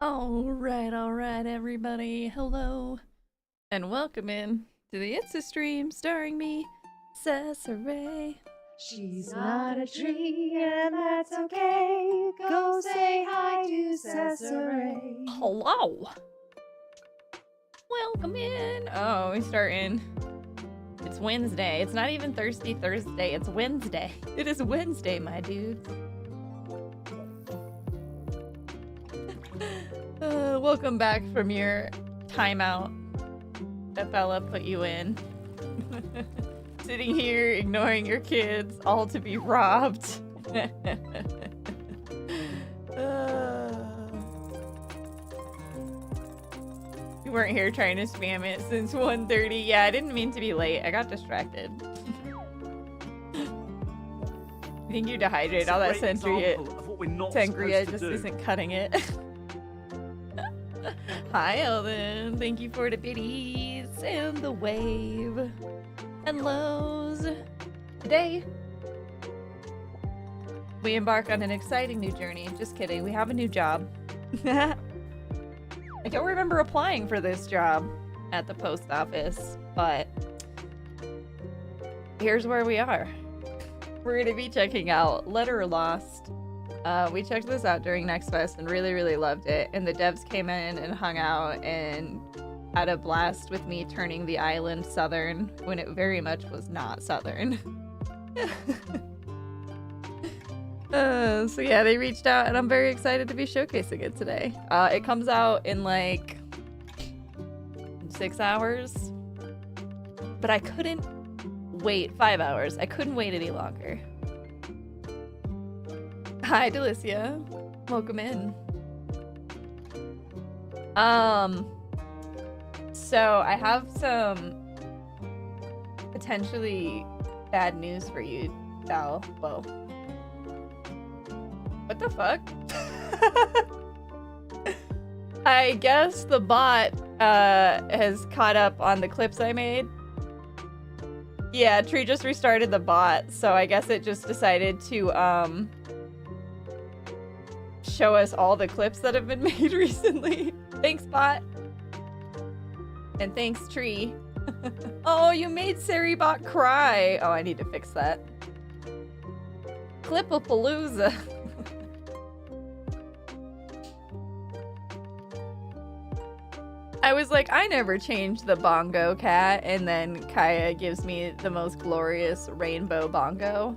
Alright, everybody. Hello, and welcome in to the It's a Stream starring me, Cesare. She's not a tree, and that's okay. Go say hi to Cesare. Hello. Welcome in. Oh, we're starting. It's Wednesday. It's not even Thursday, it's Wednesday. It is Wednesday, my dudes. Welcome back from your timeout that Bella put you in. Sitting here ignoring your kids, all to be robbed. You weren't here trying to spam it since 1:30. Yeah, I didn't mean to be late. I got distracted. I think you're dehydrated. All that sangria just isn't cutting it. Hi, Elden. Thank you for the biddies and the wave and lows. Today, we embark on an exciting new journey. Just kidding. We have a new job. I don't remember applying for this job at the post office, but here's where we are. We're going to be checking out Letter Lost. We checked this out during Next Fest and really loved it. And the devs came in and hung out and had a blast with me turning the island southern when it very much was not southern. So yeah, they reached out and I'm very excited to be showcasing it today. It comes out in like 6 hours, but I couldn't wait 5 hours. I couldn't wait any longer. Hi, Delicia. Welcome in. So I have some potentially bad news for you, Dal. Whoa. What the fuck? I guess the bot has caught up on the clips I made. Yeah, Tree just restarted the bot, so I guess it just decided to show us all the clips that have been made recently. Thanks, bot. And thanks, Tree. Oh, you made Saribot cry. Oh, I need to fix that. Clip-a-palooza. I was like, I never changed the bongo cat, and then Kaya gives me the most glorious rainbow bongo.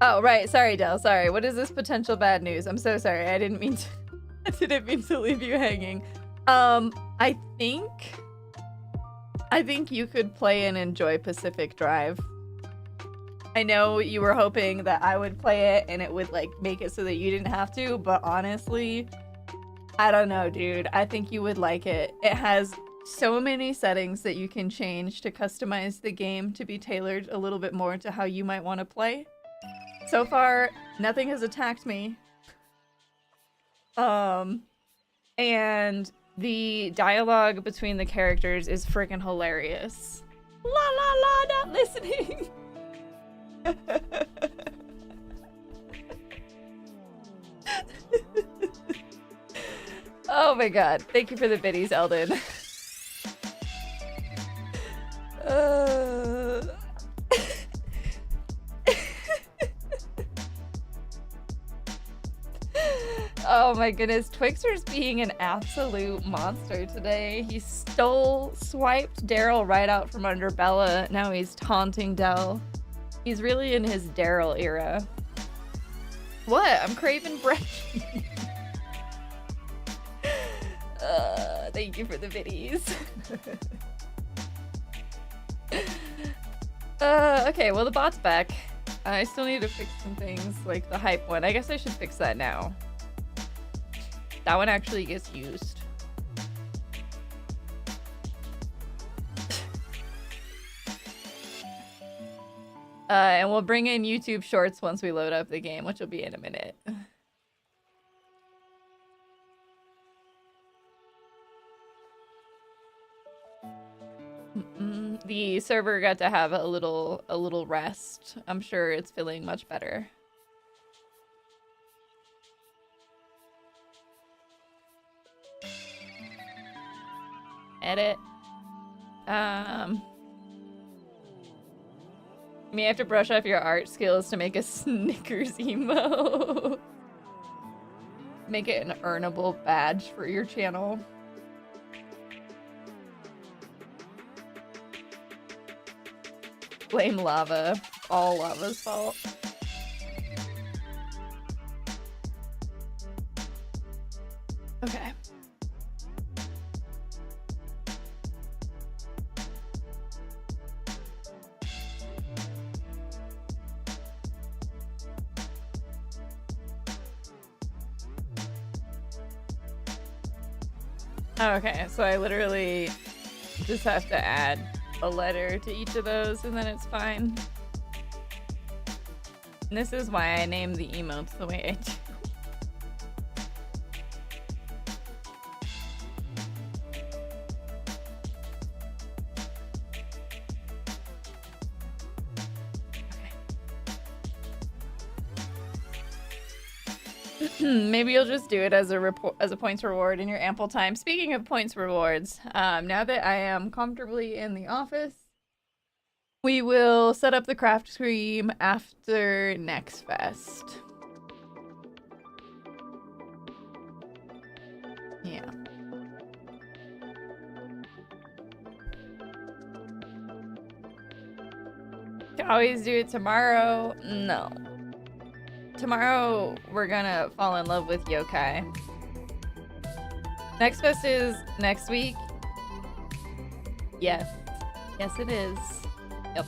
Oh, right. Sorry, Del. Sorry. What is this potential bad news? I'm so sorry. I didn't mean to leave you hanging. I think you could play and enjoy Pacific Drive. I know you were hoping that I would play it and it would like make it so that you didn't have to, but honestly, I don't know, dude. I think you would like it. It has so many settings that you can change to customize the game to be tailored a little bit more to how you might want to play. So far, nothing has attacked me. And the dialogue between the characters is freaking hilarious. La la la, not listening. Oh my god. Thank you for the biddies, Eldon. Oh my goodness, Twixer's being an absolute monster today. He swiped Daryl right out from under Bella. Now he's taunting Del. He's really in his Daryl era. What? I'm craving bread. Thank you for the biddies. Okay, well the bot's back. I still need to fix some things, like the hype one. I guess I should fix that now. That one actually gets used. And we'll bring in YouTube Shorts once we load up the game, which will be in a minute. The server got to have a little rest. I'm sure it's feeling much better. edit. You may have to brush up your art skills to make a Snickers emo. Make it an earnable badge for your channel. Blame lava. All lava's fault. Okay. Okay, so I literally just have to add a letter to each of those and then it's fine. And this is why I named the emotes the way I do. Maybe you'll just do it as a points reward in your ample time. Speaking of points rewards, now that I am comfortably in the office, we will set up the craft stream after Next Fest. Yeah. Can always do it tomorrow. No. Tomorrow, we're gonna fall in love with yokai. Next Fest is next week. Yes. Yes, it is. Yep.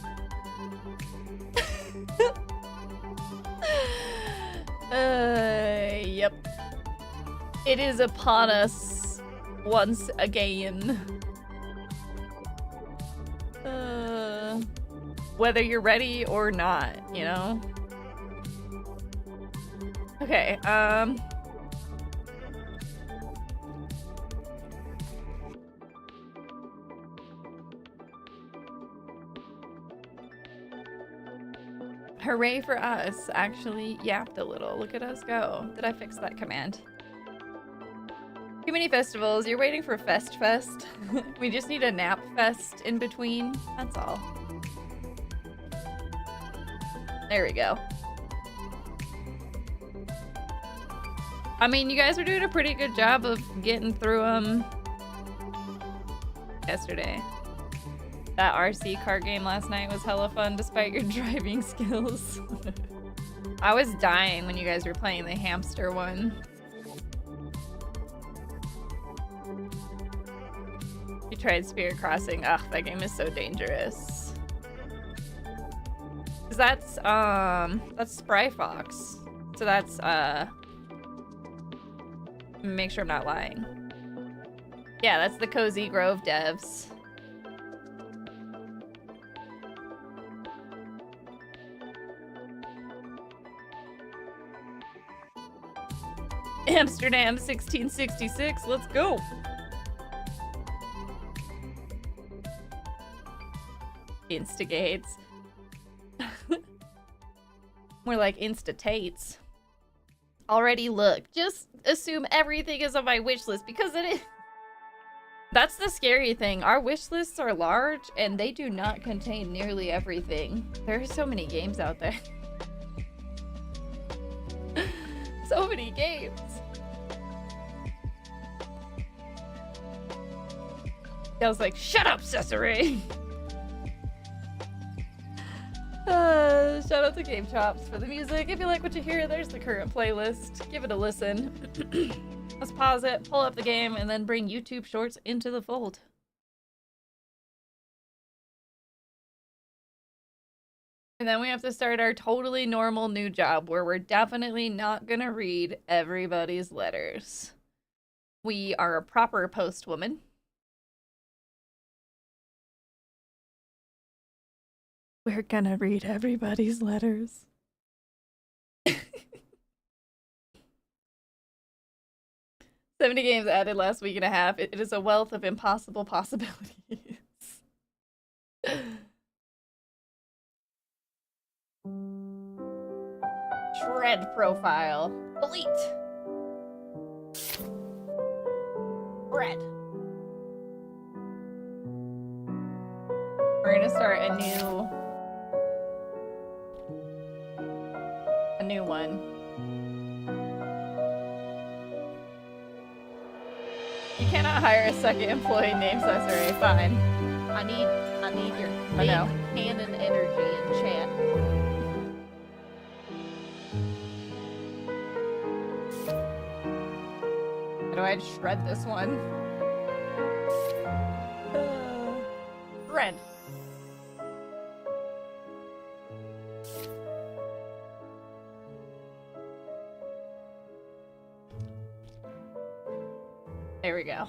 Yep. It is upon us once again. Whether you're ready or not, you know? Okay, hooray for us, actually yapped a little. Look at us go. Did I fix that command? Too many festivals. You're waiting for Fest. We just need a nap fest in between. That's all. There we go. I mean, you guys were doing a pretty good job of getting through them yesterday. That RC car game last night was hella fun despite your driving skills. I was dying when you guys were playing the hamster one. You tried Spirit Crossing. Ugh, that game is so dangerous. 'Cause that's Spry Fox. So that's, make sure I'm not lying. Yeah, that's the Cozy Grove devs. Amsterdam 1666, let's go. Instigates. More like instatates. Already look. Just assume everything is on my wish list because it is. That's the scary thing. Our wish lists are large and they do not contain nearly everything. There are so many games out there. So many games. I was like, shut up, Cesare. Shout out to Game Chops for the music. If you like what you hear, there's the current playlist. Give it a listen. Let's pause it, pull up the game, and then bring YouTube Shorts into the fold. And then we have to start our totally normal new job where we're definitely not gonna read everybody's letters. We are a proper postwoman. We're gonna read everybody's letters. 70 games added last week and a half. It is a wealth of impossible possibilities. Shred profile. Delete. Shred. We're gonna start a new one. You cannot hire a second employee named Cesare. Fine. I need your I big know. cannon energy in chat. How do I shred this one? Shred. There we go.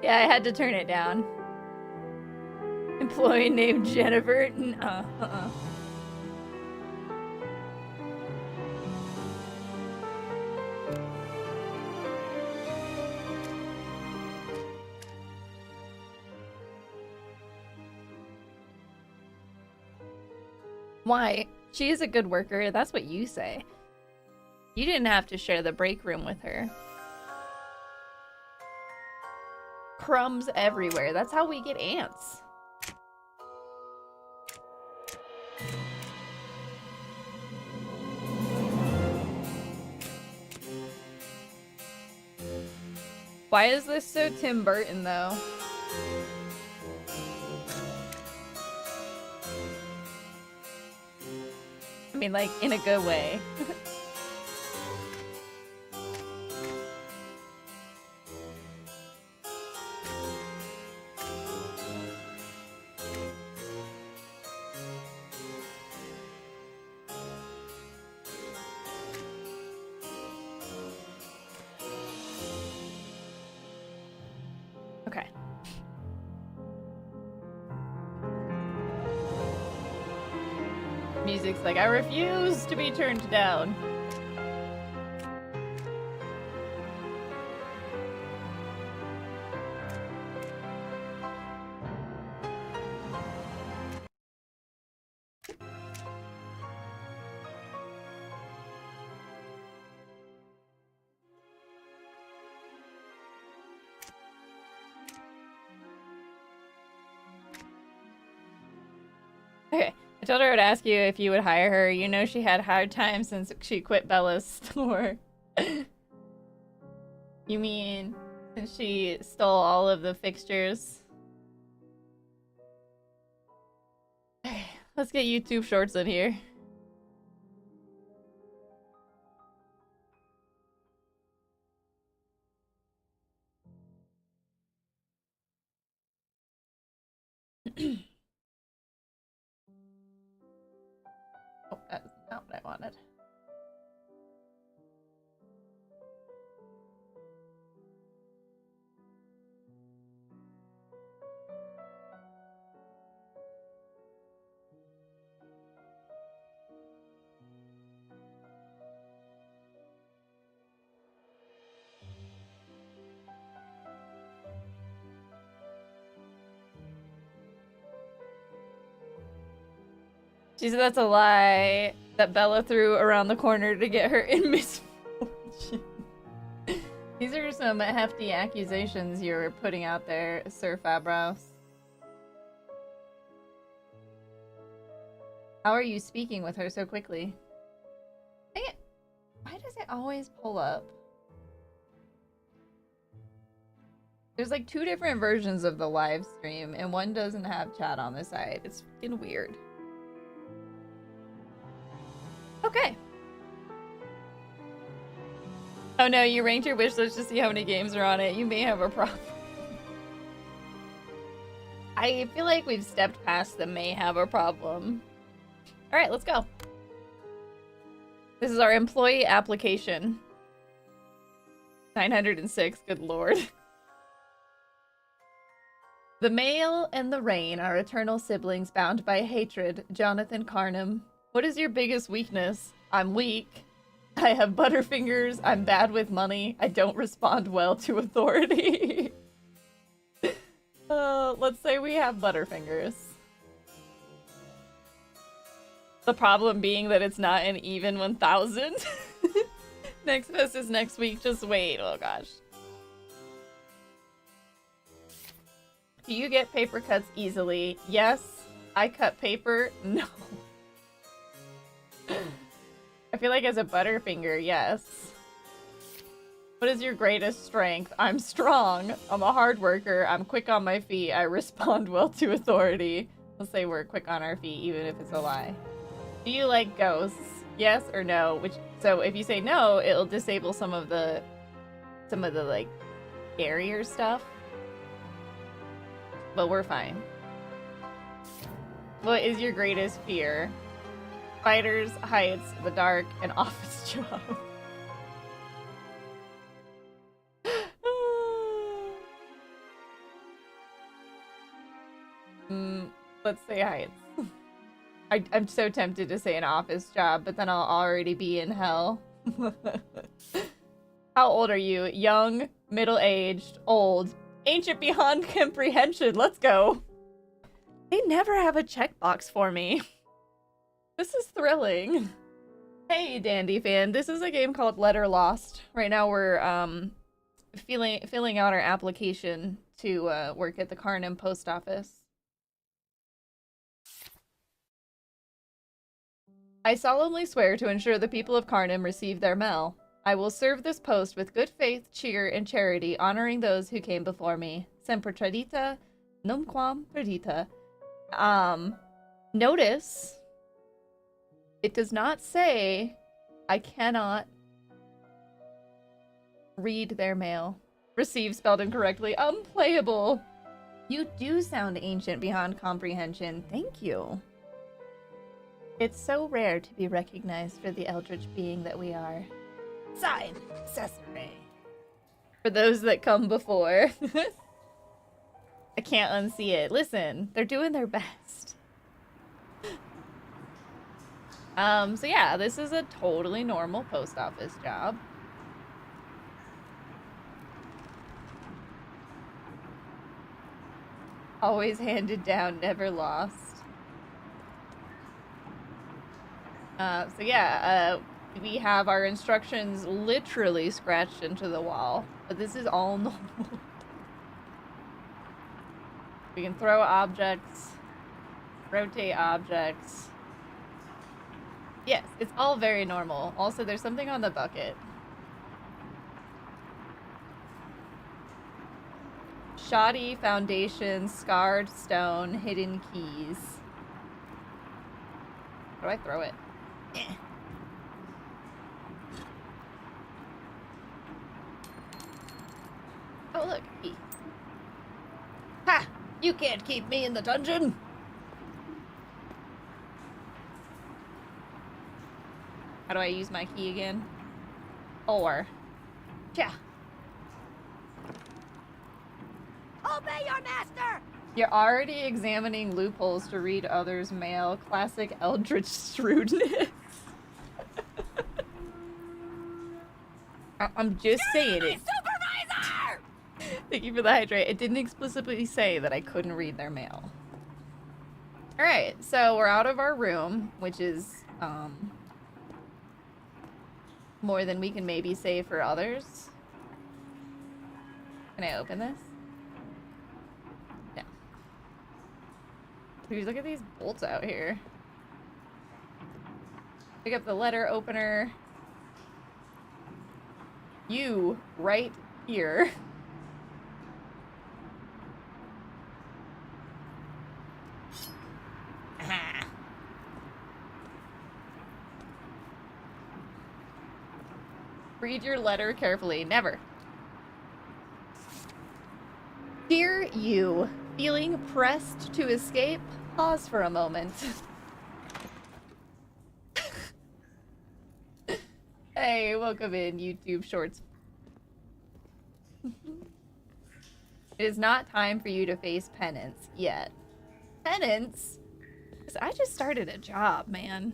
Yeah, I had to turn it down. Employee named Jennifer? Why? She is a good worker. That's what you say. You didn't have to share the break room with her. Crumbs everywhere. That's how we get ants. Why is this so Tim Burton, though? I mean, like, in a good way. Okay. Music's like, I refuse to be turned down. Okay. I told her I would ask you if you would hire her. You know she had a hard time since she quit Bella's store. You mean since she stole all of the fixtures? Okay, let's get YouTube shorts in here. Oh, that's not what I wanted. She said that's a lie that Bella threw around the corner to get her in misfortune. These are some hefty accusations you're putting out there, Sir Fabros. How are you speaking with her so quickly? Dang it. Why does it always pull up? There's like 2 different versions of the live stream, and one doesn't have chat on the side. It's fucking weird. Okay. Oh no, you ranked your wish list to see how many games are on it. You may have a problem. I feel like we've stepped past the may have a problem. Alright, let's go. This is our employee application. 906, good lord. The Mail and the Rain are eternal siblings bound by hatred. Jonathan Kharnym. What is your biggest weakness? I'm weak. I have butterfingers. I'm bad with money. I don't respond well to authority. Let's say we have butterfingers. The problem being that it's not an even 1,000. Next fest is next week. Just wait. Oh gosh. Do you get paper cuts easily? Yes. I cut paper? No. I feel like as a Butterfinger, yes. What is your greatest strength? I'm strong. I'm a hard worker. I'm quick on my feet. I respond well to authority. Let's say we're quick on our feet, even if it's a lie. Do you like ghosts? Yes or no? So if you say no, it'll disable some of the like scarier stuff. But we're fine. What is your greatest fear? Spiders, heights, the dark, an office job. Let's say heights. I'm so tempted to say an office job, but then I'll already be in hell. How old are you? Young, middle-aged, old, ancient beyond comprehension. Let's go. They never have a checkbox for me. This is thrilling. Hey, Dandy fan. This is a game called Letter Lost. Right now we're filling out our application to work at the Kharnym post office. I solemnly swear to ensure the people of Kharnym receive their mail. I will serve this post with good faith, cheer, and charity, honoring those who came before me. Semper tradita, numquam perdita. Notice, it does not say I cannot read their mail. Receive spelled incorrectly. Unplayable. You do sound ancient beyond comprehension. Thank you. It's so rare to be recognized for the eldritch being that we are. Sign, Cesare. For those that come before. I can't unsee it. Listen, they're doing their best. So yeah, this is a totally normal post office job. Always handed down, never lost. So yeah, we have our instructions literally scratched into the wall, but this is all normal. We can throw objects, rotate objects. Yes, it's all very normal. Also, there's something on the bucket. Shoddy foundation, scarred stone, hidden keys. How do I throw it? Oh, look. Key. Ha! You can't keep me in the dungeon! How do I use my key again? Or. Yeah. Obey your master! You're already examining loopholes to read others' mail. Classic eldritch shrewdness. I'm just saying it. Supervisor! Thank you for the hydrate. It didn't explicitly say that I couldn't read their mail. Alright, so we're out of our room, which is, more than we can maybe say for others. Can I open this? No. Dude, look at these bolts out here. Pick up the letter opener. You, right here. Read your letter carefully. Never. Dear you, feeling pressed to escape? Pause for a moment. Hey, welcome in, YouTube Shorts. It is not time for you to face penance yet. Penance? Because I just started a job, man.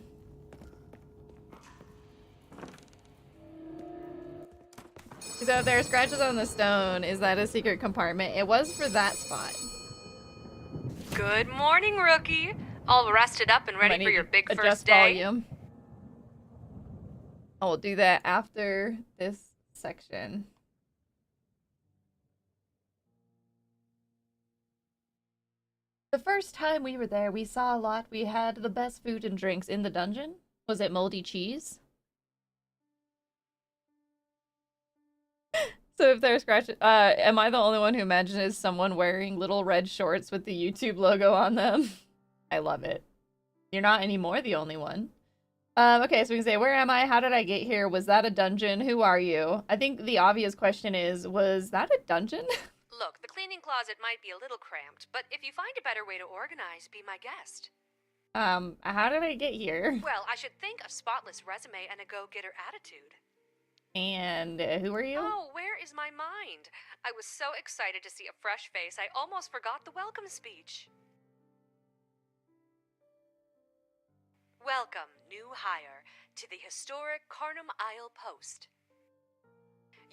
So if there are scratches on the stone, is that a secret compartment? It was for that spot. Good morning, rookie. All rested up and ready for your big first day? Volume. I will do that after this section. The first time we were there, we saw a lot. We had the best food and drinks in the dungeon. Was it moldy cheese? So if they're scratching, am I the only one who imagines someone wearing little red shorts with the YouTube logo on them? I love it. You're not anymore the only one. Okay, so we can say, where am I? How did I get here? Was that a dungeon? Who are you? I think the obvious question is, was that a dungeon? Look, the cleaning closet might be a little cramped, but if you find a better way to organize, be my guest. How did I get here? Well, I should think a spotless resume and a go-getter attitude. And who are you? Oh, where is my mind? I was so excited to see a fresh face, I almost forgot the welcome speech. Welcome, new hire, to the historic Kharnym Isle post.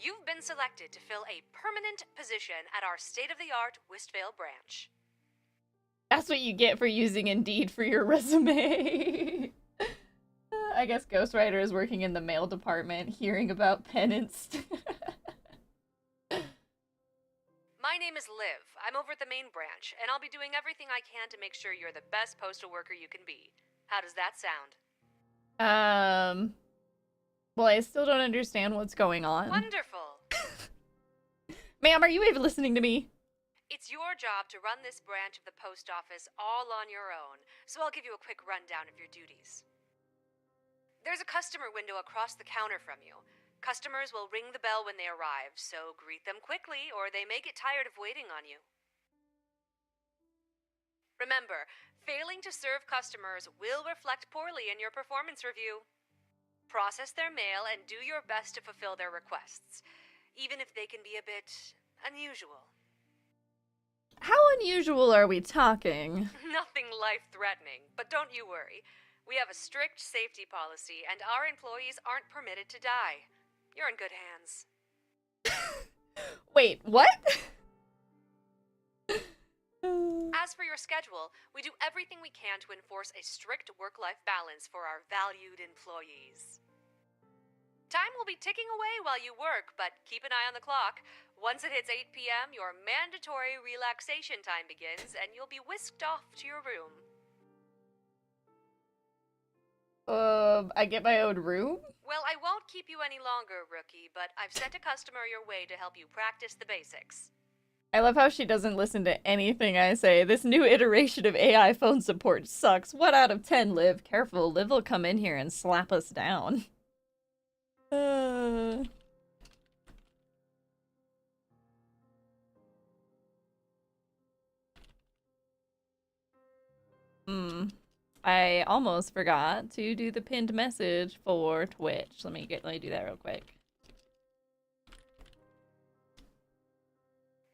You've been selected to fill a permanent position at our state-of-the-art Westvale branch. That's what you get for using Indeed for your resume. I guess Ghostwriter is working in the mail department, hearing about penance. My name is Liv. I'm over at the main branch, and I'll be doing everything I can to make sure you're the best postal worker you can be. How does that sound? Well, I still don't understand what's going on. Wonderful. Ma'am, are you even listening to me? It's your job to run this branch of the post office all on your own, so I'll give you a quick rundown of your duties. There's a customer window across the counter from you. Customers will ring the bell when they arrive, so greet them quickly or they may get tired of waiting on you. Remember, failing to serve customers will reflect poorly in your performance review. Process their mail and do your best to fulfill their requests, even if they can be a bit unusual. How unusual are we talking? Nothing life-threatening, but don't you worry. We have a strict safety policy, and our employees aren't permitted to die. You're in good hands. Wait, what? As for your schedule, we do everything we can to enforce a strict work-life balance for our valued employees. Time will be ticking away while you work, but keep an eye on the clock. Once it hits 8 p.m., your mandatory relaxation time begins, and you'll be whisked off to your room. I get my own room? Well, I won't keep you any longer, rookie, but I've sent a customer your way to help you practice the basics. I love how she doesn't listen to anything I say. This new iteration of AI phone support sucks. What out of 10, Liv? Careful, Liv will come in here and slap us down. I almost forgot to do the pinned message for Twitch. Let me do that real quick.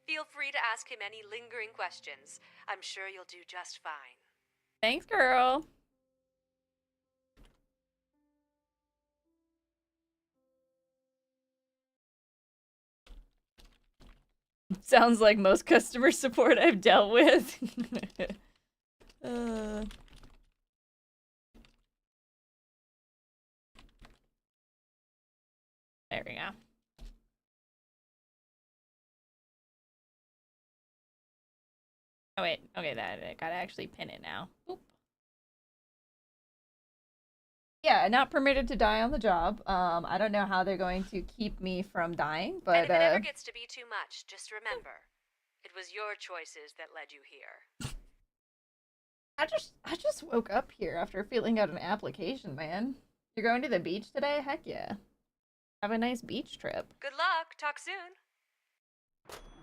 Feel free to ask him any lingering questions. I'm sure you'll do just fine. Thanks, girl. Sounds like most customer support I've dealt with. There we go. Oh wait, okay, I gotta actually pin it now. Oop. Yeah, not permitted to die on the job. I don't know how they're going to keep me from dying, but and if it ever gets to be too much, just remember, it was your choices that led you here. I just woke up here after filling out an application, man. You're going to the beach today? Heck yeah. Have a nice beach trip. Good luck. Talk soon.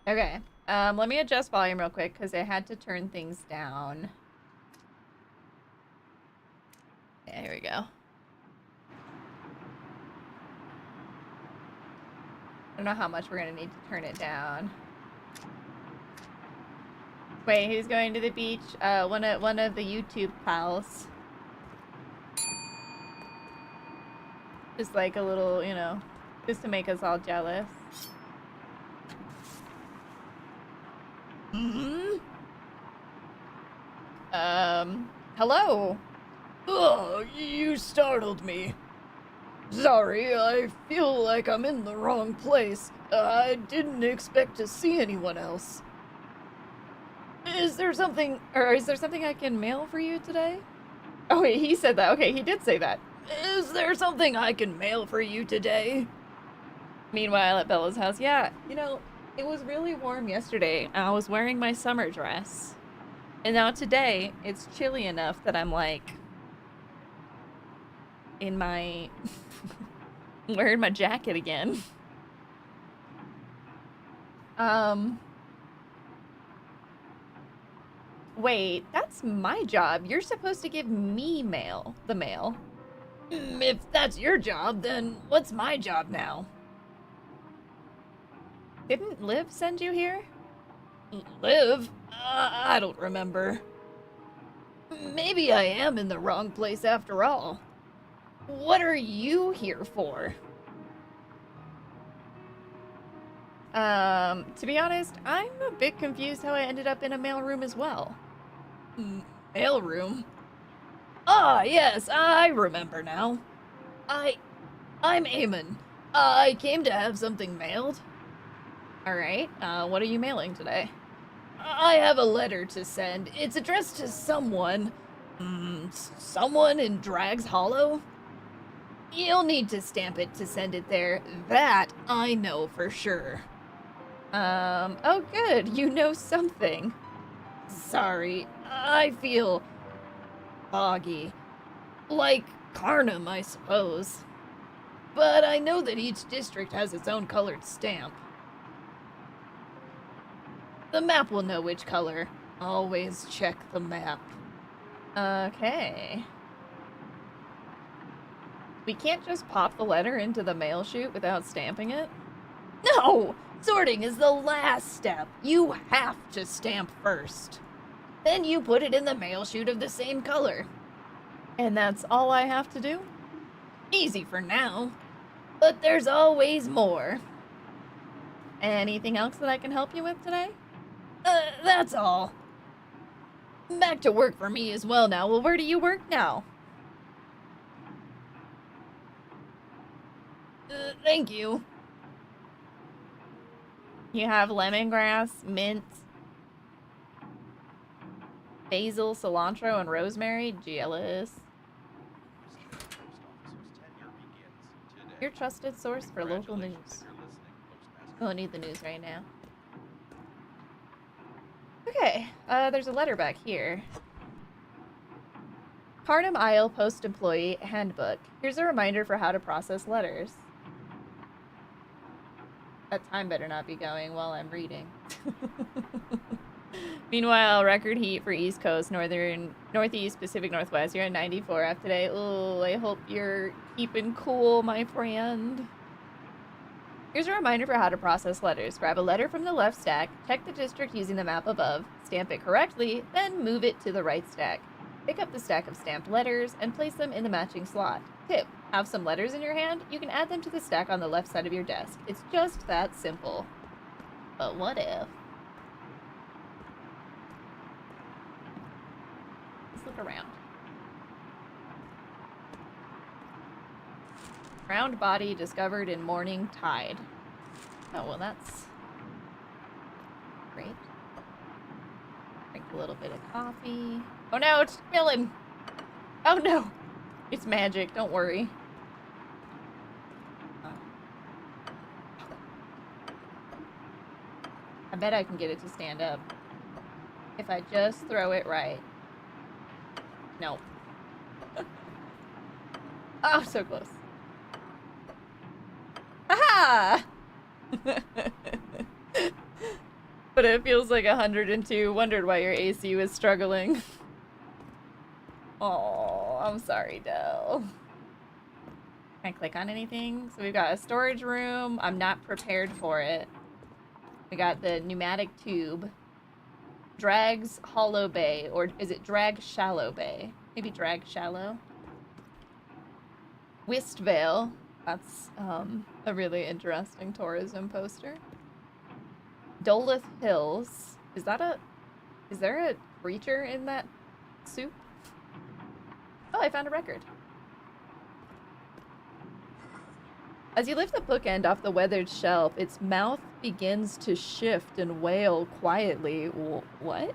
Okay. Let me adjust volume real quick because I had to turn things down. Yeah, here we go. I don't know how much we're gonna need to turn it down. Wait, who's going to the beach? One of the YouTube pals. Just like a little, you know, just to make us all jealous. Hello? Oh, you startled me. Sorry, I feel like I'm in the wrong place. I didn't expect to see anyone else. Is there something I can mail for you today? Oh wait, he said that. Okay, he did say that. Is there something I can mail for you today? Meanwhile, at Bella's house, yeah, you know, it was really warm yesterday. I was wearing my summer dress. And now today, it's chilly enough that I'm like in my wearing my jacket again. Wait, that's my job. You're supposed to give me the mail. If that's your job, then what's my job now? Didn't Liv send you here? Liv? I don't remember. Maybe I am in the wrong place after all. What are you here for? To be honest, I'm a bit confused how I ended up in a mailroom as well. Mailroom? Ah, yes, I remember now. I'm Eamon. I came to have something mailed. Alright, what are you mailing today? I have a letter to send. It's addressed to someone. Someone in Drag's Hollow? You'll need to stamp it to send it there. That I know for sure. Oh good, you know something. Sorry, I feel foggy. Like Kharnym, I suppose. But I know that each district has its own colored stamp. The map will know which color. Always check the map. Okay. We can't just pop the letter into the mail chute without stamping it? No! Sorting is the last step. You have to stamp first. Then you put it in the mail chute of the same color. And that's all I have to do? Easy for now. But there's always more. Anything else that I can help you with today? That's all. Back to work for me as well now. Well, where do you work now? Thank you. You have lemongrass, mint, basil, cilantro, and rosemary. Jealous. Your trusted source for local news. Oh, I need the news right now. Okay, there's a letter back here. Kharnym Isle Post Employee Handbook. Here's a reminder for how to process letters. That time better not be going while I'm reading. Meanwhile, record heat for East Coast, Northeast, Pacific Northwest. You're at 94 F today. Oh, I hope you're keeping cool, my friend. Here's a reminder for how to process letters. Grab a letter from the left stack, check the district using the map above, stamp it correctly, then move it to the right stack. Pick up the stack of stamped letters and place them in the matching slot. Tip: have some letters in your hand, you can add them to the stack on the left side of your desk. It's just that simple. But what if? Let's look around. Round body discovered in morning tide. Oh, well, that's great. Drink a little bit of coffee. Oh no, it's spilling! Oh no! It's magic, don't worry. I bet I can get it to stand up. If I just throw it right. No. Oh, so close. Aha! But it feels like 102. Wondered why your AC was struggling. Oh, I'm sorry, Del. Can I click on anything? So we've got a storage room. I'm not prepared for it. We got the pneumatic tube. Drag's Hollow Bay, or is it Drag Shallow Bay? Maybe Drag Shallow. Wistvale. That's a really interesting tourism poster. Dolith Hills. Is there a creature in that soup? Oh, I found a record. As you lift the bookend off the weathered shelf, its mouth begins to shift and wail quietly. What?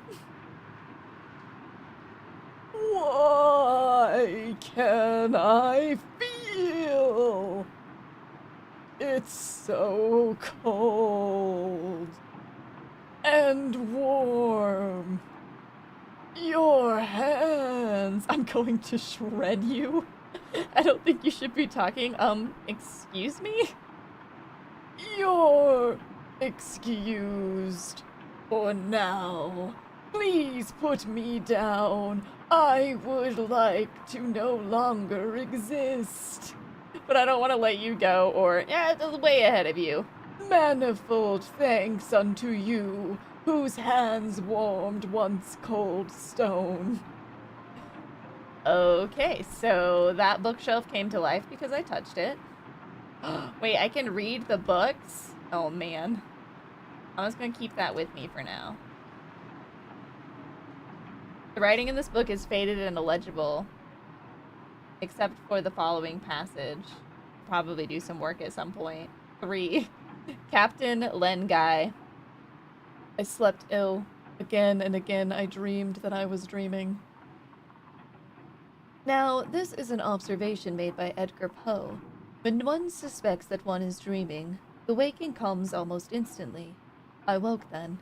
can I feel? It's so cold and warm. Your hands. I'm going to shred you. I don't think you should be talking. Excuse me? You're excused for now. Please put me down. I would like to no longer exist. But I don't want to let you go, or, yeah, it's way ahead of you. Manifold thanks unto you, whose hands warmed once cold stone. Okay, so that bookshelf came to life because I touched it. Wait, I can read the books? Oh, man. I'm just gonna keep that with me for now. The writing in this book is faded and illegible, except for the following passage. Probably do some work at some point. 3. Captain Len Guy. I slept ill. Again and again I dreamed that I was dreaming. Now, this is an observation made by Edgar Poe. When one suspects that one is dreaming, the waking comes almost instantly. I woke then.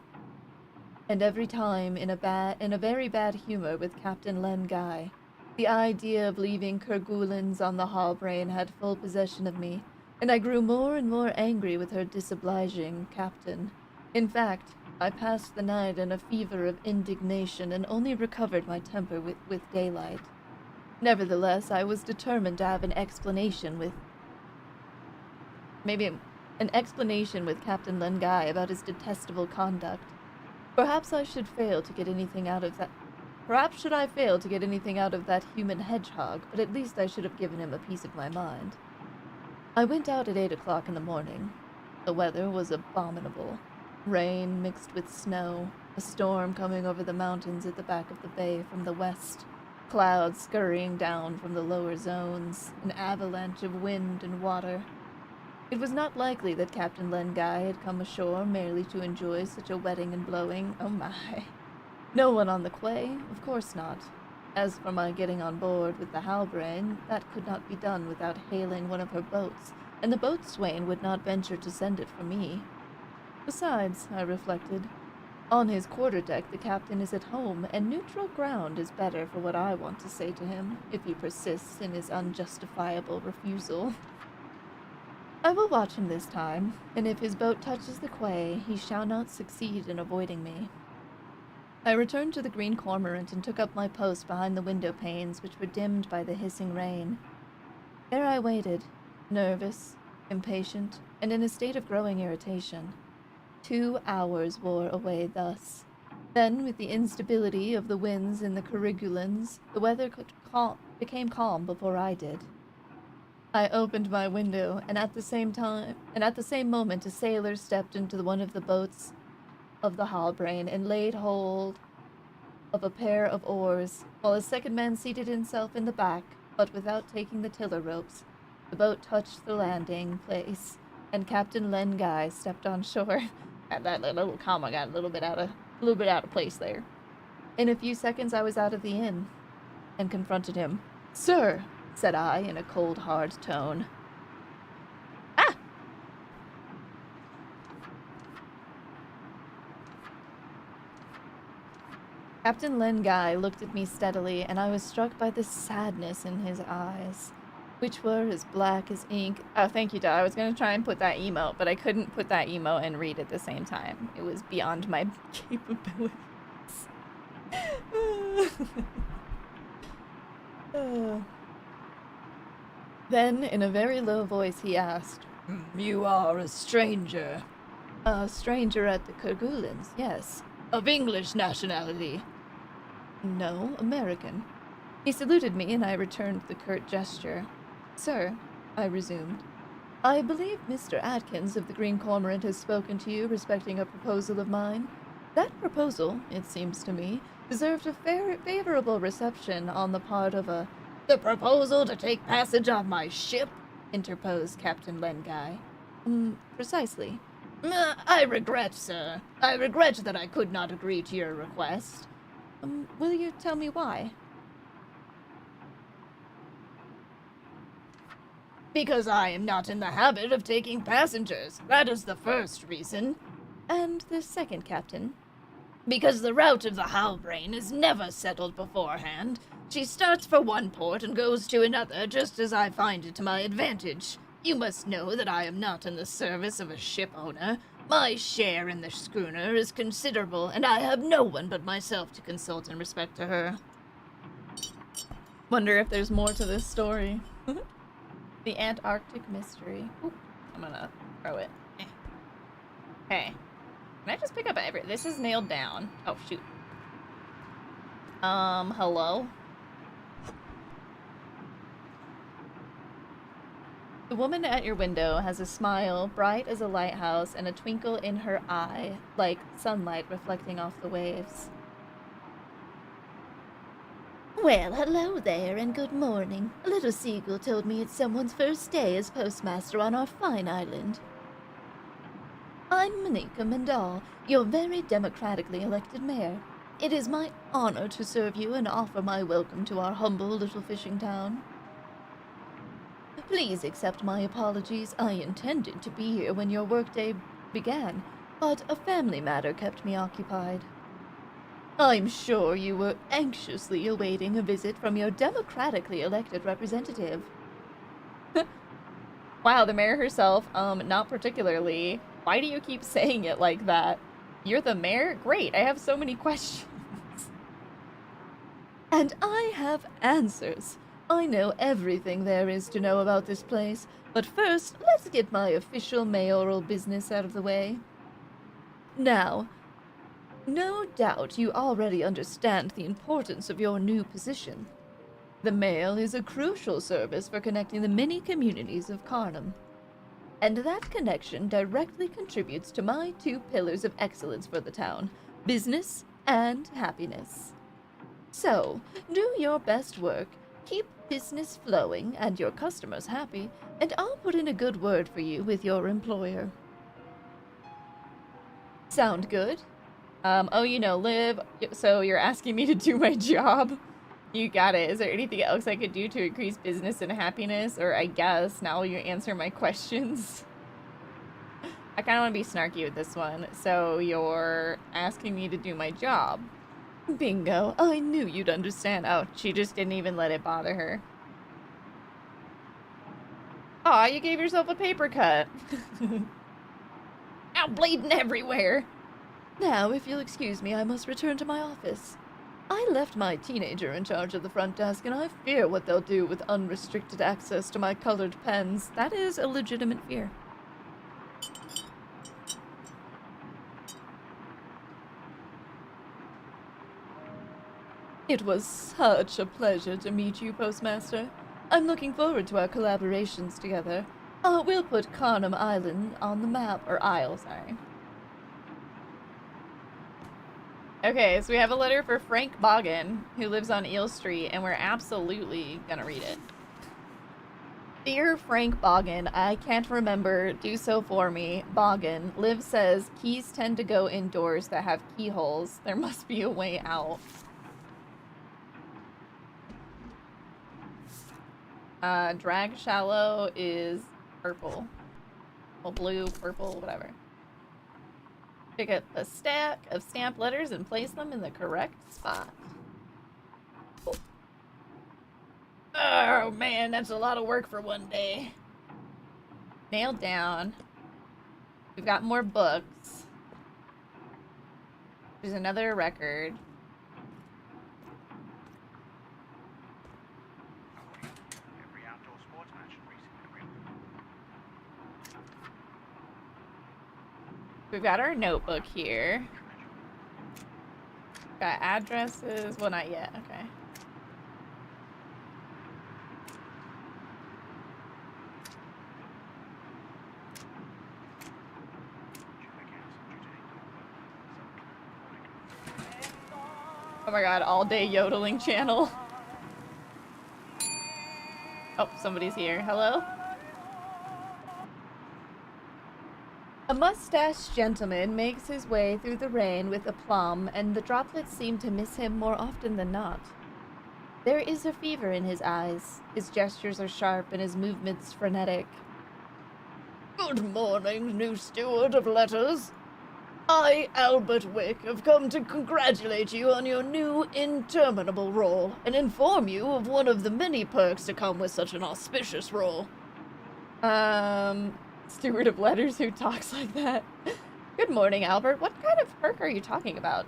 And every time in a very bad humor with Captain Len Guy. The idea of leaving Kerguelens on the Halbrane had full possession of me, and I grew more and more angry with her disobliging captain. In fact, I passed the night in a fever of indignation and only recovered my temper with daylight. Nevertheless, I was determined to have an explanation with Captain Len Guy about his detestable conduct. Perhaps I should fail to get anything out of that. Perhaps should I fail to get anything out of that human hedgehog, but at least I should have given him a piece of my mind. I went out at 8 o'clock in the morning. The weather was abominable. Rain mixed with snow, a storm coming over the mountains at the back of the bay from the west, clouds scurrying down from the lower zones, an avalanche of wind and water. It was not likely that Captain Len Guy had come ashore merely to enjoy such a wetting and blowing. Oh my. No one on the quay? Of course not. As for my getting on board with the Halbrane, that could not be done without hailing one of her boats, and the boatswain would not venture to send it for me. Besides, I reflected, on his quarterdeck the captain is at home, and neutral ground is better for what I want to say to him, if he persists in his unjustifiable refusal. I will watch him this time, and if his boat touches the quay, he shall not succeed in avoiding me. I returned to the Green Cormorant and took up my post behind the window panes, which were dimmed by the hissing rain. There I waited, nervous, impatient, and in a state of growing irritation. 2 hours wore away thus. Then, with the instability of the winds in the Kerguelens, the weather became calm before I did. I opened my window, and at the same moment, a sailor stepped into one of the boats of the Halbrane and laid hold of a pair of oars, while a second man seated himself in the back, but without taking the tiller ropes. The boat touched the landing place, and Captain Len Guy stepped on shore. That little comma got a little bit out of place there. In a few seconds, I was out of the inn, and confronted him. "Sir," said I in a cold, hard tone. "Ah!" Captain Len Guy looked at me steadily, and I was struck by the sadness in his eyes, which were as black as ink. Oh, thank you, Doug. I was going to try and put that emote, but I couldn't put that emote and read at the same time. It was beyond my capabilities. Then, in a very low voice, he asked, "You are a stranger?" "A stranger at the Kerguelens, yes." "Of English nationality?" "No, American." He saluted me, and I returned the curt gesture. "Sir," I resumed, "I believe Mr. Atkins of the Green Cormorant has spoken to you respecting a proposal of mine. That proposal, it seems to me, deserved a favorable reception on the part of a—" "The proposal to take passage on my ship?" interposed Captain Len Guy. Precisely." I regret, sir. I regret that I could not agree to your request." Will you tell me why?" Because I am not in the habit of taking passengers. That is the first reason. And the second, Captain? Because the route of the Howlbrain is never settled beforehand. She starts for one port and goes to another just as I find it to my advantage. You must know that I am not in the service of a ship owner. My share in the schooner is considerable, and I have no one but myself to consult in respect to her. Wonder if there's more to this story. The Antarctic mystery. Ooh, I'm gonna throw it. Okay. Can I just pick up this is nailed down. Oh, shoot. Hello? The woman at your window has a smile bright as a lighthouse and a twinkle in her eye, like sunlight reflecting off the waves. Well, hello there, and good morning. A little seagull told me it's someone's first day as postmaster on our fine island. I'm Monika Mandal, your very democratically elected mayor. It is my honor to serve you and offer my welcome to our humble little fishing town. Please accept my apologies. I intended to be here when your workday began, but a family matter kept me occupied. I'm sure you were anxiously awaiting a visit from your democratically elected representative. Wow, the mayor herself, not particularly. Why do you keep saying it like that? You're the mayor? Great, I have so many questions. And I have answers. I know everything there is to know about this place, but first, let's get my official mayoral business out of the way. Now, no doubt you already understand the importance of your new position. The mail is a crucial service for connecting the many communities of Kharnym. And that connection directly contributes to my two pillars of excellence for the town, business and happiness. So, do your best work, keep business flowing and your customers happy, and I'll put in a good word for you with your employer. Sound good? Oh, Liv, so you're asking me to do my job? You got it. Is there anything else I could do to increase business and happiness? Or I guess now you answer my questions. I kind of want to be snarky with this one. So you're asking me to do my job. Bingo. I knew you'd understand. Oh, she just didn't even let it bother her. Aw, you gave yourself a paper cut. Now bleeding everywhere. Now, if you'll excuse me, I must return to my office. I left my teenager in charge of the front desk, and I fear what they'll do with unrestricted access to my colored pens. That is a legitimate fear. It was such a pleasure to meet you, Postmaster. I'm looking forward to our collaborations together. We'll put Kharnym Island on the map, or Isle, sorry. Okay, so we have a letter for Frank Boggin, who lives on Eel Street, and we're absolutely gonna read it. Dear Frank Boggin, I can't remember, do so for me. Boggin, Liv says keys tend to go in doors that have keyholes. There must be a way out. Drag shallow is purple. Well, blue, purple, whatever. Pick up a stack of stamped letters and place them in the correct spot. Cool. Oh man, that's a lot of work for one day. Nailed down. We've got more books. There's another record. We've got our notebook here. Got addresses. Well, not yet. Okay. Oh my god, all day yodeling channel. Oh, somebody's here. Hello? A mustached gentleman makes his way through the rain with aplomb, and the droplets seem to miss him more often than not. There is a fever in his eyes. His gestures are sharp and his movements frenetic. Good morning, new steward of letters. I, Albert Wick, have come to congratulate you on your new interminable role and inform you of one of the many perks to come with such an auspicious role. Steward of letters who talks like that. Good morning, Albert. What kind of perk are you talking about?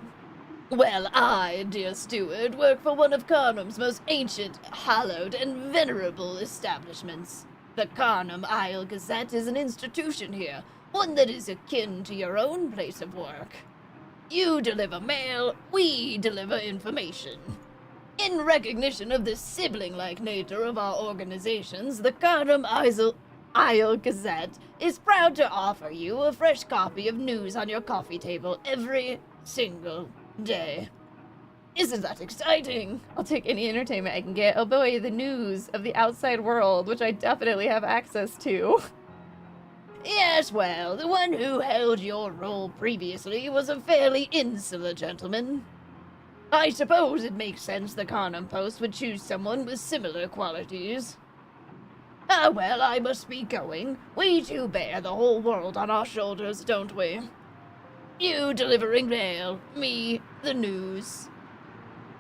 Well, I, dear steward, work for one of Kharnum's most ancient, hallowed, and venerable establishments. The Kharnym Isle Gazette is an institution here, one that is akin to your own place of work. You deliver mail, we deliver information. In recognition of the sibling-like nature of our organizations, the Kharnym Isle Gazette is proud to offer you a fresh copy of news on your coffee table every single day. Isn't that exciting? I'll take any entertainment I can get. Oh boy, the news of the outside world, which I definitely have access to. Yes, well, the one who held your role previously was a fairly insular gentleman. I suppose it makes sense the Kharnym Post would choose someone with similar qualities. Ah, well, I must be going. We too bear the whole world on our shoulders, don't we? You delivering mail, me the news.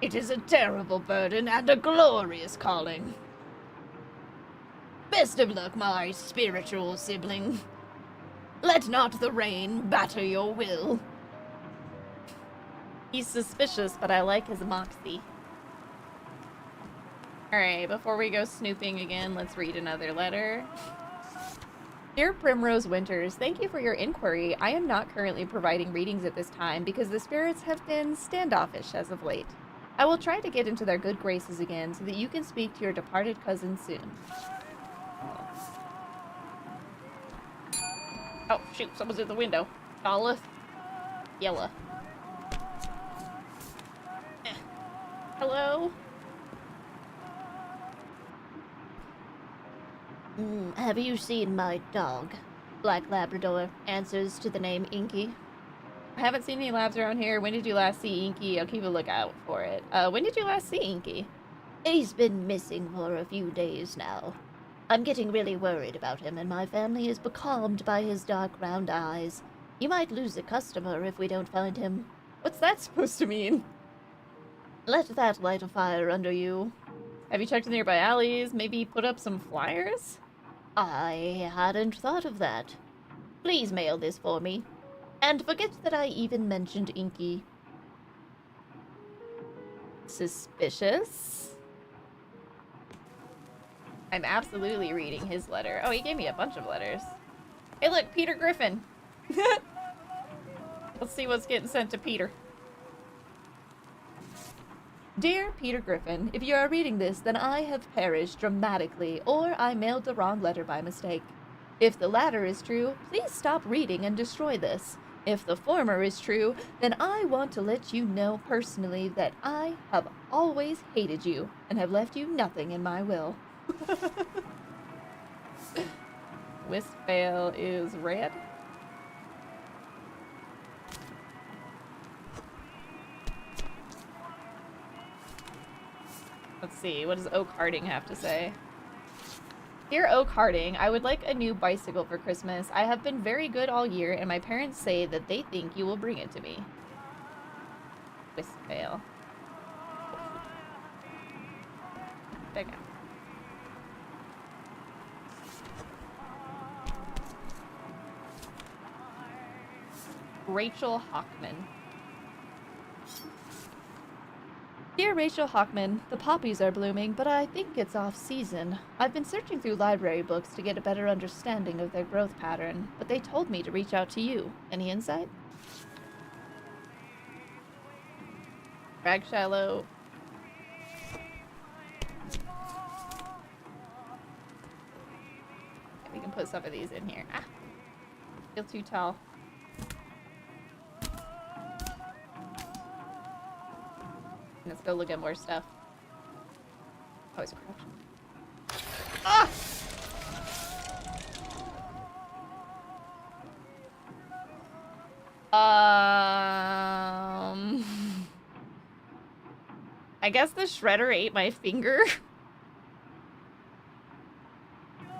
It is a terrible burden and a glorious calling. Best of luck, my spiritual sibling. Let not the rain batter your will. He's suspicious, but I like his moxie. Alright, before we go snooping again, let's read another letter. Dear Primrose Winters, thank you for your inquiry. I am not currently providing readings at this time because the spirits have been standoffish as of late. I will try to get into their good graces again so that you can speak to your departed cousin soon. Oh, shoot, someone's at the window. Dolith. Yella. Hello? Have you seen my dog? Black Labrador answers to the name Inky. I haven't seen any labs around here. When did you last see Inky? I'll keep a lookout for it. When did you last see Inky? He's been missing for a few days now. I'm getting really worried about him, and my family is becalmed by his dark round eyes. You might lose a customer if we don't find him. What's that supposed to mean? Let that light a fire under you. Have you checked the nearby alleys? Maybe put up some flyers? I hadn't thought of that. Please mail this for me. And forget that I even mentioned Inky. Suspicious? I'm absolutely reading his letter. Oh, he gave me a bunch of letters. Hey, look, Peter Griffin. Let's see what's getting sent to Peter. Dear Peter Griffin, if you are reading this, then I have perished dramatically, or I mailed the wrong letter by mistake. If the latter is true, please stop reading and destroy this. If the former is true, then I want to let you know personally that I have always hated you and have left you nothing in my will. Wisp-Vale is red. Let's see, what does Oak Harding have to say? Dear Oak Harding, I would like a new bicycle for Christmas. I have been very good all year, and my parents say that they think you will bring it to me. Wisp-Vale. There you go. Rachel Hockman. Dear Rachel Hockman, the poppies are blooming, but I think it's off-season. I've been searching through library books to get a better understanding of their growth pattern, but they told me to reach out to you. Any insight? Drag shallow. We can put some of these in here. Ah, feel too tall. Let's go look at more stuff. Oh, it's crouched. Ah! I I guess the shredder ate my finger.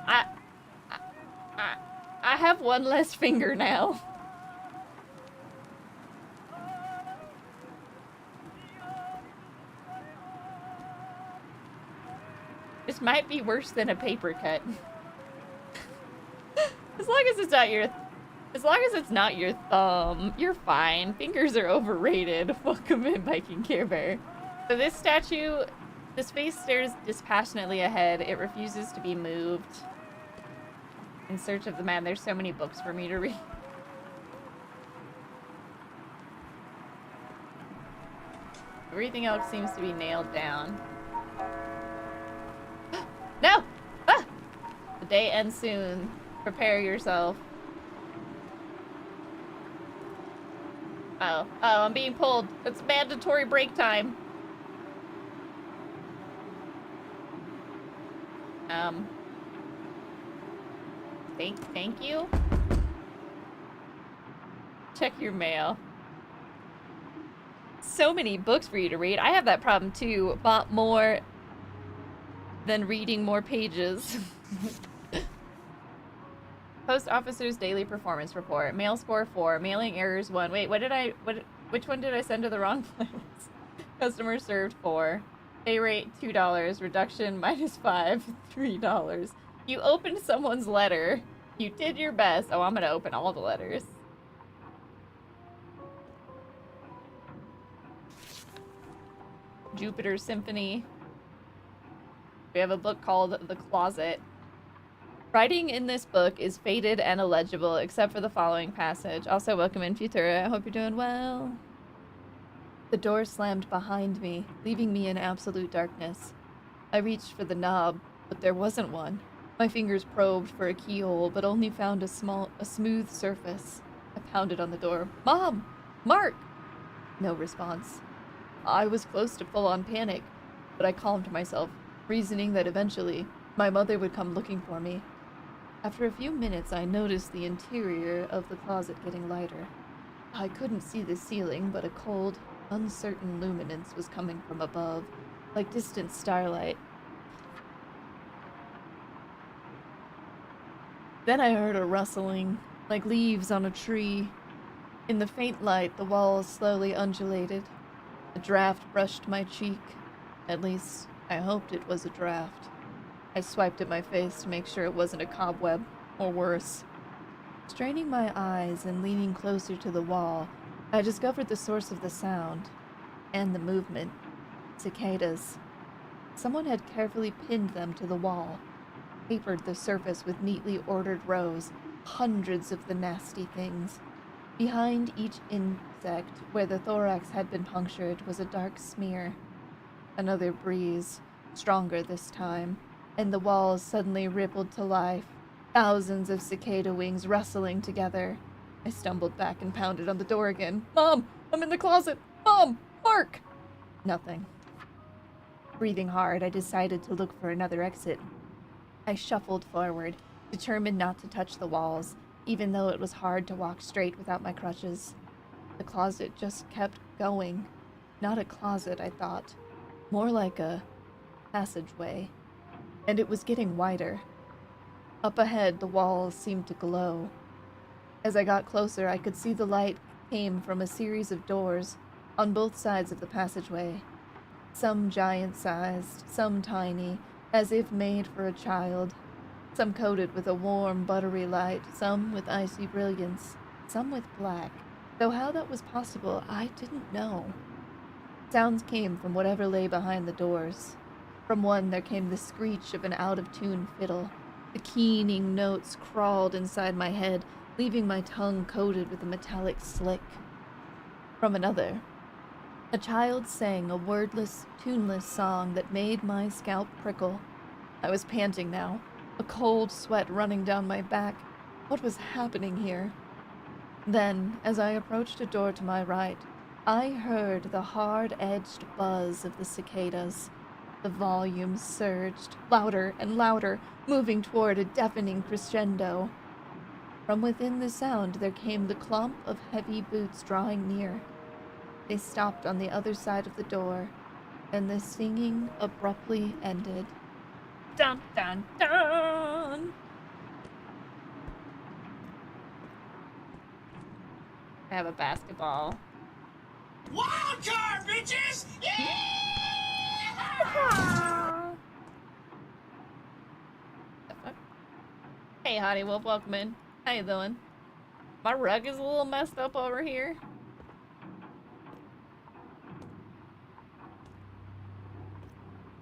I, I have one less finger now. This might be worse than a paper cut. As long as it's not your thumb, you're fine. Fingers are overrated. Welcome in, Viking Care Bear. So this statue, this face stares dispassionately ahead. It refuses to be moved. In search of the man. There's so many books for me to read. Everything else seems to be nailed down. No! Ah! The day ends soon. Prepare yourself. Oh, I'm being pulled. It's mandatory break time. Thank you. Check your mail. So many books for you to read. I have that problem too. Bought more than reading more pages. Post officer's daily performance report. Mail score 4. Mailing errors 1. Wait, which one did I send to the wrong place? Customer served 4. Pay rate $2. Reduction -5. $3. You opened someone's letter. You did your best. Oh, I'm gonna open all the letters. Jupiter Symphony. We have a book called The Closet. Writing in this book is faded and illegible, except for the following passage. Also, welcome in, Futura. I hope you're doing well. The door slammed behind me, leaving me in absolute darkness. I reached for the knob, but there wasn't one. My fingers probed for a keyhole, but only found a smooth surface. I pounded on the door. Mom! Mark! No response. I was close to full-on panic, but I calmed myself, reasoning that eventually my mother would come looking for me. After a few minutes, I noticed the interior of the closet getting lighter. I couldn't see the ceiling, but a cold, uncertain luminance was coming from above, like distant starlight. Then I heard a rustling, like leaves on a tree. In the faint light, the walls slowly undulated. A draft brushed my cheek. At least, I hoped it was a draft. I swiped at my face to make sure it wasn't a cobweb, or worse. Straining my eyes and leaning closer to the wall, I discovered the source of the sound, and the movement. Cicadas. Someone had carefully pinned them to the wall, papered the surface with neatly ordered rows, hundreds of the nasty things. Behind each insect, where the thorax had been punctured, was a dark smear. Another breeze, stronger this time, and the walls suddenly rippled to life, thousands of cicada wings rustling together. I stumbled back and pounded on the door again. Mom! I'm in the closet! Mom! Mark! Nothing. Breathing hard, I decided to look for another exit. I shuffled forward, determined not to touch the walls, even though it was hard to walk straight without my crutches. The closet just kept going. Not a closet, I thought. More like a passageway. And it was getting wider. Up ahead, the walls seemed to glow. As I got closer, I could see the light came from a series of doors on both sides of the passageway. Some giant-sized, some tiny, as if made for a child. Some coated with a warm, buttery light, some with icy brilliance, some with black. Though how that was possible, I didn't know. Sounds came from whatever lay behind the doors. From one there came the screech of an out-of-tune fiddle. The keening notes crawled inside my head, leaving my tongue coated with a metallic slick. From another, a child sang a wordless, tuneless song that made my scalp prickle. I was panting now, a cold sweat running down my back. What was happening here? Then, as I approached a door to my right, I heard the hard-edged buzz of the cicadas. The volume surged, louder and louder, moving toward a deafening crescendo. From within the sound there came the clomp of heavy boots drawing near. They stopped on the other side of the door. and the singing abruptly ended. Dun dun dun! I have a basketball. Wild card, bitches! Yeah! Hey, Hottie Wolf, welcome in. How you doing? My rug is a little messed up over here.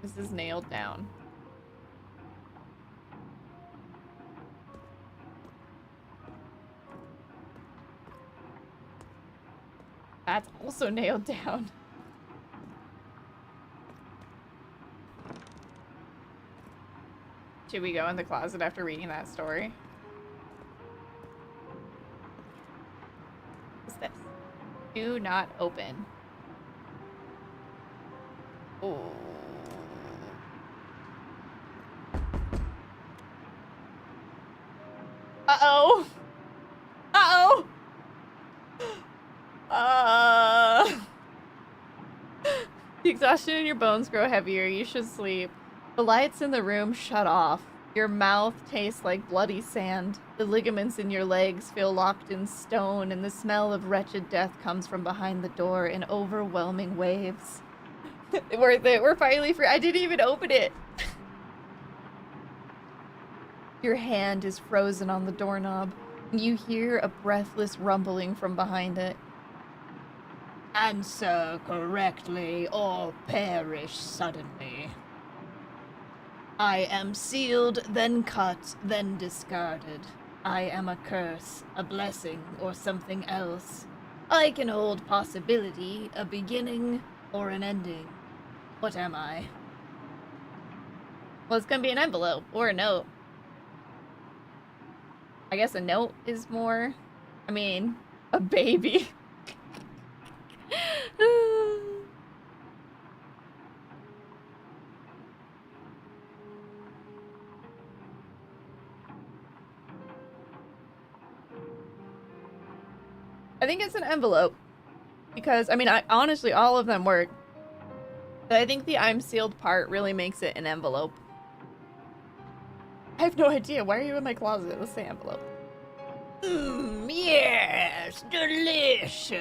This is nailed down. That's also nailed down. Should we go in the closet after reading that story? What's this? Do not open. Oh. Uh-oh. Uh-oh. The exhaustion in your bones grow heavier. You should sleep. The lights in the room shut off. Your mouth tastes like bloody sand. The ligaments in your legs feel locked in stone, and the smell of wretched death comes from behind the door in overwhelming waves. Worth it. We're finally free. I didn't even open it. Your hand is frozen on the doorknob. You hear a breathless rumbling from behind it. Answer correctly or perish suddenly. I am sealed, then cut, then discarded. I am a curse, a blessing, or something else. I can hold possibility, a beginning, or an ending. What am I? Well, it's gonna be an envelope, or a note. I guess a note is more... I mean, a baby. I think it's an envelope. Because, I mean, honestly, all of them work. But I think the I'm sealed part really makes it an envelope. I have no idea. Why are you in my closet? Let's say envelope. Yes, delicious.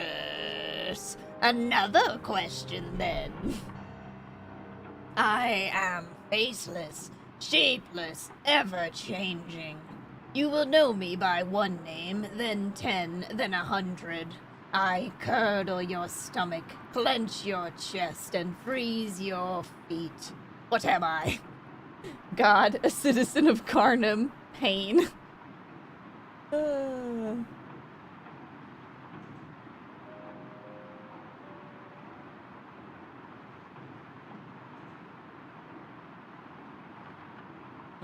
Another question then. I am faceless, shapeless, ever-changing. You will know me by one name, then 10, then 100. I curdle your stomach, clench your chest, and freeze your feet. What am I? God, a citizen of Kharnym, pain. I'm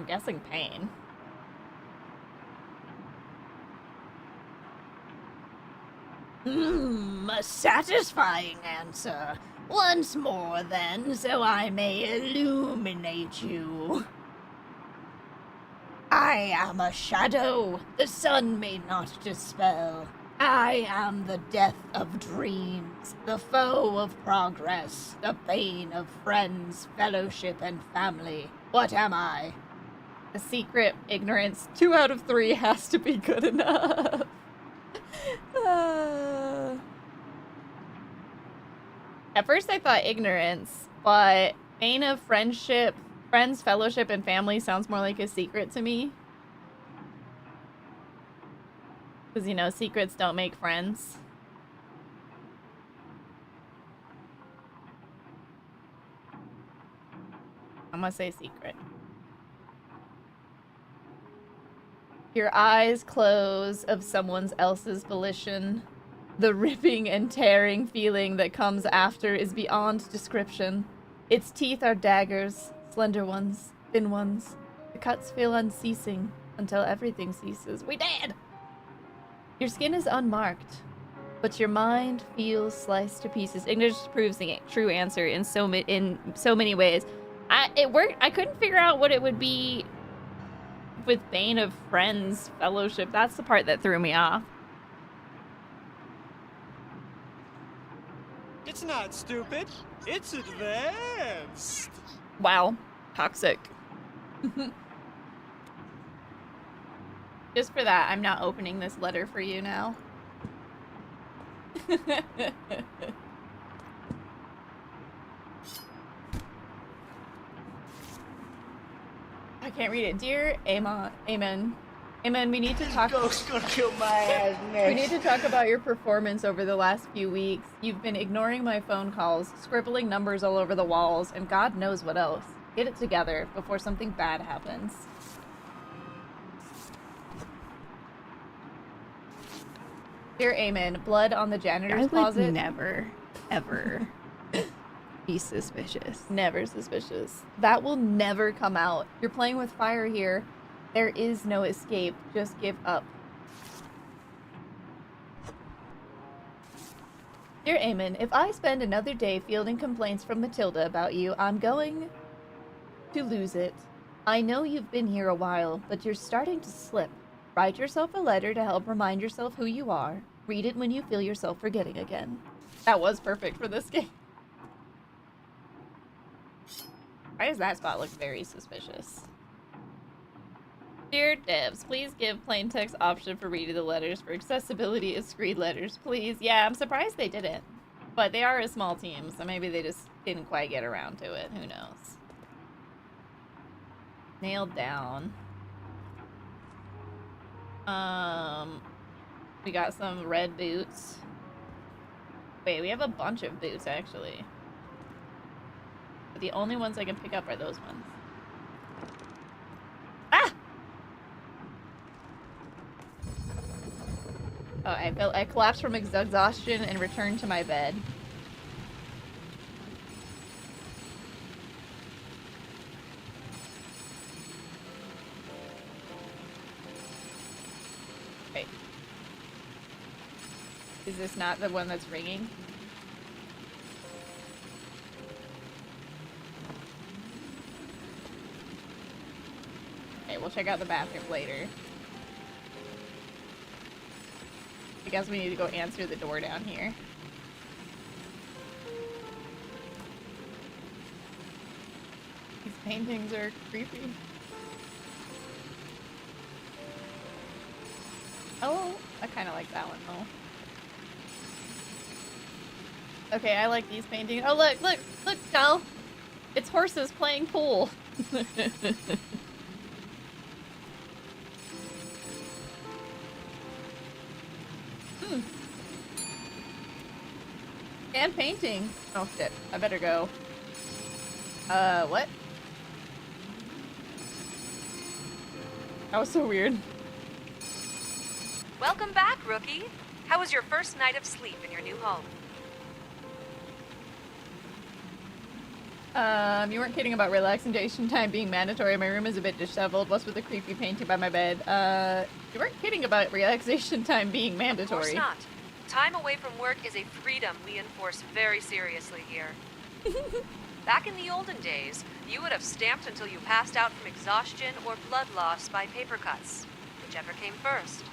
guessing pain. A satisfying answer. Once more, then, so I may illuminate you. I am a shadow the sun may not dispel. I am the death of dreams, the foe of progress, the bane of friends, fellowship, and family. What am I? A secret, ignorance. 2 out of 3 has to be good enough. At first I thought ignorance, but bane of friendship, friends, fellowship, and family sounds more like a secret to me. Because, you know, secrets don't make friends. I'm gonna say secret. Your eyes close of someone else's volition. The ripping and tearing feeling that comes after is beyond description. Its teeth are daggers, slender ones, thin ones. The cuts feel unceasing until everything ceases. We dead! Your skin is unmarked, but your mind feels sliced to pieces. Ignorance proves the true answer in so many ways. It worked. I couldn't figure out what it would be with bane of friends, fellowship. That's the part that threw me off. It's not stupid. It's advanced. Wow. Toxic. Just for that, I'm not opening this letter for you now. I can't read it. Dear Amen, we need to talk. Ghost gonna kill my ass next. We need to talk about your performance over the last few weeks. You've been ignoring my phone calls, scribbling numbers all over the walls, and God knows what else. Get it together before something bad happens. Dear Amen, blood on the janitor's closet. Never, ever be suspicious. Never suspicious. That will never come out. You're playing with fire here. There is no escape. Just give up. Dear Eamon, if I spend another day fielding complaints from Matilda about you, I'm going to lose it. I know you've been here a while, but you're starting to slip. Write yourself a letter to help remind yourself who you are. Read it when you feel yourself forgetting again. That was perfect for this game. Why does that spot look very suspicious? Dear devs, please give plain text option for reading the letters for accessibility as screen letters, please. Yeah, I'm surprised they didn't. But they are a small team, so maybe they just didn't quite get around to it. Who knows? Nailed down. We got some red boots. Wait, we have a bunch of boots, actually. But the only ones I can pick up are those ones. Ah! Oh, I collapsed from exhaustion and returned to my bed. Wait. Is this not the one that's ringing? Okay, we'll check out the bathroom later. I guess we need to go answer the door down here. These paintings are creepy. Oh, I kind of like that one though. Okay, I like these paintings. Oh, look, Cal. It's horses playing pool. And painting. Oh shit, I better go. What? That was so weird. Welcome back, rookie. How was your first night of sleep in your new home? You weren't kidding about relaxation time being mandatory. My room is a bit disheveled. What's with the creepy painting by my bed? You weren't kidding about relaxation time being mandatory. Of course not. Time away from work is a freedom we enforce very seriously here. Back in the olden days, you would have stamped until you passed out from exhaustion or blood loss by paper cuts, whichever came first.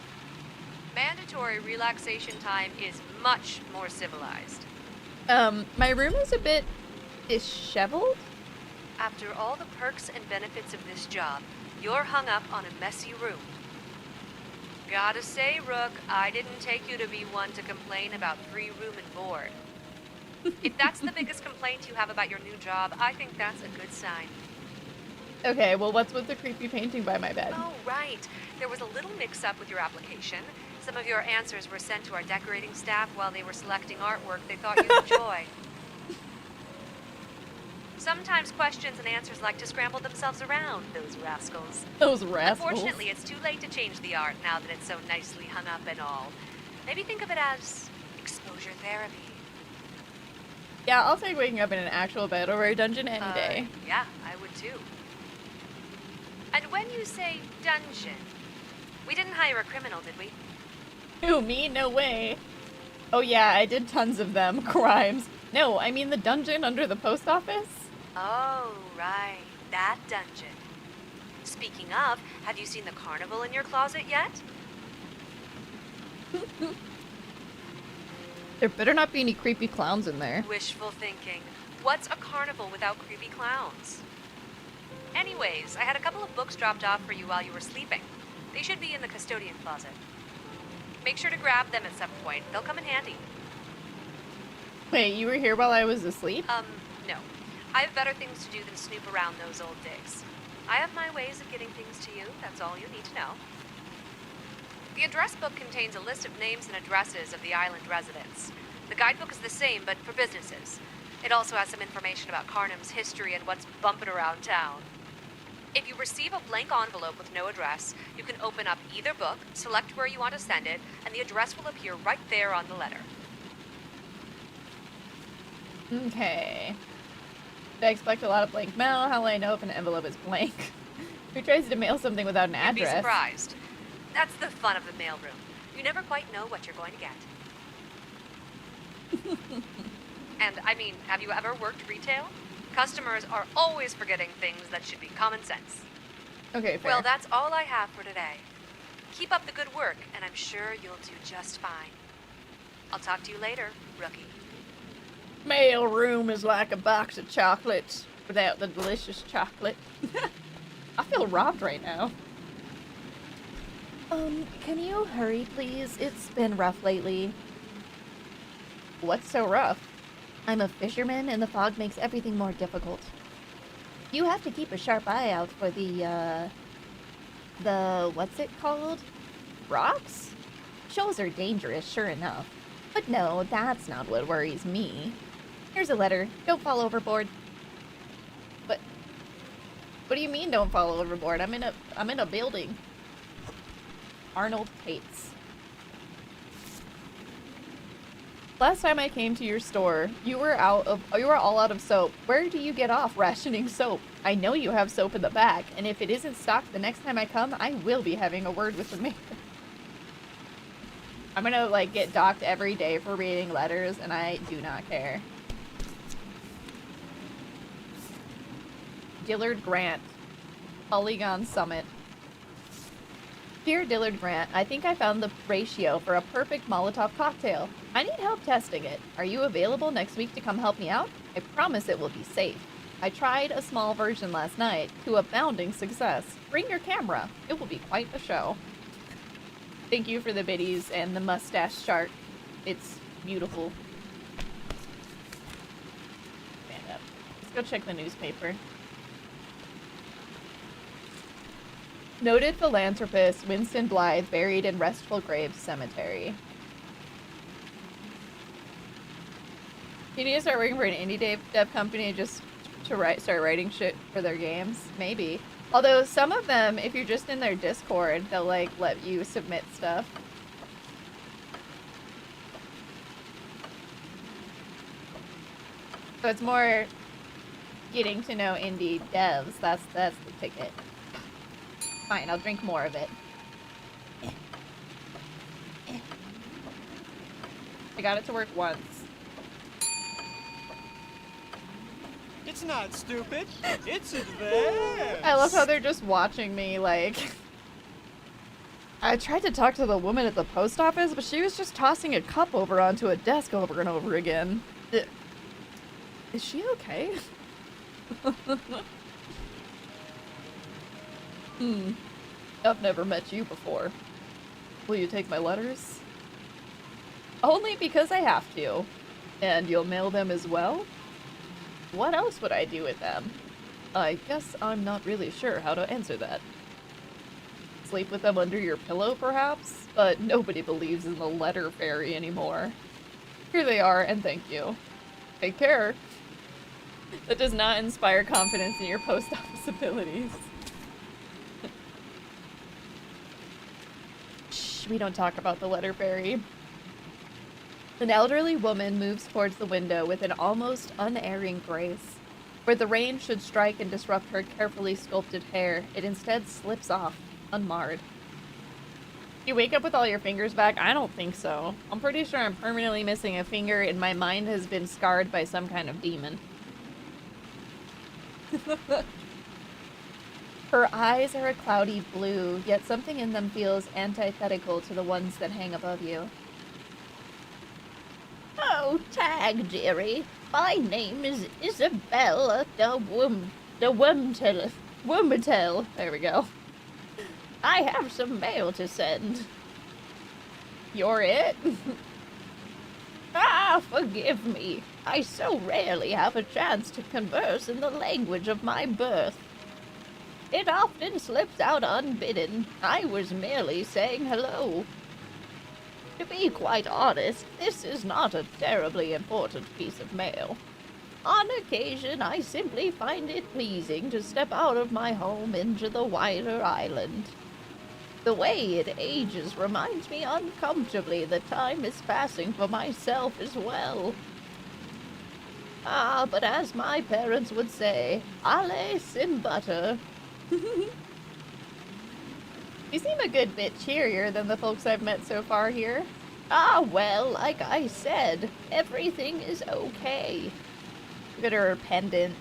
Mandatory relaxation time is much more civilized. My room is a bit disheveled? After all the perks and benefits of this job, you're hung up on a messy room. Gotta say, Rook, I didn't take you to be one to complain about free room and board. If that's the biggest complaint you have about your new job, I think that's a good sign. Okay, well, what's with the creepy painting by my bed? Oh, right. There was a little mix-up with your application. Some of your answers were sent to our decorating staff while they were selecting artwork they thought you'd enjoy. Sometimes questions and answers like to scramble themselves around, those rascals. Those rascals. Unfortunately, it's too late to change the art now that it's so nicely hung up and all. Maybe think of it as exposure therapy. Yeah, I'll take waking up in an actual bed over a dungeon any day. Yeah, I would too. And when you say dungeon, we didn't hire a criminal, did we? Who, me? No way. Oh yeah, I did tons of them. Crimes. No, I mean the dungeon under the post office. Oh, right. That dungeon. Speaking of, have you seen the carnival in your closet yet? There better not be any creepy clowns in there. Wishful thinking. What's a carnival without creepy clowns? Anyways, I had a couple of books dropped off for you while you were sleeping. They should be in the custodian closet. Make sure to grab them at some point. They'll come in handy. Wait, you were here while I was asleep? No. I have better things to do than snoop around those old digs. I have my ways of getting things to you. That's all you need to know. The address book contains a list of names and addresses of the island residents. The guidebook is the same, but for businesses. It also has some information about Kharnym's history and what's bumping around town. If you receive a blank envelope with no address, you can open up either book, select where you want to send it, and the address will appear right there on the letter. Okay. Did I expect a lot of blank mail? How will I know if an envelope is blank? Who tries to mail something without an You'd be address? surprised. That's the fun of the mailroom. You never quite know what you're going to get. And, I mean, have you ever worked retail? Customers are always forgetting things that should be common sense. Okay, fair. Well, that's all I have for today. Keep up the good work, and I'm sure you'll do just fine. I'll talk to you later, rookie. Mail room is like a box of chocolates without the delicious chocolate. I feel robbed right now. Can you hurry, please? It's been rough lately. What's so rough? I'm a fisherman, and the fog makes everything more difficult. You have to keep a sharp eye out for the what's it called? Rocks? Shoals are dangerous, sure enough. But no, that's not what worries me. Here's a letter. Don't fall overboard. What do you mean don't fall overboard? I'm in a building. Arnold Tate's. Last time I came to your store, you were all out of soap. Where do you get off rationing soap? I know you have soap in the back, and if it isn't stocked the next time I come, I will be having a word with the mayor. I'm gonna like get docked every day for reading letters, and I do not care. Dillard Grant, Polygon Summit. Dear Dillard Grant, I think I found the ratio for a perfect Molotov cocktail. I need help testing it. Are you available next week to come help me out? I promise it will be safe. I tried a small version last night to abounding success. Bring your camera. It will be quite a show. Thank you for the biddies and the mustache shark. It's beautiful. Stand up. Let's go check the newspaper. Noted philanthropist Winston Blythe buried in Restful Graves Cemetery. You need to start working for an indie dev company just to start writing shit for their games? Maybe. Although some of them, if you're just in their Discord, they'll like let you submit stuff. So it's more getting to know indie devs. That's the ticket. Fine, I'll drink more of it. I got it to work once. It's not stupid. It's advanced. I love how they're just watching me, like... I tried to talk to the woman at the post office, but she was just tossing a cup over onto a desk over and over again. Is she okay? I've never met you before. Will you take my letters? Only because I have to. And you'll mail them as well? What else would I do with them? I guess I'm not really sure how to answer that. Sleep with them under your pillow, perhaps? But nobody believes in the letter fairy anymore. Here they are, and thank you. Take care. That does not inspire confidence in your post office abilities. Shh, we don't talk about the letter fairy. An elderly woman moves towards the window with an almost unerring grace. Where the rain should strike and disrupt her carefully sculpted hair, it instead slips off, unmarred. You wake up with all your fingers back? I don't think so. I'm pretty sure I'm permanently missing a finger and my mind has been scarred by some kind of demon. Her eyes are a cloudy blue, yet something in them feels antithetical to the ones that hang above you. Oh, tag, dearie. My name is Isabella de Wormatel. There we go. I have some mail to send. You're it? Ah, forgive me. I so rarely have a chance to converse in the language of my birth. It often slips out unbidden. I was merely saying hello. To be quite honest, this is not a terribly important piece of mail. On occasion, I simply find it pleasing to step out of my home into the wider island. The way it ages reminds me uncomfortably that time is passing for myself as well. Ah, but as my parents would say, ale sin butter. You seem a good bit cheerier than the folks I've met so far here. Ah, well, like I said, everything is okay. Look at her pendant.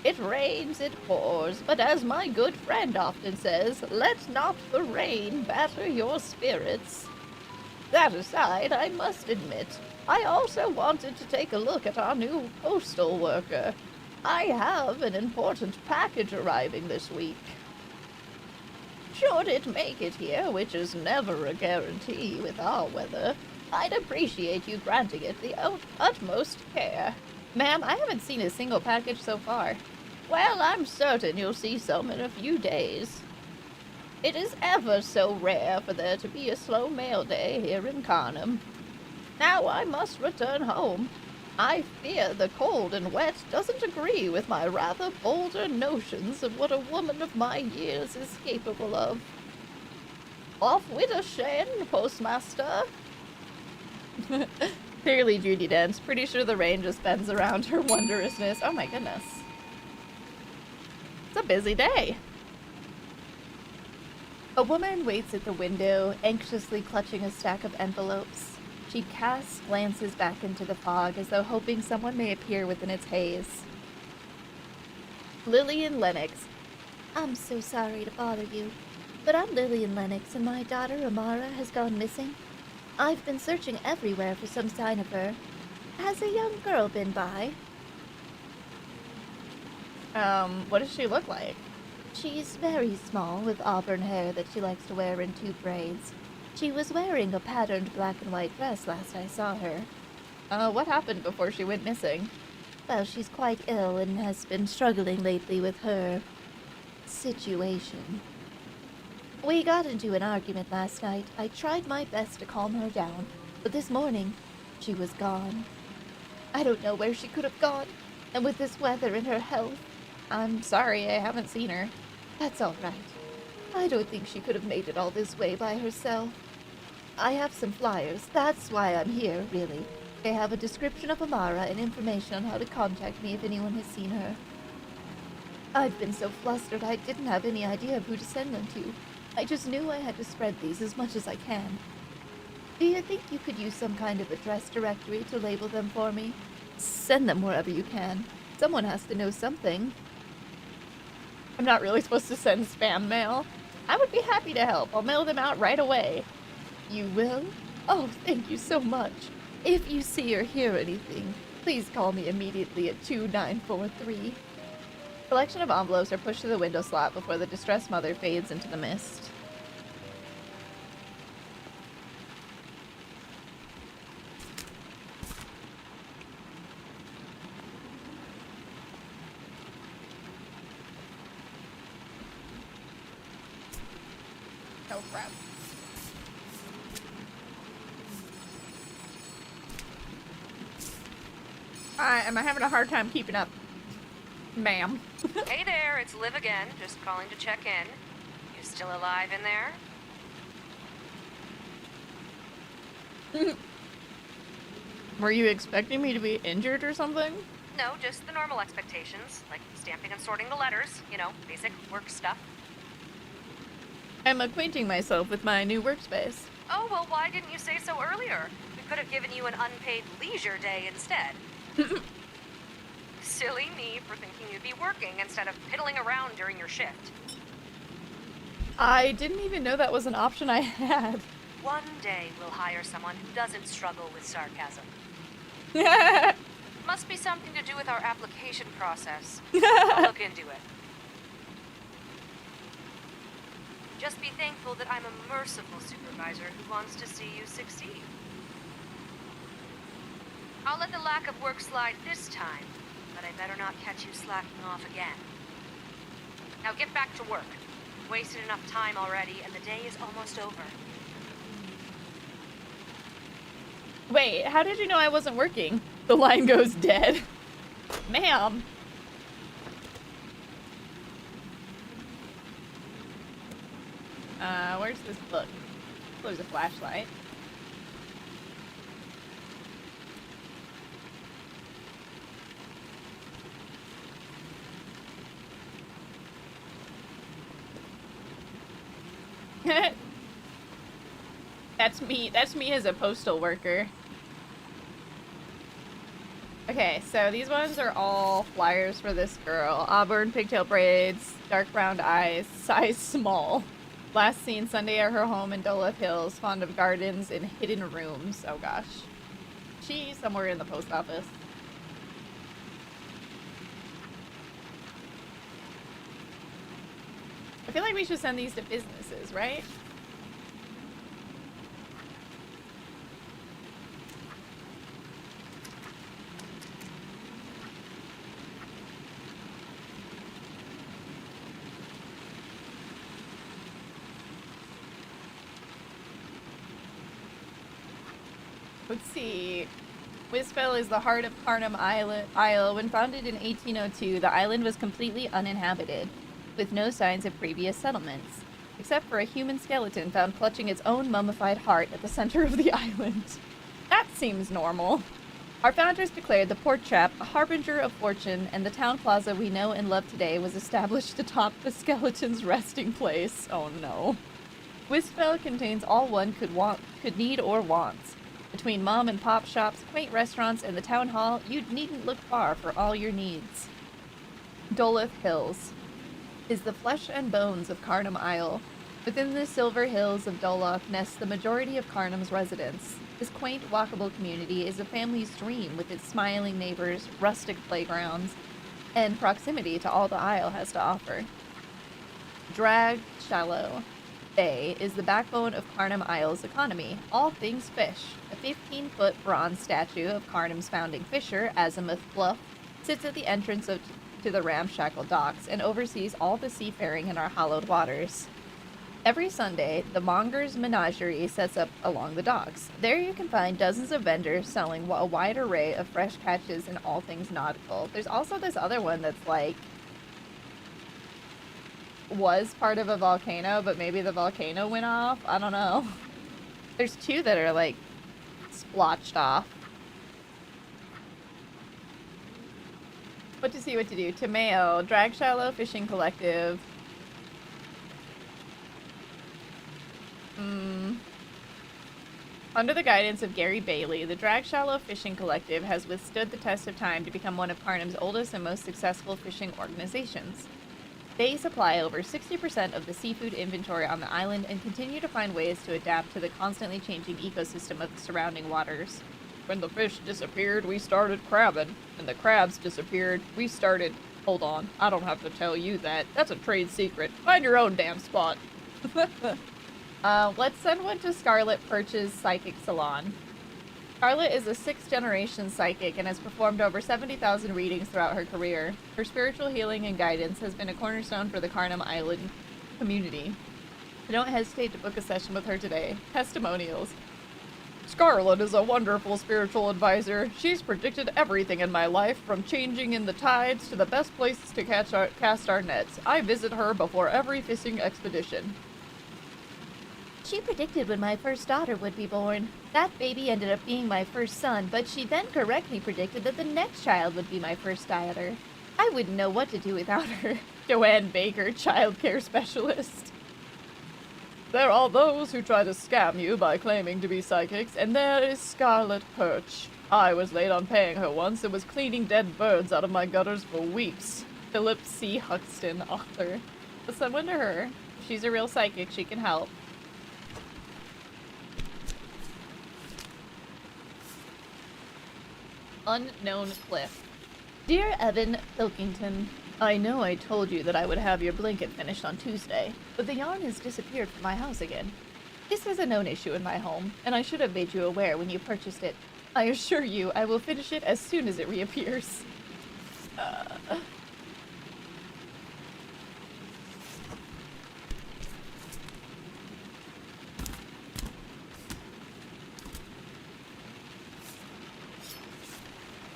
It rains, it pours, but as my good friend often says, let not the rain batter your spirits. That aside, I must admit, I also wanted to take a look at our new postal worker. I have an important package arriving this week. Should it make it here, which is never a guarantee with our weather, I'd appreciate you granting it the utmost care. Ma'am, I haven't seen a single package so far. Well, I'm certain you'll see some in a few days. It is ever so rare for there to be a slow mail day here in Kharnym. Now I must return home. I fear the cold and wet doesn't agree with my rather bolder notions of what a woman of my years is capable of. Auf Wiedersehen, postmaster. Clearly Judy Dent's pretty sure the rain just bends around her wondrousness. Oh my goodness. It's a busy day. A woman waits at the window, anxiously clutching a stack of envelopes. She casts glances back into the fog as though hoping someone may appear within its haze. Lillian Lennox. I'm so sorry to bother you, but I'm Lillian Lennox and my daughter Amara has gone missing. I've been searching everywhere for some sign of her. Has a young girl been by? What does she look like? She's very small, with auburn hair that she likes to wear in 2 braids. She was wearing a patterned black and white dress last I saw her. What happened before she went missing? Well, she's quite ill and has been struggling lately with her situation. We got into an argument last night. I tried my best to calm her down, but this morning, she was gone. I don't know where she could have gone, and with this weather and her health, I'm sorry, I haven't seen her. that's all right. I don't think she could have made it all this way by herself. I have some flyers. That's why I'm here, really. They have a description of Amara and information on how to contact me if anyone has seen her. I've been so flustered I didn't have any idea of who to send them to. I just knew I had to spread these as much as I can. Do you think you could use some kind of address directory to label them for me? Send them wherever you can. Someone has to know something. I'm not really supposed to send spam mail. I would be happy to help. I'll mail them out right away. You will? Oh, thank you so much. If you see or hear anything, please call me immediately at 2943. Collection of envelopes are pushed to the window slot before the distressed mother fades into the mist. Oh crap. Am I having a hard time keeping up? Ma'am. Hey there, it's Liv again, just calling to check in. You still alive in there? Were you expecting me to be injured or something? No, just the normal expectations, like stamping and sorting the letters, you know, basic work stuff. I'm acquainting myself with my new workspace. Oh, well, why didn't you say so earlier? We could have given you an unpaid leisure day instead. Silly me for thinking you'd be working instead of piddling around during your shift. I didn't even know that was an option I had. One day we'll hire someone who doesn't struggle with sarcasm. Must be something to do with our application process. I'll look into it. Just be thankful that I'm a merciful supervisor who wants to see you succeed. I'll let the lack of work slide this time, but I better not catch you slacking off again. Now get back to work. Wasted enough time already, and the day is almost over. Wait, how did you know I wasn't working? The line goes dead. Ma'am. Where's this book? There's a flashlight. That's me as a postal worker. Okay, so these ones are all flyers for this girl. Auburn pigtail braids, dark brown eyes, size small. Last seen Sunday at her home in Duluth Hills, fond of gardens and hidden rooms. Oh gosh. She's somewhere in the post office. I feel like we should send these to businesses, right? Let's see. Wisfell is the heart of Kharnym Isle. When founded in 1802, the island was completely uninhabited, with no signs of previous settlements, except for a human skeleton found clutching its own mummified heart at the center of the island. That seems normal. Our founders declared the pork trap a harbinger of fortune, and the town plaza we know and love today was established atop the skeleton's resting place. Oh no. Wisfell contains all one could need or want. Between mom and pop shops, quaint restaurants, and the town hall, you needn't look far for all your needs. Duluth Hills is the flesh and bones of Kharnym Isle. Within the silver hills of Duluth nests the majority of Kharnym's residents. This quaint, walkable community is a family's dream with its smiling neighbors, rustic playgrounds, and proximity to all the Isle has to offer. Drag Shallow Bay is the backbone of Kharnym Isle's economy, all things fish. A 15-foot bronze statue of Kharnym's founding fisher, Azimuth Bluff, sits at the entrance to the ramshackle docks and oversees all the seafaring in our hallowed waters. Every Sunday, the Monger's Menagerie sets up along the docks. There you can find dozens of vendors selling a wide array of fresh catches and all things nautical. There's also this other one that's like was part of a volcano, but maybe the volcano went off. I don't know. There's two that are like splotched off. What to see, what to do. Tomeo, Drag Shallow Fishing Collective. Under the guidance of Gary Bailey, the Drag Shallow Fishing Collective has withstood the test of time to become one of Kharnym's oldest and most successful fishing organizations. They supply over 60% of the seafood inventory on the island and continue to find ways to adapt to the constantly changing ecosystem of the surrounding waters. When the fish disappeared, we started crabbing. When the crabs disappeared, we started... Hold on, I don't have to tell you that. That's a trade secret. Find your own damn spot. Let's send one to Scarlet Perch's Psychic Salon. Scarlet is a 6th-generation psychic and has performed over 70,000 readings throughout her career. Her spiritual healing and guidance has been a cornerstone for the Kharnym Island community. Don't hesitate to book a session with her today. Testimonials. Scarlet is a wonderful spiritual advisor. She's predicted everything in my life, from changing in the tides to the best places to cast our nets. I visit her before every fishing expedition. She predicted when my first daughter would be born. That baby ended up being my first son, but she then correctly predicted that the next child would be my first daughter. I wouldn't know what to do without her. Joanne Baker, child care specialist. There are those who try to scam you by claiming to be psychics, and there is Scarlet Perch. I was late on paying her once and was cleaning dead birds out of my gutters for weeks. Philip C. Huxton, author. Let's send one to her. If she's a real psychic, she can help. Unknown cliff. Dear Evan Pilkington, I know I told you that I would have your blanket finished on Tuesday, but the yarn has disappeared from my house again. This is a known issue in my home, and I should have made you aware when you purchased it. I assure you I will finish it as soon as it reappears.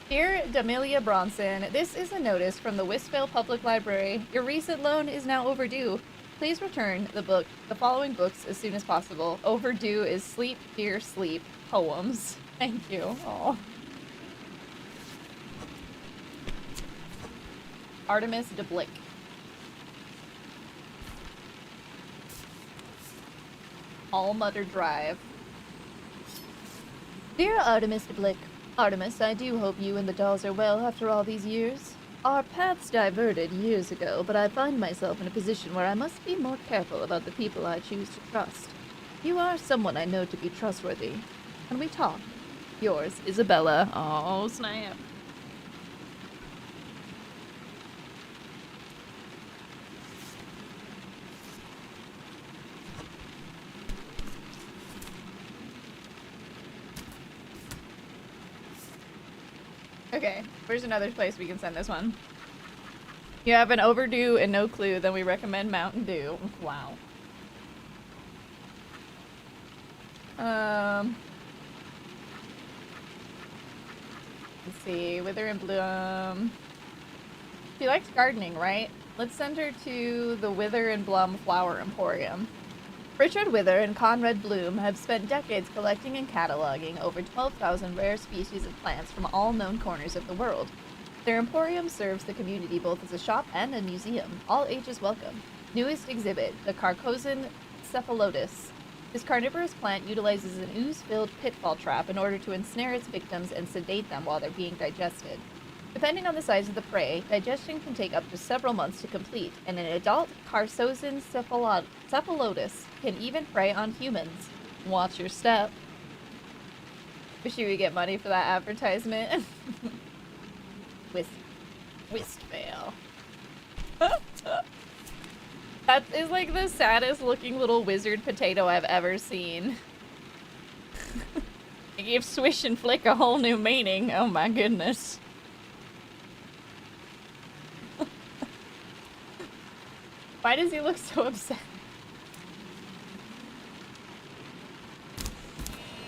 Dear Damelia Bronson, this is a notice from the Whistvale Public Library. Your recent loan is now overdue. Please return the following books as soon as possible. Overdue is Sleep, Dear Sleep poems. Thank you. Oh. Artemis de Blick. Allmother Drive. Dear Artemis de Blick, Artemis, I do hope you and the dolls are well after all these years. Our paths diverted years ago, but I find myself in a position where I must be more careful about the people I choose to trust. You are someone I know to be trustworthy. Can we talk? Yours, Isabella. Oh, snap. Okay, where's another place we can send this one? You have an overdue and no clue, then we recommend Mountain Dew. Wow. Let's see, Wither and Bloom. She likes gardening, right? Let's send her to the Wither and Bloom Flower Emporium. Richard Wither and Conrad Bloom have spent decades collecting and cataloging over 12,000 rare species of plants from all known corners of the world. Their emporium serves the community both as a shop and a museum, all ages welcome. Newest exhibit, the Carcosan cephalotus. This carnivorous plant utilizes an ooze-filled pitfall trap in order to ensnare its victims and sedate them while they're being digested. Depending on the size of the prey, digestion can take up to several months to complete, and an adult Carcosan cephalotus can even prey on humans. Watch your step. Wish you would get money for that advertisement. Wistfale. That is like the saddest looking little wizard potato I've ever seen. It gives Swish and Flick a whole new meaning. Oh my goodness. Why does he look so upset?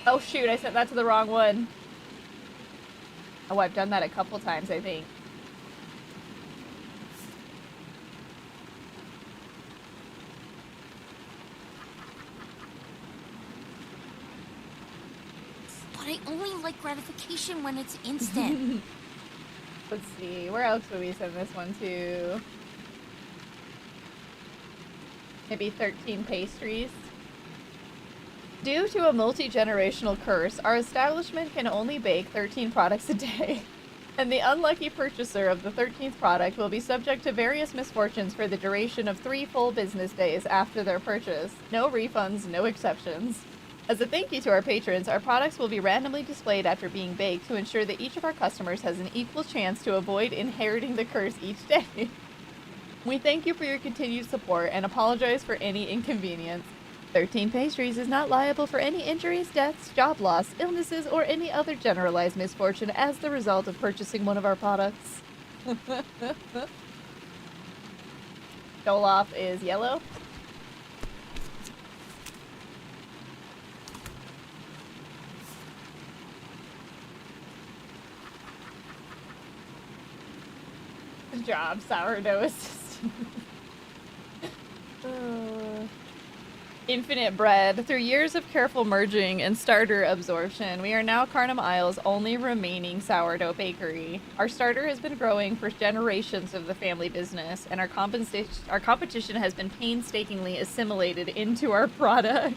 Oh shoot, I sent that to the wrong one. Oh, I've done that a couple times, I think. But I only like gratification when it's instant. Let's see, where else would we send this one to? Maybe 13 pastries. Due to a multi-generational curse, our establishment can only bake 13 products a day. And the unlucky purchaser of the 13th product will be subject to various misfortunes for the duration of 3 full business days after their purchase. No refunds, no exceptions. As a thank you to our patrons, our products will be randomly displayed after being baked to ensure that each of our customers has an equal chance to avoid inheriting the curse each day. We thank you for your continued support and apologize for any inconvenience. 13 Pastries is not liable for any injuries, deaths, job loss, illnesses, or any other generalized misfortune as the result of purchasing one of our products. Dolof is yellow. Good job, sourdough assistant. Infinite bread. Through years of careful merging and starter absorption, we are now Kharnym Isle's only remaining sourdough bakery. Our starter has been growing for generations of the family business, and our competition has been painstakingly assimilated into our product.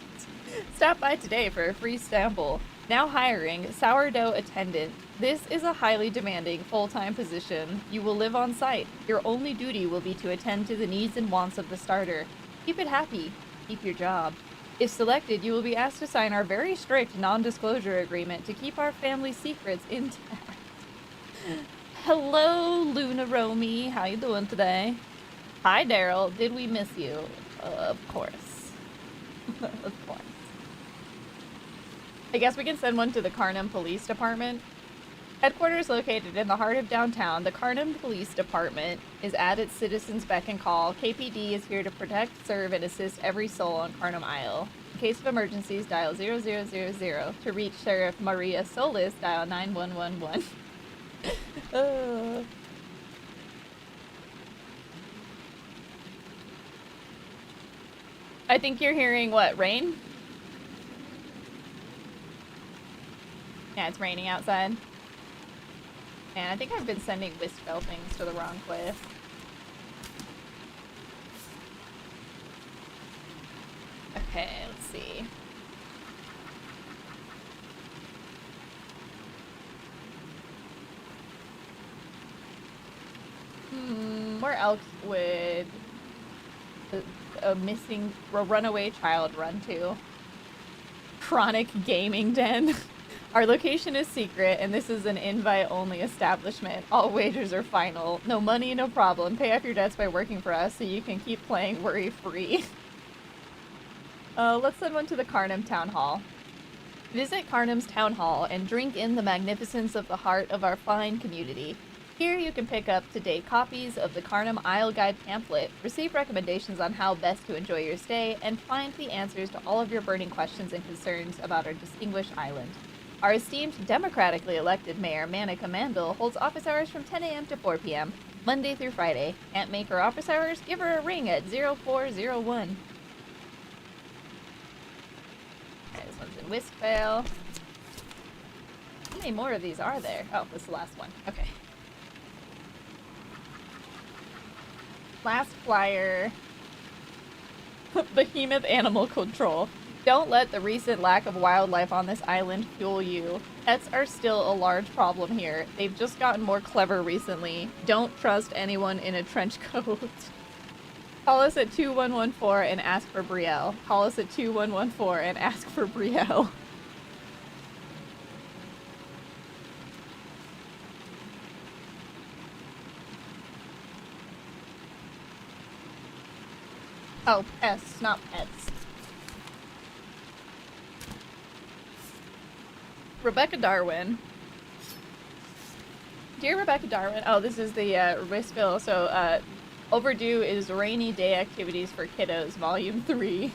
Stop by today for a free sample. Now hiring sourdough attendant. This is a highly demanding full-time position. You will live on site. Your only duty will be to attend to the needs and wants of the starter. Keep it happy. Keep your job. If selected, you will be asked to sign our very strict non-disclosure agreement to keep our family secrets intact. Hello, Luna Romy. How you doing today? Hi, Daryl. Did we miss you? Of course. Of course. I guess we can send one to the Kharnym Police Department. Headquarters located in the heart of downtown, the Kharnym Police Department is at its citizens' beck and call. KPD is here to protect, serve, and assist every soul on Kharnym Isle. In case of emergencies, dial 0000. To reach Sheriff Maria Solis, dial 9111. I think you're hearing what, rain? Yeah, it's raining outside. And I think I've been sending Whiskbell things to the wrong place. Okay, let's see. Where else would a runaway child run to? Chronic Gaming Den. Our location is secret, and this is an invite-only establishment. All wagers are final. No money, no problem. Pay off your debts by working for us so you can keep playing worry-free. Let's send one to the Kharnym Town Hall. Visit Kharnym's Town Hall and drink in the magnificence of the heart of our fine community. Here you can pick up to-date copies of the Kharnym Isle Guide pamphlet, receive recommendations on how best to enjoy your stay, and find the answers to all of your burning questions and concerns about our distinguished island. Our esteemed democratically elected mayor, Manika Mandel, holds office hours from 10 a.m. to 4 p.m., Monday through Friday. Can't make her office hours? Give her a ring at 0401. Okay, this one's in Whiskvale. How many more of these are there? Oh, this is the last one. Okay. Last flyer. Behemoth Animal Control. Don't let the recent lack of wildlife on this island fuel you. Pets are still a large problem here. They've just gotten more clever recently. Don't trust anyone in a trench coat. Call us at 2114 and ask for Brielle. Call us at 2114 and ask for Brielle. Oh, pests, not pets. Rebecca Darwin. Dear Rebecca Darwin. Oh, this is the Risville. So, overdue is Rainy Day Activities for Kiddos, Volume 3.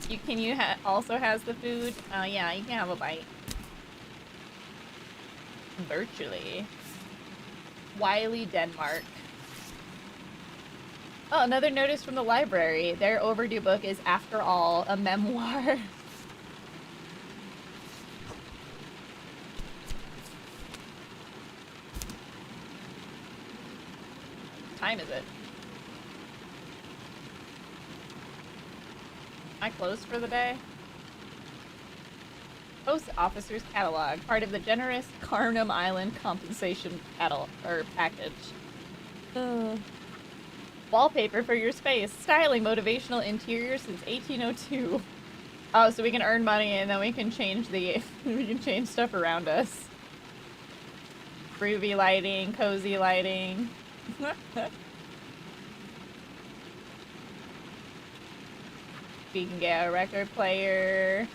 You also has the food? Oh, yeah, you can have a bite. Virtually. Wiley, Denmark. Oh, another notice from the library. Their overdue book is After All, a memoir. What time is it? Am I closed for the day? Post Officer's Catalog, part of the generous Kharnym Island compensation package. Wallpaper for your space. Styling motivational interior since 1802. Oh, so we can earn money and then we can change we can change stuff around us. Groovy lighting, cozy lighting. We can get a record player.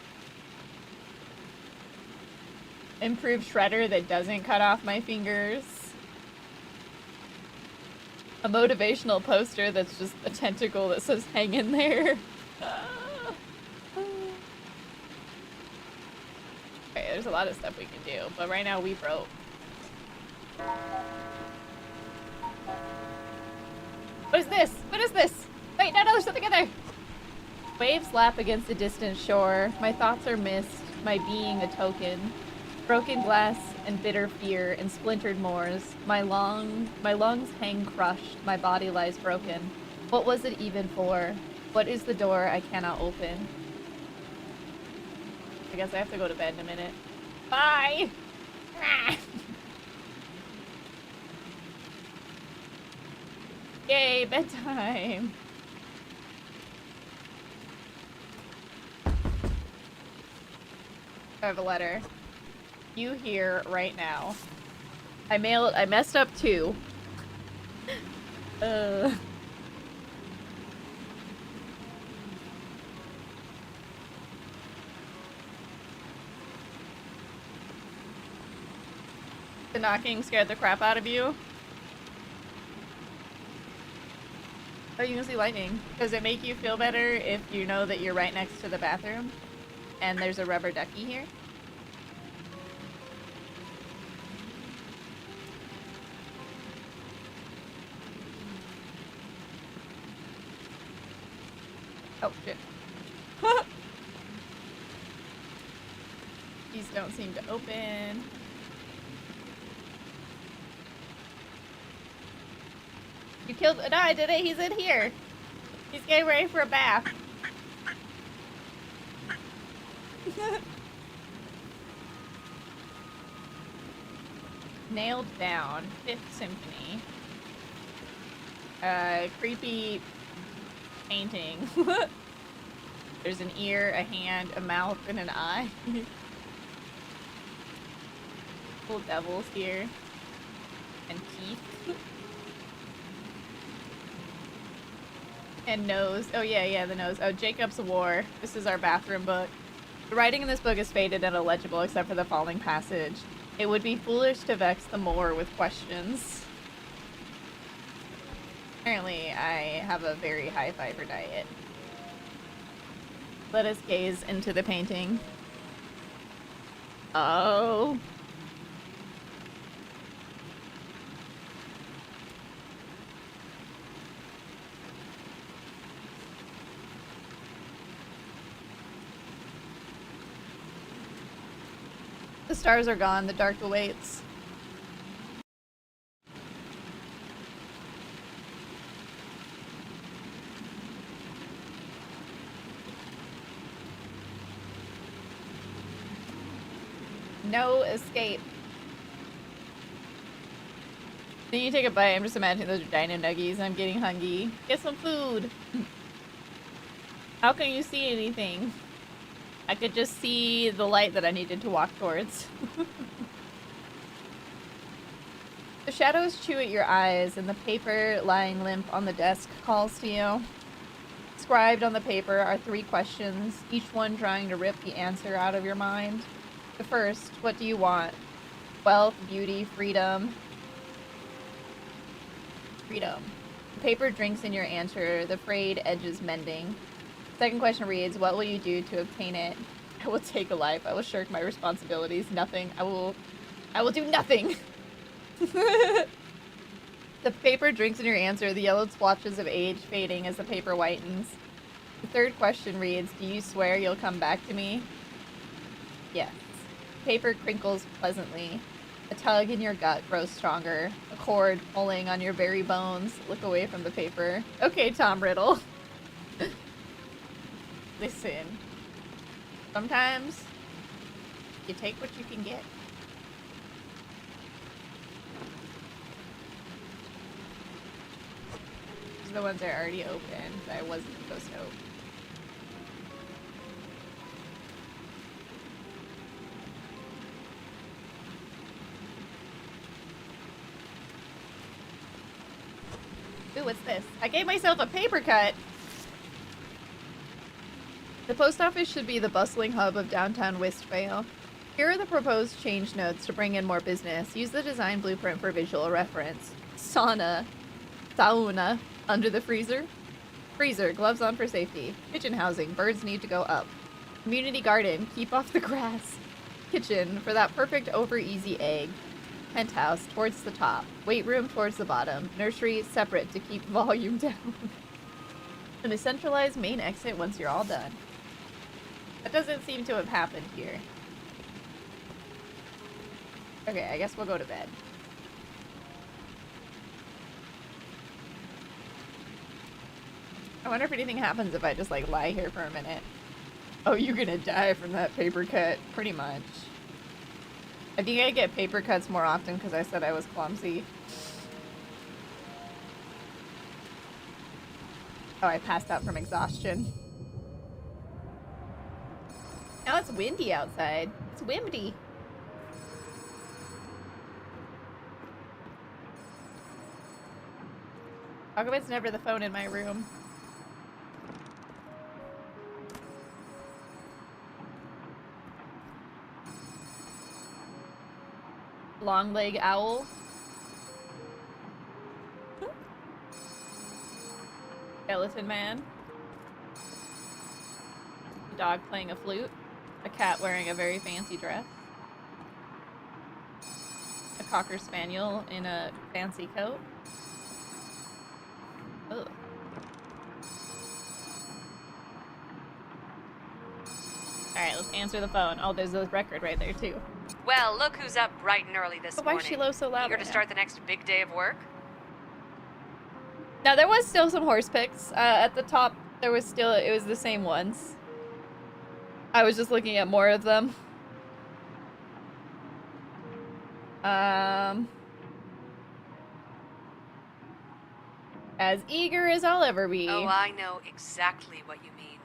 Improved shredder that doesn't cut off my fingers. A motivational poster that's just a tentacle that says hang in there. Okay, there's a lot of stuff we can do, but right now we broke. What is this? What is this? Wait, no, there's something in there! Waves lap against a distant shore. My thoughts are mist, my being a token. Broken glass and bitter fear and splintered moors. My lungs hang crushed, my body lies broken. What was it even for? What is the door I cannot open? I guess I have to go to bed in a minute. Bye! Yay, bedtime! I have a letter. you here right now. I messed up too. The knocking scared the crap out of you? Oh, you can see lightning. Does it make you feel better if you know that you're right next to the bathroom and there's a rubber ducky here? Oh, shit. These don't seem to open. You killed- No, I did it! He's in here! He's getting ready for a bath. Nailed down. Fifth Symphony. Creepy painting. There's an ear, a hand, a mouth, and an eye. Little devils here. And teeth. And nose. Oh yeah, the nose. Oh, Jacob's War. This is our bathroom book. The writing in this book is faded and illegible except for the following passage. It would be foolish to vex the Moor with questions. Apparently, I have a very high fiber diet. Let us gaze into the painting. Oh. The stars are gone, the dark awaits. No escape. Then you take a bite, I'm just imagining those are dino nuggies, I'm getting hungry. Get some food! How can you see anything? I could just see the light that I needed to walk towards. The shadows chew at your eyes, and the paper lying limp on the desk calls to you. Scribed on the paper are 3 questions, each one trying to rip the answer out of your mind. The first, what do you want? Wealth, beauty, freedom. Freedom. The paper drinks in your answer, the frayed edges mending. Second question reads, what will you do to obtain it? I will take a life. I will shirk my responsibilities. Nothing. I will do nothing. The paper drinks in your answer, the yellowed splotches of age fading as the paper whitens. The third question reads, do you swear you'll come back to me? Yes. Paper crinkles pleasantly. A tug in your gut grows stronger. A cord pulling on your very bones. Look away from the paper. Okay, Tom Riddle. Listen, sometimes you take what you can get. These are the ones that are already open that I wasn't supposed to open. Ooh, what's this? I gave myself a paper cut! The post office should be the bustling hub of downtown Westvale. Here are the proposed change notes to bring in more business. Use the design blueprint for visual reference. Sauna. Under the freezer. Freezer. Gloves on for safety. Kitchen housing. Birds need to go up. Community garden. Keep off the grass. Kitchen. For that perfect over-easy egg. Penthouse. Towards the top. Weight room towards the bottom. Nursery. Separate to keep volume down. And a centralized main exit once you're all done. That doesn't seem to have happened here. Okay, I guess we'll go to bed. I wonder if anything happens if I just, like, lie here for a minute. Oh, you're gonna die from that paper cut. Pretty much. I think I get paper cuts more often because I said I was clumsy. Oh, I passed out from exhaustion. Now it's windy outside. It's windy. How come it's never the phone in my room? Long leg owl. Skeleton man. A dog playing a flute. A cat wearing a very fancy dress. A cocker spaniel in a fancy coat. Ugh. Alright, let's answer the phone. Oh, there's a record right there, too. Well, look who's up bright and early this But why morning. is she low so loud Eager right to now? start the next big day of work? Now, there was still some horse picks. At the top, there was still... It was the same ones. I was just looking at more of them. As eager as I'll ever be. Oh, I know exactly what you mean.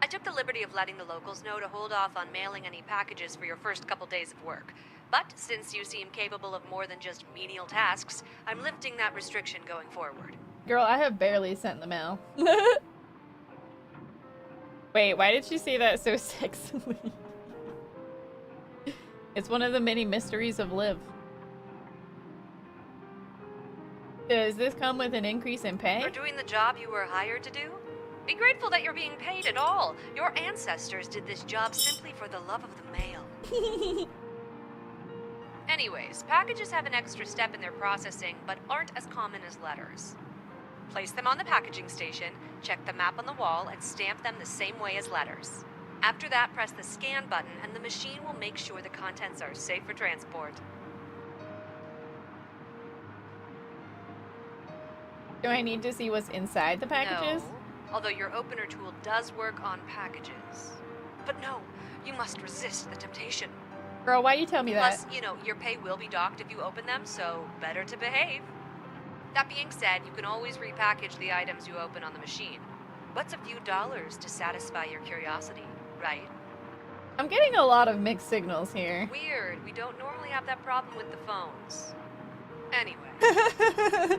I took the liberty of letting the locals know to hold off on mailing any packages for your first couple days of work. But since you seem capable of more than just menial tasks, I'm lifting that restriction going forward. Girl, I have barely sent the mail. Wait, why did she say that so sexily? It's one of the many mysteries of Liv. Does this come with an increase in pay? For doing the job you were hired to do? Be grateful that you're being paid at all. Your ancestors did this job simply for the love of the mail. Anyways, packages have an extra step in their processing, but aren't as common as letters. Place them on the packaging station, check the map on the wall, and stamp them the same way as letters. After that, press the scan button, and the machine will make sure the contents are safe for transport. Do I need to see what's inside the packages? No, although your opener tool does work on packages. But no, you must resist the temptation. Girl, why you tell me that? Plus, you know, your pay will be docked if you open them, so better to behave. That being said, you can always repackage the items you open on the machine. What's a few dollars to satisfy your curiosity, right? I'm getting a lot of mixed signals here. Weird, we don't normally have that problem with the phones. Anyway.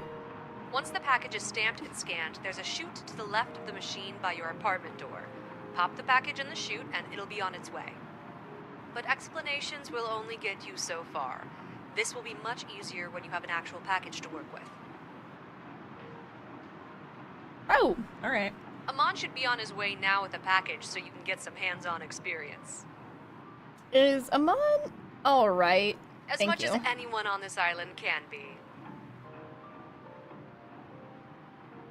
Once the package is stamped and scanned, there's a chute to the left of the machine by your apartment door. Pop the package in the chute and it'll be on its way. But explanations will only get you so far. This will be much easier when you have an actual package to work with. Oh, alright. Amon should be on his way now with a package so you can get some hands-on experience. Is Amon alright? As Thank much you. as anyone on this island can be.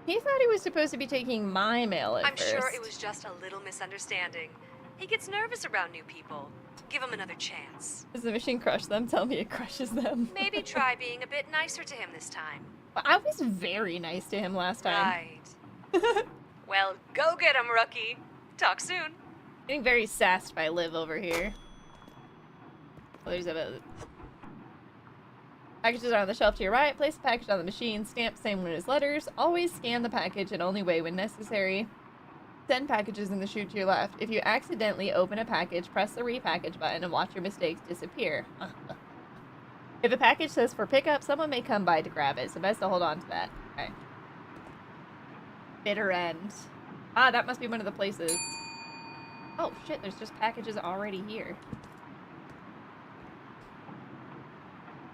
He thought he was supposed to be taking my mail at I'm first. sure it was just a little misunderstanding. He gets nervous around new people. Give him another chance. Does the machine crush them? Tell me it crushes them. Maybe try being a bit nicer to him this time. I was very nice to him last time. Right. Well, go get him, rookie. Talk soon. Getting very sassed by Liv over here. Oh, there's a... Packages are on the shelf to your right. Place the package on the machine. Stamp same one as letters. Always scan the package and only weigh when necessary. Send packages in the chute to your left. If you accidentally open a package, press the repackage button and watch your mistakes disappear. If a package says for pickup, someone may come by to grab it, so best to hold on to that. Okay. Bitter end. Ah, that must be one of the places. Oh shit, there's just packages already here.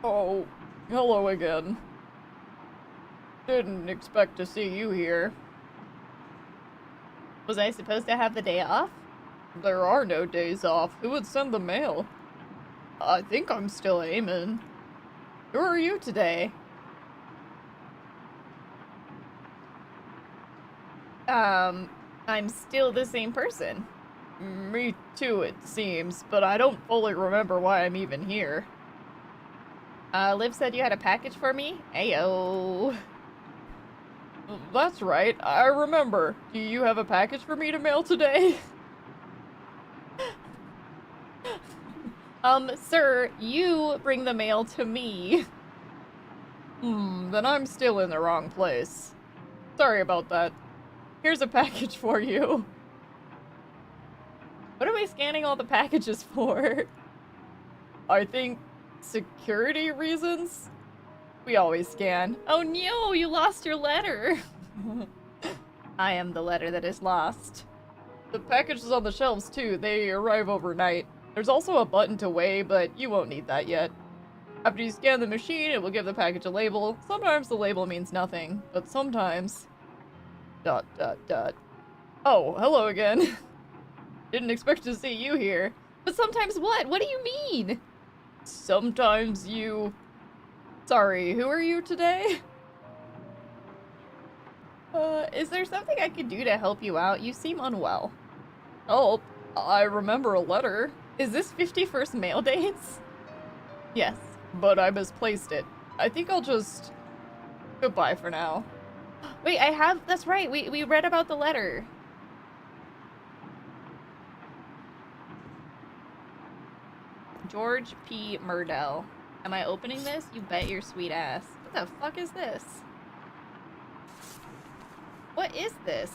Oh, hello again. Didn't expect to see you here. Was I supposed to have the day off? There are no days off. Who would send the mail? I think I'm still aiming. Who are you today? I'm still the same person. Me too, it seems, but I don't fully remember why I'm even here. Liv said you had a package for me? Ayo. That's right, I remember. Do you have a package for me to mail today? Sir, you bring the mail to me. Then I'm still in the wrong place. Sorry about that. Here's a package for you. What am I scanning all the packages for? I think security reasons? We always scan. Oh no, you lost your letter. I am the letter that is lost. The package is on the shelves too. They arrive overnight. There's also a button to weigh, but you won't need that yet. After you scan the machine, it will give the package a label. Sometimes the label means nothing, but sometimes... ... Oh, hello again. Didn't expect to see you here. But sometimes what? What do you mean? Sometimes you... Sorry, who are you today? Is there something I could do to help you out? You seem unwell. Oh, I remember a letter. Is this 51st mail dates? Yes, but I misplaced it. I think I'll just... Goodbye for now. Wait, that's right, we read about the letter. George P. Murdell. Am I opening this? You bet your sweet ass. What the fuck is this? What is this?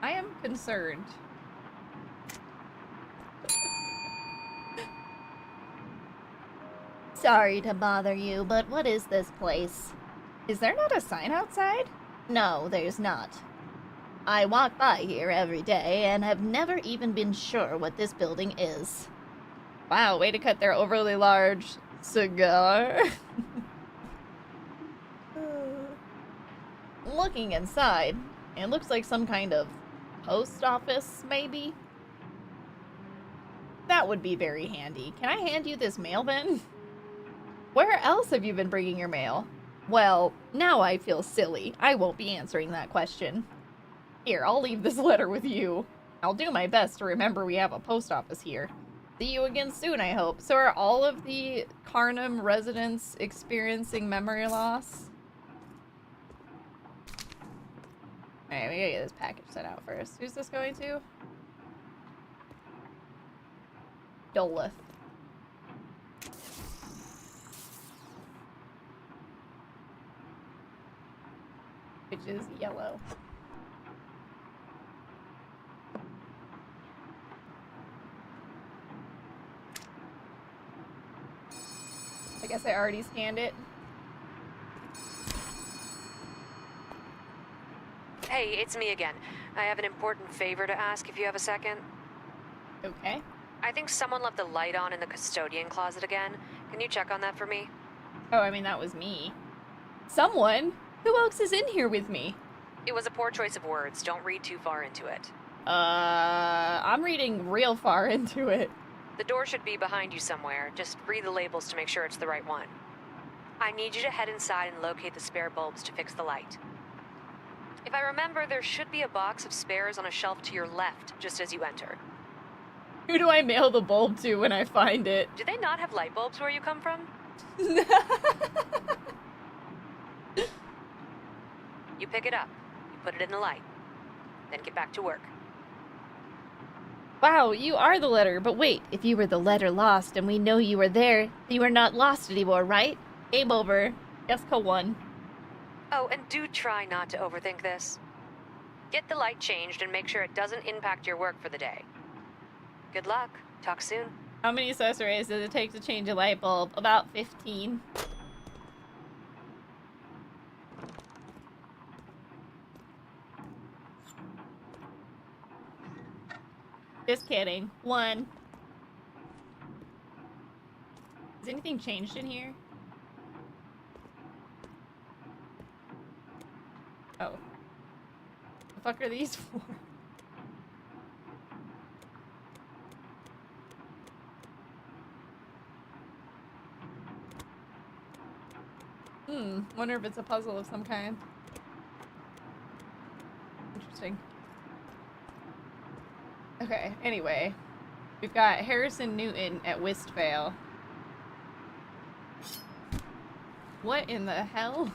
I am concerned. Sorry to bother you, but what is this place? Is there not a sign outside? No, there's not. I walk by here every day and have never even been sure what this building is. Wow, way to cut their overly large cigar. Looking inside, it looks like some kind of post office, maybe? That would be very handy. Can I hand you this mail then? Where else have you been bringing your mail? Well, now I feel silly. I won't be answering that question. Here, I'll leave this letter with you. I'll do my best to remember we have a post office here. See you again soon, I hope. So are all of the Kharnym residents experiencing memory loss? Alright, we gotta get this package set out first. Who's this going to? Dolith. Which is yellow. I guess I already scanned it. Hey, it's me again. I have an important favor to ask if you have a second. Okay. I think someone left the light on in the custodian closet again. Can you check on that for me? Oh, I mean, that was me. Someone? Who else is in here with me? It was a poor choice of words. Don't read too far into it. I'm reading real far into it. The door should be behind you somewhere. Just read the labels to make sure it's the right one. I need you to head inside and locate the spare bulbs to fix the light. If I remember, there should be a box of spares on a shelf to your left, just as you enter. Who do I mail the bulb to when I find it? Do they not have light bulbs where you come from? You pick it up, you put it in the light, then get back to work. Wow, you are the letter, but wait, if you were the letter lost and we know you were there, you are not lost anymore, right? Game over. Jessica won. Oh, and do try not to overthink this. Get the light changed and make sure it doesn't impact your work for the day. Good luck. Talk soon. How many accessories does it take to change a light bulb? About 15. Just kidding. 1. Has anything changed in here? Oh. The fuck are these for? Wonder if it's a puzzle of some kind. Interesting. Okay, anyway. We've got Harrison Newton at Wistfale. What in the hell?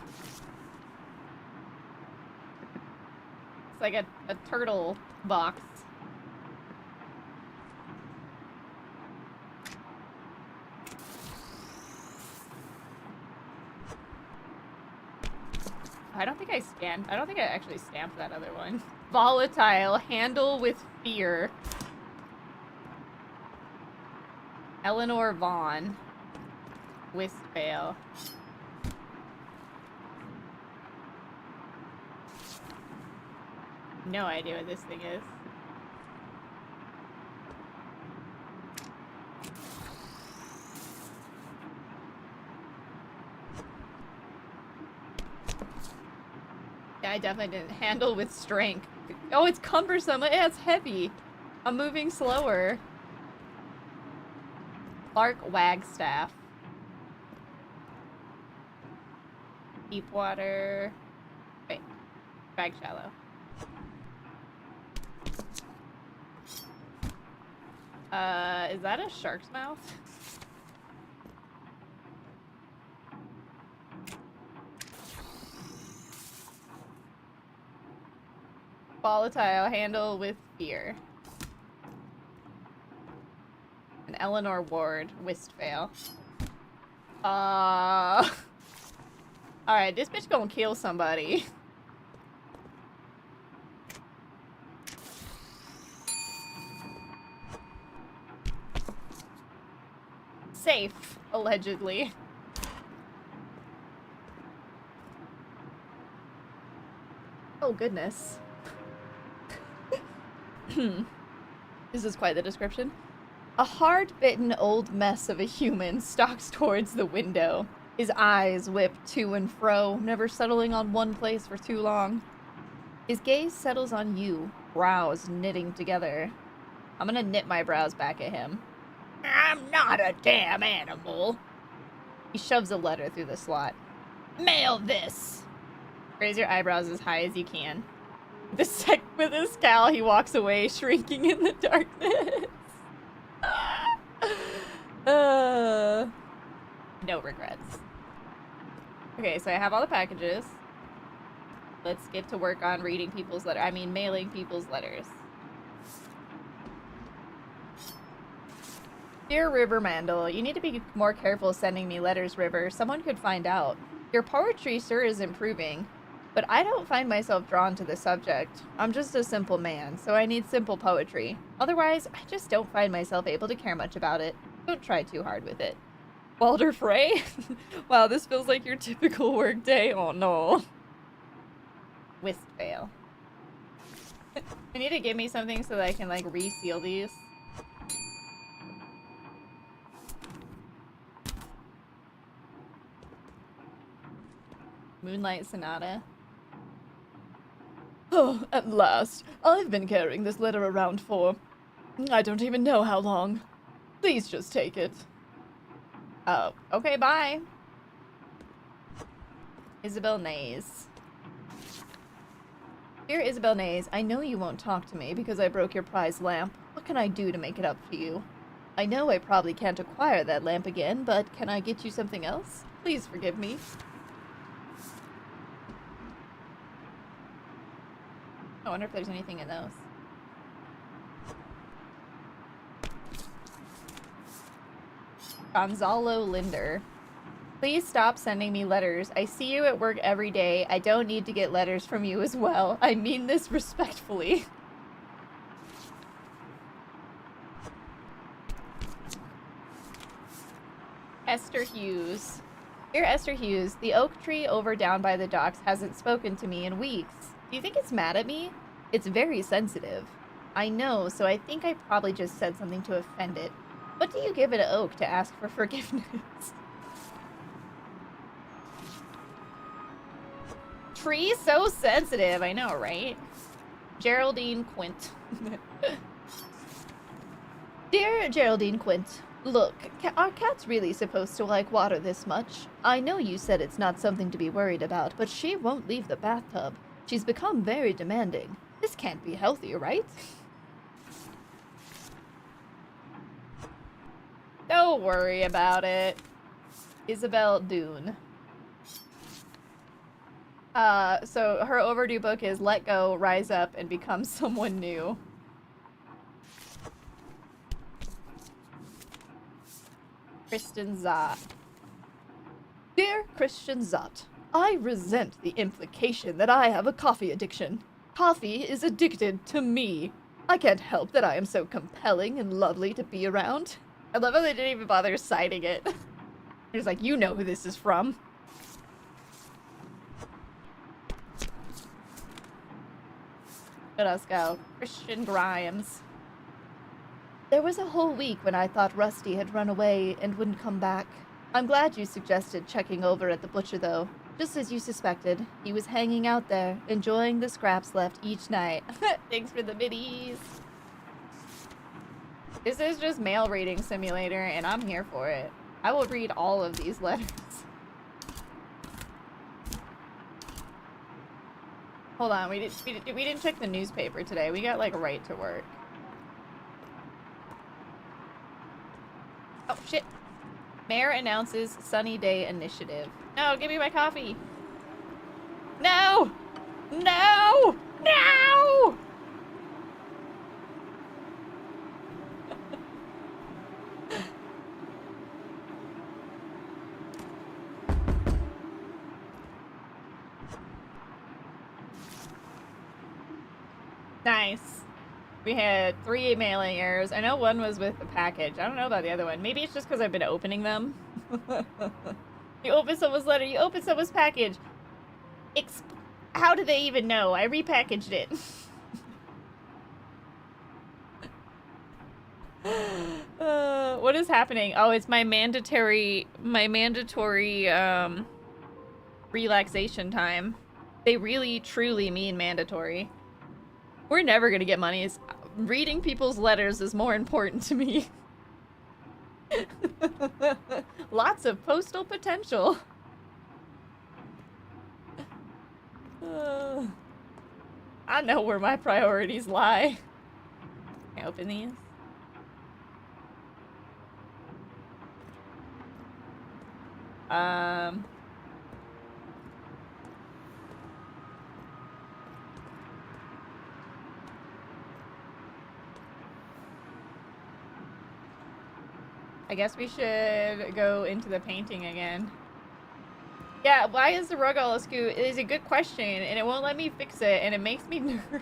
It's like a turtle box. I don't think I scanned. I don't think I actually stamped that other one. Volatile. Handle with fear. Eleanor Vaughn. Whistvale. No idea what this thing is. Yeah, I definitely didn't handle with strength. Oh, it's cumbersome. Yeah, it's heavy. I'm moving slower. Clark Wagstaff. Deep water. Wait. Drag shallow. Is that a shark's mouth? Volatile, handle with fear. And Eleanor Ward, Whistvale. Alright, this bitch gonna kill somebody. Safe, allegedly. Oh, goodness. This is quite the description. A hard-bitten old mess of a human stalks towards the window. His eyes whip to and fro, never settling on one place for too long. His gaze settles on you, brows knitting together. I'm gonna knit my brows back at him. I'm not a damn animal. He shoves a letter through the slot. Mail this! Raise your eyebrows as high as you can. With a scowl, he walks away, shrinking in the darkness. No regrets. Okay, so I have all the packages. Let's get to work on reading people's mailing people's letters. Dear River Mandel, you need to be more careful sending me letters, River. Someone could find out. Your poetry sure is improving, but I don't find myself drawn to the subject. I'm just a simple man, so I need simple poetry. Otherwise, I just don't find myself able to care much about it. Don't try too hard with it. Walter Frey? Wow, this feels like your typical work day. Oh no. Whistvale. You need to give me something so that I can, like, reseal these. Moonlight Sonata. Oh, at last. I've been carrying this letter around for... I don't even know how long. Please just take it. Oh, okay, bye. Isabel Nays. Dear Isabel Nays, I know you won't talk to me because I broke your prize lamp. What can I do to make it up for you? I know I probably can't acquire that lamp again, but can I get you something else? Please forgive me. I wonder if there's anything in those. Gonzalo Linder. Please stop sending me letters. I see you at work every day. I don't need to get letters from you as well. I mean this respectfully. Esther Hughes. Dear Esther Hughes, the oak tree over down by the docks hasn't spoken to me in weeks. Do you think it's mad at me? It's very sensitive. I know, so I think I probably just said something to offend it. What do you give an oak to ask for forgiveness? Tree so sensitive, I know, right? Geraldine Quint. Dear Geraldine Quint, look, are cats really supposed to like water this much? I know you said it's not something to be worried about, but she won't leave the bathtub. She's become very demanding. This can't be healthy, right? Don't worry about it. Isabel Dune. So her overdue book is Let Go, Rise Up, and Become Someone New. Kristen Zott. Dear Christian Zott, I resent the implication that I have a coffee addiction. Coffee is addicted to me. I can't help that I am so compelling and lovely to be around. I love how they didn't even bother citing it. They're just like, you know who this is from. Let us go. Christian Grimes. There was a whole week when I thought Rusty had run away and wouldn't come back. I'm glad you suggested checking over at the butcher, though. Just as you suspected, he was hanging out there, enjoying the scraps left each night. Thanks for the biddies. This is just mail reading simulator, and I'm here for it. I will read all of these letters. Hold on, we didn't check the newspaper today. We got like right to work. Oh shit! Mayor announces sunny day initiative. No, give me my coffee. No! No! No! Nice. We had 3 mailing errors. I know one was with the package. I don't know about the other one. Maybe it's just because I've been opening them. You open someone's letter, you open someone's package. How do they even know? I repackaged it. What is happening? Oh, it's my mandatory relaxation time. They really, truly mean mandatory. We're never gonna get money. Reading people's letters is more important to me. Lots of postal potential. I know where my priorities lie. Can I open these? I guess we should go into the painting again. Yeah, why is the rug all askew? It is a good question, and it won't let me fix it, and it makes me nervous.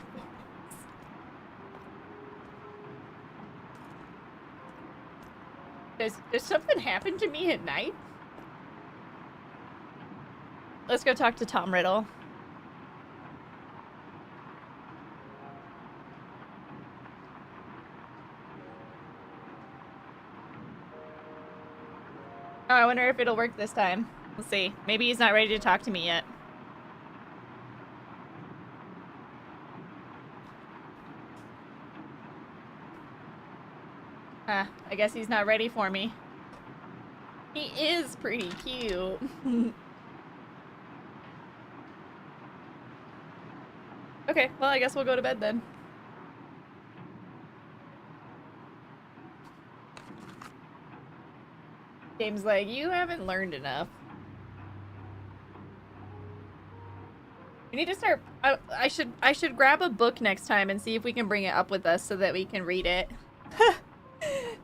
Does something happen to me at night? Let's go talk to Tom Riddle. Oh, I wonder if it'll work this time. We'll see. Maybe he's not ready to talk to me yet. I guess he's not ready for me. He is pretty cute. Okay, well, I guess we'll go to bed then. James like, you haven't learned enough. We need to start. I should grab a book next time and see if we can bring it up with us so that we can read it.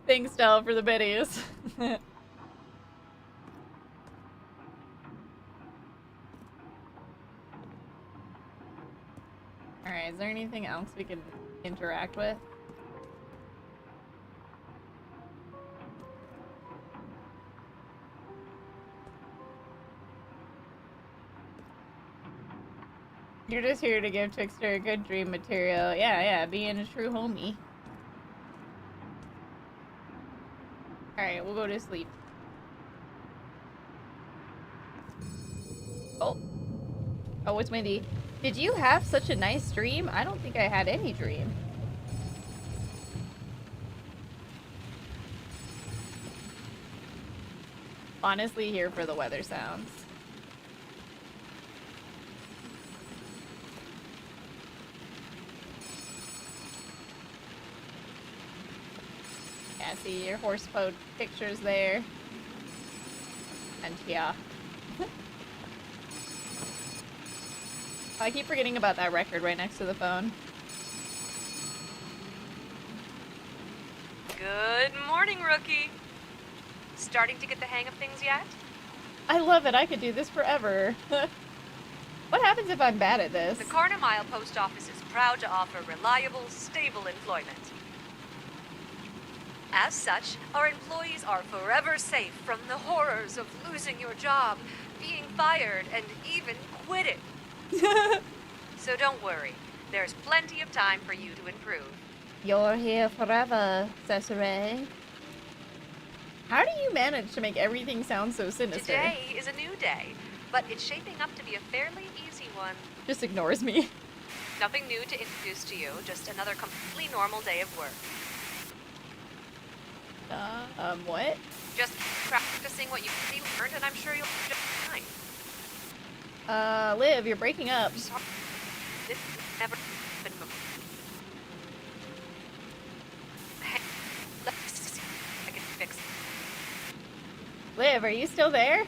Thanks, Del, for the biddies. Alright, is there anything else we can interact with? You're just here to give Trickster a good dream material. Yeah, being a true homie. Alright, we'll go to sleep. Oh, it's windy. Did you have such a nice dream? I don't think I had any dream. Honestly, here for the weather sounds. Yeah, see your horse pose pictures there. And yeah. I keep forgetting about that record right next to the phone. Good morning, rookie. Starting to get the hang of things yet? I love it. I could do this forever. What happens if I'm bad at this? The Kharnym Isle Post Office is proud to offer reliable, stable employment. As such, our employees are forever safe from the horrors of losing your job, being fired, and even quitting. So don't worry, there's plenty of time for you to improve. You're here forever, Cesare. How do you manage to make everything sound so sinister? Today is a new day, but it's shaping up to be a fairly easy one. Just ignores me. Nothing new to introduce to you, just another completely normal day of work. What? Just practicing what you've learned, and I'm sure you'll be just fine. Liv, you're breaking up. Sorry. This has never happened before. Hey, let's see if I can fix it. Liv, are you still there?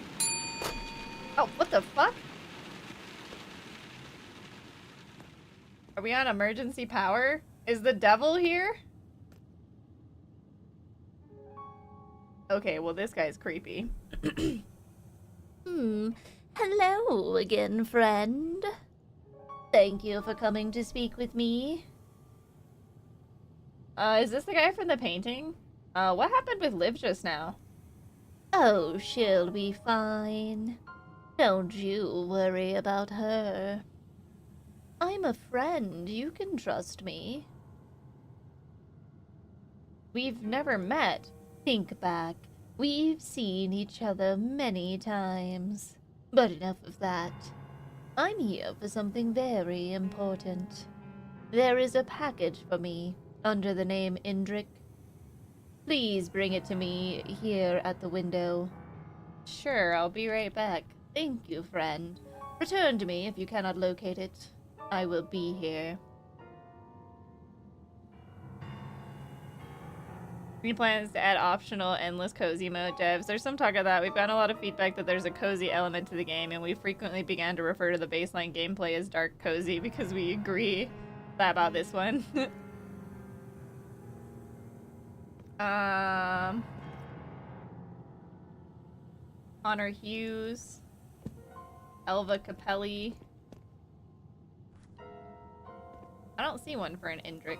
Oh, what the fuck? Are we on emergency power? Is the devil here? Okay, well this guy's creepy. Hello again, friend. Thank you for coming to speak with me. Is this the guy from the painting? What happened with Liv just now? Oh, she'll be fine. Don't you worry about her. I'm a friend. You can trust me. We've never met. Think back. We've seen each other many times. But enough of that. I'm here for something very important. There is a package for me under the name Indrik. Please bring it to me here at the window. Sure, I'll be right back. Thank you, friend. Return to me if you cannot locate it. I will be here. Any plans to add optional endless cozy mode, devs? There's some talk of that. We've gotten a lot of feedback that there's a cozy element to the game, and we frequently began to refer to the baseline gameplay as dark cozy because we agree about this one. Connor Hughes, Elva Capelli. I don't see one for an Indrik.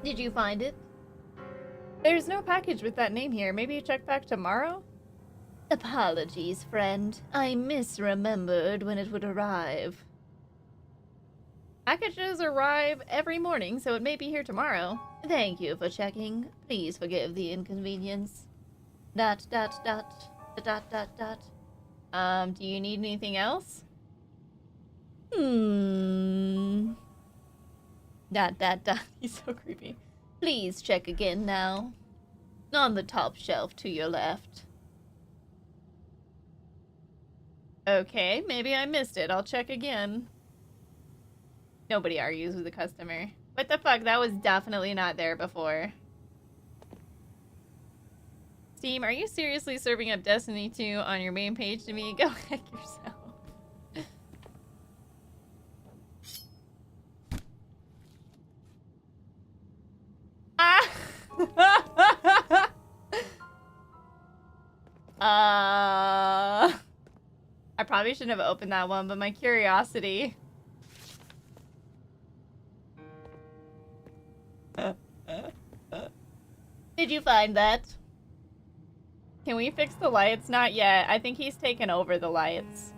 Did you find it? There's no package with that name here. Maybe you check back tomorrow? Apologies, friend. I misremembered when it would arrive. Packages arrive every morning, so it may be here tomorrow. Thank you for checking. Please forgive the inconvenience. ... Do you need anything else? He's so creepy. Please check again now. On the top shelf to your left. Okay, maybe I missed it. I'll check again. Nobody argues with the customer. What the fuck? That was definitely not there before. Steam, are you seriously serving up Destiny 2 on your main page to me? Go heck yourself. I probably shouldn't have opened that one, but my curiosity. Did you find that? Can we fix the lights? Not yet. I think he's taken over the lights.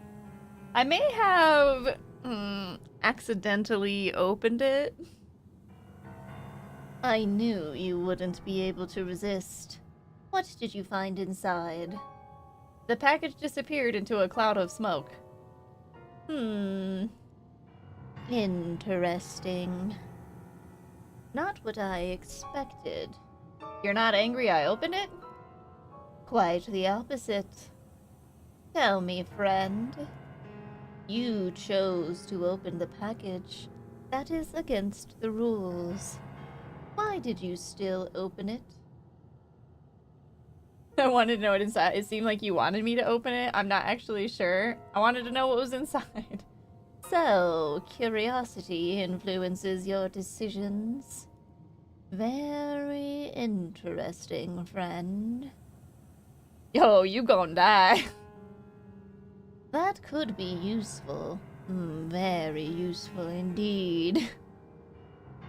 I may have accidentally opened it. I knew you wouldn't be able to resist. What did you find inside? The package disappeared into a cloud of smoke. Interesting. Not what I expected. You're not angry I opened it? Quite the opposite. Tell me, friend. You chose to open the package. That is against the rules. Why did you still open it? I wanted to know what inside. It seemed like you wanted me to open it. I'm not actually sure. I wanted to know what was inside. So, curiosity influences your decisions. Very interesting, friend. Yo, you gon' die. That could be useful. Very useful indeed.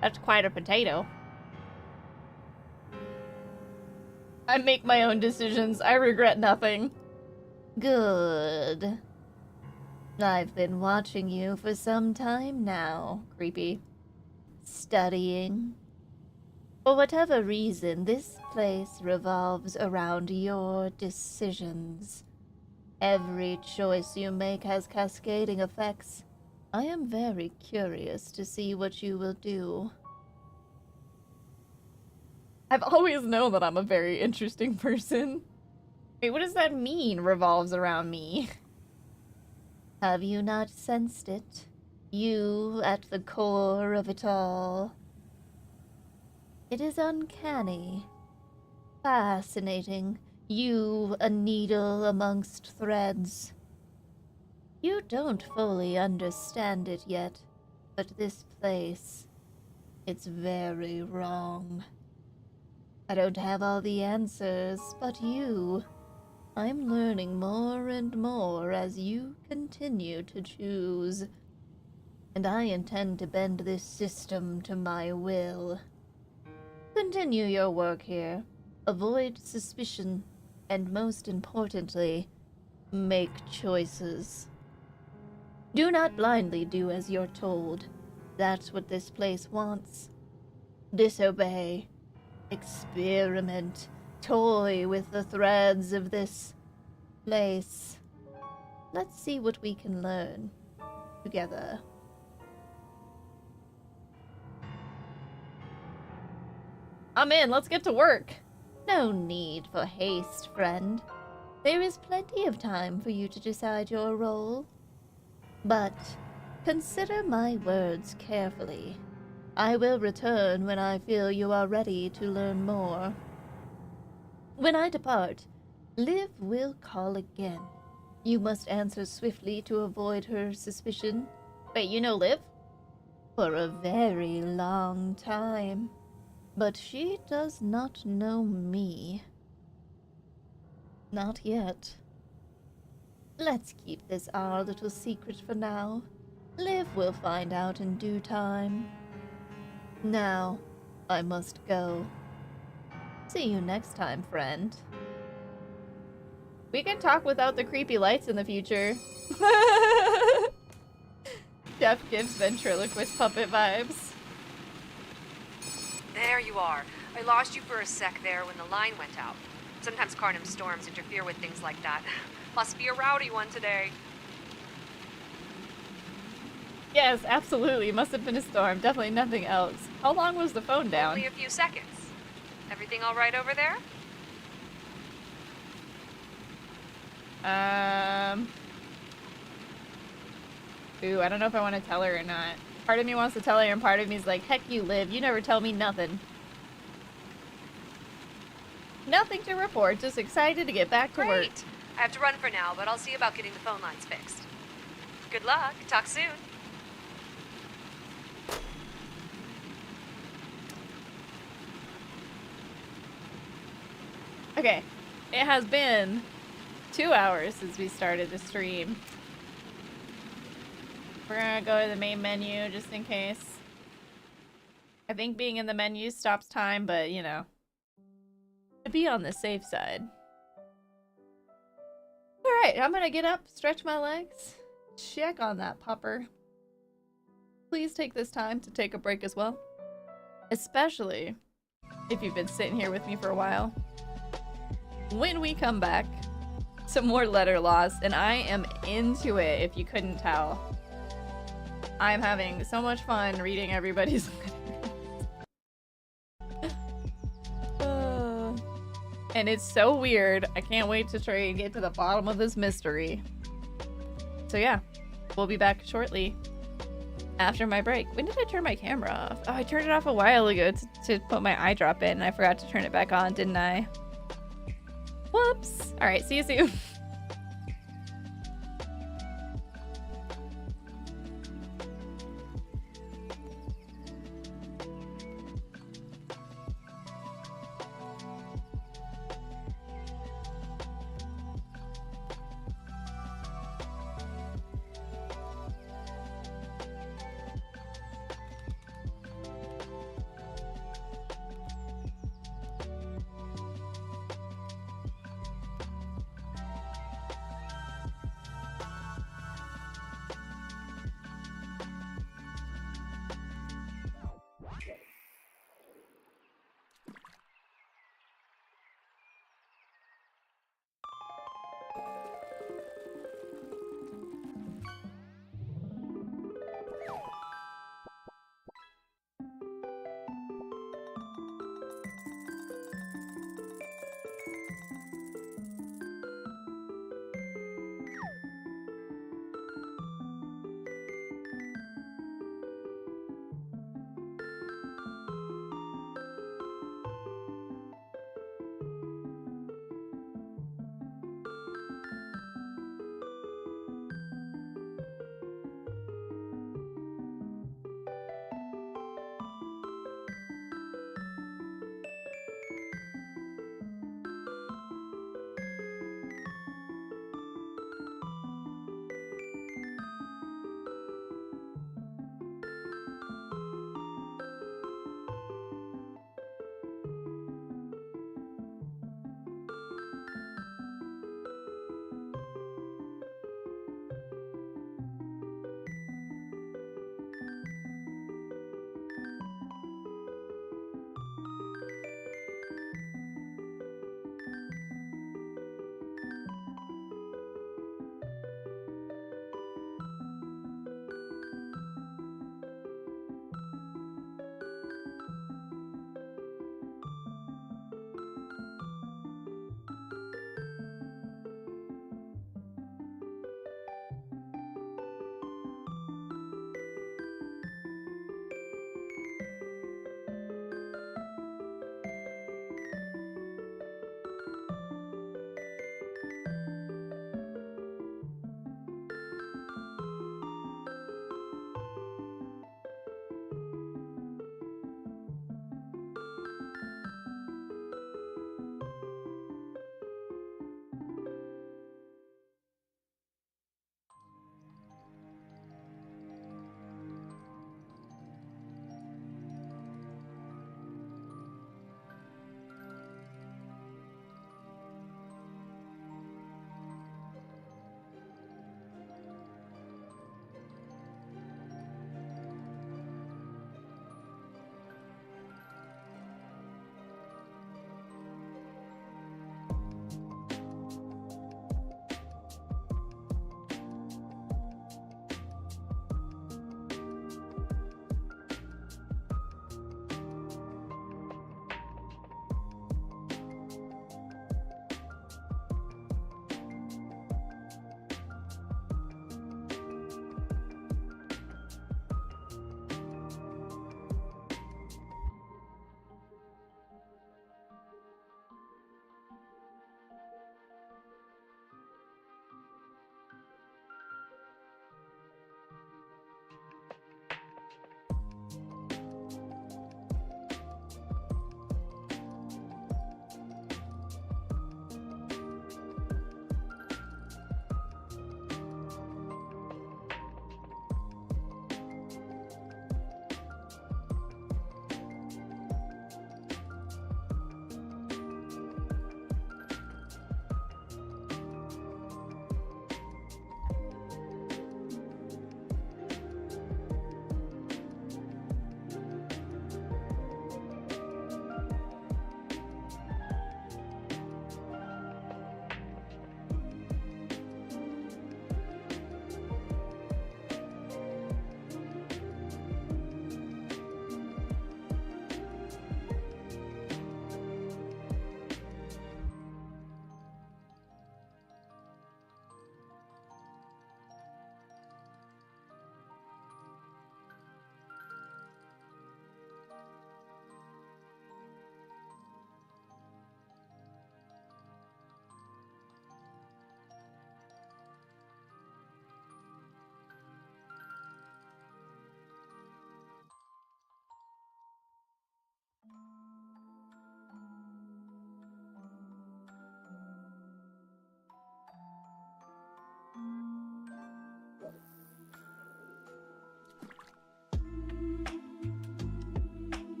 That's quite a potato. I make my own decisions. I regret nothing. Good. I've been watching you for some time now. Creepy. Studying. For whatever reason, this place revolves around your decisions. Every choice you make has cascading effects. I am very curious to see what you will do. I've always known that I'm a very interesting person. Wait, what does that mean, revolves around me? Have you not sensed it? You at the core of it all. It is uncanny. Fascinating. You, a needle amongst threads. You don't fully understand it yet, but this place, it's very wrong. I don't have all the answers, but you. I'm learning more and more as you continue to choose. And I intend to bend this system to my will. Continue your work here. Avoid suspicion. And most importantly, make choices. Do not blindly do as you're told. That's what this place wants. Disobey. Experiment. Toy with the threads of this place. Let's see what we can learn together. I'm in. Let's get to work. No need for haste, friend. There is plenty of time for you to decide your role. But consider my words carefully. I will return when I feel you are ready to learn more. When I depart, Liv will call again. You must answer swiftly to avoid her suspicion. Wait, you know Liv? For a very long time. But she does not know me. Not yet. Let's keep this our little secret for now. Liv will find out in due time. Now, I must go. See you next time, friend. We can talk without the creepy lights in the future. Jeff gives ventriloquist puppet vibes. There you are. I lost you for a sec there when the line went out. Sometimes Kharnym storms interfere with things like that. Must be a rowdy one today. Yes, absolutely. Must have been a storm. Definitely nothing else. How long was the phone down? Only a few seconds. Everything all right over there? Ooh, I don't know if I want to tell her or not. Part of me wants to tell her, and part of me is like, heck you, Liv. You never tell me nothing. Nothing to report. Just excited to get back to work. Great. I have to run for now, but I'll see about getting the phone lines fixed. Good luck. Talk soon. Okay. It has been 2 hours since we started the stream. We're gonna go to the main menu just in case. I think being in the menu stops time, but you know. To be on the safe side. Alright, I'm gonna get up, stretch my legs, check on that pupper. Please take this time to take a break as well. Especially if you've been sitting here with me for a while. When we come back, some more letter loss, and I am into it if you couldn't tell. I'm having so much fun reading everybody's letters. And it's so weird. I can't wait to try and get to the bottom of this mystery. So yeah, we'll be back shortly after my break. When did I turn my camera off? Oh, I turned it off a while ago to put my eye drop in, and I forgot to turn it back on, didn't I? Whoops. All right, see you soon.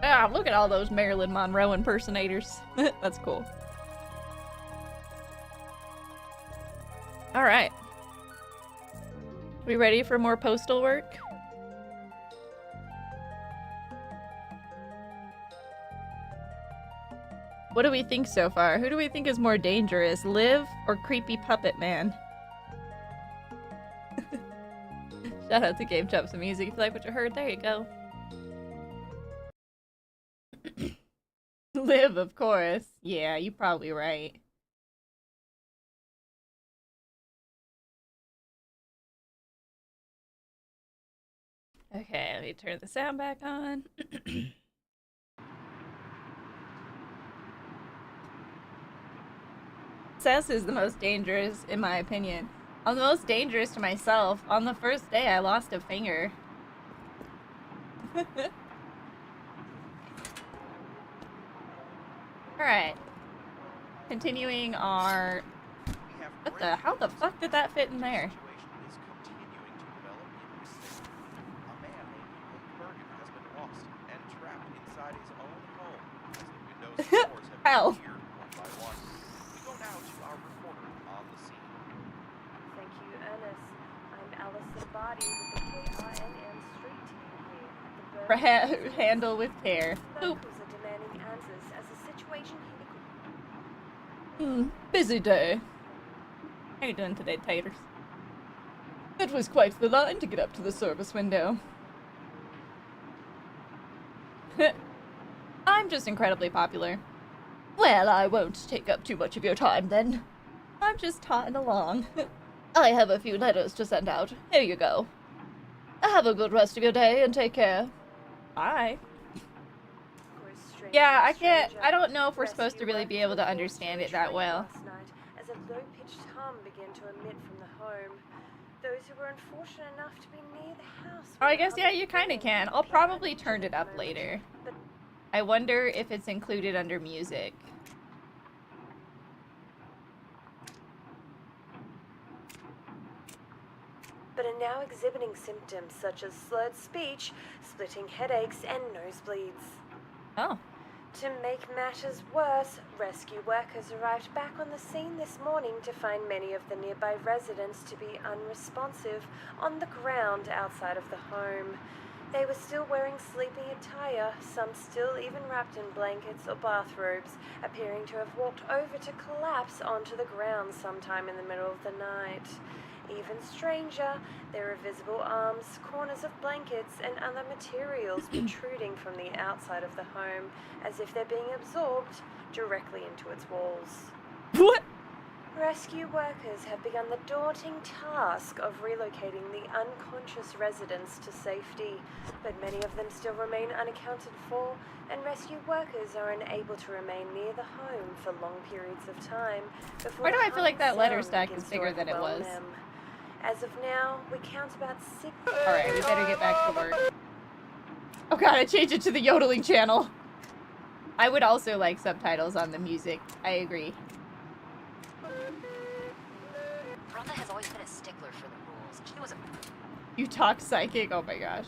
Ah, look at all those Marilyn Monroe impersonators. That's cool. Alright. We ready for more postal work? What do we think so far? Who do we think is more dangerous, Liv or Creepy Puppet Man? Shout out to Game Chops and Music. If you like what you heard, there you go. Liv, of course. Yeah, you're probably right. Okay, let me turn the sound back on. Cess is the most dangerous, in my opinion. I'm the most dangerous to myself. On the first day, I lost a finger. Alright. Continuing our... What the... How the fuck did that fit in there? Hell. Thank you, Ernest. I'm Alison Barty with the KRNM Street team here. The Handle with care. Boop. locals are demanding answers as the situation here... Busy day. How you doing today, taters? It was quite the line to get up to the service window. I'm just incredibly popular. Well, I won't take up too much of your time then. I'm just totting along. I have a few letters to send out. Here you go. Have a good rest of your day and take care. Bye. Yeah, I don't know if we're supposed to really be able to understand it that well. As a low-pitched hum began to emit from the home. Those who were unfortunate enough to be near the house. Oh, I guess, yeah, you kind of can. I'll probably turn it up later. I wonder if it's included under music. But are now exhibiting symptoms such as slurred speech, splitting headaches, and nosebleeds. Oh. To make matters worse, rescue workers arrived back on the scene this morning to find many of the nearby residents to be unresponsive on the ground outside of the home. They were still wearing sleeping attire, some still even wrapped in blankets or bathrobes, appearing to have walked over to collapse onto the ground sometime in the middle of the night. Even stranger, there are visible arms, corners of blankets, and other materials protruding from the outside of the home, as if they're being absorbed directly into its walls. What? Rescue workers have begun the daunting task of relocating the unconscious residents to safety, but many of them still remain unaccounted for, and rescue workers are unable to remain near the home for long periods of time before Why do the I feel like that humming letter sound stack begins is to bigger than it overwhelm was? them. As of now, we count about 6... Alright, we better get back to work. Oh god, I changed it to the yodeling channel. I would also like subtitles on the music. I agree. Rhonda has always been a stickler for the rules. She was a... You talk psychic? Oh my gosh.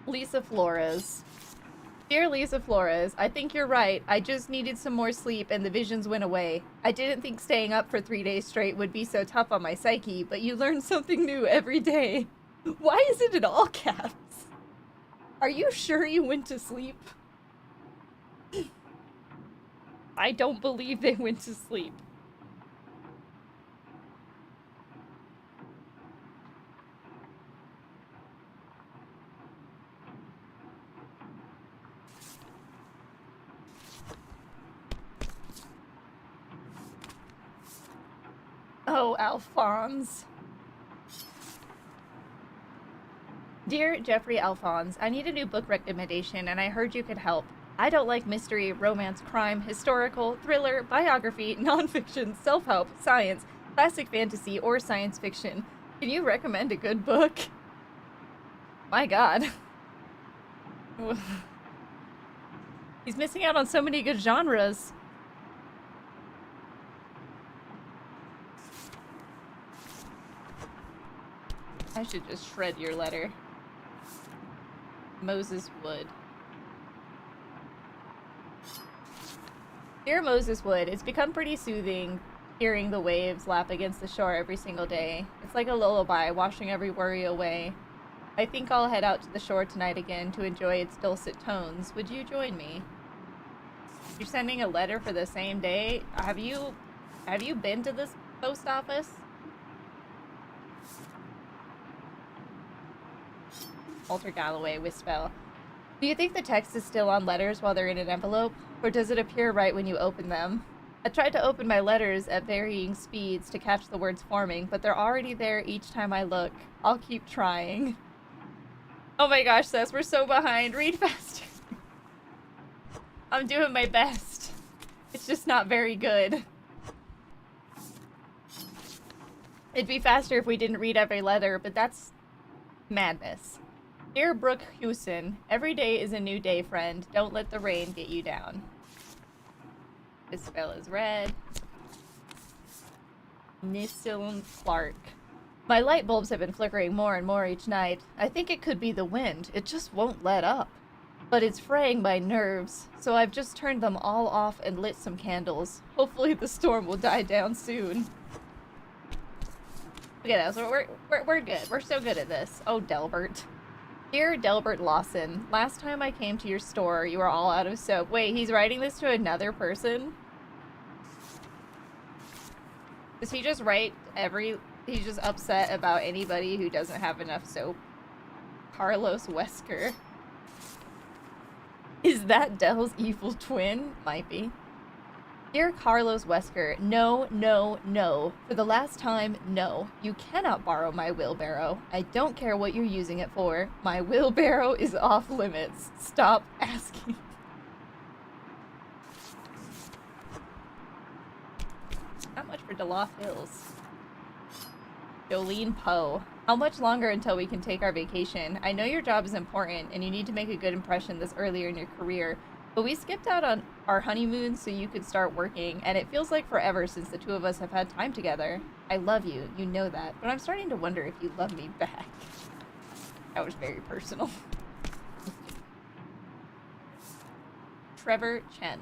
Lisa Flores. Dear Lisa Flores, I think you're right. I just needed some more sleep and the visions went away. I didn't think staying up for 3 days straight would be so tough on my psyche, but you learn something new every day. Why is it in all caps? Are you sure you went to sleep? I don't believe they went to sleep. Oh, Alphonse. Dear Jeffrey Alphonse, I need a new book recommendation and I heard you could help. I don't like mystery, romance, crime, historical, thriller, biography, nonfiction, self-help, science, classic fantasy, or science fiction. Can you recommend a good book? My god. He's missing out on so many good genres. I should just shred your letter. Moses Wood. Dear Moses Wood, it's become pretty soothing hearing the waves lap against the shore every single day. It's like a lullaby, washing every worry away. I think I'll head out to the shore tonight again to enjoy its dulcet tones. Would you join me? You're sending a letter for the same day? Have you been to this post office? Walter Galloway, Wispel. Do you think the text is still on letters while they're in an envelope? Or does it appear right when you open them? I tried to open my letters at varying speeds to catch the words forming, but they're already there each time I look. I'll keep trying. Oh my gosh, Sess, we're so behind. Read faster. I'm doing my best. It's just not very good. It'd be faster if we didn't read every letter, but that's madness. Dear Brooke Hewson, every day is a new day, friend. Don't let the rain get you down. This spell is red. Nissiln Clark. My light bulbs have been flickering more and more each night. I think it could be the wind. It just won't let up. But it's fraying my nerves, so I've just turned them all off and lit some candles. Hopefully the storm will die down soon. Look at us. We're good. We're so good at this. Oh, Delbert. Dear Delbert Lawson, last time I came to your store, you were all out of soap. Wait, he's writing this to another person? Does he just write he's just upset about anybody who doesn't have enough soap? Carlos Wesker. Is that Dell's evil twin? Might be. Dear Carlos Wesker, no, no, no. For the last time, no. You cannot borrow my wheelbarrow. I don't care what you're using it for. My wheelbarrow is off limits. Stop asking. Not much for DeLoff Hills. Jolene Poe. How much longer until we can take our vacation? I know your job is important and you need to make a good impression this earlier in your career, but we skipped out on our honeymoon so you could start working, and it feels like forever since the two of us have had time together. I love you, you know that, but I'm starting to wonder if you love me back. That was very personal. Trevor Chen.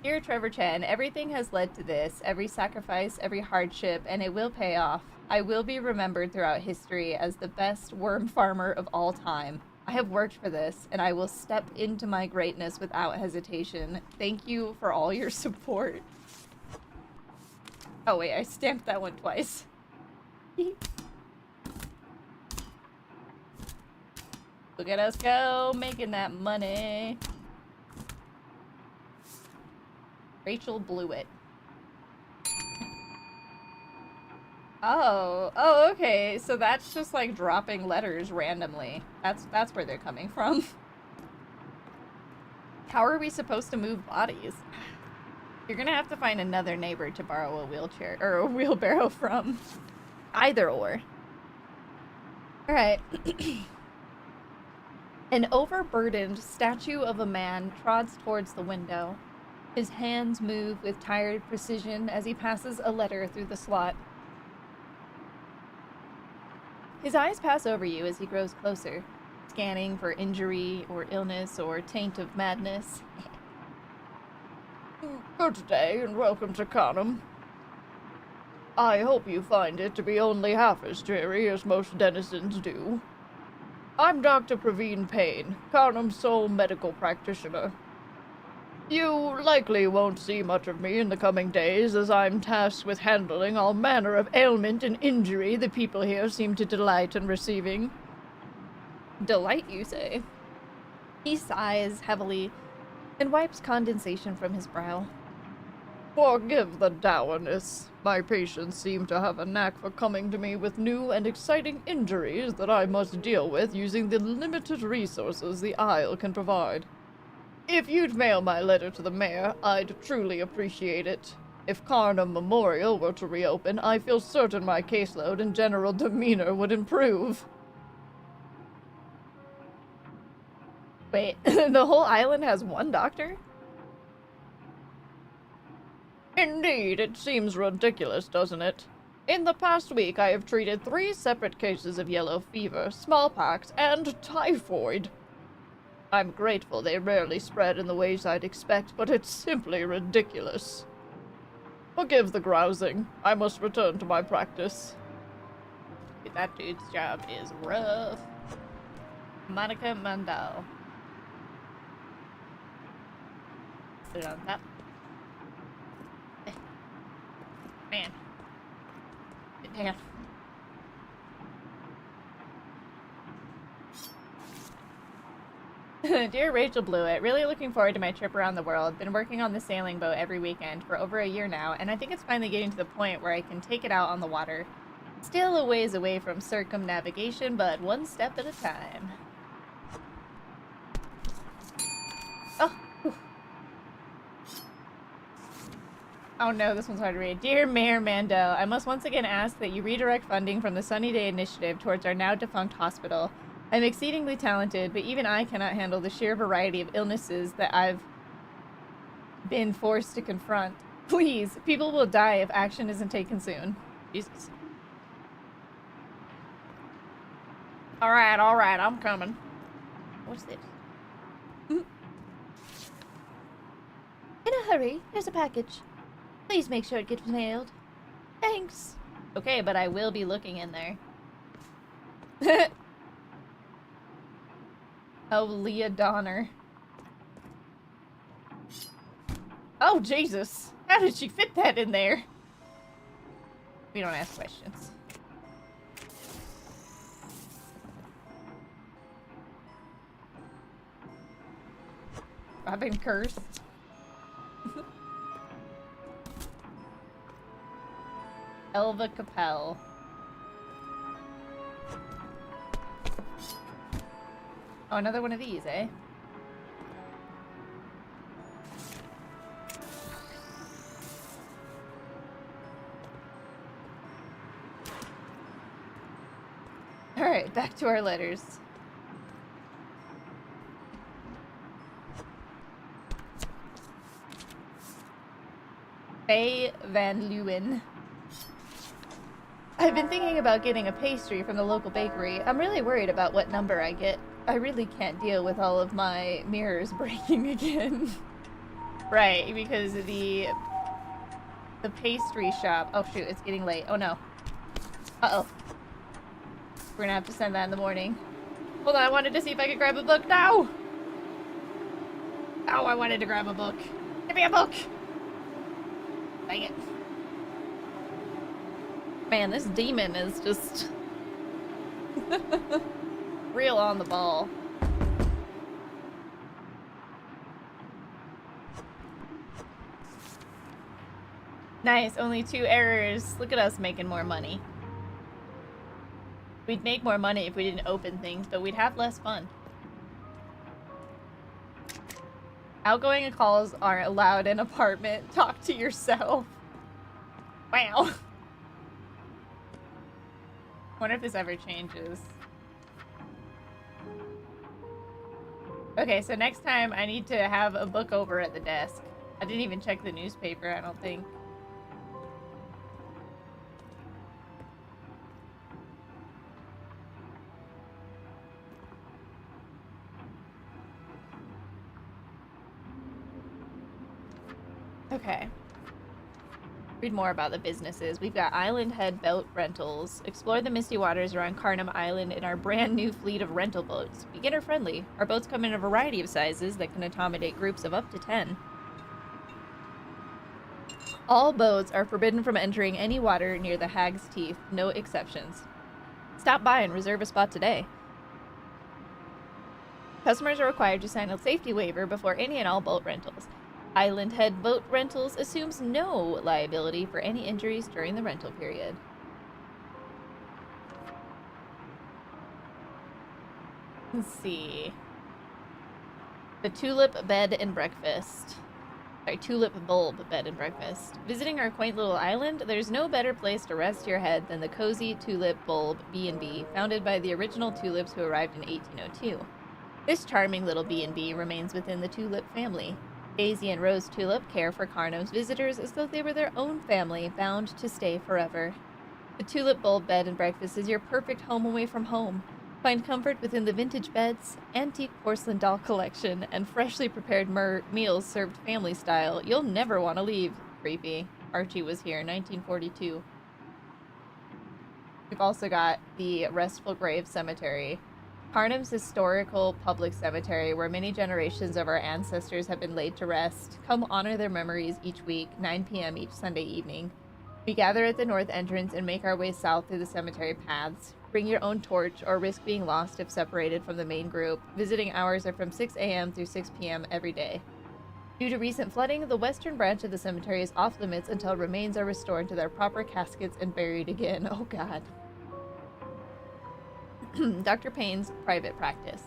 Dear Trevor Chen, everything has led to this, every sacrifice, every hardship, and it will pay off. I will be remembered throughout history as the best worm farmer of all time. I have worked for this, and I will step into my greatness without hesitation. Thank you for all your support. Oh wait, I stamped that one twice. Look at us go, making that money. Rachel Blewett. Oh, okay. So that's just like dropping letters randomly. That's where they're coming from. How are we supposed to move bodies? You're gonna have to find another neighbor to borrow a wheelchair or a wheelbarrow from. Either or. Alright. An overburdened statue of a man trods towards the window. His hands move with tired precision as he passes a letter through the slot. His eyes pass over you as he grows closer, scanning for injury or illness or taint of madness. Good day and welcome to Kharnym. I hope you find it to be only half as dreary as most denizens do. I'm Dr. Praveen Payne, Kharnym's sole medical practitioner. You likely won't see much of me in the coming days, as I'm tasked with handling all manner of ailment and injury the people here seem to delight in receiving. Delight, you say? He sighs heavily and wipes condensation from his brow. Forgive the dourness. My patients seem to have a knack for coming to me with new and exciting injuries that I must deal with using the limited resources the Isle can provide. If you'd mail my letter to the mayor, I'd truly appreciate it. If Kharnym Memorial were to reopen, I feel certain my caseload and general demeanor would improve. Wait, the whole island has one doctor? Indeed, it seems ridiculous, doesn't it? In the past week, I have treated 3 separate cases of yellow fever, smallpox, and typhoid. I'm grateful they rarely spread in the ways I'd expect, but it's simply ridiculous. Forgive the grousing. I must return to my practice. That dude's job is rough. Monica Mandel. Sit on top. Man. Sit down. Dear Rachel Blewett, really looking forward to my trip around the world. Been working on the sailing boat every weekend for over a year now, and I think it's finally getting to the point where I can take it out on the water. Still a ways away from circumnavigation, but one step at a time. Oh. Whew. Oh no, this one's hard to read. Dear Mayor Mandel, I must once again ask that you redirect funding from the Sunny Day Initiative towards our now defunct hospital. I'm exceedingly talented, but even I cannot handle the sheer variety of illnesses that I've been forced to confront. Please, people will die if action isn't taken soon. Jesus. Alright, I'm coming. What's this? In a hurry, there's a package. Please make sure it gets mailed. Thanks. Okay, but I will be looking in there. Oh, Leah Donner. Oh, Jesus. How did she fit that in there? We don't ask questions. I've been cursed. Elva Capel. Oh, another one of these, eh? Alright, back to our letters. Faye Van Leeuwen. I've been thinking about getting a pastry from the local bakery. I'm really worried about what number I get. I really can't deal with all of my mirrors breaking again. Right, because the pastry shop... Oh shoot, it's getting late. Oh no. Uh-oh. We're gonna have to send that in the morning. Hold on, I wanted to see if I could grab a book. No! Oh, I wanted to grab a book. Give me a book! Dang it. Man, this demon is just... real on the ball. Nice, only 2 errors. Look at us making more money. We'd make more money if we didn't open things, but we'd have less fun. Outgoing calls aren't allowed in apartment. Talk to yourself. Wow. Wonder if this ever changes. Okay, so next time I need to have a book over at the desk. I didn't even check the newspaper, I don't think. Okay. Read more about the businesses. We've got Island Head Boat Rentals. Explore the misty waters around Kharnym Island in our brand new fleet of rental boats. Beginner friendly. Our boats come in a variety of sizes that can accommodate groups of up to 10. All boats are forbidden from entering any water near the Hag's Teeth. No exceptions. Stop by and reserve a spot today. Customers are required to sign a safety waiver before any and all boat rentals. Island Head Boat Rentals assumes no liability for any injuries during the rental period. Let's see. The Tulip Bed and Breakfast. Sorry, Tulip Bulb Bed and Breakfast. Visiting our quaint little island, there's no better place to rest your head than the cozy Tulip Bulb B&B, founded by the original tulips who arrived in 1802. This charming little B&B remains within the Tulip family. Daisy and Rose Tulip care for Kharnym's visitors as though they were their own family, bound to stay forever. The tulip bulb bed and breakfast is your perfect home away from home. Find comfort within the vintage beds, antique porcelain doll collection, and freshly prepared meals served family style. You'll never want to leave. Creepy. Archie was here, 1942. We've also got the Restful Grave Cemetery. Kharnym's historical public cemetery where many generations of our ancestors have been laid to rest. Come honor their memories each week, 9 p.m. each Sunday evening. We gather at the north entrance and make our way south through the cemetery paths. Bring your own torch or risk being lost if separated from the main group. Visiting hours are from 6 a.m. through 6 p.m. every day. Due to recent flooding, the western branch of the cemetery is off limits until remains are restored to their proper caskets and buried again. Oh god. Dr. Payne's private practice.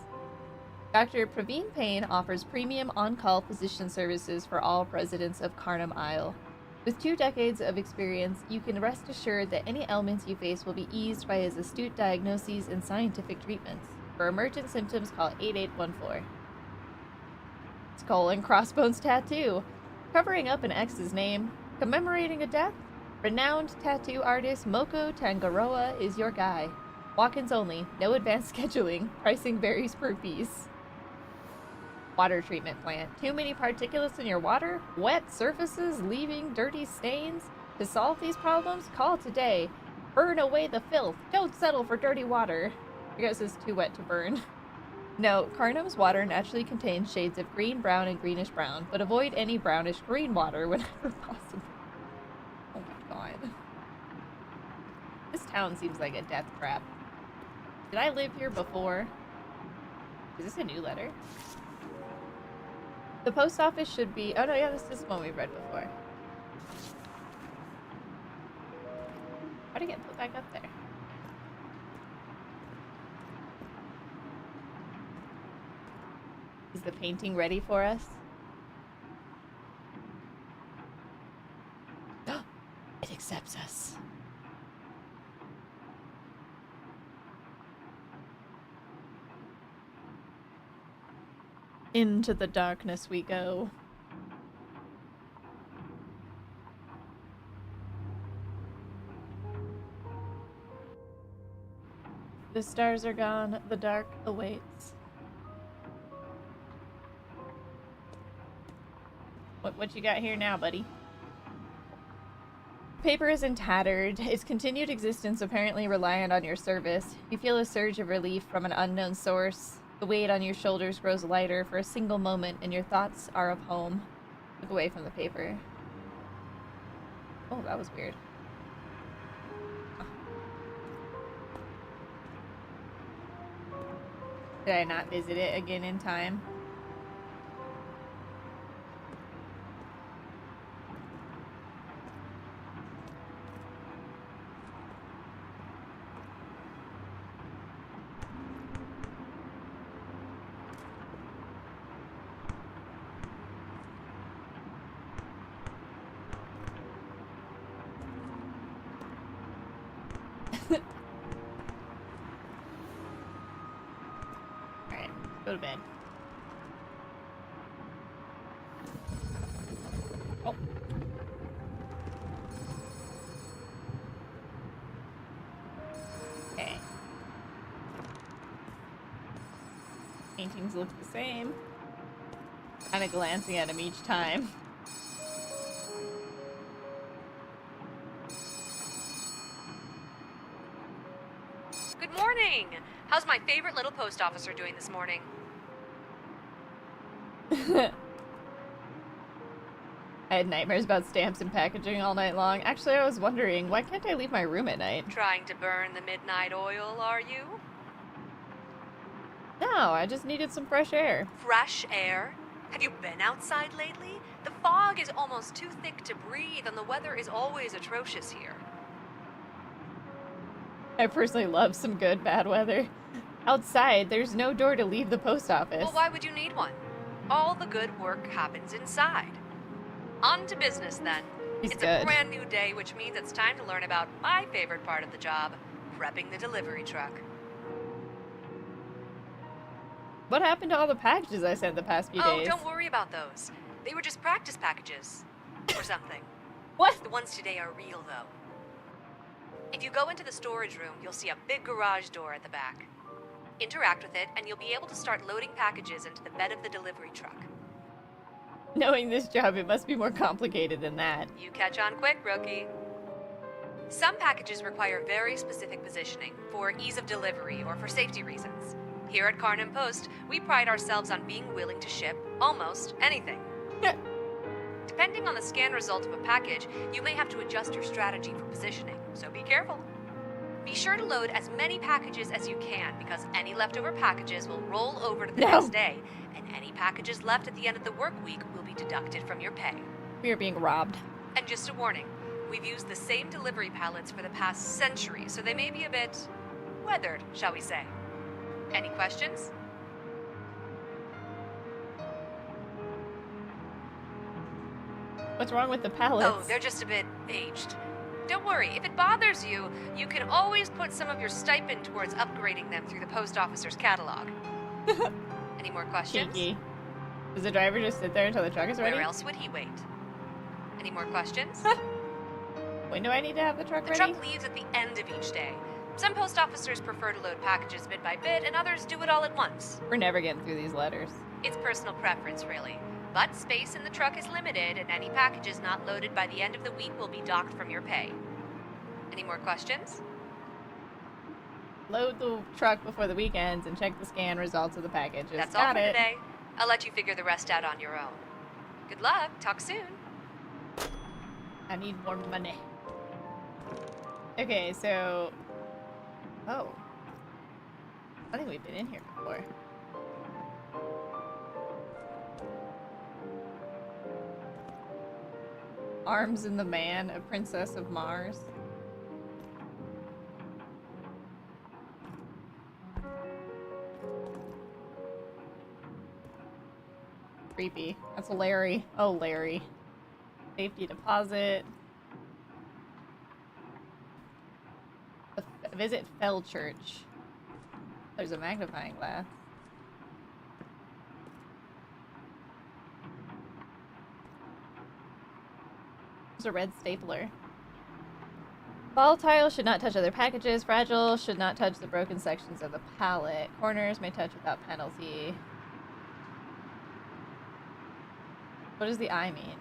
Dr. Praveen Payne offers premium on-call physician services for all residents of Kharnym Isle. With 2 decades of experience, you can rest assured that any ailments you face will be eased by his astute diagnoses and scientific treatments. For emergent symptoms, call 8814. Skull and crossbones tattoo. Covering up an ex's name. Commemorating a death? Renowned tattoo artist Moko Tangaroa is your guy. Walk-ins only. No advanced scheduling. Pricing varies per piece. Water treatment plant. Too many particulates in your water? Wet surfaces leaving dirty stains? To solve these problems, call today. Burn away the filth. Don't settle for dirty water. I guess it's too wet to burn. No, Kharnym's water naturally contains shades of green, brown, and greenish brown, but avoid any brownish green water whenever possible. Oh my god. This town seems like a death trap. Did I live here before? Is this a new letter? The post office should be... Oh no, yeah, this is one we've read before. How did it get put back up there? Is the painting ready for us? It accepts us. Into the darkness we go. The stars are gone, the dark awaits. What you got here now, buddy? Paper isn't tattered. Its continued existence apparently reliant on your service. You feel a surge of relief from an unknown source. The weight on your shoulders grows lighter for a single moment, and your thoughts are of home. Look away from the paper. Oh, that was weird. Did I not visit it again in time? Alright, go to bed. Oh. Okay. Paintings look the same. Kind of glancing at them each time. Good morning! How's my favorite little post officer doing this morning? I had nightmares about stamps and packaging all night long. Actually, I was wondering, why can't I leave my room at night? Trying to burn the midnight oil, are you? No, I just needed some fresh air. Fresh air? Have you been outside lately? The fog is almost too thick to breathe, and the weather is always atrocious here. I personally love some good bad weather. Outside, there's no door to leave the post office. Well, why would you need one? All the good work happens inside. On to business, then. It's good. A brand new day, which means it's time to learn about my favorite part of the job, prepping the delivery truck. What happened to all the packages I sent the past few days? Oh, don't worry about those. They were just practice packages. Or something. What? The ones today are real, though. If you go into the storage room, you'll see a big garage door at the back. Interact with it, and you'll be able to start loading packages into the bed of the delivery truck. Knowing this job, it must be more complicated than that. You catch on quick, rookie. Some packages require very specific positioning for ease of delivery or for safety reasons. Here at Kharnym Post, we pride ourselves on being willing to ship almost anything. Depending on the scan result of a package, you may have to adjust your strategy for positioning, so be careful. Be sure to load as many packages as you can, because any leftover packages will roll over to the next day, and any packages left at the end of the work week will be deducted from your pay. We are being robbed. And just a warning, we've used the same delivery pallets for the past century, so they may be a bit weathered, shall we say. Any questions? What's wrong with the pallets? Oh, they're just a bit aged. Don't worry, if it bothers you, you can always put some of your stipend towards upgrading them through the post officer's catalog. Any more questions? Cheeky. Does the driver just sit there until the truck is ready? Where else would he wait? Any more questions? When do I need to have the truck The ready? truck leaves at the end of each day. Some post officers prefer to load packages bit by bit, and others do it all at once. We're never getting through these letters. It's personal preference, really. But space in the truck is limited, and any packages not loaded by the end of the week will be docked from your pay. Any more questions? Load the truck before the weekends and check the scan results of the packages. That's all Got for it. today. I'll let you figure the rest out on your own. Good luck. Talk soon. I need more money. Okay, so... Oh. I think we've been in here before. Arms in the Man, a Princess of Mars. Creepy. That's Larry. Oh, Larry. Safety deposit. Visit Fell Church. There's a magnifying glass. There's a red stapler. Volatile should not touch other packages. Fragile should not touch the broken sections of the pallet. Corners may touch without penalty. What does the I mean?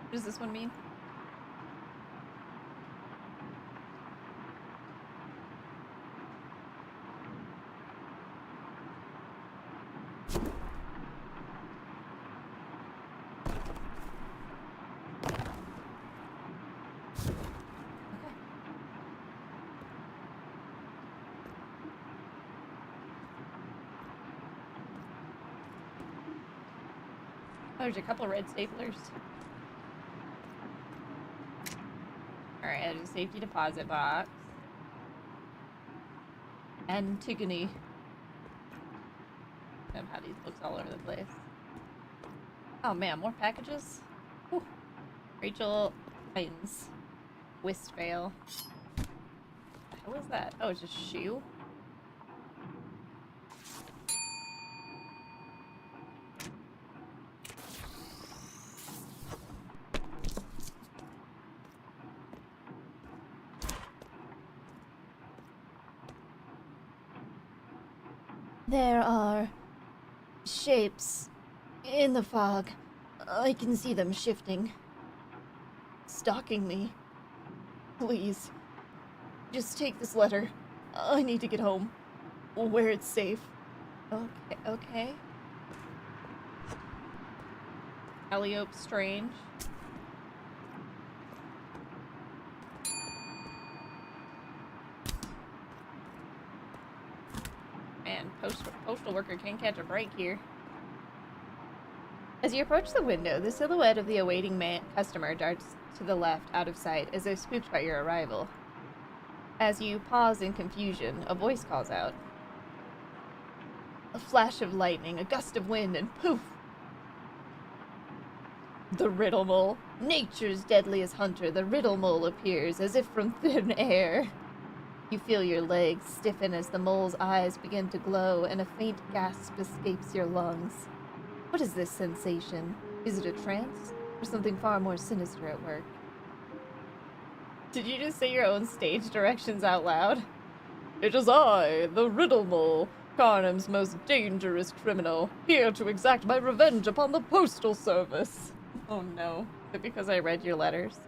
What does this one mean? Oh, there's a couple red staplers. Alright, there's a safety deposit box. Antigone. I've had these books all over the place. Oh man, more packages? Whew. Rachel Titans. Wistfale. What was that? Oh, it's a shoe? There are shapes in the fog. I can see them shifting. Stalking me. Please. Just take this letter. I need to get home. Where it's safe. Okay, okay. Alliope Strange. Man, postal worker can't catch a break here. As you approach the window, the silhouette of the awaiting customer darts to the left, out of sight, as though spooked by your arrival. As you pause in confusion, a voice calls out. A flash of lightning, a gust of wind, and poof! The riddle mole. Nature's deadliest hunter, the riddle mole appears as if from thin air. You feel your legs stiffen as the mole's eyes begin to glow, and a faint gasp escapes your lungs. What is this sensation? Is it a trance, or something far more sinister at work? Did you just say your own stage directions out loud? It is I, the riddle mole, Kharnym's most dangerous criminal, here to exact my revenge upon the postal service. Oh no. Is it because I read your letters?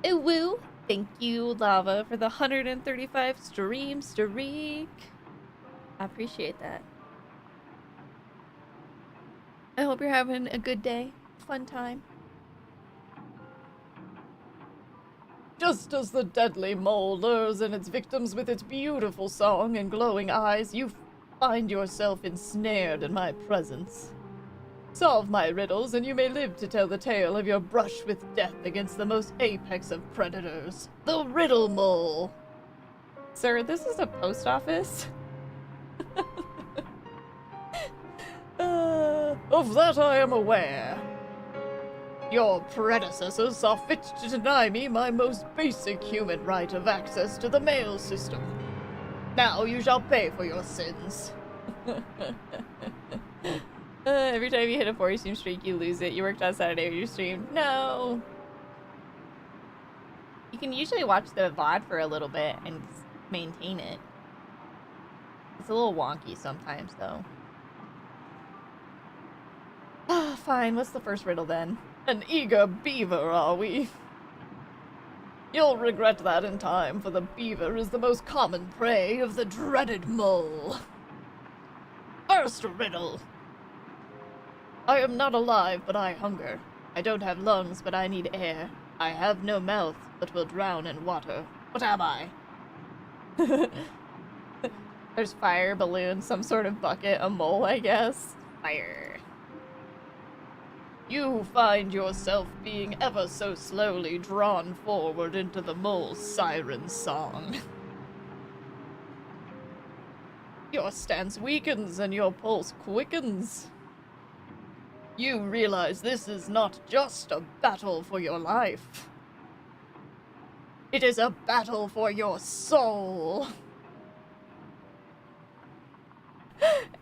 Ooh woo! Thank you, Lava, for the 135 stream streak. I appreciate that. I hope you're having a good day. Fun time. Just as the deadly mole lures in its victims with its beautiful song and glowing eyes, you find yourself ensnared in my presence. Solve my riddles, and you may live to tell the tale of your brush with death against the most apex of predators, the Riddle Mole. Sir, this is a post office? Of that I am aware. Your predecessors saw fit to deny me my most basic human right of access to the mail system. Now you shall pay for your sins. Every time you hit a 40 stream streak, you lose it. You worked on Saturday when you streamed. No! You can usually watch the VOD for a little bit and maintain it. It's a little wonky sometimes, though. Ah, fine. What's the first riddle, then? An eager beaver, are we? You'll regret that in time, for the beaver is the most common prey of the dreaded mole. First riddle. I am not alive, but I hunger. I don't have lungs, but I need air. I have no mouth, but will drown in water. What am I? There's fire, balloon, some sort of bucket, a mole, I guess. Fire. You find yourself being ever so slowly drawn forward into the mole's siren song. Your stance weakens and your pulse quickens. You realize this is not just a battle for your life. It is a battle for your soul.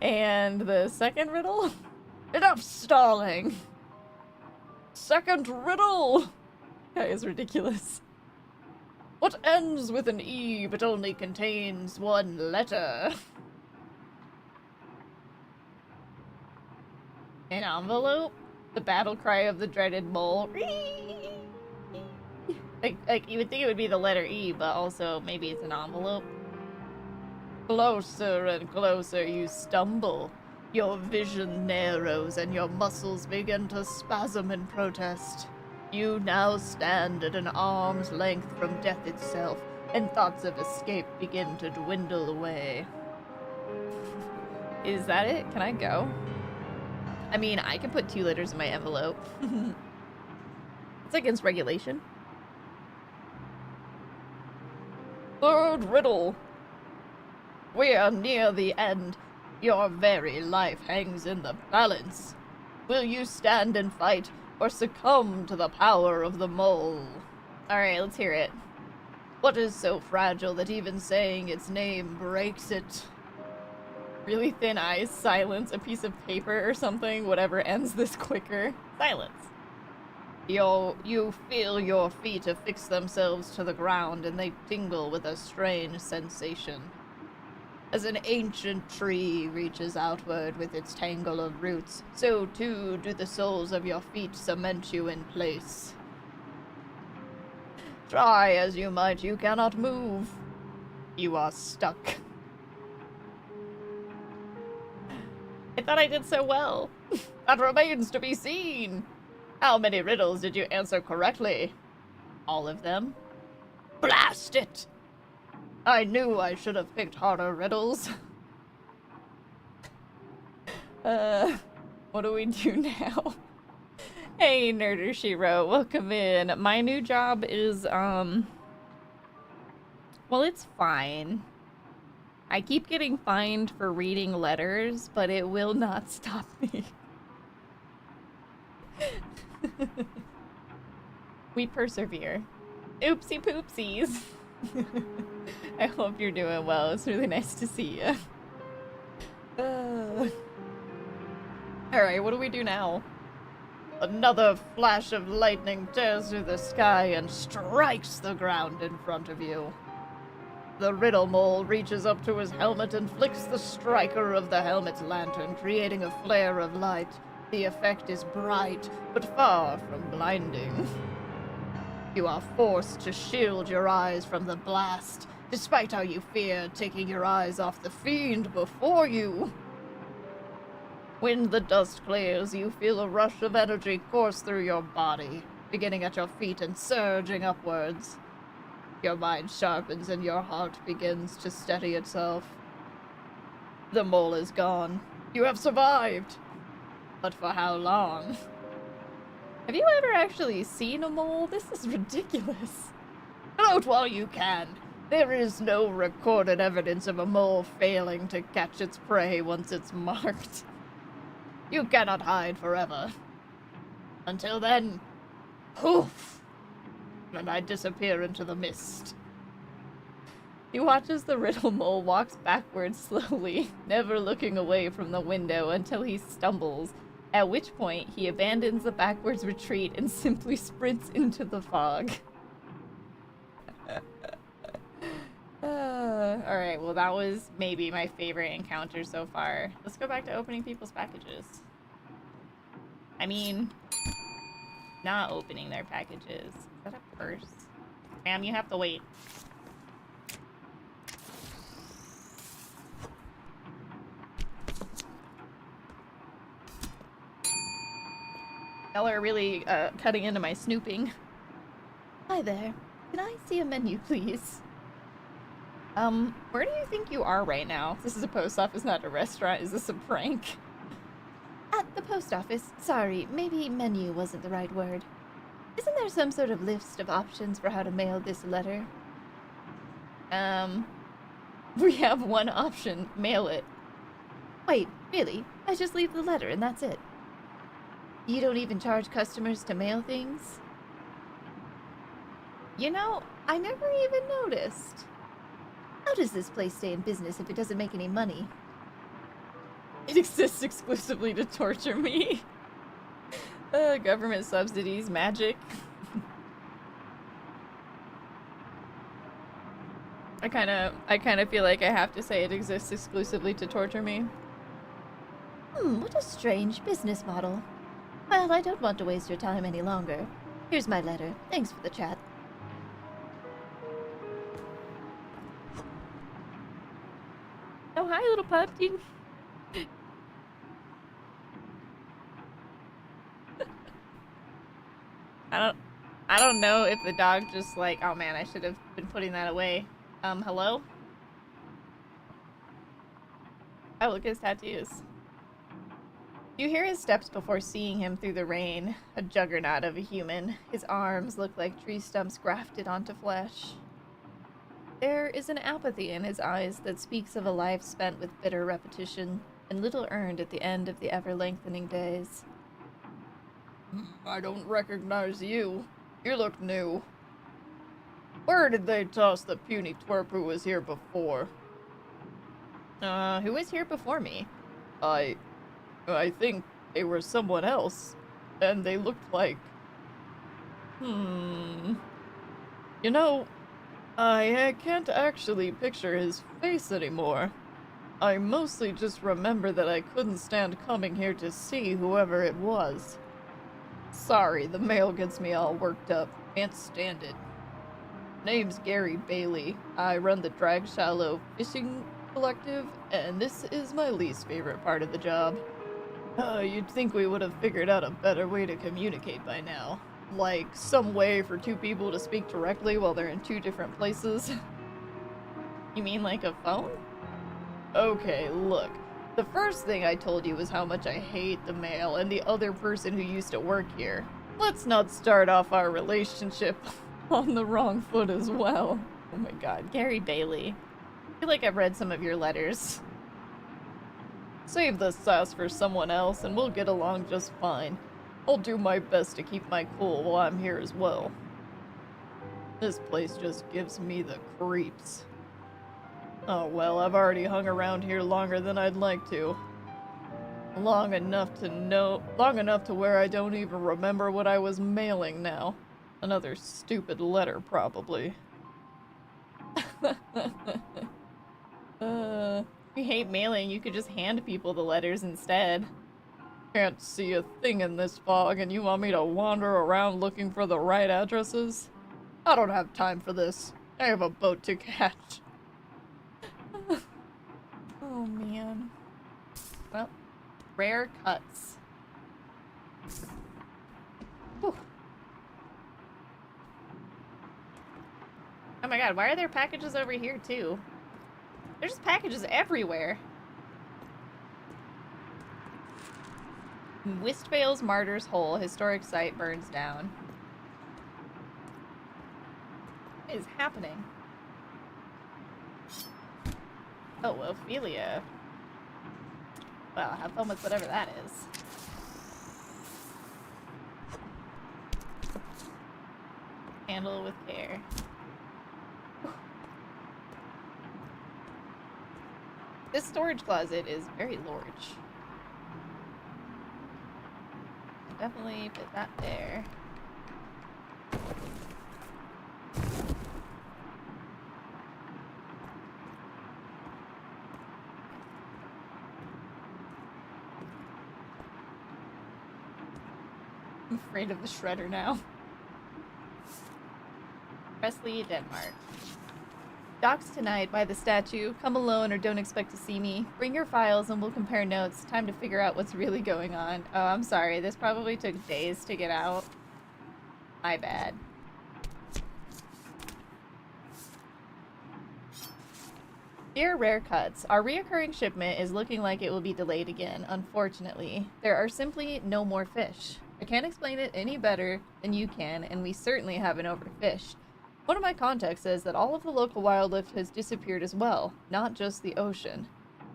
And the second riddle? Enough stalling. Second riddle. That is ridiculous. What ends with an E but only contains one letter? An envelope? The battle cry of the dreaded mole. Like you would think it would be the letter E, but also maybe it's an envelope. Closer and closer you stumble. Your vision narrows and your muscles begin to spasm in protest. You now stand at an arm's length from death itself, and thoughts of escape begin to dwindle away. Is that it? Can I go? I mean, I can put 2 letters in my envelope. It's against regulation. Third riddle. We are near the end. Your very life hangs in the balance. Will you stand and fight, or succumb to the power of the mole? Alright, let's hear it. What is so fragile that even saying its name breaks it? Really thin eyes, silence, a piece of paper or something, whatever ends this quicker. Silence. You feel your feet affix themselves to the ground and they tingle with a strange sensation. As an ancient tree reaches outward with its tangle of roots, so too do the soles of your feet cement you in place. Try as you might, you cannot move. You are stuck. I thought I did so well. That remains to be seen. How many riddles did you answer correctly? All of them. Blast it! I knew I should have picked harder riddles. What do we do now? Hey, Nerder Shiro, welcome in. My new job is, well, it's fine. I keep getting fined for reading letters, but it will not stop me. We persevere. Oopsie poopsies. I hope you're doing well. It's really nice to see you. Alright, what do we do now? Another flash of lightning tears through the sky and strikes the ground in front of you. The riddle mole reaches up to his helmet and flicks the striker of the helmet's lantern, creating a flare of light. The effect is bright, but far from blinding. You are forced to shield your eyes from the blast, despite how you fear taking your eyes off the fiend before you. When the dust clears, you feel a rush of energy course through your body, beginning at your feet and surging upwards. Your mind sharpens and your heart begins to steady itself. The mole is gone. You have survived. But for how long? Have you ever actually seen a mole? This is ridiculous. Float while you can. There is no recorded evidence of a mole failing to catch its prey once it's marked. You cannot hide forever. Until then, poof! And I disappear into the mist. He watches the riddle mole walks backwards slowly, never looking away from the window until he stumbles, at which point he abandons the backwards retreat and simply sprints into the fog. Alright, well that was maybe my favorite encounter so far. Let's go back to opening people's packages. I mean, not opening their packages. Is that a purse? Ma'am, you have to wait. Y'all are really cutting into my snooping. Hi there. Can I see a menu, please? Where do you think you are right now? This is a post office, not a restaurant. Is this a prank? At the post office. Sorry, maybe menu wasn't the right word. Isn't there some sort of list of options for how to mail this letter? We have one option. Mail it. Wait, really? I just leave the letter and that's it. You don't even charge customers to mail things? You know, I never even noticed. How does this place stay in business if it doesn't make any money? It exists exclusively to torture me. Government subsidies, magic. I kind of feel like I have to say it exists exclusively to torture me. What a strange business model. Well, I don't want to waste your time any longer. Here's my letter. Thanks for the chat. Oh, hi, little pup. I don't know if the dog just like, oh man, I should have been putting that away. Hello? Oh, look at his tattoos. You hear his steps before seeing him through the rain, a juggernaut of a human. His arms look like tree stumps grafted onto flesh. There is an apathy in his eyes that speaks of a life spent with bitter repetition, and little earned at the end of the ever-lengthening days. I don't recognize you. You look new. Where did they toss the puny twerp who was here before? Who was here before me? I think they were someone else, and they looked like... You know, I can't actually picture his face anymore. I mostly just remember that I couldn't stand coming here to see whoever it was. Sorry, the mail gets me all worked up. Can't stand it. Name's Gary Bailey. I run the Drag Shallow Fishing Collective, and this is my least favorite part of the job. You'd think we would have figured out a better way to communicate by now. Like, some way for two people to speak directly while they're in two different places. You mean like a phone? Okay, look. The first thing I told you was how much I hate the mail and the other person who used to work here. Let's not start off our relationship on the wrong foot as well. Oh my god, Gary Bailey. feel like I've read some of your letters. Save the sass for someone else and we'll get along just fine. I'll do my best to keep my cool while I'm here as well. This place just gives me the creeps. Oh well, I've already hung around here longer than I'd like to. Long enough to where I don't even remember what I was mailing now. Another stupid letter, probably. You hate mailing, you could just hand people the letters instead. Can't see a thing in this fog, and you want me to wander around looking for the right addresses? I don't have time for this. I have a boat to catch. Oh, man. Well, rare cuts. Whew. Oh my god, why are there packages over here, too? There's just packages everywhere. Whistvale's Martyrs Hole. Historic site burns down. What is happening? Oh, Ophelia. Well, have fun with whatever that is. Handle with care. This storage closet is very large. Definitely fit that there. I'm afraid of the shredder now. Presley, Denmark. Docks tonight by the statue. Come alone or don't expect to see me. Bring your files and we'll compare notes. Time to figure out what's really going on. Oh, I'm sorry. This probably took days to get out. My bad. Dear Rare Cuts, our reoccurring shipment is looking like it will be delayed again, unfortunately. There are simply no more fish. I can't explain it any better than you can, and we certainly haven't overfished. One of my contacts says that all of the local wildlife has disappeared as well, not just the ocean.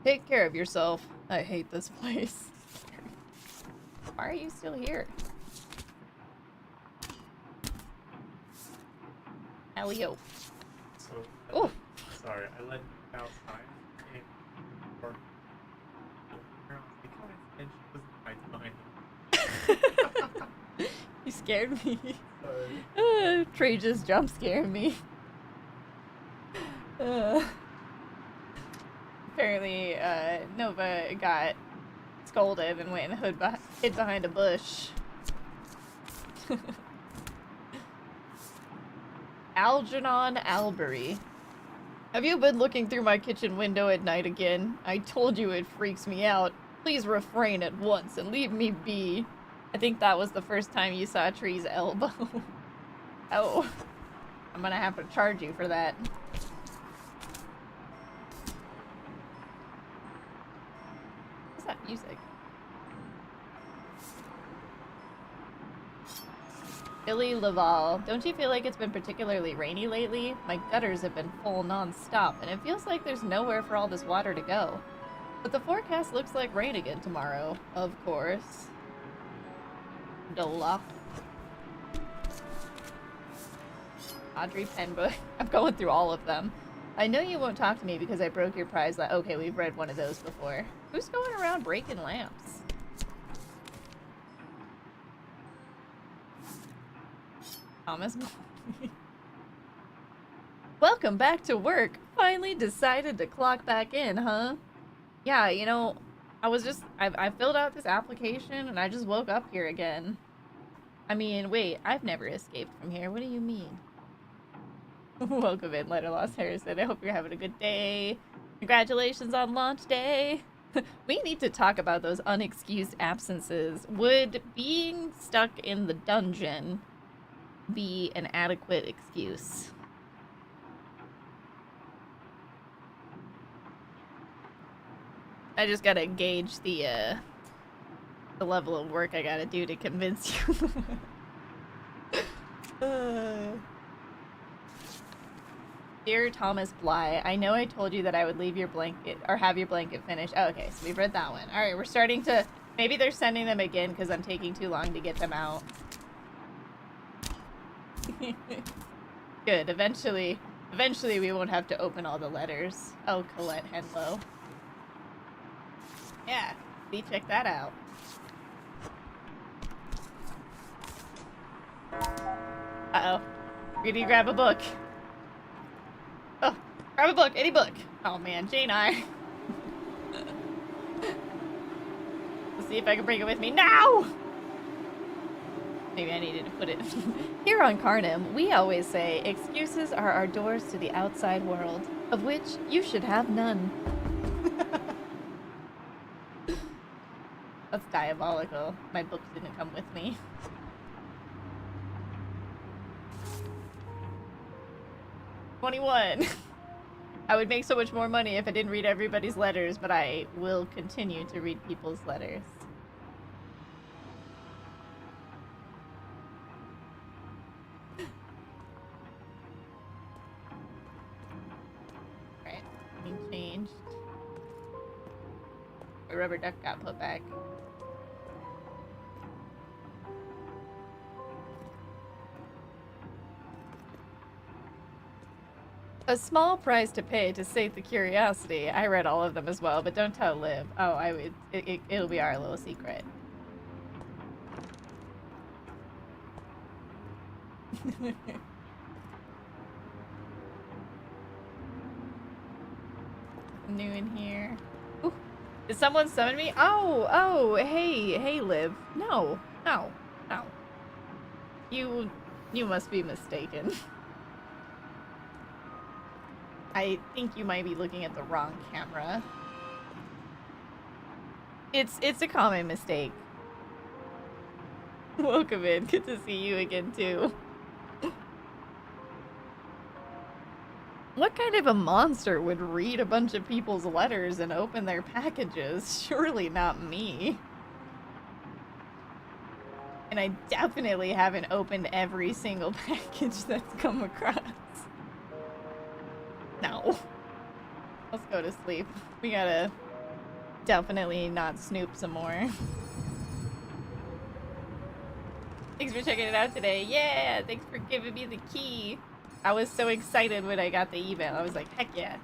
Take care of yourself. I hate this place. Why are you still here? Alley-o. So, Oh! sorry, I let you outside and or and she was hiding behind me. You scared me. Sorry. Trey just jump scared me. Apparently, Nova got scolded and went and hid behind a bush. Algernon Albury. Have you been looking through my kitchen window at night again? I told you it freaks me out. Please refrain at once and leave me be. I think that was the first time you saw Tree's elbow. Oh. I'm gonna have to charge you for that. What's that music? Billy Laval, don't you feel like it's been particularly rainy lately? My gutters have been full non-stop, and it feels like there's nowhere for all this water to go. But the forecast looks like rain again tomorrow, of course. Dela. Audrey Penbook. I'm going through all of them. I know you won't talk to me because I broke your prize okay, we've read one of those before. Who's going around breaking lamps? Thomas. Welcome back to work. Finally decided to clock back in, huh? Yeah, you know, I filled out this application and I just woke up here again. I mean, wait, I've never escaped from here. What do you mean? Welcome in, Letter Lost Harrison. I hope you're having a good day. Congratulations on launch day. We need to talk about those unexcused absences. Would being stuck in the dungeon be an adequate excuse? I just gotta gauge the level of work I gotta do to convince you. Dear Thomas Bly, I know I told you that I would leave your blanket, or have your blanket finished. Oh, okay, so we've read that one. Alright, we're starting to... Maybe they're sending them again because I'm taking too long to get them out. Good, eventually we won't have to open all the letters. Oh, Colette Henlow. Yeah, see, check that out. Uh-oh. Did you grab a book? Oh, grab a book, any book. Oh man, Jane I. Let's see if I can bring it with me now! Maybe I needed to put it. Here on Kharnym, we always say, excuses are our doors to the outside world, of which you should have none. That's diabolical. My book didn't come with me. $21. I would make so much more money if I didn't read everybody's letters, but I will continue to read people's letters. Alright, being changed. The rubber duck got put back. A small price to pay to sate the curiosity. I read all of them as well, but don't tell Liv. Oh, it'll be our little secret. New in here. Ooh, did someone summon me? Oh, hey, Liv. No. You must be mistaken. I think you might be looking at the wrong camera. It's a common mistake. Welcome in. Good to see you again too. What kind of a monster would read a bunch of people's letters and open their packages? Surely not me. And I definitely haven't opened every single package that's come across. No. Let's go to sleep. We gotta definitely not snoop some more. Thanks for checking it out today. Yeah, thanks for giving me the key. I was so excited when I got the email. I was like, heck yeah.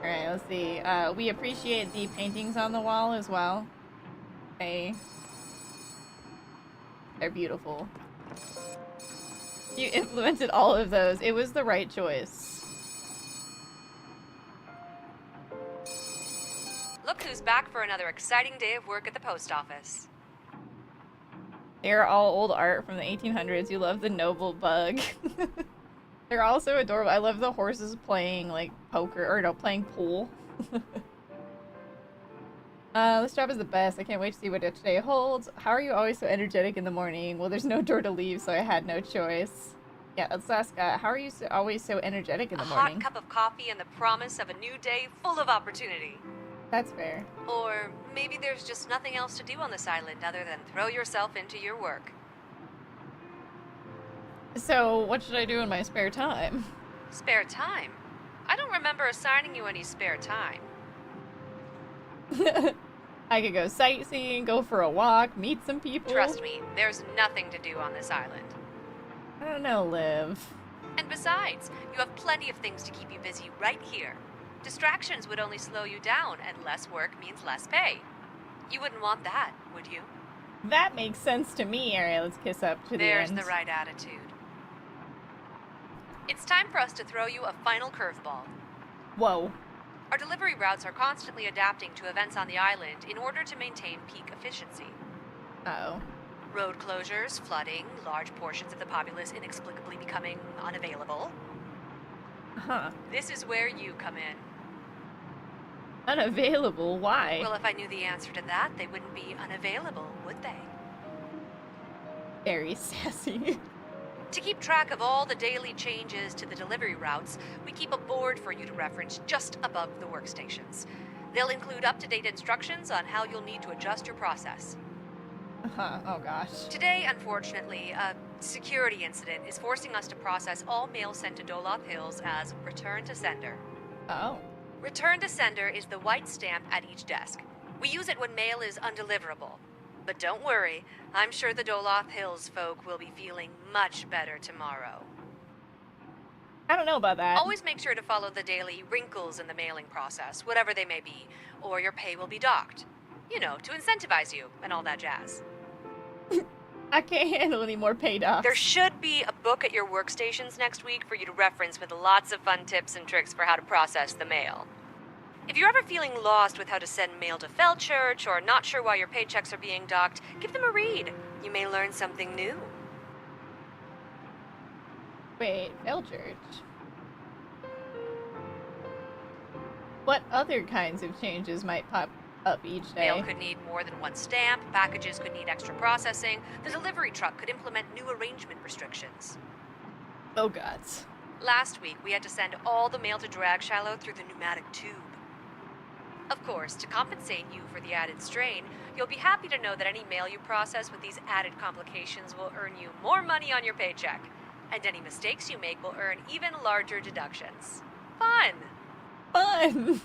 Alright, let's see. We appreciate the paintings on the wall as well. Okay. They're beautiful. You implemented all of those. It was the right choice. Look who's back for another exciting day of work at the post office. They're all old art from the 1800s. You love the noble bug. They're also adorable. I love the horses playing like poker, or no, playing pool. This job is the best. I can't wait to see what today holds. How are you always so energetic in the morning? Well, there's no door to leave, so I had no choice. Yeah, let's ask, how are you always so energetic in the morning? A hot cup of coffee and the promise of a new day full of opportunity. That's fair. Or maybe there's just nothing else to do on this island other than throw yourself into your work. So, what should I do in my spare time? Spare time? I don't remember assigning you any spare time. I could go sightseeing, go for a walk, meet some people. Trust me, there's nothing to do on this island. I don't know, Liv. And besides, you have plenty of things to keep you busy right here. Distractions would only slow you down, and less work means less pay. You wouldn't want that, would you? That makes sense to me. Alright, let's kiss up to the end. There's the right attitude. It's time for us to throw you a final curveball. Whoa. Our delivery routes are constantly adapting to events on the island in order to maintain peak efficiency. Uh-oh. Road closures, flooding, large portions of the populace inexplicably becoming unavailable. Huh. This is where you come in. Unavailable? Why? Well, if I knew the answer to that, they wouldn't be unavailable, would they? Very sassy. To keep track of all the daily changes to the delivery routes, we keep a board for you to reference just above the workstations. They'll include up-to-date instructions on how you'll need to adjust your process. Oh gosh. Today, unfortunately, a security incident is forcing us to process all mail sent to Doloth Hills as return to sender. Oh. Return to sender is the white stamp at each desk. We use it when mail is undeliverable. But don't worry, I'm sure the Doloth Hills folk will be feeling much better tomorrow. I don't know about that. Always make sure to follow the daily wrinkles in the mailing process, whatever they may be, or your pay will be docked. You know, to incentivize you and all that jazz. I can't handle any more pay docs. There should be a book at your workstations next week for you to reference with lots of fun tips and tricks for how to process the mail. If you're ever feeling lost with how to send mail to Feldchurch or not sure why your paychecks are being docked, give them a read. You may learn something new. Wait, Feldchurch. What other kinds of changes might pop up each day? Mail could need more than one stamp, packages could need extra processing, the delivery truck could implement new arrangement restrictions. Oh gods. Last week, we had to send all the mail to Dragshallow through the pneumatic tube. Of course, to compensate you for the added strain, you'll be happy to know that any mail you process with these added complications will earn you more money on your paycheck. And any mistakes you make will earn even larger deductions. Fun! Fun!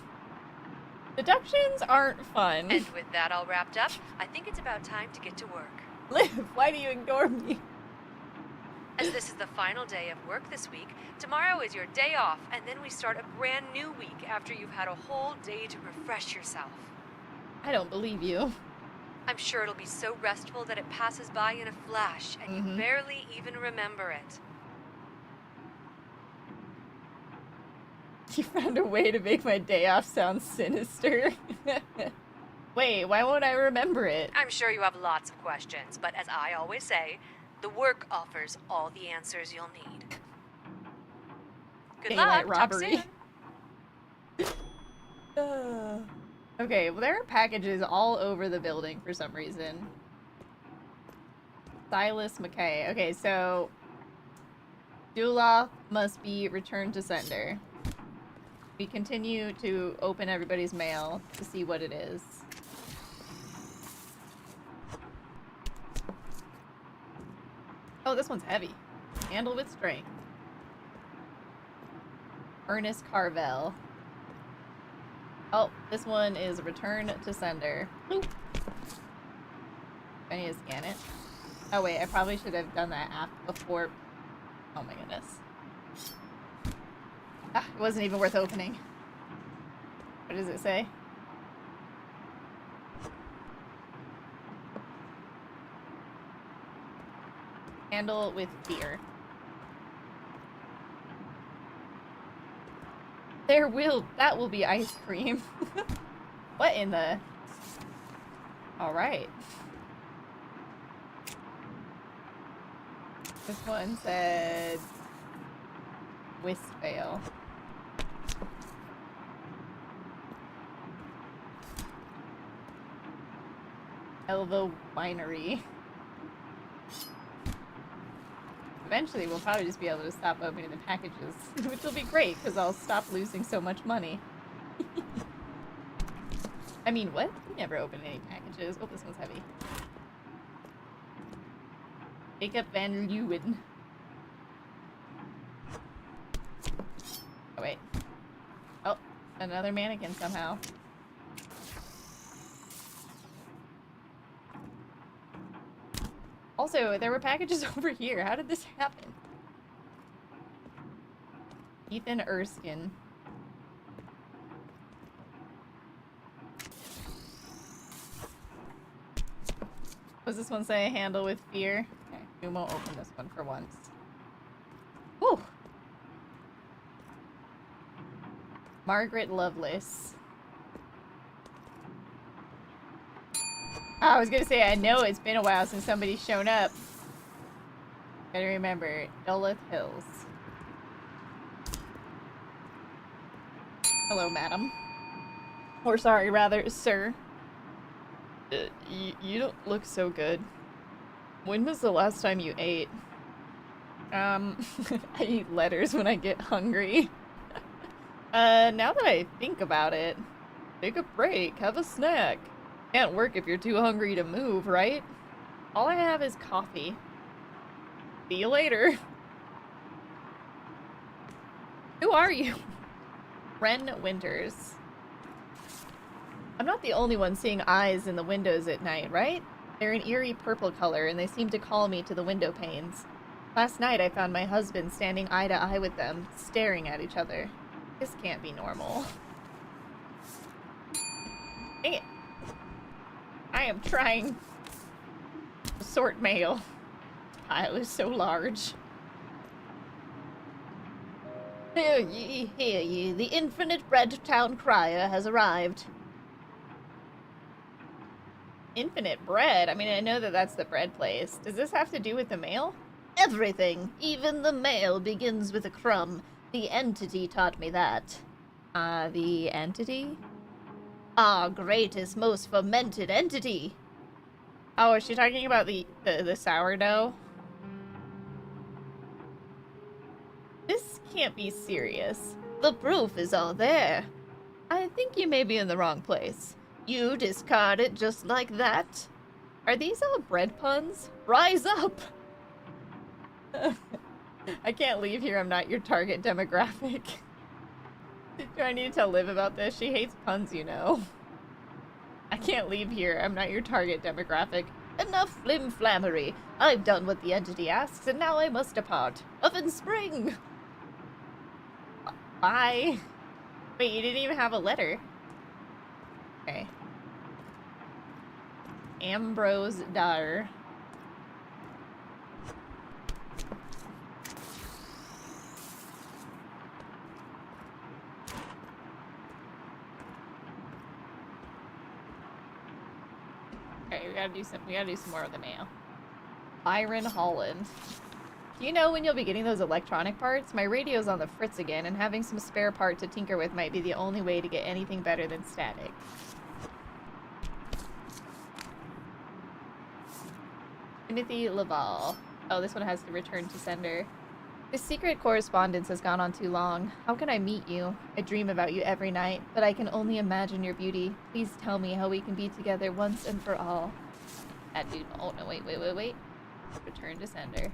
Deductions aren't fun. And with that all wrapped up, I think it's about time to get to work. Liv, why do you ignore me? As this is the final day of work this week, tomorrow is your day off, and then we start a brand new week after you've had a whole day to refresh yourself. I don't believe you. I'm sure it'll be so restful that it passes by in a flash, and you barely even remember it. You found a way to make my day off sound sinister. Wait, why won't I remember it? I'm sure you have lots of questions, but as I always say, the work offers all the answers you'll need. Good Daylight luck. robbery. Okay, well there are packages all over the building for some reason. Silas McKay. Okay, so Doloth must be returned to sender. We continue to open everybody's mail to see what it is. Oh, this one's heavy. Handle with strength. Ernest Carvel. Oh, this one is return to sender. Boop. I need to scan it. Oh wait, I probably should have done that app before. Oh my goodness. Ah, it wasn't even worth opening. What does it say? Handle with fear. That will be ice cream. What in the? Alright. This one said Wistfale. Elva Winery. Eventually, we'll probably just be able to stop opening the packages, which will be great, because I'll stop losing so much money. I mean, what? We never open any packages. Oh, this one's heavy. Jacob Van Leeuwen. Oh, wait. Oh, another mannequin somehow. Also, there were packages over here. How did this happen? Ethan Erskine. What does this one say? Handle with fear? Okay, we won't open this one for once. Whew! Margaret Lovelace. I was gonna say, I know it's been a while since somebody's shown up. Gotta remember, Doloth Hills. Hello, madam. Or sorry, rather, sir. You don't look so good. When was the last time you ate? I eat letters when I get hungry. Now that I think about it, take a break, have a snack. Can't work if you're too hungry to move, right? All I have is coffee. See you later. Who are you? Ren Winters. I'm not the only one seeing eyes in the windows at night, right? They're an eerie purple color, and they seem to call me to the window panes. Last night, I found my husband standing eye to eye with them, staring at each other. This can't be normal. Dang it. I am trying to sort mail. The pile is so large. Hear ye, hear ye. The infinite bread town crier has arrived. Infinite bread? I mean, I know that that's the bread place. Does this have to do with the mail? Everything, even the mail, begins with a crumb. The entity taught me that. The entity? Our greatest, most fermented entity. Oh, is she talking about the sourdough? This can't be serious. The proof is all there. I think you may be in the wrong place. You discard it just like that. Are these all bread puns? Rise up! I can't leave here. I'm not your target demographic. Do I need to tell Liv about this? She hates puns, you know. I can't leave here. I'm not your target demographic. Enough flim-flammery. I've done what the entity asks, and now I must depart. Up in spring! Bye. Wait, you didn't even have a letter. Okay. Ambrose Dar. Okay, we gotta do some more of the mail. Byron Holland. Do you know when you'll be getting those electronic parts? My radio's on the fritz again, and having some spare part to tinker with might be the only way to get anything better than static. Timothy Laval. Oh, this one has to return to sender. This secret correspondence has gone on too long. How can I meet you? I dream about you every night, but I can only imagine your beauty. Please tell me how we can be together once and for all. That dude. Oh, no, wait. Return to sender.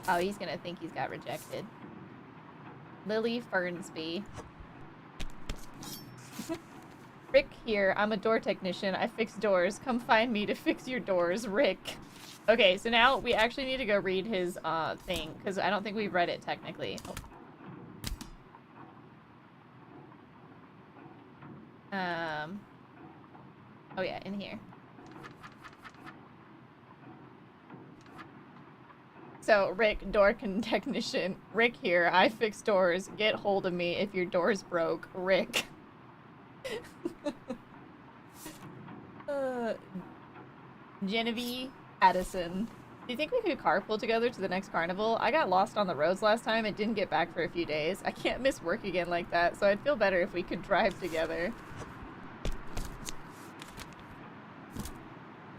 Oh, he's gonna think he's got rejected. Lily Fernsby. Rick here. I'm a door technician. I fix doors. Come find me to fix your doors, Rick. Okay, so now we actually need to go read his thing, because I don't think we've read it technically. Oh yeah, in here. So, Rick, door technician. Rick here. I fix doors. Get hold of me if your door's broke. Rick. Genevieve Addison. Do you think we could carpool together to the next carnival? I got lost on the roads last time and didn't get back for a few days. I can't miss work again like that, so I'd feel better if we could drive together.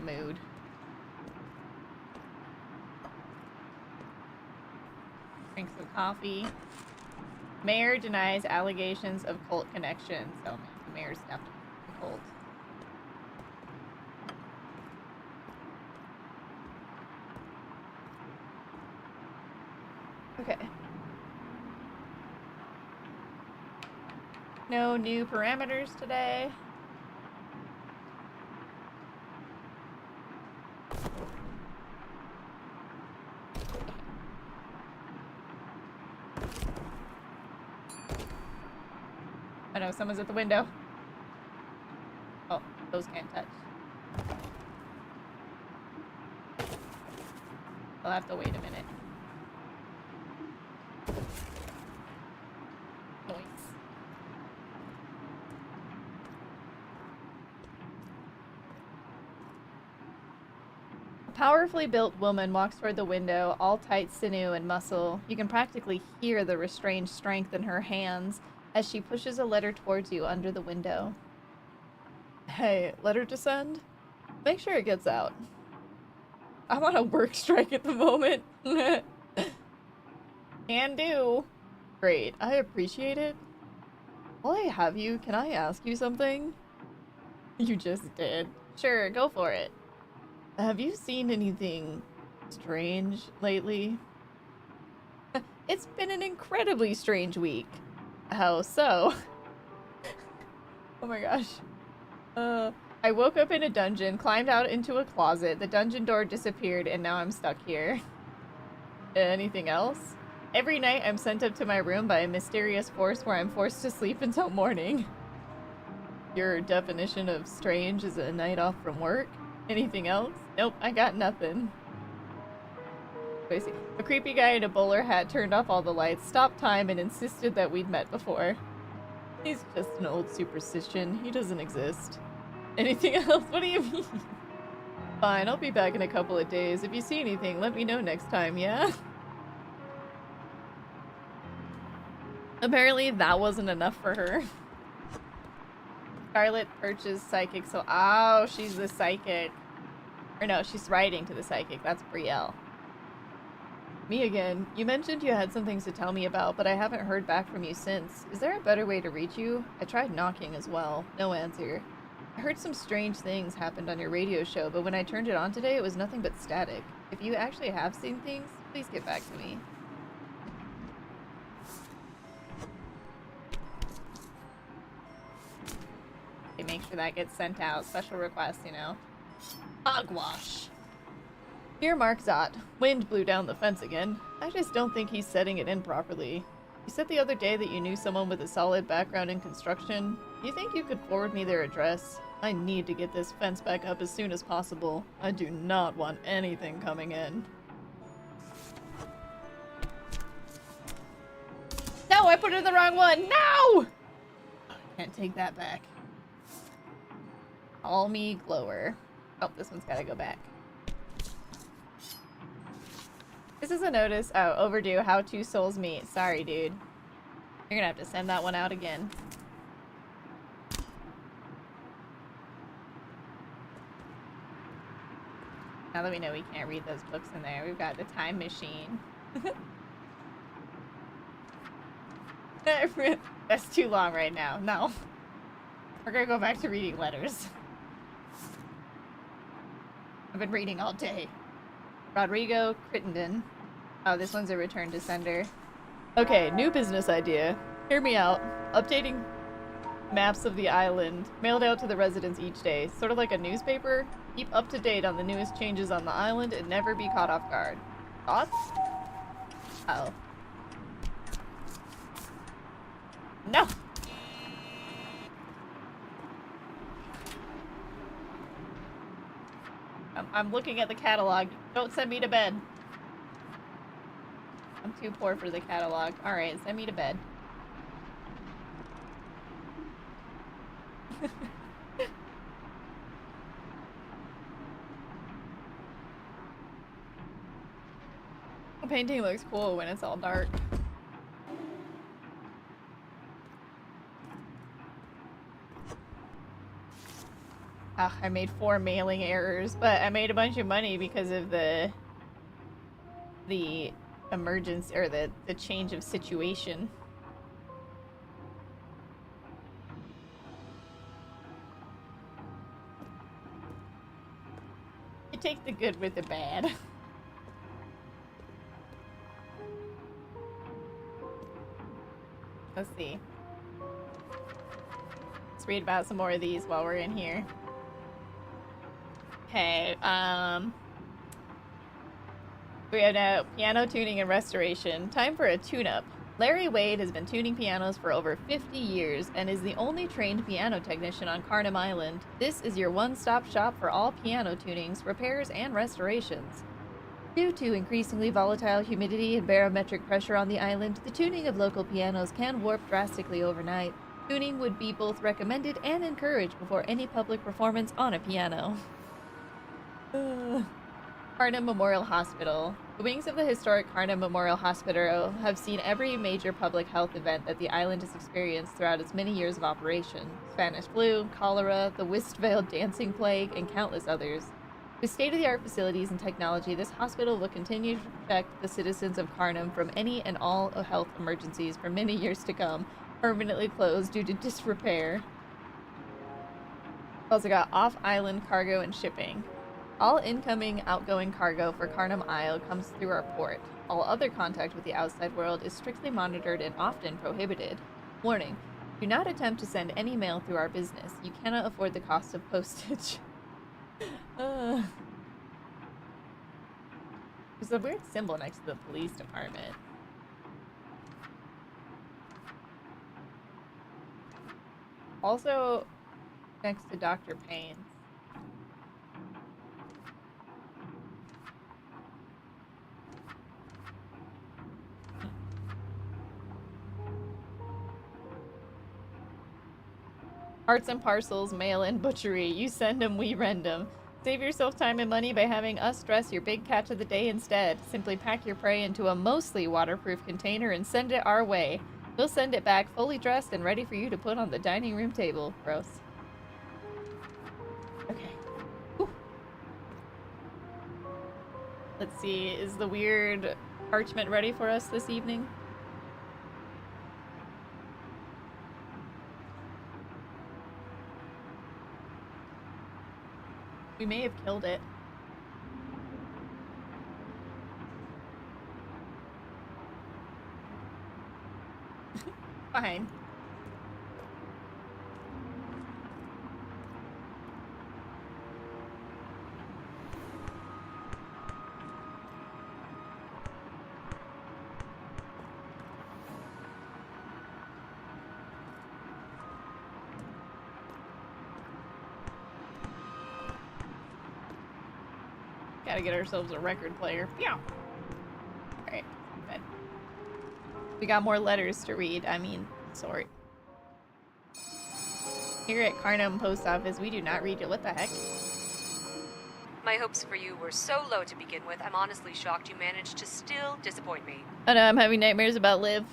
Mood. Drink some coffee. Mayor denies allegations of cult connections. Oh man, the mayor's definitely a cult. Okay. No new parameters today. I know someone's at the window. Oh, those can't touch. I'll have to wait a minute. Noise. A powerfully built woman walks toward the window, all tight sinew and muscle. You can practically hear the restrained strength in her hands as she pushes a letter towards you under the window. Hey, letter to send? Make sure it gets out. I'm on a work strike at the moment. Can do. Great, I appreciate it. While I have you, can I ask you something? You just did. Sure, go for it. Have you seen anything strange lately? It's been an incredibly strange week. How so? Oh my gosh. I woke up in a dungeon, climbed out into a closet, the dungeon door disappeared, and now I'm stuck here. Anything else? Every night I'm sent up to my room by a mysterious force where I'm forced to sleep until morning. Your definition of strange is a night off from work? Anything else? Nope, I got nothing. Crazy. A creepy guy in a bowler hat turned off all the lights, stopped time, and insisted that we'd met before. He's just an old superstition. He doesn't exist. Anything else? What do you mean? Fine, I'll be back in a couple of days. If you see anything, let me know next time, yeah? Apparently that wasn't enough for her. Scarlet purchased psychic, so oh, she's the psychic. Or no, she's writing to the psychic. That's Brielle. Me again. You mentioned you had some things to tell me about, but I haven't heard back from you since. Is there a better way to reach you? I tried knocking as well. No answer. I heard some strange things happened on your radio show, but when I turned it on today, it was nothing but static. If you actually have seen things, please get back to me. Okay, make sure that gets sent out. Special request, you know. Hogwash. Dear Mark Zott, wind blew down the fence again. I just don't think he's setting it in properly. You said the other day that you knew someone with a solid background in construction. Do you think you could forward me their address? I need to get this fence back up as soon as possible. I do not want anything coming in. No, I put in the wrong one! No! Can't take that back. Call me Glower. Oh, this one's gotta go back. This is a notice. Oh, overdue. How two souls meet. Sorry, dude. You're gonna have to send that one out again. Now that we know we can't read those books in there, we've got the time machine. That's too long right now. No. We're gonna go back to reading letters. I've been reading all day. Rodrigo Crittenden. Oh, this one's a return to sender. Okay, new business idea. Hear me out. Updating maps of the island, mailed out to the residents each day. Sort of like a newspaper. Keep up to date on the newest changes on the island and never be caught off guard. Thoughts? Uh-oh. No! I'm looking at the catalog. Don't send me to bed. I'm too poor for the catalog. Alright, send me to bed. The painting looks cool when it's all dark. I made 4 mailing errors, but I made a bunch of money because of the emergence or the change of situation. You take the good with the bad. Let's see. Let's read about some more of these while we're in here. Okay, we have now piano tuning and restoration. Time for a tune-up. Larry Wade has been tuning pianos for over 50 years and is the only trained piano technician on Kharnym Island. This is your one-stop shop for all piano tunings, repairs, and restorations. Due to increasingly volatile humidity and barometric pressure on the island, the tuning of local pianos can warp drastically overnight. Tuning would be both recommended and encouraged before any public performance on a piano. Kharnym Memorial Hospital. The wings of the historic Kharnym Memorial Hospital have seen every major public health event that the island has experienced throughout its many years of operation. Spanish flu, cholera, the Westvale dancing plague, and countless others. With state-of-the-art facilities and technology, this hospital will continue to protect the citizens of Kharnym from any and all health emergencies for many years to come, permanently closed due to disrepair. Also got off-island cargo and shipping. All incoming, outgoing cargo for Kharnym Isle comes through our port. All other contact with the outside world is strictly monitored and often prohibited. Warning: do not attempt to send any mail through our business. You cannot afford the cost of postage. There's a weird symbol next to the police department. Also, next to Dr. Payne's. Parts and parcels, mail-in, butchery. You send them, we rend them. Save yourself time and money by having us dress your big catch of the day instead. Simply pack your prey into a mostly waterproof container and send it our way. We'll send it back fully dressed and ready for you to put on the dining room table. Gross. Okay. Whew. Let's see, is the weird parchment ready for us this evening? We may have killed it. Fine. Gotta get ourselves a record player. Yeah. Alright, good. We got more letters to read. I mean, sort. Here at Kharnym Post Office, we do not read it. What the heck? My hopes for you were so low to begin with, I'm honestly shocked you managed to still disappoint me. Oh no, I'm having nightmares about Liv.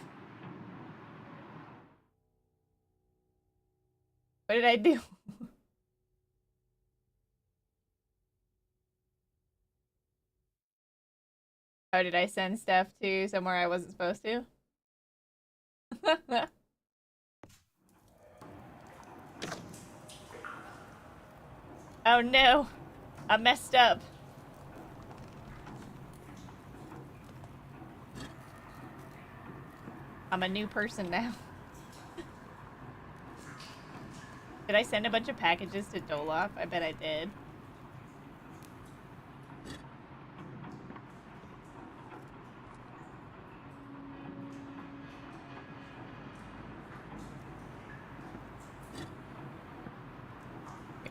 What did I do? Oh, did I send stuff to somewhere I wasn't supposed to? Oh no! I messed up. I'm a new person now. Did I send a bunch of packages to Dolof? I bet I did.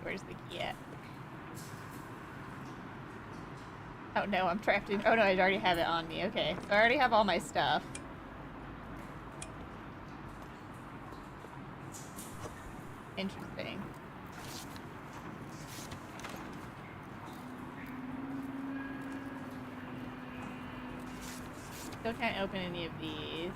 Where's the key at? Oh no, I'm trapped in. Oh no, I already have it on me. Okay, so I already have all my stuff. Interesting. Still can't open any of these.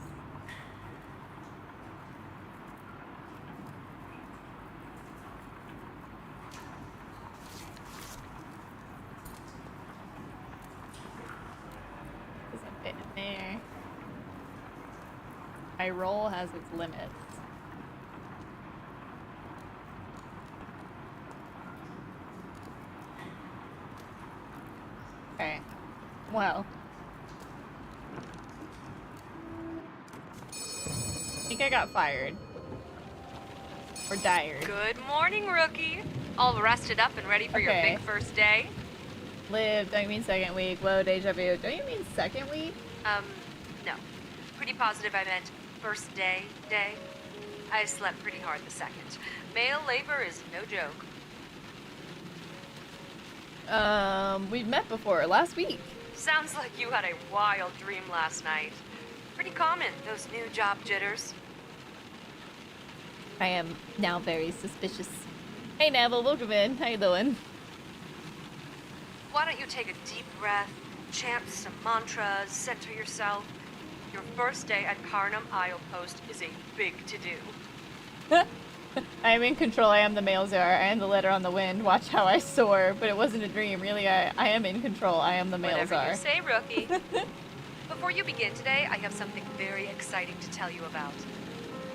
There. My roll has its limits. Okay. Well. I think I got fired. Or dired. Good morning, rookie. All rested up and ready for your Okay. big first day? Live, don't you mean second week? Whoa, deja vu. Don't you mean second week? No. Pretty positive I meant first day. I slept pretty hard the second. Male labor is no joke. We've met before, last week. Sounds like you had a wild dream last night. Pretty common, those new job jitters. I am now very suspicious. Hey Neville, welcome in. How you doing? Why don't you take a deep breath, chant some mantras, center yourself. Your first day at Kharnym Isle Post is a big to-do. I am in control. I am the male czar. I am the letter on the wind. Watch how I soar. But it wasn't a dream. Really, I am in control. I am the male Whatever czar. you say, rookie. Before you begin today, I have something very exciting to tell you about.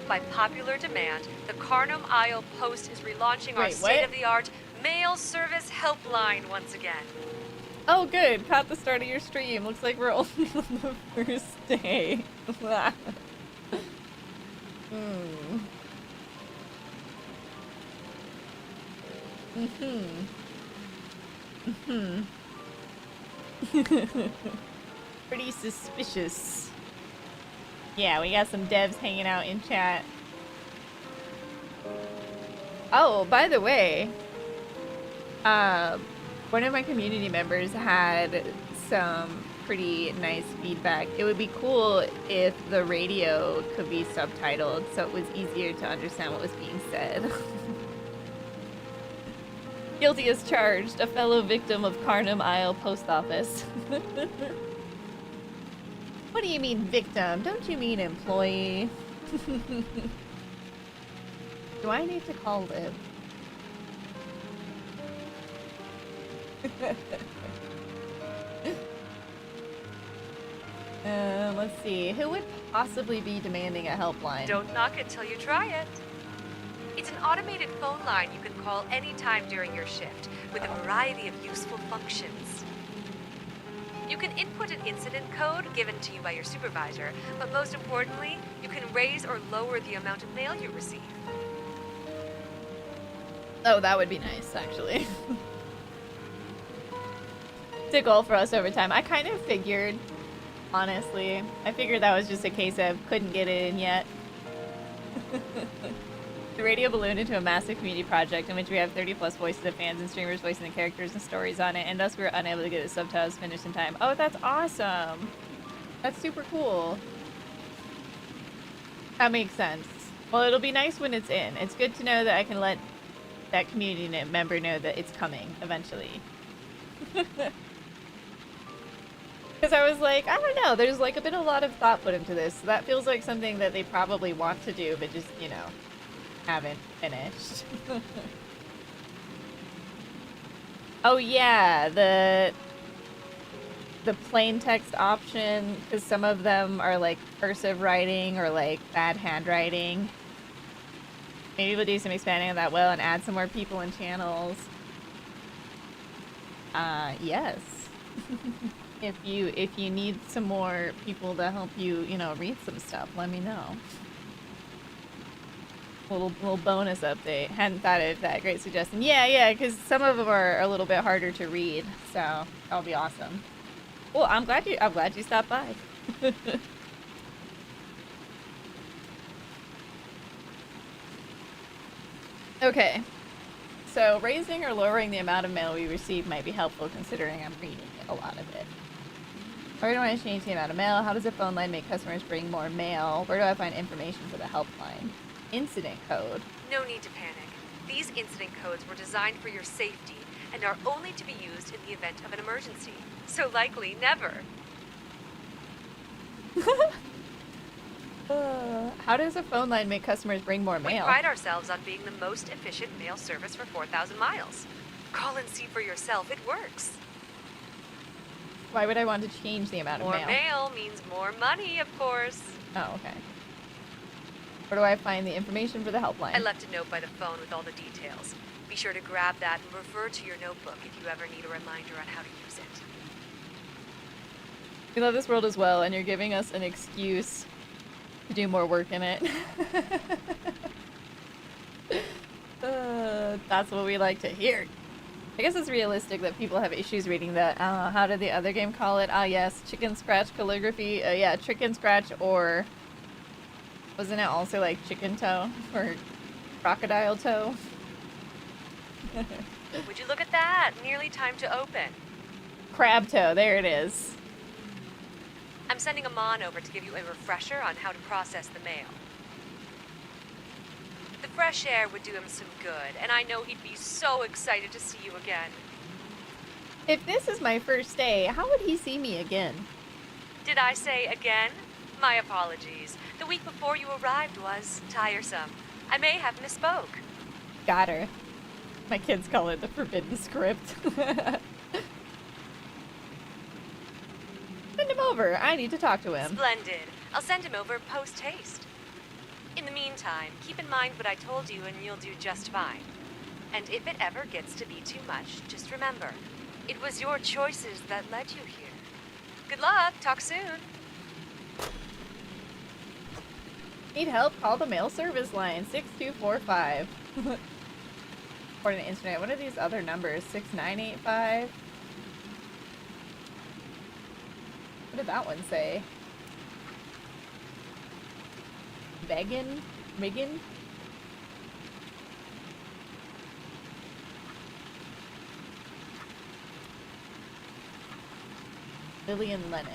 By popular demand, the Kharnym Isle Post is relaunching our Wait, what? state-of-the-art Mail Service Helpline once again. Oh, good. Caught the start of your stream. Looks like we're only on the first day. Pretty suspicious. Yeah, we got some devs hanging out in chat. Oh, by the way, one of my community members had some pretty nice feedback. It would be cool if the radio could be subtitled so it was easier to understand what was being said. Guilty as charged, a fellow victim of Kharnym Isle post office. What do you mean victim? Don't you mean employee? Do I need to call Liv? Let's see. Who would possibly be demanding a helpline? Don't knock it till you try it. It's an automated phone line you can call anytime during your shift with a variety of useful functions. You can input an incident code given to you by your supervisor, but most importantly, you can raise or lower the amount of mail you receive. Oh, that would be nice, actually. It's a goal for us over time. I kind of figured, honestly. I figured that was just a case of couldn't get it in yet. The radio ballooned into a massive community project in which we have 30 plus voices of fans and streamers voicing the characters and stories on it, and thus we were unable to get the subtitles finished in time. Oh, that's awesome. That's super cool. That makes sense. Well, it'll be nice when it's in. It's good to know that I can let that community member know that it's coming eventually. Because I was like, I don't know, there's like a lot of thought put into this. So that feels like something that they probably want to do, but just, you know, haven't finished. Oh yeah, the plain text option, because some of them are like cursive writing or like bad handwriting. Maybe we'll do some expanding on that well and add some more people and channels. Yes. If you need some more people to help you, you know, read some stuff, let me know. Little bonus update. Hadn't thought of that. Great suggestion. Yeah, because some of them are a little bit harder to read, so that'll be awesome. Well, I'm glad you stopped by. Okay. So raising or lowering the amount of mail we receive might be helpful considering I'm reading a lot of it. Where do I change the amount of mail? How does a phone line make customers bring more mail? Where do I find information for the helpline? Incident code. No need to panic. These incident codes were designed for your safety and are only to be used in the event of an emergency. So likely never. How does a phone line make customers bring more We mail? pride ourselves on being the most efficient mail service for 4,000 miles. Call and see for yourself. It works. Why would I want to change the amount of More mail? mail means more money, of course. Oh, okay. Where do I find the information for the helpline? I left a note by the phone with all the details. Be sure to grab that and refer to your notebook if you ever need a reminder on how to use it. We love this world as well, and you're giving us an excuse to do more work in it. That's what we like to hear. I guess it's realistic that people have issues reading that. How did the other game call it? Ah, yes, chicken scratch calligraphy. Yeah, chicken scratch, or wasn't it also like chicken toe or crocodile toe? Would you look at that? Nearly time to open. Crab toe, there it is. I'm sending Amon over to give you a refresher on how to process the mail. The fresh air would do him some good, and I know he'd be so excited to see you again. If this is my first day, how would he see me again? Did I say again? My apologies. The week before you arrived was tiresome. I may have misspoke. Got her. My kids call it the forbidden script. Send him over. I need to talk to him. Splendid. I'll send him over post-haste. In the meantime, keep in mind what I told you and you'll do just fine. And if it ever gets to be too much, just remember, it was your choices that led you here. Good luck. Talk soon. Need help? Call the mail service line 6245. Or an internet. What are these other numbers? 6985? What did that one say? Megan? Megan? Lillian Lennox.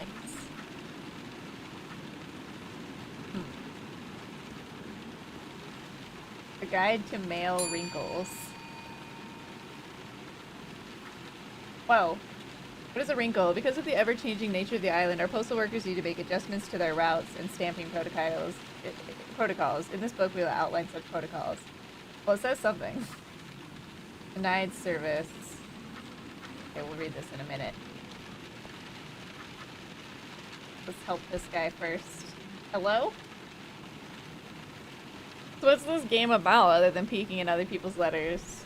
A guide to male wrinkles. Whoa. What is a wrinkle? Because of the ever-changing nature of the island, our postal workers need to make adjustments to their routes and stamping protocols. In this book, we will outline such protocols. Well, it says something. Denied service. Okay, we'll read this in a minute. Let's help this guy first. Hello? So what's this game about other than peeking in other people's letters?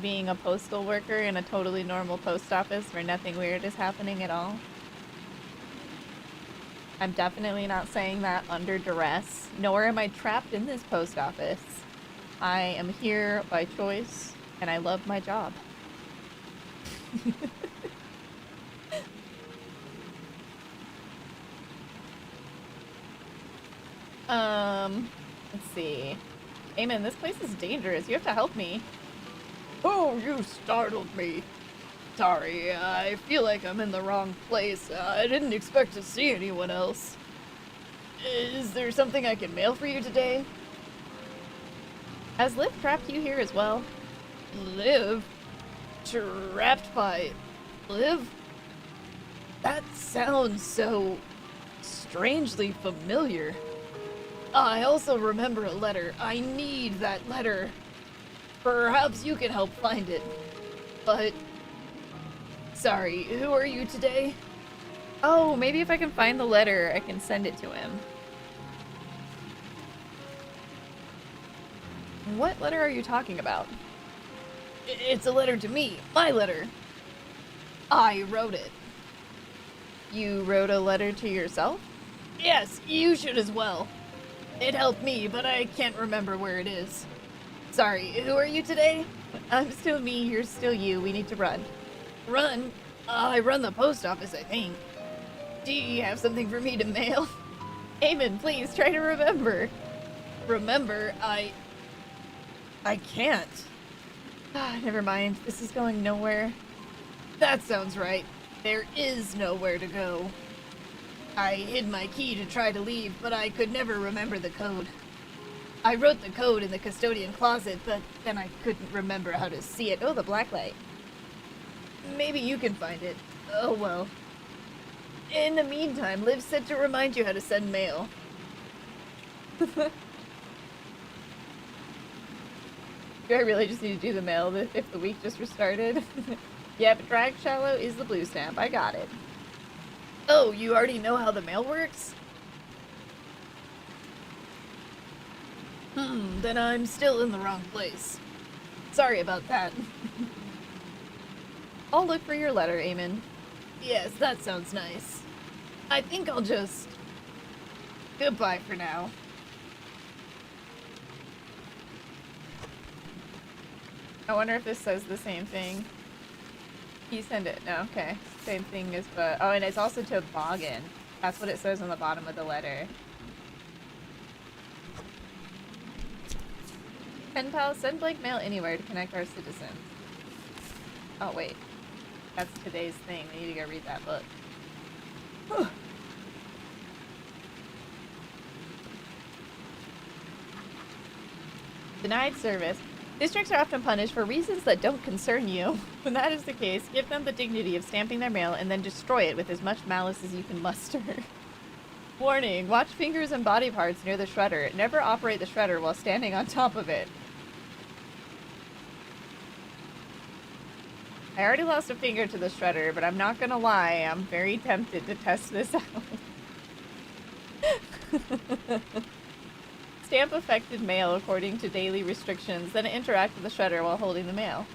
Being a postal worker in a totally normal post office where nothing weird is happening at all. I'm definitely not saying that under duress, nor am I trapped in this post office. I am here by choice, and I love my job. Let's see. Eamon, this place is dangerous. You have to help me. Oh, you startled me. Sorry, I feel like I'm in the wrong place. I didn't expect to see anyone else. Is there something I can mail for you today? Has Liv trapped you here as well? Liv? Trapped by Liv? That sounds so strangely familiar. I also remember a letter. I need that letter. Perhaps you can help find it. But... sorry, who are you today? Oh, maybe if I can find the letter, I can send it to him. What letter are you talking about? It's a letter to me. My letter. I wrote it. You wrote a letter to yourself? Yes, you should as well. It helped me, but I can't remember where it is. Sorry, who are you today? I'm still me, you're still you. We need to run. Run? I run the post office, I think. Do you have something for me to mail? Eamon, please, try to remember. Remember, I can't. Never mind. This is going nowhere. That sounds right. There is nowhere to go. I hid my key to try to leave, but I could never remember the code. I wrote the code in the custodian closet, but then I couldn't remember how to see it. Oh, the black light. Maybe you can find it. Oh well. In the meantime, Liv said to remind you how to send mail. Do I really just need to do the mail if the week just restarted? Yep, drag shallow is the blue stamp. I got it. Oh, you already know how the mail works? Then I'm still in the wrong place. Sorry about that. I'll look for your letter, Eamon. Yes, that sounds nice. I think I'll just... goodbye for now. I wonder if this says the same thing. You send it. No, okay. Same thing as but oh, and it's also toboggan. That's what it says on the bottom of the letter. Pen pal, send blank mail anywhere to connect our citizens. Oh wait. That's today's thing. I need to go read that book. Denied service. Districts are often punished for reasons that don't concern you. When that is the case, give them the dignity of stamping their mail and then destroy it with as much malice as you can muster. Warning, watch fingers and body parts near the shredder. Never operate the shredder while standing on top of it. I already lost a finger to the shredder, but I'm not gonna lie, I'm very tempted to test this out. Stamp affected mail according to daily restrictions, then interact with the shredder while holding the mail.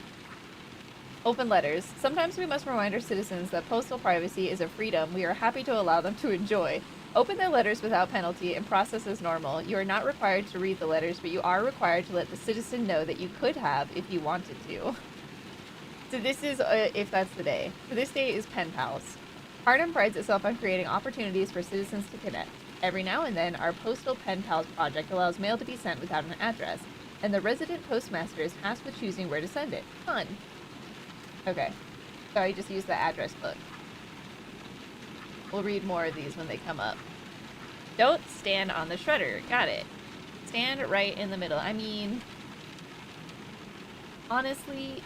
Open letters. Sometimes we must remind our citizens that postal privacy is a freedom we are happy to allow them to enjoy. Open their letters without penalty and process as normal. You are not required to read the letters, but you are required to let the citizen know that you could have if you wanted to. So this is, if that's the day. So this day is Pen Pals. Kharnym prides itself on creating opportunities for citizens to connect. Every now and then, our Postal Pen Pals project allows mail to be sent without an address, and the resident postmaster is tasked with choosing where to send it. Fun. Okay. So I just used the address book. We'll read more of these when they come up. Don't stand on the shredder. Got it. Stand right in the middle. I mean, honestly,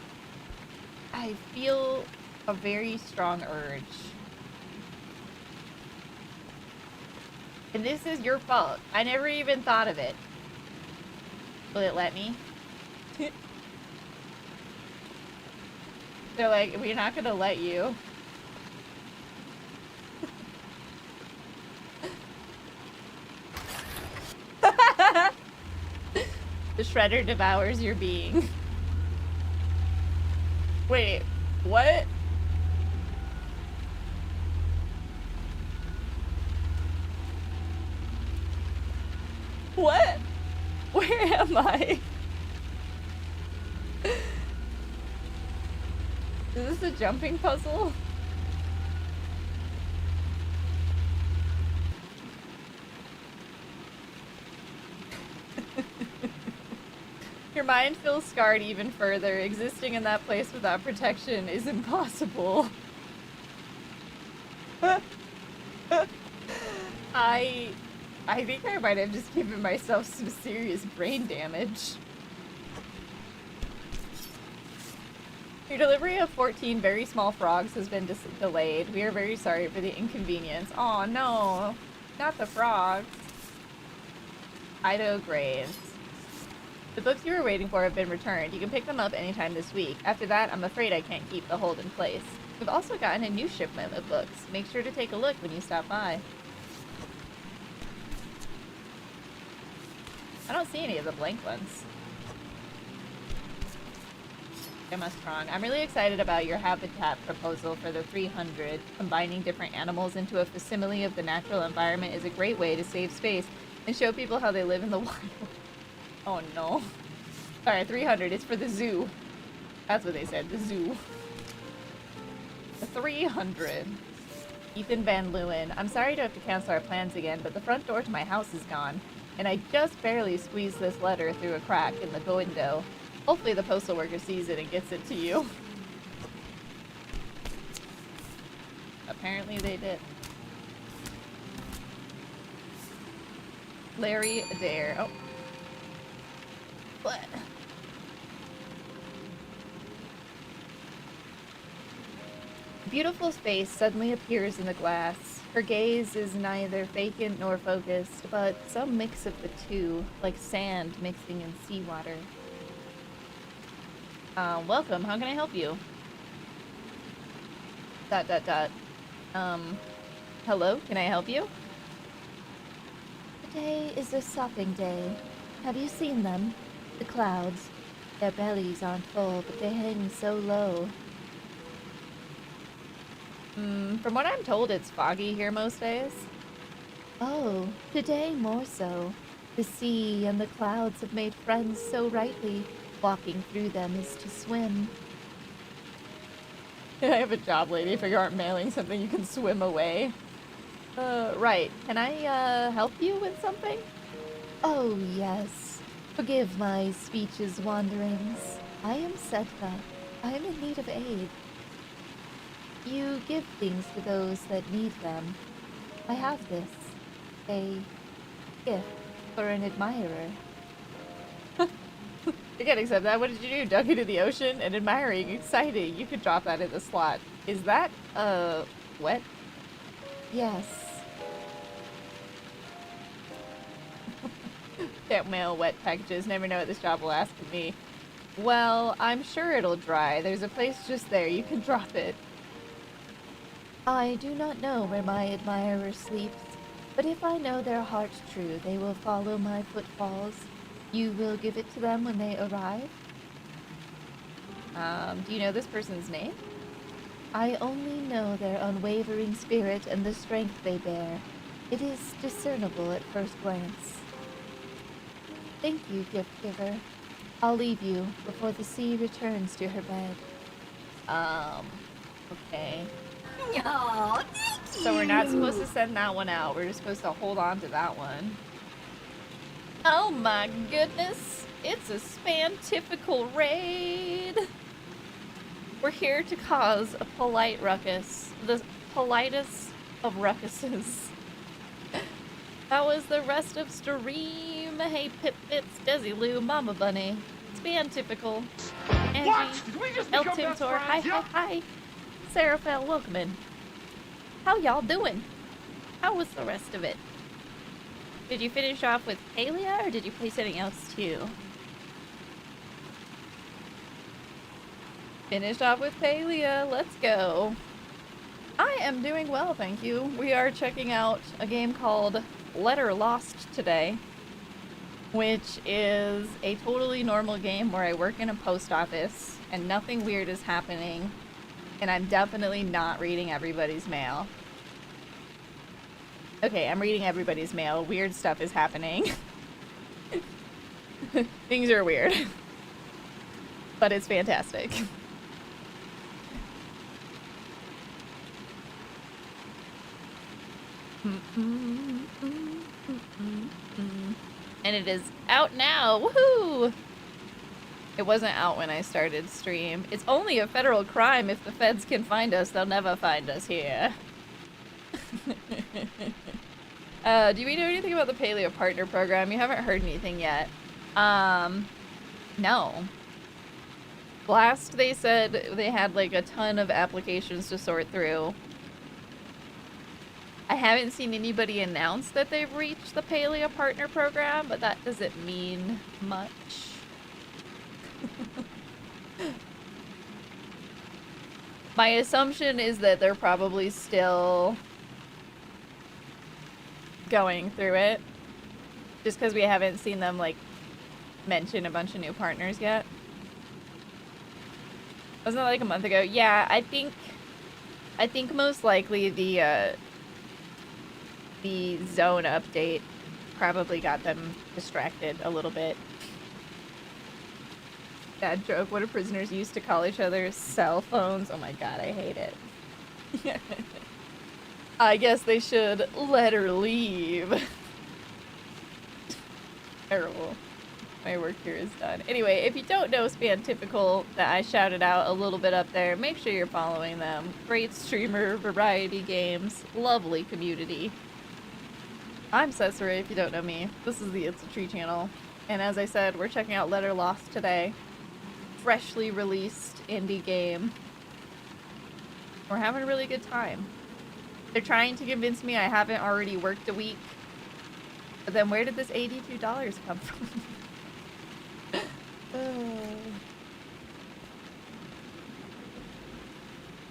I feel a very strong urge. And this is your fault. I never even thought of it. Will it let me? They're like, we're not gonna let you. The shredder devours your being. Wait, what? What? Where am I? Is this a jumping puzzle? Your mind feels scarred even further. Existing in that place without protection is impossible. I think I might have just given myself some serious brain damage. Your delivery of 14 very small frogs has been delayed. We are very sorry for the inconvenience. Oh no, not the frogs. Idaho Graves. The books you were waiting for have been returned. You can pick them up anytime this week. After that, I'm afraid I can't keep the hold in place. We've also gotten a new shipment of books. Make sure to take a look when you stop by. I don't see any of the blank ones. Emma Strong. I'm really excited about your habitat proposal for the 300. Combining different animals into a facsimile of the natural environment is a great way to save space and show people how they live in the wild. Oh no. Sorry, 300 is for the zoo. That's what they said, the zoo. The 300. Ethan Van Leeuwen. I'm sorry to have to cancel our plans again, but the front door to my house is gone, and I just barely squeezed this letter through a crack in the window. Hopefully the postal worker sees it and gets it to you. Apparently they did. Larry Adair. Oh. What? A beautiful face suddenly appears in the glass. Her gaze is neither vacant nor focused, but some mix of the two, like sand mixing in seawater. Welcome. How can I help you? ... Hello? Can I help you? Today is a sopping day. Have you seen them? The clouds. Their bellies aren't full, but they hang so low. From what I'm told, it's foggy here most days. Oh, today more so. The sea and the clouds have made friends so rightly. Walking through them is to swim. I have a job, lady. If you aren't mailing something, you can swim away. Right. Can I, help you with something? Oh, yes. Forgive my speech's wanderings. I am Setka. I am in need of aid. You give things to those that need them. I have this. A gift for an admirer. You can't accept that. What did you do? Dug into the ocean? And admiring, exciting. You could drop that in the slot. Is that, wet? Yes. Can't mail wet packages. Never know what this job will ask of me. Well, I'm sure it'll dry. There's a place just there. You can drop it. I do not know where my admirer sleeps. But if I know their heart's true, they will follow my footfalls. You will give it to them when they arrive? Do you know this person's name? I only know their unwavering spirit and the strength they bear. It is discernible at first glance. Thank you, gift giver. I'll leave you before the sea returns to her bed. Okay. No, thank you. So we're not supposed to send that one out. We're just supposed to hold on to that one. Oh my goodness, it's a spantifical raid. We're here to cause a polite ruckus. The politest of ruckuses. That was the rest of stream. Hey, Pip Pips, Desilu, Mama Bunny. Spantifical. Angie, El Timtor, hi. Seraphel, welcome in. How y'all doing? How was the rest of it? Did you finish off with Palia, or did you play something else too? Finished off with Palia. Let's go. I am doing well, thank you. We are checking out a game called Letter Lost today, which is a totally normal game where I work in a post office and nothing weird is happening, and I'm definitely not reading everybody's mail. Okay, I'm reading everybody's mail. Weird stuff is happening. Things are weird. But it's fantastic. And it is out now. Woohoo! It wasn't out when I started stream. It's only a federal crime. If the feds can find us, they'll never find us here. Do we know anything about the Paleo Partner Program? You haven't heard anything yet. No. Blast, they said they had like a ton of applications to sort through. I haven't seen anybody announce that they've reached the Paleo Partner Program, but that doesn't mean much. My assumption is that they're probably still going through it, just because we haven't seen them like mention a bunch of new partners yet. Wasn't that like a month ago? Yeah, I think most likely the zone update probably got them distracted a little bit. Bad joke. What do prisoners used to call each other? Cell phones. Oh my god, I hate it. I guess they should let her leave. Terrible. My work here is done. Anyway, if you don't know Spantifical that I shouted out a little bit up there, make sure you're following them. Great streamer, variety games, lovely community. I'm Cesare, if you don't know me. This is the It's a Tree channel. And as I said, we're checking out Letter Lost today. Freshly released indie game. We're having a really good time. They're trying to convince me I haven't already worked a week. But then where did this $82 come from?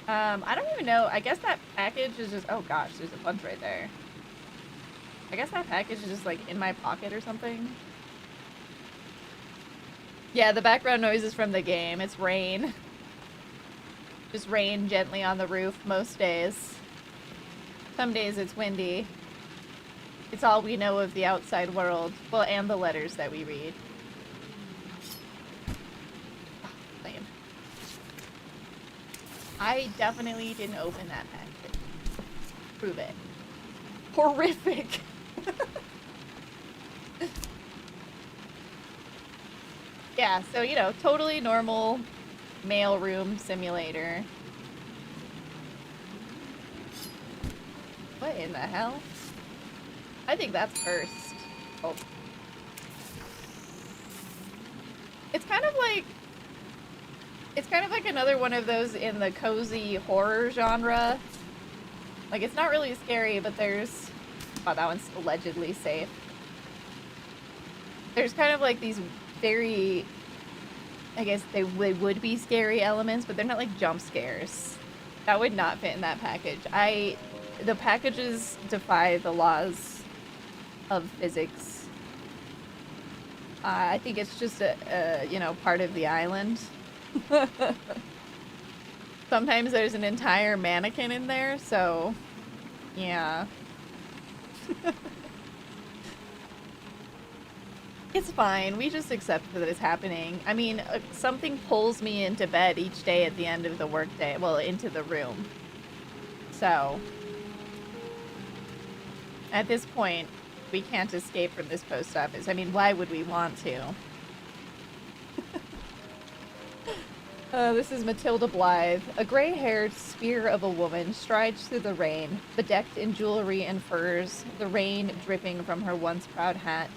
I don't even know. I guess that package is just... Oh gosh, there's a bunch right there. I guess that package is just like in my pocket or something. Yeah, the background noise is from the game. It's rain. Just rain gently on the roof most days. Some days it's windy. It's all we know of the outside world. Well, and the letters that we read. Oh, lame. I definitely didn't open that package. Prove it. Horrific. Yeah, so, you know, totally normal mailroom simulator. What in the hell? I think that's first. Oh. It's kind of like another one of those in the cozy horror genre. Like, it's not really scary, but there's... Oh, that one's allegedly safe. There's kind of like these very... I guess they would be scary elements, but they're not like jump scares. That would not fit in that package. The packages defy the laws of physics. I think it's just a you know, part of the island. Sometimes there's an entire mannequin in there, so yeah. It's fine. We just accept that it's happening. I mean, something pulls me into bed each day at the end of the workday. Well, into the room. So, at this point, we can't escape from this post office. I mean, why would we want to? This is Matilda Blythe. A gray-haired spear of a woman strides through the rain, bedecked in jewelry and furs, the rain dripping from her once proud hat.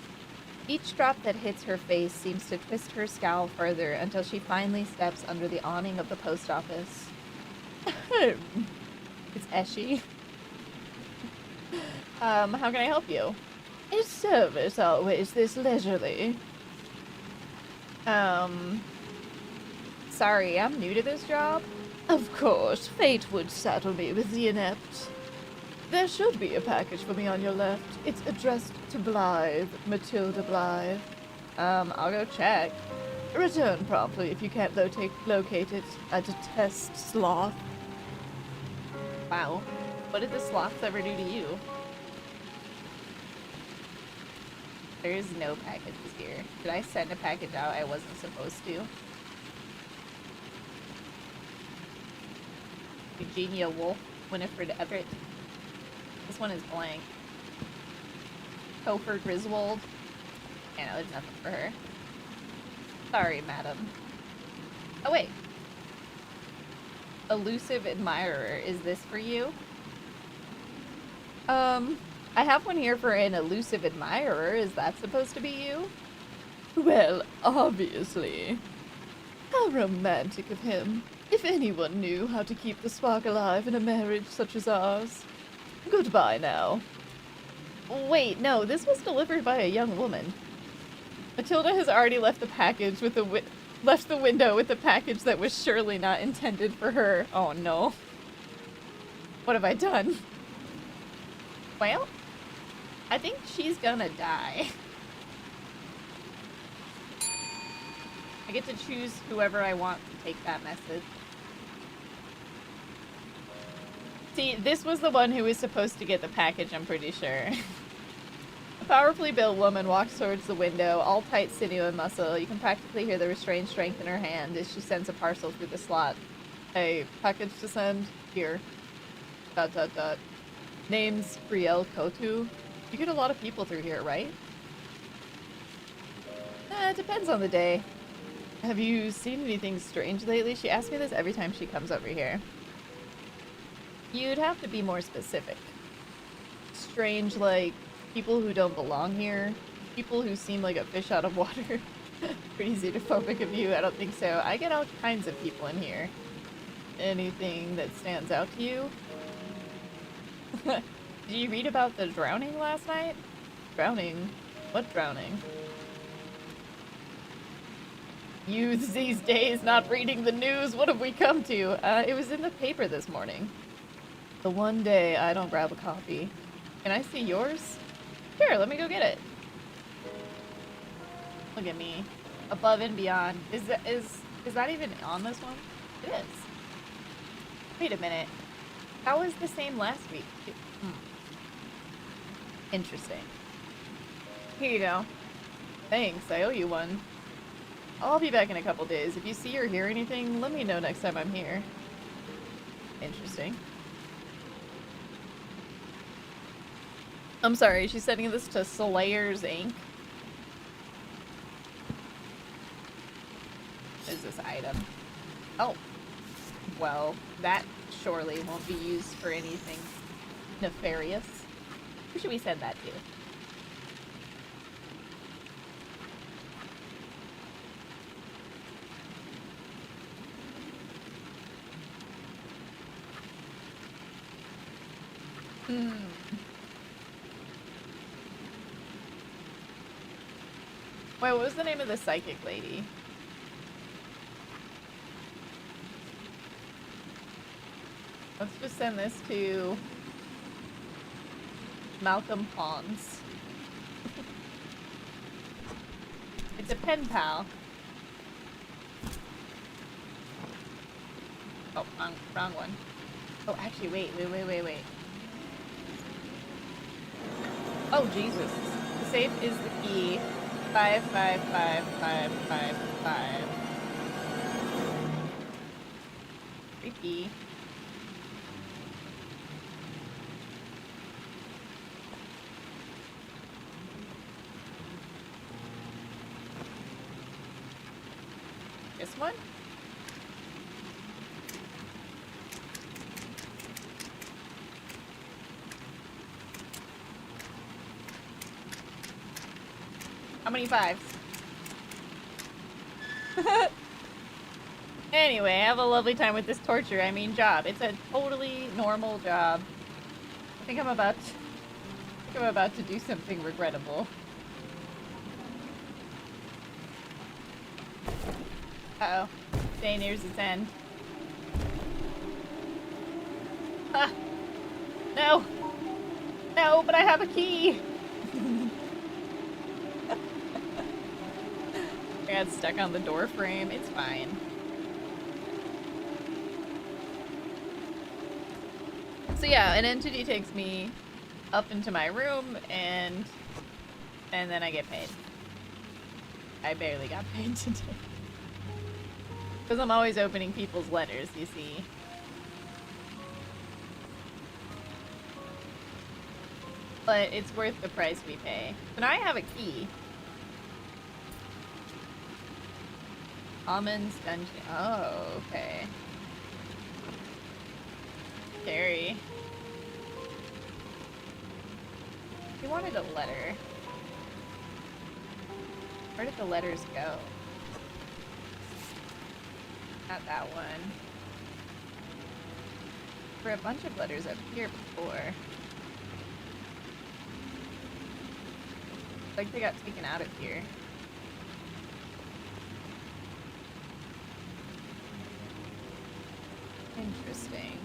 Each drop that hits her face seems to twist her scowl further until she finally steps under the awning of the post office. It's Eshy. How can I help you? Is service always this leisurely? Sorry, I'm new to this job. Of course, fate would saddle me with the inept. There should be a package for me on your left. It's addressed to Blythe, Matilda Blythe. I'll go check. Return promptly if you can't locate it. I detest sloth. Wow. What did the sloths ever do to you? There's no packages here. Did I send a package out I wasn't supposed to? Eugenia Wolf, Winifred Everett. This one is blank. Topher Griswold. Yeah, no, there's nothing for her. Sorry, madam. Oh, wait. Elusive Admirer. Is this for you? I have one here for an elusive admirer. Is that supposed to be you? Well, obviously. How romantic of him. If anyone knew how to keep the spark alive in a marriage such as ours. Goodbye now. Wait, no, this was delivered by a young woman. Matilda has already left the package with the left the window with the package that was surely not intended for her. Oh no. What have I done? Well, I think she's gonna die. I get to choose whoever I want to take that message. See, this was the one who was supposed to get the package, I'm pretty sure. A powerfully built woman walks towards the window, all tight sinew and muscle. You can practically hear the restrained strength in her hand as she sends a parcel through the slot. A package to send? Here. ... Name's Brielle Kotu. You get a lot of people through here, right? It depends on the day. Have you seen anything strange lately? She asks me this every time she comes over here. You'd have to be more specific. Strange, like people who don't belong here. People who seem like a fish out of water. Pretty xenophobic of you. I don't think so. I get all kinds of people in here. Anything that stands out to you? Did you read about the drowning last night? Drowning? What drowning? Youths these days not reading the news. What have we come to? It was in the paper this morning. The one day I don't grab a copy. Can I see yours? Sure, let me go get it. Look at me. Above and beyond. Is that even on this one? It is. Wait a minute. That was the same last week. Interesting. Here you go. Thanks, I owe you one. I'll be back in a couple days. If you see or hear anything, let me know next time I'm here. Interesting. I'm sorry, she's sending this to Slayers Inc. What is this item? Oh. Well, that surely won't be used for anything nefarious. Who should we send that to? Wait, what was the name of the psychic lady? Let's just send this to Malcolm Pons. It's a pen pal. Oh, wrong one. Oh, actually, wait. Oh, Jesus. The safe is the key. 555555. Creepy. This one? How many fives? Anyway, have a lovely time with this torture. I mean, job. It's a totally normal job. I think I'm about to do something regrettable. Uh-oh. Day nears its end. Ah! No! No, but I have a key! I got stuck on the door frame. It's fine. So yeah, an entity takes me up into my room and then I get paid. I barely got paid today. Because I'm always opening people's letters, you see. But it's worth the price we pay. So now I have a key. Commons dungeon. Oh, okay. Scary. He wanted a letter. Where did the letters go? Not that one. There were a bunch of letters up here before. Like they got taken out of here. Interesting.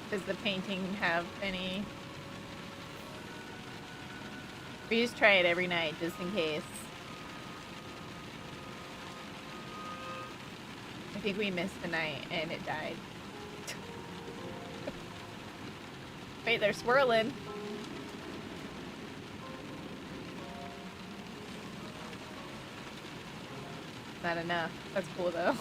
Does the painting have any? We just try it every night just in case. I think we missed the night and it died. Wait, they're swirling. Not enough. That's cool though.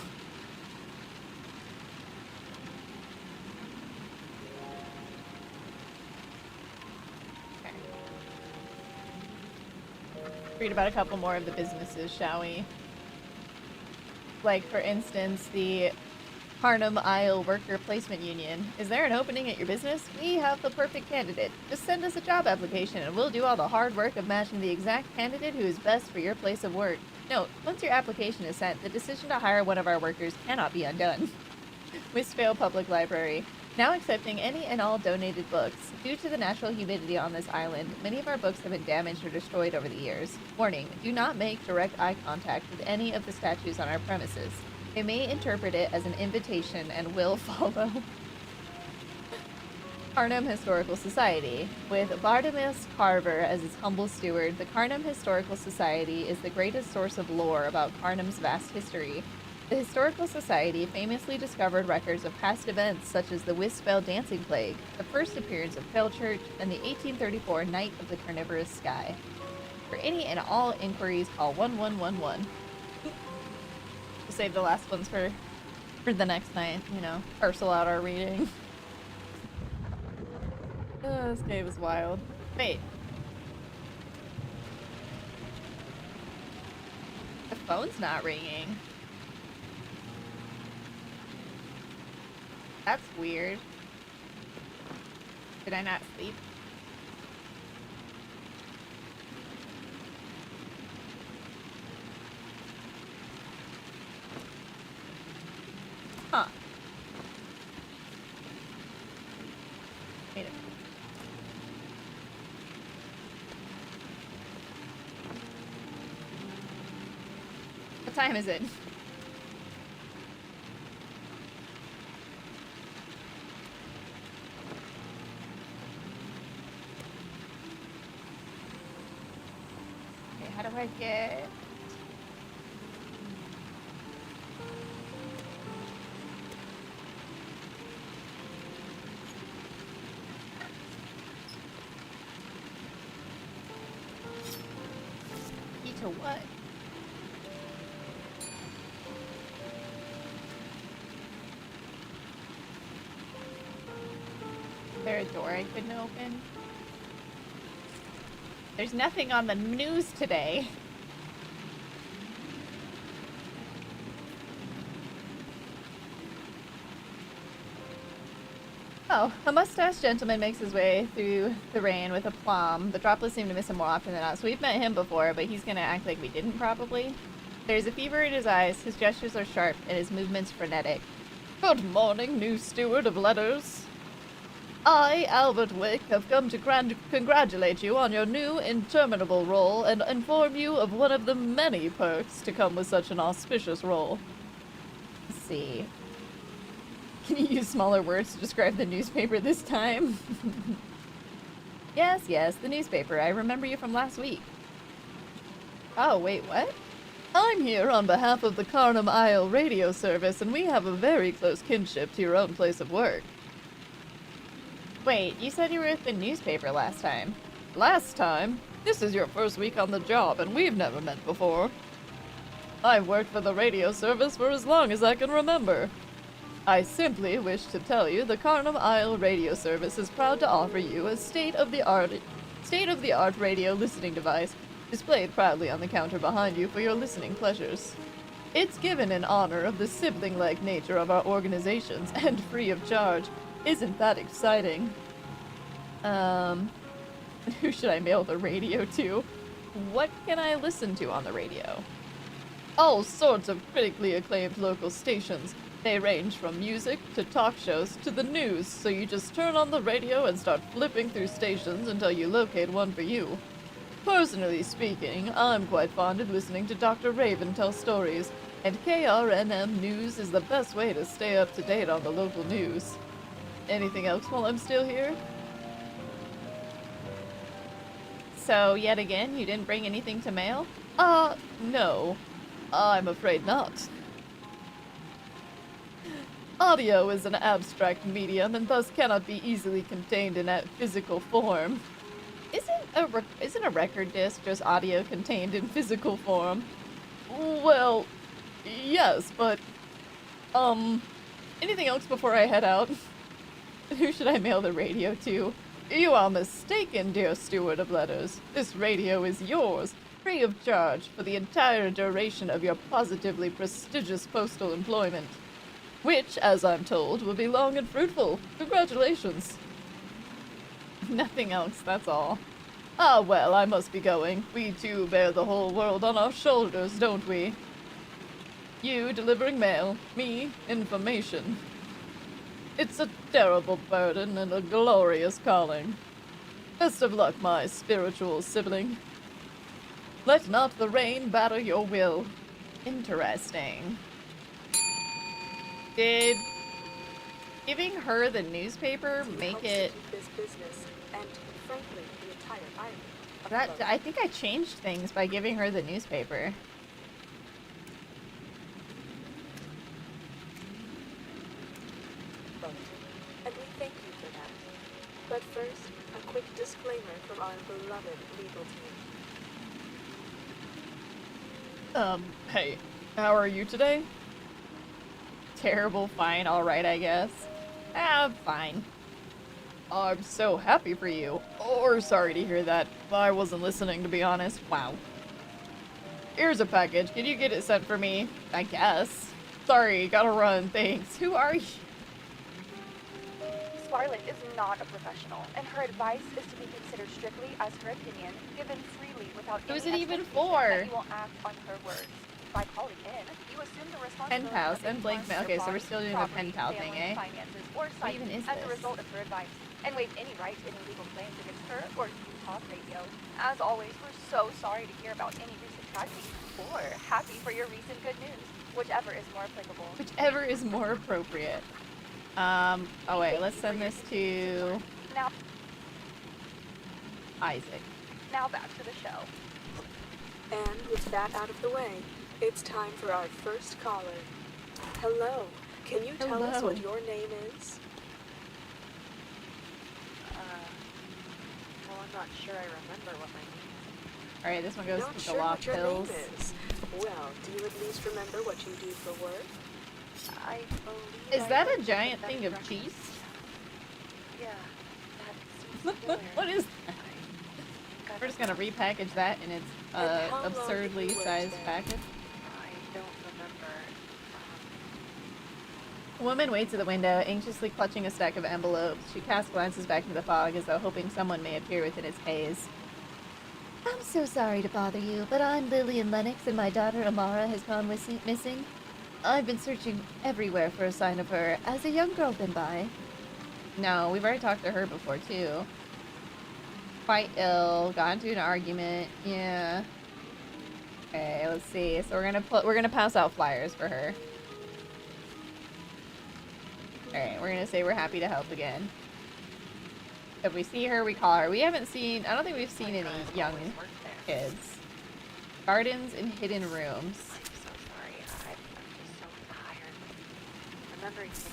Okay. Read about a couple more of the businesses, shall we? Like, for instance, the Kharnym Isle Worker Placement Union. Is there an opening at your business? We have the perfect candidate. Just send us a job application and we'll do all the hard work of matching the exact candidate who is best for your place of work. Note, once your application is sent, the decision to hire one of our workers cannot be undone. Whistvale Public Library. Now accepting any and all donated books. Due to the natural humidity on this island, many of our books have been damaged or destroyed over the years. Warning, do not make direct eye contact with any of the statues on our premises. They may interpret it as an invitation and will follow. Kharnym Historical Society. With Bartimaeus Carver as its humble steward, the Kharnym Historical Society is the greatest source of lore about Kharnym's vast history. The Historical Society famously discovered records of past events such as the Whistvale Dancing Plague, the first appearance of Pale Church, and the 1834 Night of the Carnivorous Sky. For any and all inquiries, call 1111. We'll save the last ones for the next night, you know, parcel out our reading. Oh, this game is wild. Wait. The phone's not ringing. That's weird. Did I not sleep? Huh. Wait a minute. What time is it? How do I get... Key to what? Is there a door I couldn't open? There's nothing on the news today. Oh, a mustached gentleman makes his way through the rain with aplomb. The droplets seem to miss him more often than not. So we've met him before, but he's gonna act like we didn't probably. There's a fever in his eyes, his gestures are sharp, and his movements frenetic. Good morning, new steward of letters. I, Albert Wick, have come to congratulate you on your new, interminable role and inform you of one of the many perks to come with such an auspicious role. Let's see. Can you use smaller words to describe the newspaper this time? Yes, the newspaper. I remember you from last week. Oh, wait, what? I'm here on behalf of the Kharnym Isle radio service, and we have a very close kinship to your own place of work. Wait, you said you were at the newspaper last time. Last time? This is your first week on the job, and we've never met before. I've worked for the radio service for as long as I can remember. I simply wish to tell you the Kharnym Isle radio service is proud to offer you a state-of-the-art radio listening device displayed proudly on the counter behind you for your listening pleasures. It's given in honor of the sibling-like nature of our organizations and free of charge. Isn't that exciting? Who should I mail the radio to? What can I listen to on the radio? All sorts of critically acclaimed local stations. They range from music to talk shows to the news, so you just turn on the radio and start flipping through stations until you locate one for you. Personally speaking, I'm quite fond of listening to Dr. Raven tell stories, and KRNM News is the best way to stay up to date on the local news. Anything else while I'm still here? So, yet again, you didn't bring anything to mail? No. I'm afraid not. Audio is an abstract medium and thus cannot be easily contained in a physical form. Isn't a record disc just audio contained in physical form? Well, yes, but, anything else before I head out? Who should I mail the radio to? You are mistaken, dear steward of letters. This radio is yours, free of charge, for the entire duration of your positively prestigious postal employment. Which, as I'm told, will be long and fruitful. Congratulations. Nothing else, that's all. Ah, well, I must be going. We too bear the whole world on our shoulders, don't we? You delivering mail, me information. It's a terrible burden and a glorious calling. Best of luck, my spiritual sibling. Let not the rain batter your will. Interesting. Did giving her the newspaper make it... This business and, frankly, the entire island. I think I changed things by giving her the newspaper. And we thank you for that. But first, a quick disclaimer from our beloved legal team. Hey, how are you today? Terrible, fine, alright, I guess. Fine. I'm so happy for you. Or sorry to hear that. I wasn't listening, to be honest. Wow. Here's a package. Can you get it sent for me? I guess. Sorry, gotta run. Thanks. Who are you? Scarlett is not a professional, and her advice is to be considered strictly as her opinion, given freely without Who's any it even expectation for? that you will act on her words. By calling in, you assume the responsibility Pen pals of and blank mail. informing Okay, so your we're still doing the property, pen pal thing, family, eh? finances, or What sight even is as a this? result of her advice, and waive any right to any legal claims against her or Talk Radio. As always, we're so sorry to hear about any recent tragedy, or happy for your recent good news, whichever is more applicable. Whichever is more appropriate. Oh wait, let's send this to Now, Isaac. now back to the show. And with that out of the way, it's time for our first caller. Hello. Can you tell us what your name is? Well, I'm not sure I remember what my name is. Alright, this one goes Not to the sure Loft what your Hills. name is. Well, do you at least remember what you do for work? I believe Is I that work a at giant the thing bed of and cheese? breakfast. Yeah, that seems familiar. What is that? Got We're just gonna repackage that in its And how long absurdly have you worked sized there? package. I don't remember. A woman waits at the window, anxiously clutching a stack of envelopes. She casts glances back into the fog as though hoping someone may appear within its haze. I'm so sorry to bother you, but I'm Lillian Lennox and my daughter Amara has gone missing. I've been searching everywhere for a sign of her as a young girl been by. No, we've already talked to her before too. Quite ill, got into an argument. Yeah. Okay, let's see. So we're gonna pass out flyers for her. Alright, we're gonna say we're happy to help again. If we see her, we call her. We haven't seen, I don't think we've seen any young kids. Gardens and hidden rooms. I'm so sorry. I'm just so tired. Remembering things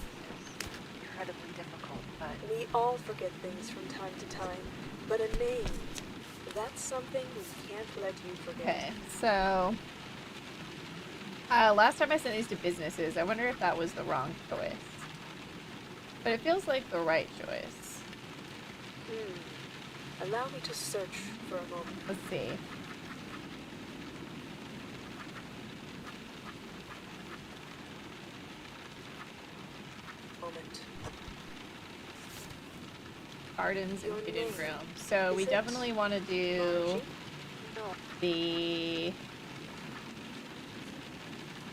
is incredibly difficult, but We all forget things from time to time, but a name, that's something we can't let you forget. Okay, so last time I sent these to businesses, I wonder if that was the wrong choice. But it feels like the right choice. Allow me to search for a moment. Let's see. Gardens and Your hidden name. rooms. So we Is it definitely want to do no. the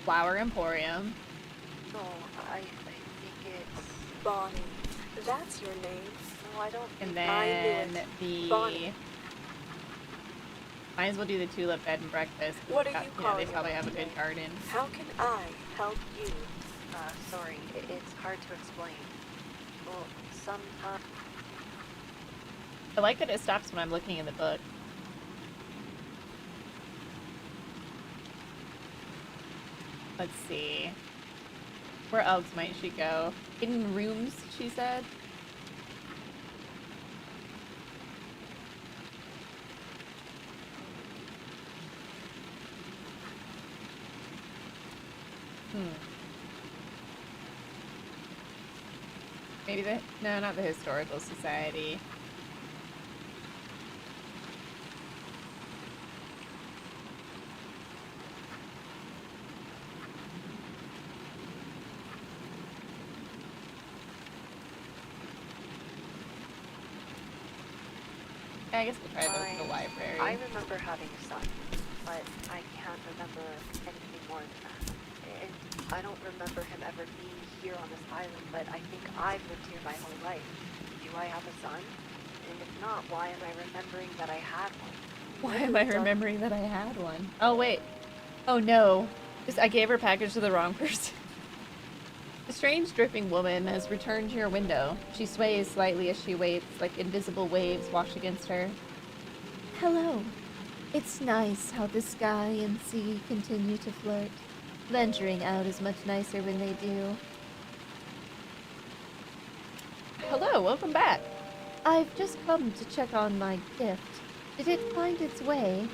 Flower Emporium. No, I think it's. Bonnie. That's your name. No, I don't. And I knew then it. the... Bonnie. Might as well do the Tulip Bed and Breakfast. 'cause What it's are you they calling probably about have a good today? garden. How can I help you? Sorry, it's hard to explain. Well, sometimes. I like that it stops when I'm looking in the book. Let's see. Where else might she go? Hidden rooms, she said. Maybe no, not the Historical Society. Yeah, I guess we'll try the library. I remember having a son, but I can't remember anything more than that. And I don't remember him ever being here on this island, but I think I've lived here my whole life. Do I have a son? And if not, why am I remembering that I had one? Why am I remembering that I had one? Oh, wait. Oh, no. I gave her package to the wrong person. A strange dripping woman has returned to your window. She sways slightly as she waits, like invisible waves wash against her. Hello. It's nice how the sky and sea continue to flirt. Venturing out is much nicer when they do. Hello, welcome back. I've just come to check on my gift. Did it find its way?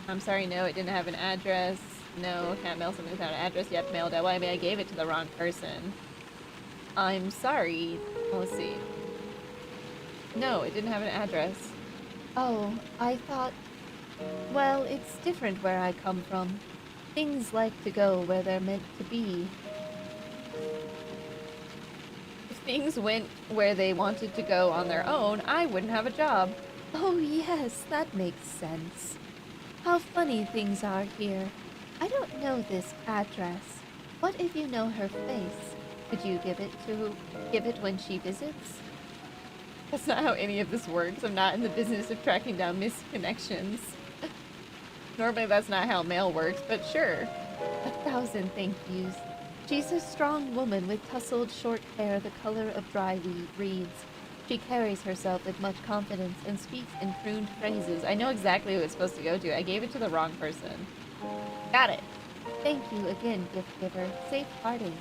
I'm sorry, no, it didn't have an address. No, can't mail something without an address. Yep, mailed out. Well, I mean, I gave it to the wrong person. I'm sorry. Let's see. No, it didn't have an address. Oh, I thought... Well, it's different where I come from. Things like to go where they're meant to be. If things went where they wanted to go on their own, I wouldn't have a job. Oh yes, that makes sense. How funny things are here. I don't know this address. What if you know her face? Could you give it when she visits? That's not how any of this works. I'm not in the business of tracking down missed connections. Normally that's not how mail works, but sure. 1,000 thank yous. She's a strong woman with tousled short hair the color of dry reeds. She carries herself with much confidence and speaks in crooned phrases. I know exactly who it's supposed to go to. I gave it to the wrong person. Got it. Thank you again, gift giver. Safe parting.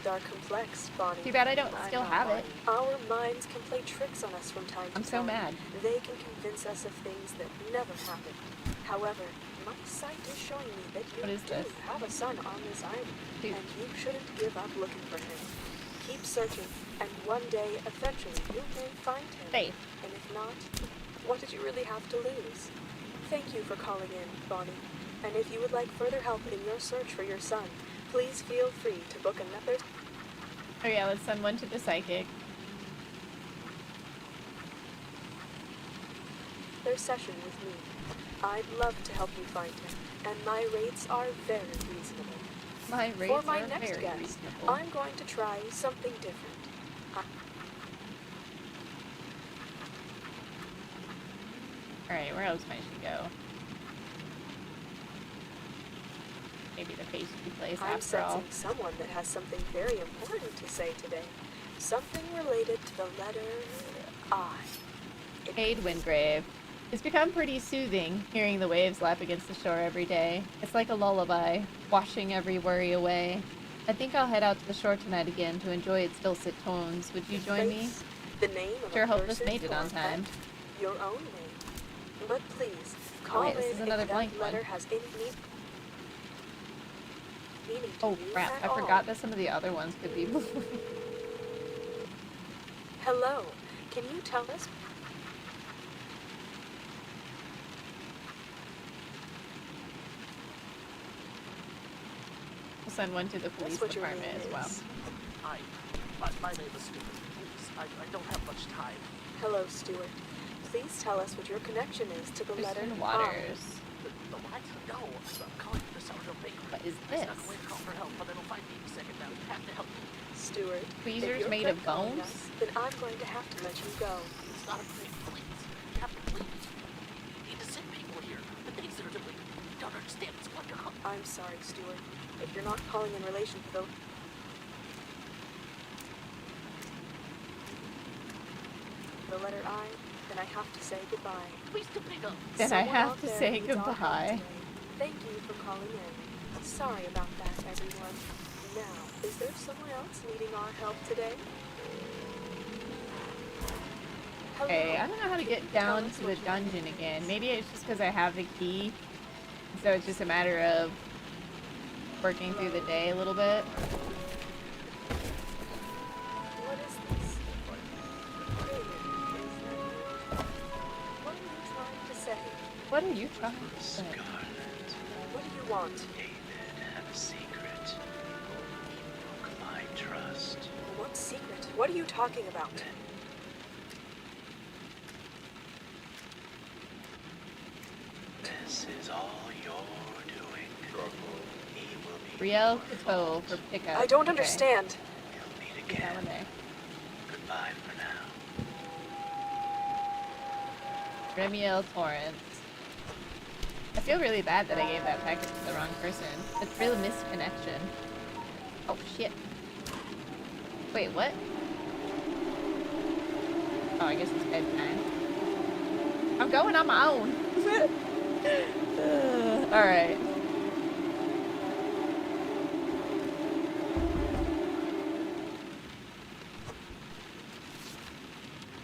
Are complex, Bonnie. Too bad I don't I'm still not have Bonnie. it. Our minds can play tricks on us from time to time. I'm so mad. They can convince us of things that never happened. However, my sight is showing me that you What is do this? have a son on this island, Dude. and you shouldn't give up looking for him. Keep searching, and one day, eventually, you may find him. Safe. And if not, what did you really have to lose? Thank you for calling in, Bonnie. And if you would like further help in your search for your son, please feel free to book another. Oh yeah, let's send one to the psychic. Their session with me. I'd love to help you find him, and my rates are very reasonable. My rates For my are next very guest, reasonable. I'm going to try something different. Alright, where else might she go? Maybe the pastry place I'm after all. sensing someone that has something very important to say today. Something related to the letter I. Cade Wingrave. It's become pretty soothing hearing the waves lap against the shore every day. It's like a lullaby, washing every worry away. I think I'll head out to the shore tonight again to enjoy its dulcet tones. Would you join me? The name of Sure a hope this person made it on or time. pet, your own name. But please, call wait, this in is another if blank that letter one. has any meaning to Oh you crap, at I all. forgot that some of the other ones could be blue. Hello, can you tell us? We'll send one to the police That's what your department name as well. is. My name is Stuart. Please, I don't have much time. Hello, Stuart. Please tell us what your connection is to the letter Kristen I. Waters. The what? No, I'm calling from the Sourdough Bakery. What is I snuck this? away to call for help, but it'll find me in a second now. You have to help me. Stuart, Tweezers if you're made of calling bones? us, then I'm going to have to let you go. It's not a plea, please. You have to please. You need to send people here. The things that are doing. You don't understand. It's wonderful. I'm sorry, Stuart. If you're not calling in relation to the letter I, then I have to say goodbye. Please do pick up. Then I Someone have out to there say needs our help goodbye. today. Thank you for calling in. Sorry about that, everyone. Now, is there someone else needing our help today? Hello. Okay, I don't know how to get down to the dungeon again. Maybe it's just because I have the key. So it's just a matter of working through the day a little bit. What is this? David, is that you? What are you trying to say? What are you trying to say? What do you want? David had a secret. He broke my trust. What secret? What are you talking about? This is all you're doing. He will be Riel Cateau for pickup. I don't Okay. understand. You'll meet Get that again. one there. Goodbye for now. Remiel Torrance. I feel really bad that I gave that package to the wrong person. It's real misconnection. Oh shit. Wait, what? Oh, I guess it's bedtime. I'm going on my own. Alright.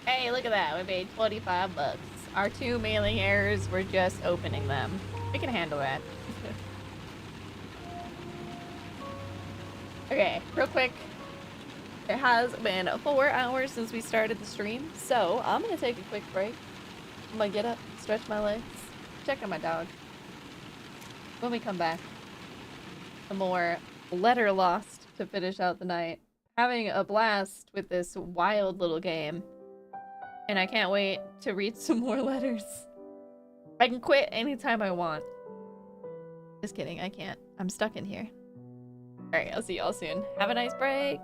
Hey, look at that. We made 25 bucks. Our 2 mailing errors were just opening them. We can handle that. Okay, real quick. It has been 4 hours since we started the stream, so I'm gonna take a quick break. I'm gonna get up, stretch my legs, check on my dog. When we come back, some more Letter Lost to finish out the night. Having a blast with this wild little game. And I can't wait to read some more letters. I can quit anytime I want. Just kidding, I can't. I'm stuck in here. Alright, I'll see y'all soon. Have a nice break.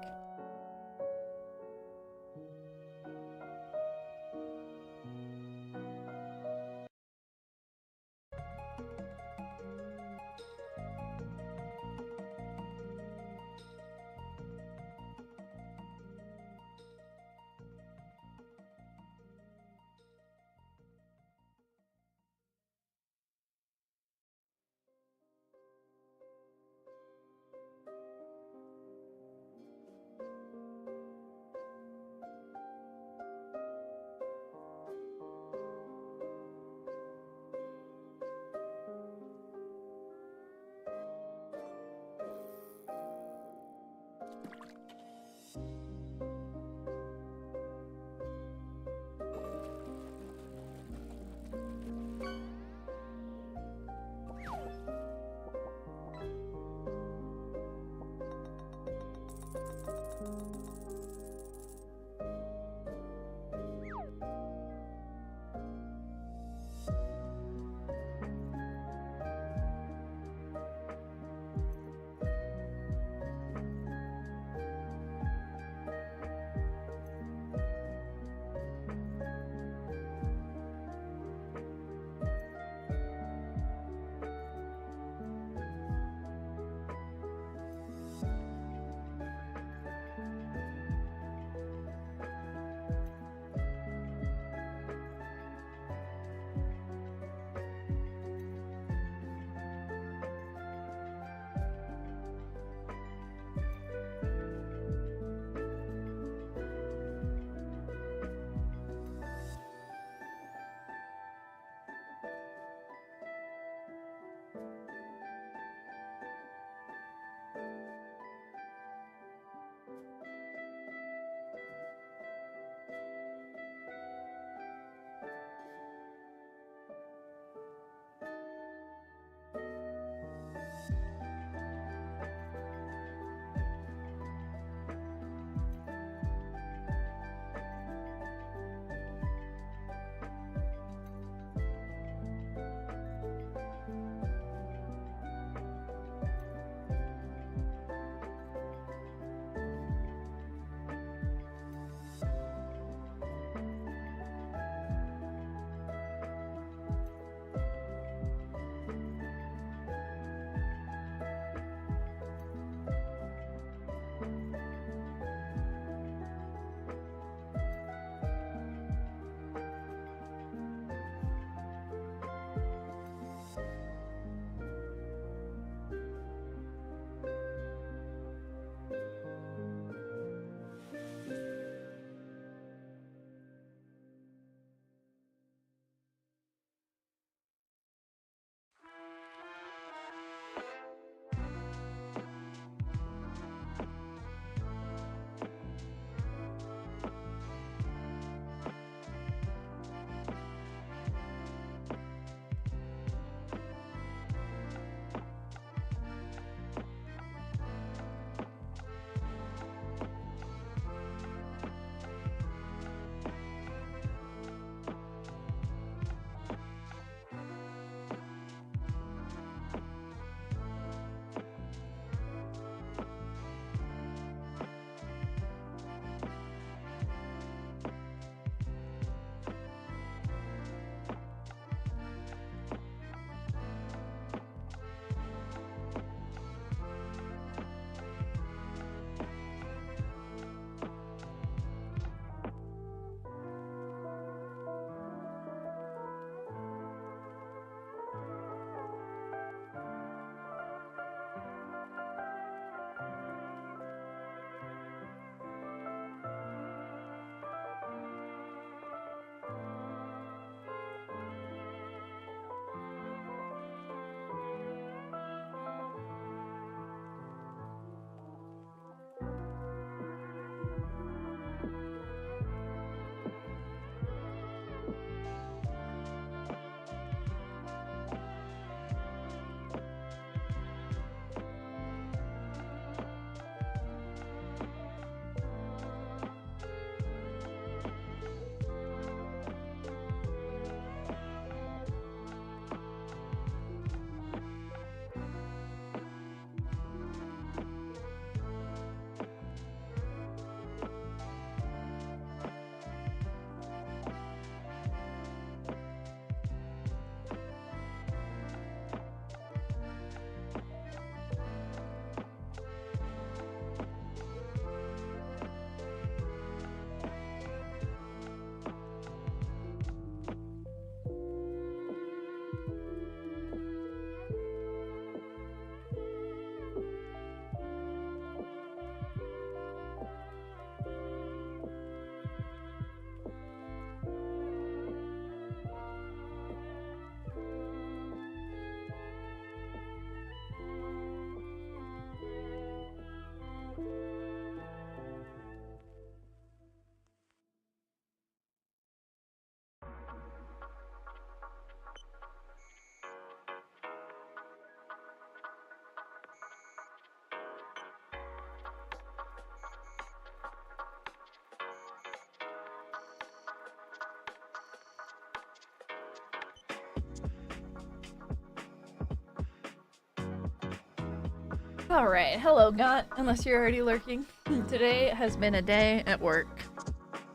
Alright, hello, Got, unless you're already lurking. Today has been a day at work.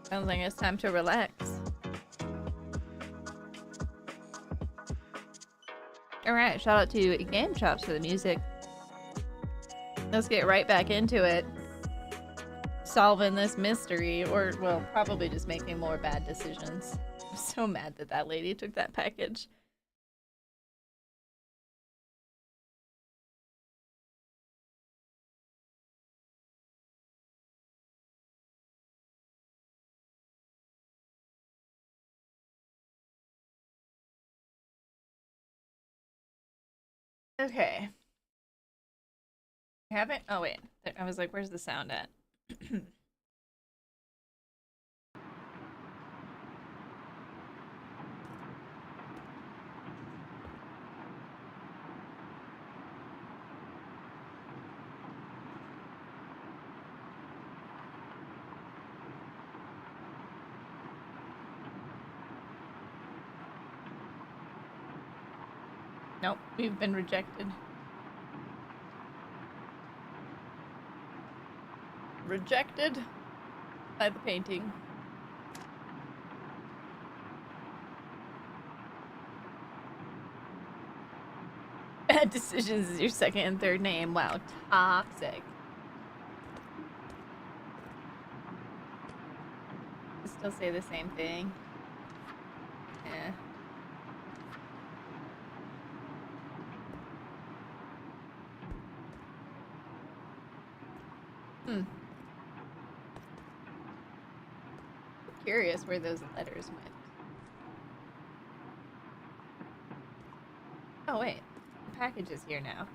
Sounds like it's time to relax. Alright, shout out to Game Chops for the music. Let's get right back into it. Solving this mystery, or, well, probably just making more bad decisions. I'm so mad that that lady took that package. Okay. I haven't. Oh, wait. I was like, where's the sound at? Nope, we've been rejected. Rejected by the painting. Bad decisions is your second and third name. Wow, toxic. I still say the same thing. Yeah. Curious where those letters went. Oh wait, the package is here now.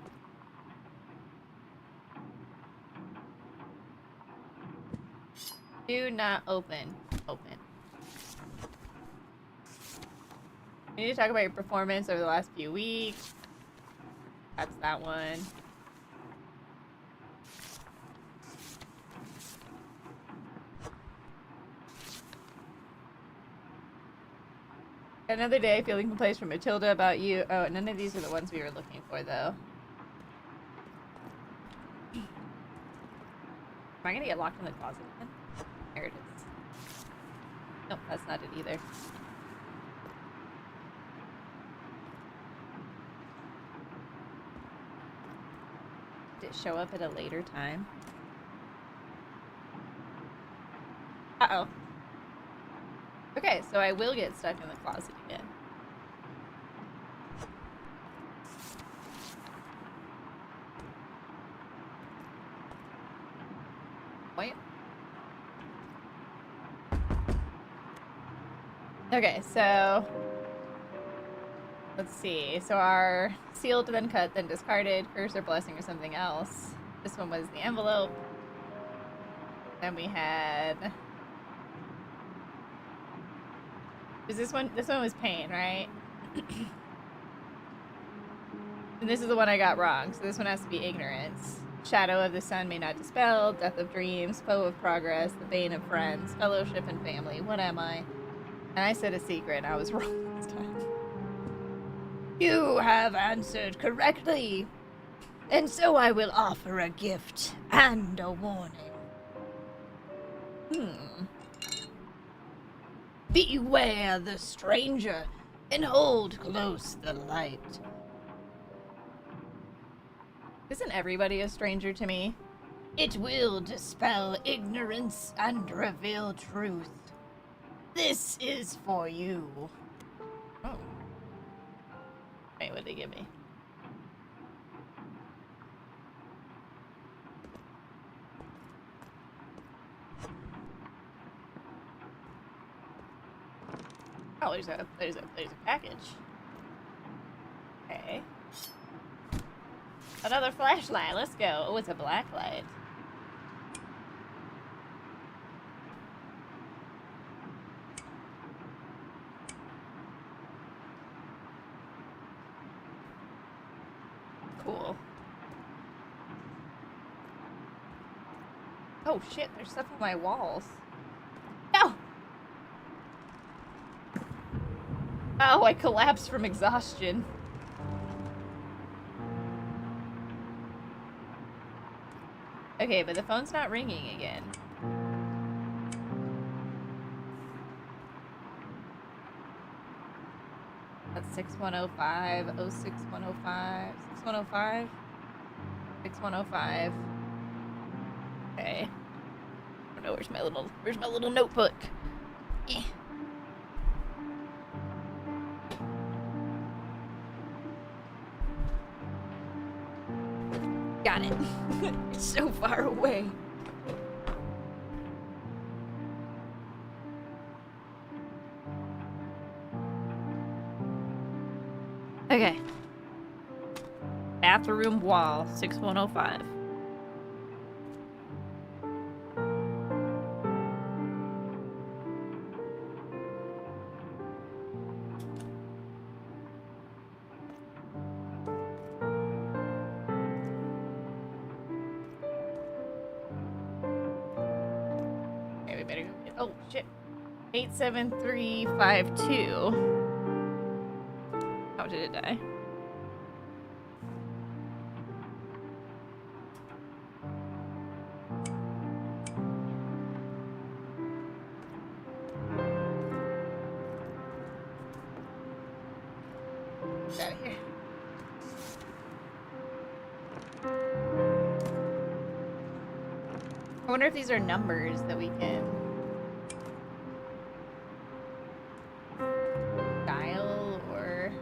Do not open. Open. We need to talk about your performance over the last few weeks. That's that one. Another day, feeling complaints from Matilda about you. Oh, none of these are the ones we were looking for, though. Am I gonna get locked in the closet again? There it is. Nope, that's not it either. Did it show up at a later time? Uh-oh. Okay, so I will get stuck in the closet again. Wait. Okay, so let's see. So our sealed, then cut, then discarded, curse or blessing or something else. This one was the envelope. Then we had... Was this one? This one was pain, right? And this is the one I got wrong, so this one has to be ignorance. Shadow of the sun may not dispel, death of dreams, foe of progress, the bane of friends, fellowship and family. What am I? And I said a secret, and I was wrong this time. You have answered correctly, and so I will offer a gift and a warning. Beware the stranger, and hold close the light. Isn't everybody a stranger to me? It will dispel ignorance and reveal truth. This is for you. Oh. Wait, what did they give me? Oh, there's a package. Okay. Another flashlight. Let's go. Oh, it's a black light. Cool. Oh shit, there's stuff on my walls. No! Oh, I collapsed from exhaustion. Okay, but the phone's not ringing again. That's 6105, 06105, 6105, 6105. Okay. I don't know, where's my little notebook? Eh. Got it. It's so far away. Okay. Bathroom wall, 6105. Okay, we better go get, oh shit. 87352. How did it die? Get out of here. I wonder if these are numbers that we can dial or...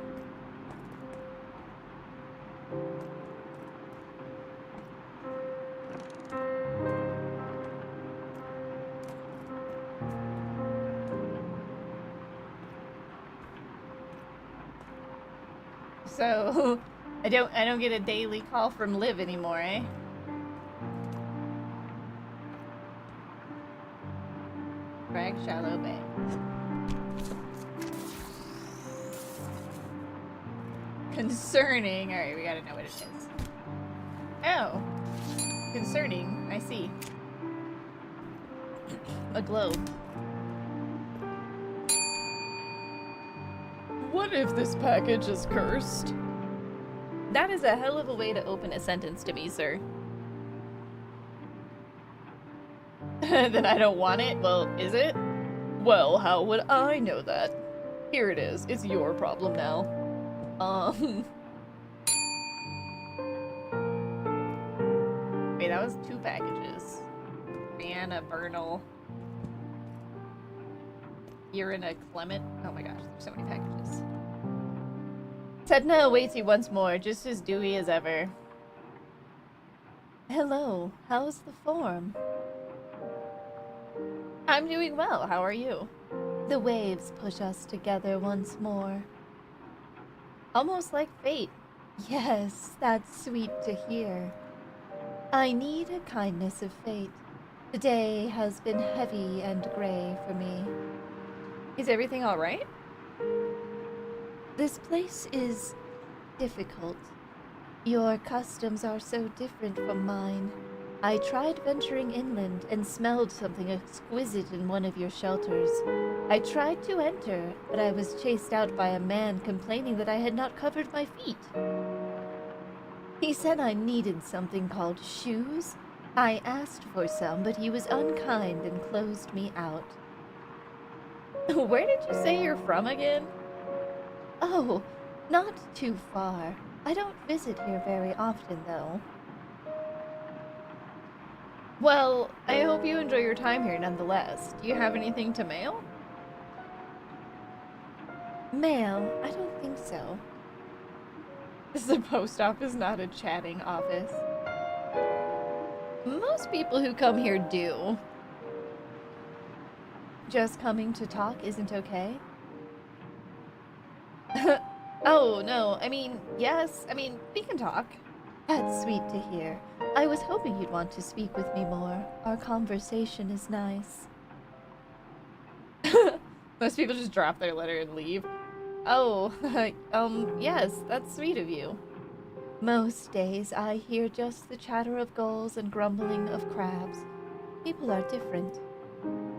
So, I don't get a daily call from Liv anymore, eh? Drag Shallow Bay. Concerning. Alright, we gotta know what it is. Oh. Concerning. I see. A globe. What if this package is cursed? That is a hell of a way to open a sentence to me, sir. Then I don't want it? Well, is it? Well, how would I know that? Here it is. It's your problem now. Wait, that was 2 packages. Brianna, Bernal. Irina, Clement. Oh my gosh, there's so many packages. Sedna awaits you once more, just as dewy as ever. Hello, how's the form? I'm doing well, how are you? The waves push us together once more. Almost like fate. Yes, that's sweet to hear. I need a kindness of fate. The day has been heavy and gray for me. Is everything alright? This place is difficult. Your customs are so different from mine. I tried venturing inland and smelled something exquisite in one of your shelters. I tried to enter, but I was chased out by a man complaining that I had not covered my feet. He said I needed something called shoes. I asked for some, but he was unkind and closed me out. Where did you say you're from again? Oh, not too far. I don't visit here very often, though. Well, I hope you enjoy your time here nonetheless. Do you have anything to mail? Mail? I don't think so. Is the post office not a chatting office? Most people who come here do. Just coming to talk isn't okay? Oh, no, I mean, yes, we can talk. That's sweet to hear. I was hoping you'd want to speak with me more. Our conversation is nice. Most people just drop their letter and leave. Oh, yes, that's sweet of you. Most days I hear just the chatter of gulls and grumbling of crabs. People are different.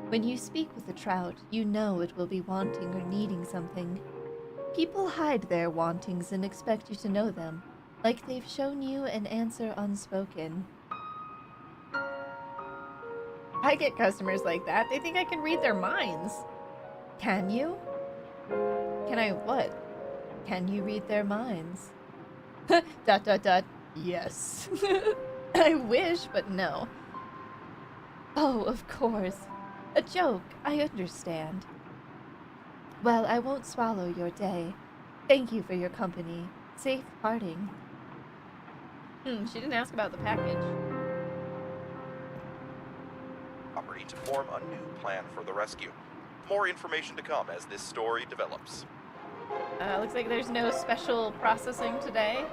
When you speak with a trout, you know it will be wanting or needing something. People hide their wantings and expect you to know them, like they've shown you an answer unspoken. I get customers like that. They think I can read their minds. Can you? Can I what? Can you read their minds? ... Yes. I wish, but no. Oh, of course. A joke. I understand. Well, I won't swallow your day. Thank you for your company. Safe parting. She didn't ask about the package. Property to form a new plan for the rescue. More information to come as this story develops. Looks like there's no special processing today.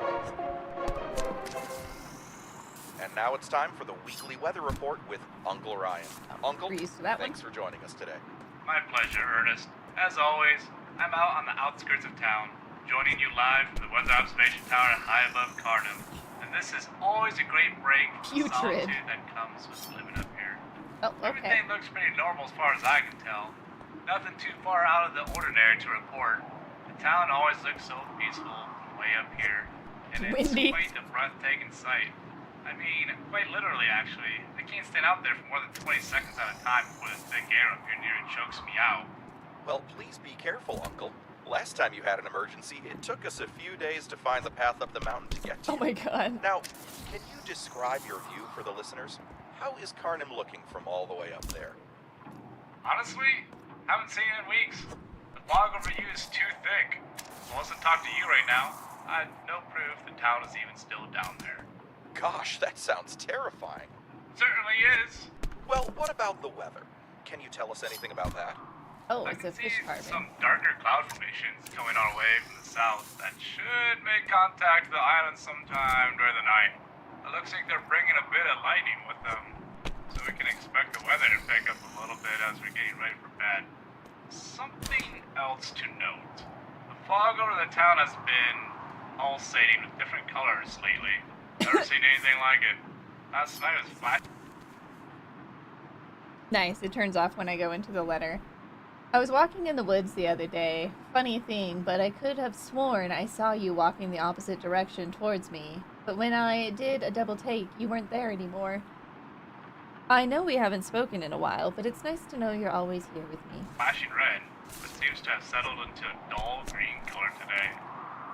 And now it's time for the weekly weather report with Uncle Ryan. Uncle, thanks for joining us today. My pleasure, Ernest. As always, I'm out on the outskirts of town, joining you live from the weather observation tower high above Kharnym. And this is always a great break from the solitude that comes with living up here. Oh, okay. Everything looks pretty normal as far as I can tell. Nothing too far out of the ordinary to report. The town always looks so peaceful from way up here. And it's quite a breathtaking sight. I mean, quite literally, actually. I can't stand out there for more than 20 seconds at a time before the thick air up here nearly chokes me out. Well, please be careful, Uncle. Last time you had an emergency, it took us a few days to find the path up the mountain to get to you. Oh my god. Now, can you describe your view for the listeners? How is Kharnym looking from all the way up there? Honestly, haven't seen it in weeks. The fog over you is too thick. Unless I talk to you right now, I have no proof the town is even still down there. Gosh, that sounds terrifying. Certainly is. Well, what about the weather? Can you tell us anything about that? Oh, it's a fish carving. Some darker cloud formations coming our way from the south that should make contact with the island sometime during the night. It looks like they're bringing a bit of lightning with them, so we can expect the weather to pick up a little bit as we're getting ready for bed. Something else to note. The fog over the town has been pulsating with different colors lately. Never seen anything like it. Last night was flat. Nice, it turns off when I go into the letter. I was walking in the woods the other day. Funny thing, but I could have sworn I saw you walking the opposite direction towards me. But when I did a double take, you weren't there anymore. I know we haven't spoken in a while, but it's nice to know you're always here with me. Flashing red, but seems to have settled into a dull green color today.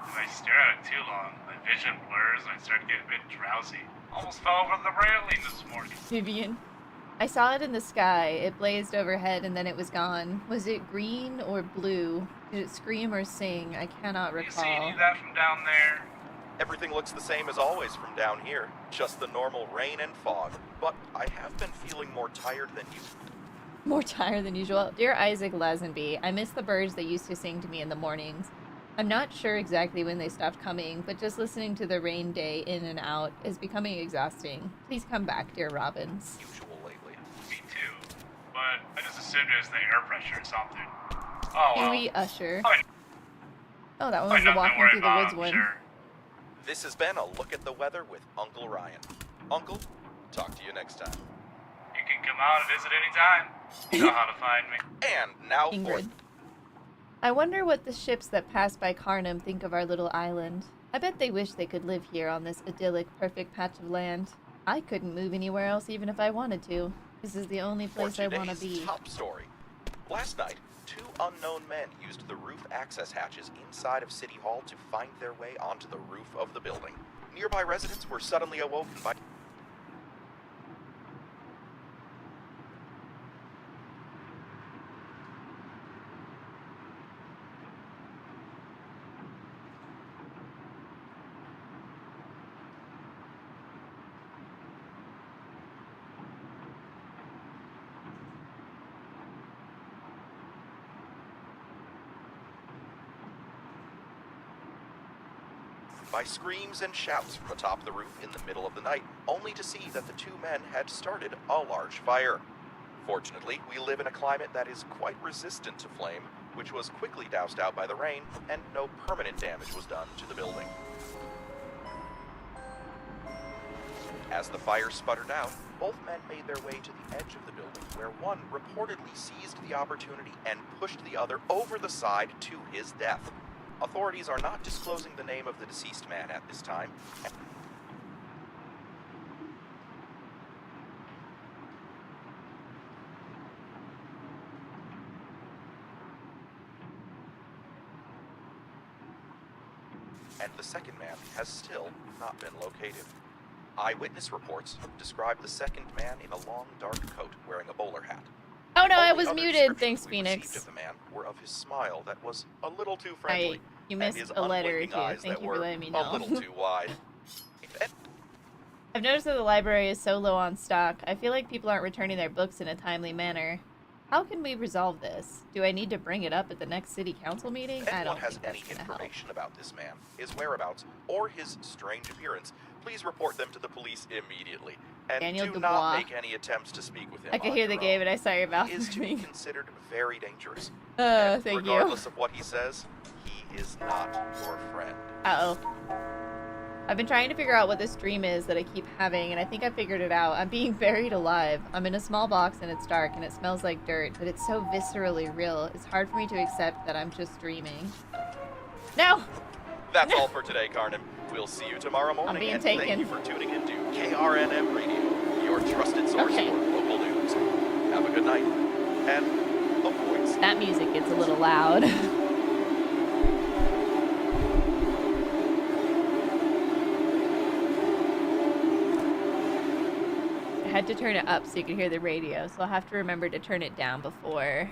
If I stare at it too long, my vision blurs and I start to get a bit drowsy. Almost fell over the railing this morning. Vivian. I saw it in the sky. It blazed overhead and then it was gone. Was it green or blue? Did it scream or sing? I cannot recall. You see any of that from down there? Everything looks the same as always from down here. Just the normal rain and fog. But I have been feeling more tired than usual. More tired than usual? Dear Isaac Lazenby, I miss the birds that used to sing to me in the mornings. I'm not sure exactly when they stopped coming, but just listening to the rain day in and out is becoming exhausting. Please come back, dear Robins. Usual lately. Me too. But I just assumed it was the air pressure or something. Oh well. Huey Usher. Oh, oh that one was the walking through the woods one. Sure. This has been a look at the weather with Uncle Ryan. Uncle, talk to you next time. You can come out and visit anytime. You know how to find me. And now Ingrid. I wonder what the ships that pass by Kharnym think of our little island. I bet they wish they could live here on this idyllic, perfect patch of land. I couldn't move anywhere else even if I wanted to. This is the only place I want to be. Top story. Last night, 2 unknown men used the roof access hatches inside of City Hall to find their way onto the roof of the building. Nearby residents were suddenly awoken by... by screams and shouts from atop the roof in the middle of the night, only to see that the 2 men had started a large fire. Fortunately, we live in a climate that is quite resistant to flame, which was quickly doused out by the rain, and no permanent damage was done to the building. As the fire sputtered out, both men made their way to the edge of the building, where one reportedly seized the opportunity and pushed the other over the side to his death. Authorities are not disclosing the name of the deceased man at this time. and the second man has still not been located. Eyewitness reports describe the second man in a long dark coat wearing a bowler hat. Oh no, I Only was other muted. descriptions Thanks, we received Phoenix. of the man were of his smile that was a little too friendly, You and missed his a letter unblinking too. eyes Thank that you for were letting me a know. little too wide. I've noticed that the library is so low on stock. I feel like people aren't returning their books in a timely manner. How can we resolve this? Do I need to bring it up at the next city council meeting? If I anyone don't has think any that's gonna help. information about this man, his whereabouts, or his strange appearance, please report them to the police immediately. And Daniel do Dubois. not make any attempts to speak with him. I could on hear the your game, own. and I saw your mouth He is to be moving. considered very dangerous. Thank you. Regardless of what he says, he is not your friend. Uh-oh. I've been trying to figure out what this dream is that I keep having, and I think I figured it out. I'm being buried alive. I'm in a small box, and it's dark, and it smells like dirt, but it's so viscerally real. It's hard for me to accept that I'm just dreaming. No! That's all for today, Kharnym. We'll see you tomorrow morning, being and taken. thank you for tuning into KRNM Radio, your trusted source for local news. Have a good night, and avoid... That music gets a little loud. I had to turn it up so you could hear the radio, so I'll have to remember to turn it down before.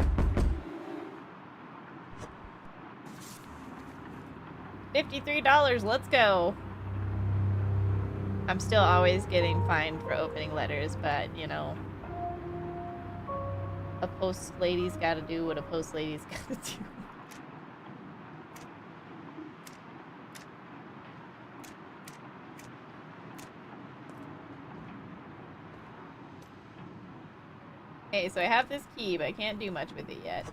$53, let's go. I'm still always getting fined for opening letters, but you know, a post lady's gotta do what a post lady's gotta do. Okay, so I have this key, but I can't do much with it yet.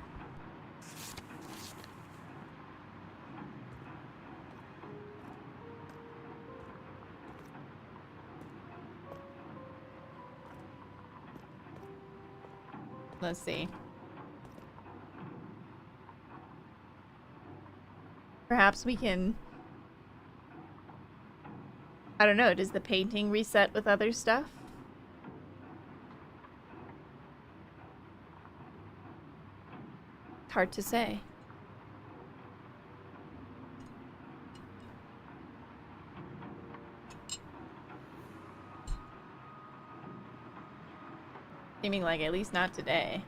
Let's see. Perhaps we can... I don't know, does the painting reset with other stuff? It's hard to say. Seeming like at least not today.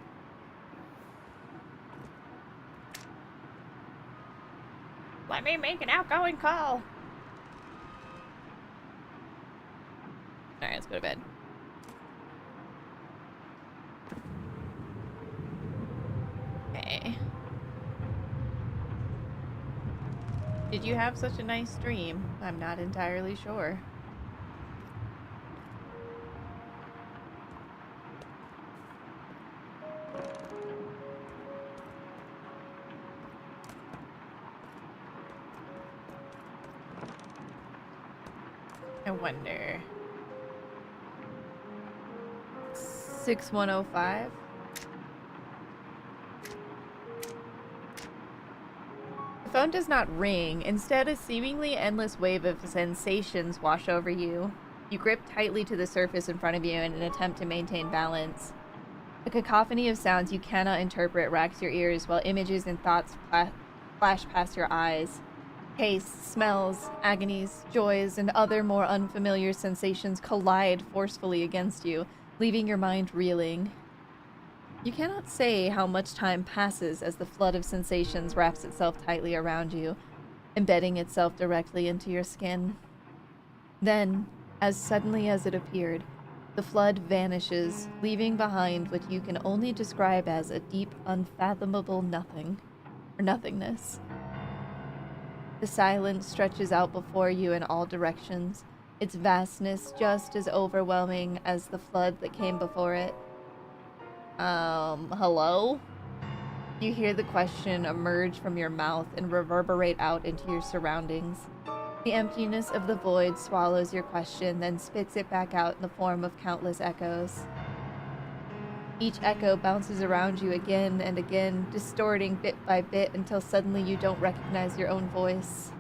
Let me make an outgoing call. Alright, let's go to bed. Okay. Did you have such a nice dream? I'm not entirely sure. I wonder. 6105. The phone does not ring. Instead, a seemingly endless wave of sensations wash over you. You grip tightly to the surface in front of you in an attempt to maintain balance. A cacophony of sounds you cannot interpret racks your ears while images and thoughts flash past your eyes. Tastes, smells, agonies, joys, and other more unfamiliar sensations collide forcefully against you, leaving your mind reeling. You cannot say how much time passes as the flood of sensations wraps itself tightly around you, embedding itself directly into your skin. Then, as suddenly as it appeared, the flood vanishes, leaving behind what you can only describe as a deep, unfathomable nothing, or nothingness. The silence stretches out before you in all directions, its vastness just as overwhelming as the flood that came before it. Hello? You hear the question emerge from your mouth and reverberate out into your surroundings. The emptiness of the void swallows your question, then spits it back out in the form of countless echoes. Each echo bounces around you again and again, distorting bit by bit until suddenly you don't recognize your own voice.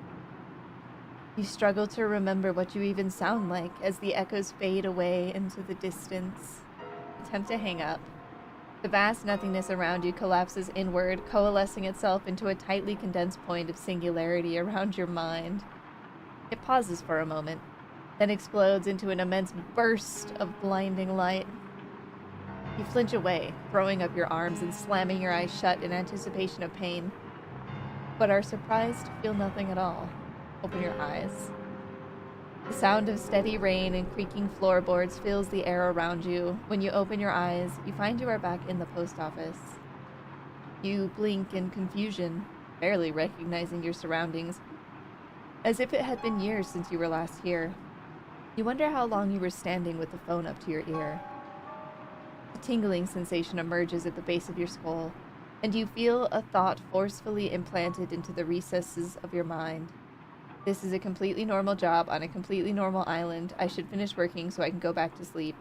You struggle to remember what you even sound like as the echoes fade away into the distance. Attempt to hang up. The vast nothingness around you collapses inward, coalescing itself into a tightly condensed point of singularity around your mind. It pauses for a moment, then explodes into an immense burst of blinding light. You flinch away, throwing up your arms and slamming your eyes shut in anticipation of pain, but are surprised to feel nothing at all. Open your eyes. The sound of steady rain and creaking floorboards fills the air around you. When you open your eyes, you find you are back in the post office. You blink in confusion, barely recognizing your surroundings, as if it had been years since you were last here. You wonder how long you were standing with the phone up to your ear. A tingling sensation emerges at the base of your skull, and you feel a thought forcefully implanted into the recesses of your mind. This is a completely normal job on a completely normal island. I should finish working so I can go back to sleep.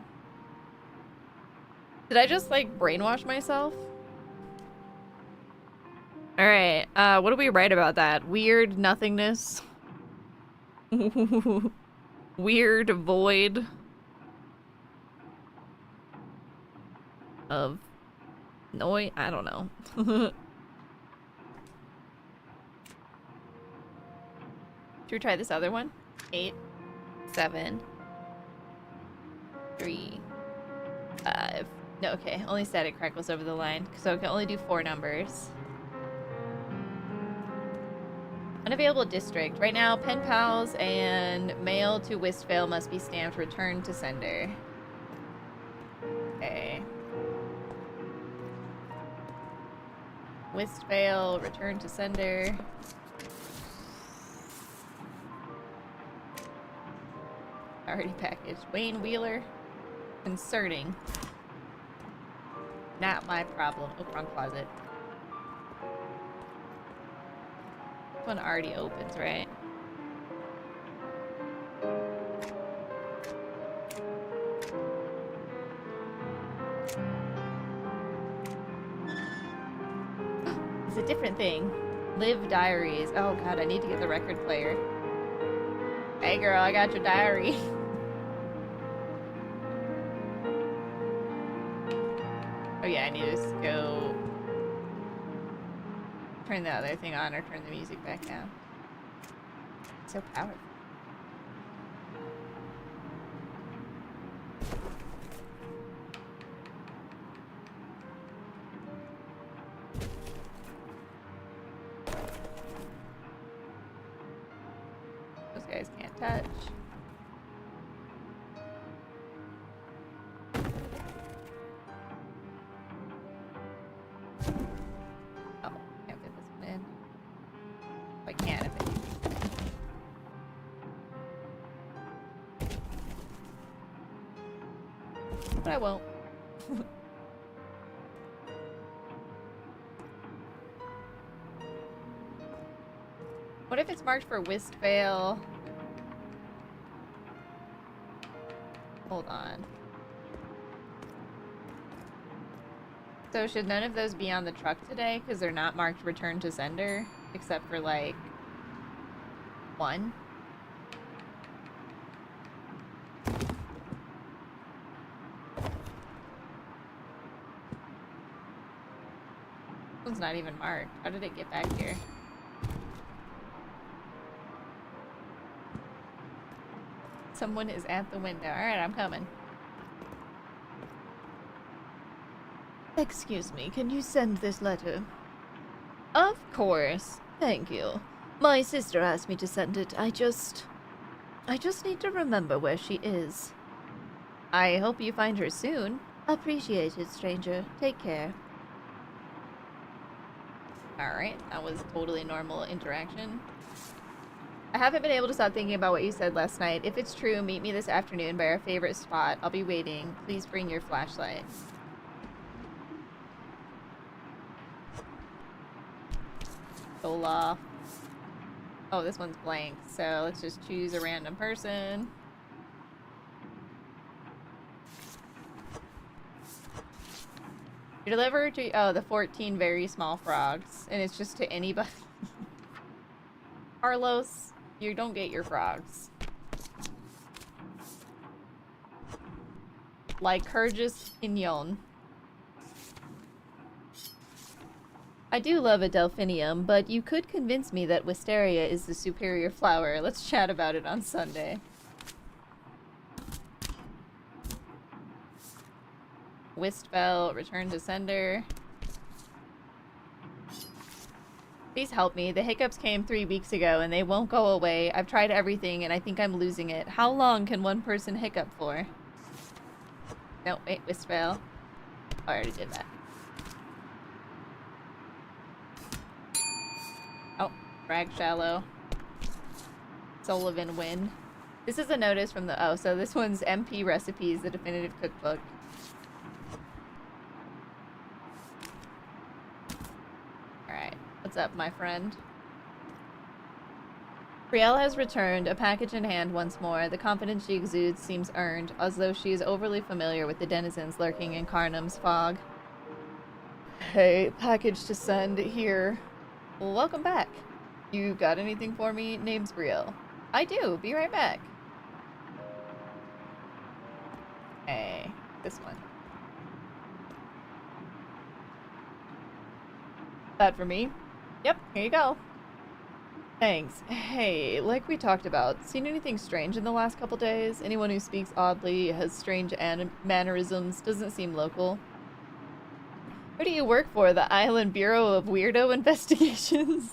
Did I just, like, brainwash myself? Alright, what do we write about that? Weird nothingness? Weird void of noise? I don't know. Should we try this other one? 8, 7, 3, 5. No, okay. Only static crackles over the line, so I can only do 4 numbers. Unavailable district. Right now, pen pals and mail to Westvale must be stamped return to sender. Okay. Westvale, return to sender. Already packaged. Wayne Wheeler. Concerning. Not my problem. Oh, wrong closet. This one already opens, right? It's a different thing. Live diaries. Oh god, I need to get the record player. Hey girl, I got your diary. Oh yeah, I need to just go turn the other thing on or turn the music back down. It's so powerful. Those guys can't touch. But I won't. What if it's marked for Westvale? Hold on. So should none of those be on the truck today? Because they're not marked return to sender? Except for, like, one? One's not even marked. How did it get back here? Someone is at the window. Alright, I'm coming. Excuse me, can you send this letter? Of course. Thank you. My sister asked me to send it. I just need to remember where she is. I hope you find her soon. Appreciate it, stranger. Take care. Alright, that was totally normal interaction. I haven't been able to stop thinking about what you said last night. If it's true, meet me this afternoon by our favorite spot. I'll be waiting. Please bring your flashlight. Sola. Oh, this one's blank, so let's just choose a random person. You deliver to, oh, the 14 very small frogs, and it's just to anybody. Carlos, you don't get your frogs. Lycurgus Pignon. I do love a delphinium, but you could convince me that wisteria is the superior flower. Let's chat about it on Sunday. Wistbell, return to sender. Please help me. The hiccups came 3 weeks ago and they won't go away. I've tried everything and I think I'm losing it. How long can one person hiccup for? No, wait, Wistbell. Oh, I already did that. Oh, drag shallow. Sullivan win. This is a notice from the... Oh, so this one's MP Recipes, the definitive cookbook. Alright, what's up, my friend? Brielle has returned, a package in hand once more. The confidence she exudes seems earned, as though she is overly familiar with the denizens lurking in Kharnym's fog. Hey, package to send here. Well, welcome back. You got anything for me? Name's Brielle. I do. Be right back. Hey, this one. That for me? Yep, here you go. Thanks. Hey, like we talked about, seen anything strange in the last couple days? Anyone who speaks oddly, has strange mannerisms, doesn't seem local? Who do you work for? The Island Bureau of Weirdo Investigations?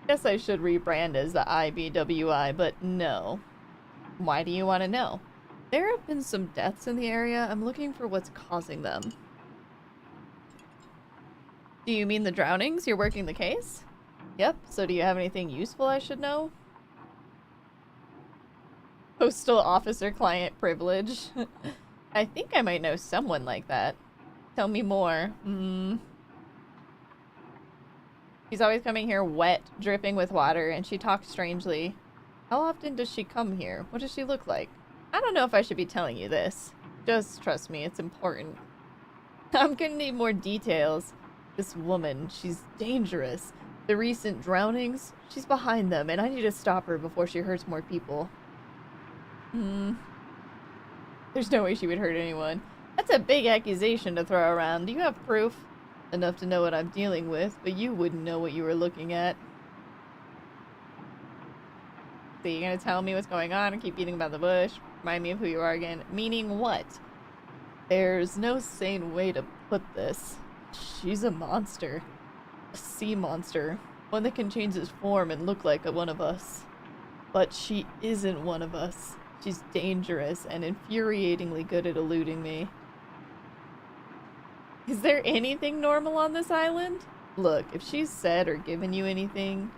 Guess I should rebrand as the IBWI, but no. Why do you want to know? There have been some deaths in the area. I'm looking for what's causing them. Do you mean the drownings? You're working the case? Yep. So do you have anything useful I should know? Postal officer client privilege. I think I might know someone like that. Tell me more. She's always coming here wet, dripping with water, and she talks strangely. How often does she come here? What does she look like? I don't know if I should be telling you this. Just trust me, it's important. I'm gonna need more details. This woman, she's dangerous. The recent drownings, she's behind them, and I need to stop her before she hurts more people. There's no way she would hurt anyone. That's a big accusation to throw around. Do you have proof? Enough to know what I'm dealing with, but you wouldn't know what you were looking at. So you're gonna tell me what's going on and keep beating about the bush? Remind me of who you are again. Meaning what? There's no sane way to put this. She's a monster. A sea monster. One that can change its form and look like one of us. But she isn't one of us. She's dangerous and infuriatingly good at eluding me. Is there anything normal on this island? Look, if she's said or given you anything,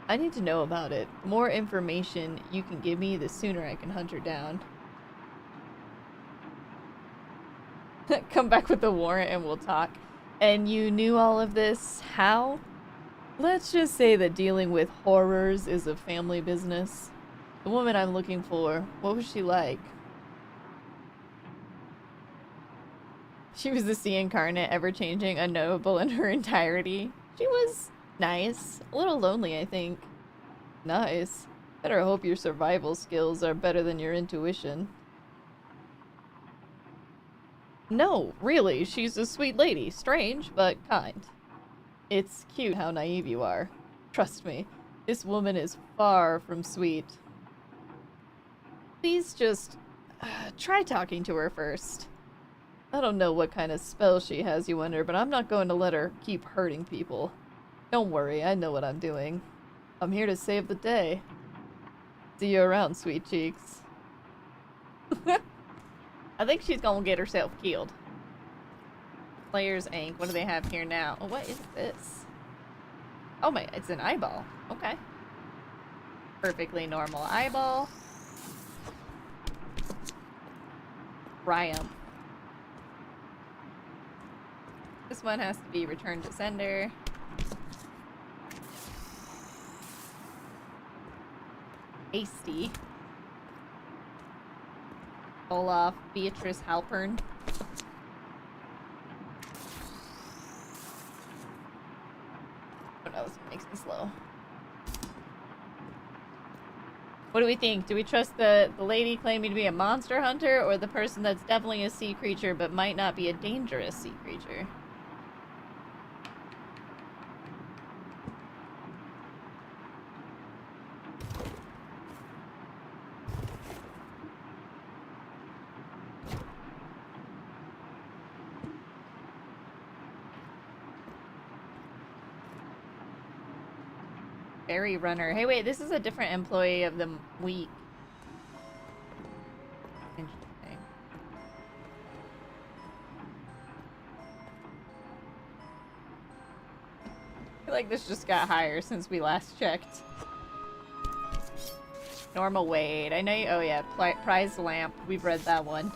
I need to know about it. The more information you can give me, the sooner I can hunt her down. Come back with the warrant and we'll talk. And you knew all of this? How? Let's just say that dealing with horrors is a family business. The woman I'm looking for, what was she like? She was the sea incarnate, ever-changing, unknowable in her entirety. She was nice. A little lonely, I think. Nice. Better hope your survival skills are better than your intuition. No, really, she's a sweet lady. Strange, but kind. It's cute how naive you are. Trust me, this woman is far from sweet. Please just try talking to her first. I don't know what kind of spell she has you under, but I'm not going to let her keep hurting people. Don't worry, I know what I'm doing. I'm here to save the day. See you around, sweet cheeks. I think she's gonna get herself killed. Players Inc. What do they have here now? Oh, what is this? Oh my, it's an eyeball. Okay. Perfectly normal eyeball. Ryam. This one has to be returned to sender. Hasty. Olaf, Beatrice Halpern. Oh no, this makes me slow. What do we think? Do we trust the lady claiming to be a monster hunter, or the person that's definitely a sea creature but might not be a dangerous sea creature? Ferry runner. Hey, wait, this is a different employee of the week. Interesting. I feel like this just got higher since we last checked. Normal Wade. I know you. Oh, yeah. Prize lamp. We've read that one.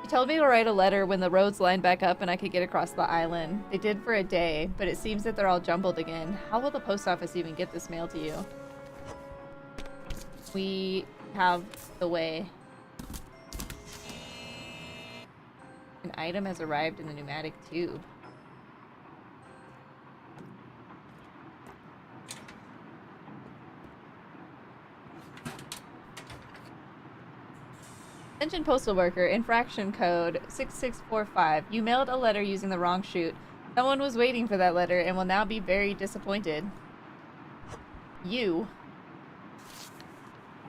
He told me to write a letter when the roads lined back up and I could get across the island. They did for a day, but it seems that they're all jumbled again. How will the post office even get this mail to you? We have the way. An item has arrived in the pneumatic tube. Attention postal worker, infraction code 6645. You mailed a letter using the wrong chute. Someone was waiting for that letter and will now be very disappointed. You.